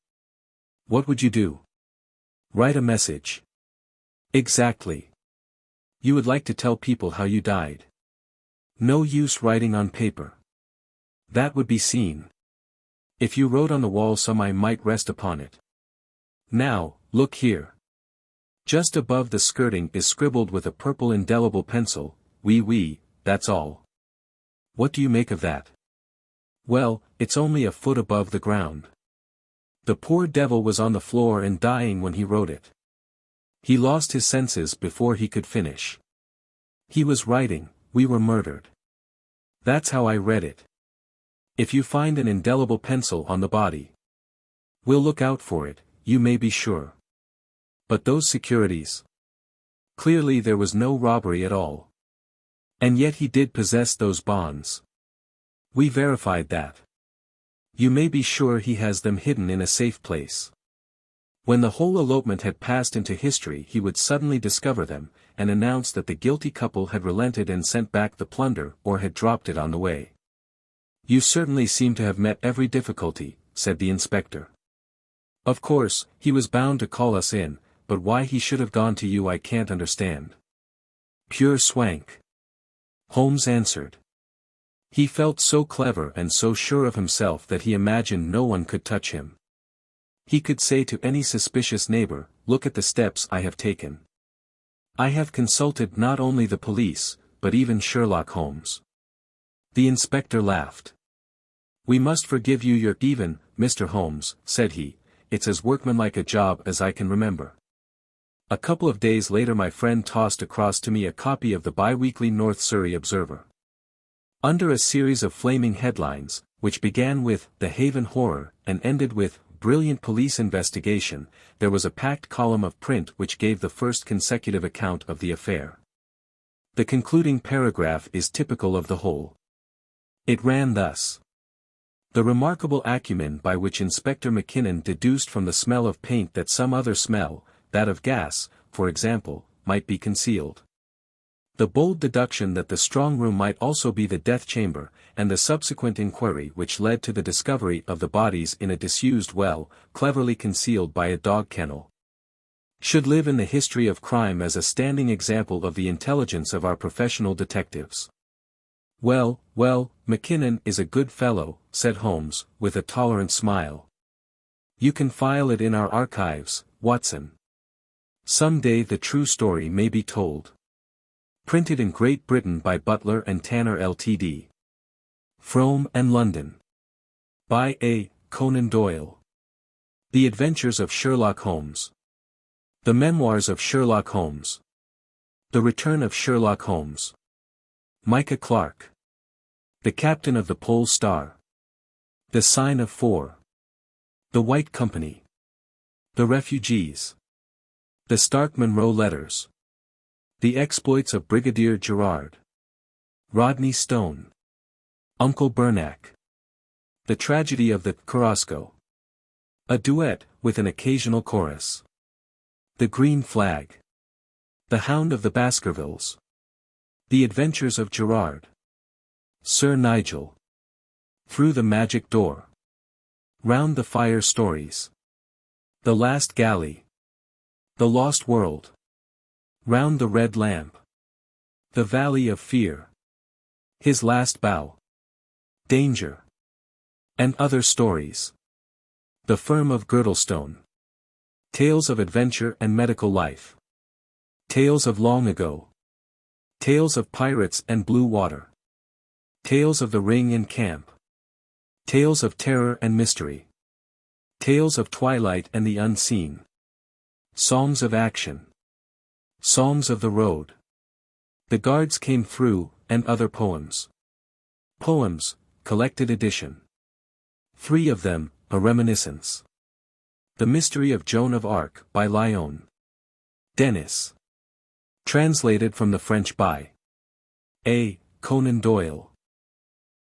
What would you do? Write a message. Exactly. You would like to tell people how you died. No use writing on paper. That would be seen. If you wrote on the wall some eye might rest upon it. Now, look here. Just above the skirting is scribbled with a purple indelible pencil, oui, that's all. What do you make of that? Well, it's only a foot above the ground. The poor devil was on the floor and dying when he wrote it. He lost his senses before he could finish. He was writing, we were murdered. That's how I read it. If you find an indelible pencil on the body, we'll look out for it, you may be sure. But those securities. Clearly there was no robbery at all. And yet he did possess those bonds. We verified that. You may be sure he has them hidden in a safe place. When the whole elopement had passed into history he would suddenly discover them, and announce that the guilty couple had relented and sent back the plunder or had dropped it on the way. You certainly seem to have met every difficulty, said the inspector. Of course, he was bound to call us in, but why he should have gone to you I can't understand. Pure swank. Holmes answered. He felt so clever and so sure of himself that he imagined no one could touch him. He could say to any suspicious neighbor, look at the steps I have taken. I have consulted not only the police, but even Sherlock Holmes. The inspector laughed. We must forgive you your even, Mr. Holmes, said he, it's as workmanlike a job as I can remember. A couple of days later my friend tossed across to me a copy of the bi-weekly North Surrey Observer. Under a series of flaming headlines, which began with "The Haven Horror" and ended with "Brilliant Police Investigation," there was a packed column of print which gave the first consecutive account of the affair. The concluding paragraph is typical of the whole. It ran thus. The remarkable acumen by which Inspector Mackinnon deduced from the smell of paint that some other smell, that of gas, for example, might be concealed. The bold deduction that the strong room might also be the death chamber, and the subsequent inquiry which led to the discovery of the bodies in a disused well, cleverly concealed by a dog kennel, should live in the history of crime as a standing example of the intelligence of our professional detectives. Well, Mackinnon is a good fellow, said Holmes, with a tolerant smile. You can file it in our archives, Watson. Some day the true story may be told. Printed in Great Britain by Butler and Tanner Ltd. Frome and London. By A. Conan Doyle. The Adventures of Sherlock Holmes. The Memoirs of Sherlock Holmes. The Return of Sherlock Holmes. Micah Clarke. The Captain of the Pole Star. The Sign of Four. The White Company. The Refugees. The Stark Munro Letters. The Exploits of Brigadier Gerard. Rodney Stone. Uncle Bernac. The Tragedy of the Carrasco. A Duet, with an occasional chorus. The Green Flag. The Hound of the Baskervilles. The Adventures of Gerard. Sir Nigel. Through the Magic Door. Round the Fire Stories. The Last Galley. The Lost World. Round the Red Lamp. The Valley of Fear. His Last Bow. Danger. And Other Stories. The Firm of Girdlestone. Tales of Adventure and Medical Life. Tales of Long Ago. Tales of Pirates and Blue Water. Tales of the Ring in Camp. Tales of Terror and Mystery. Tales of Twilight and the Unseen. Songs of Action. Songs of the Road. The Guards Came Through, and Other Poems. Poems, Collected Edition. 3 of them, A Reminiscence. The Mystery of Joan of Arc by Lyon Dennis. Translated from the French by A. Conan Doyle.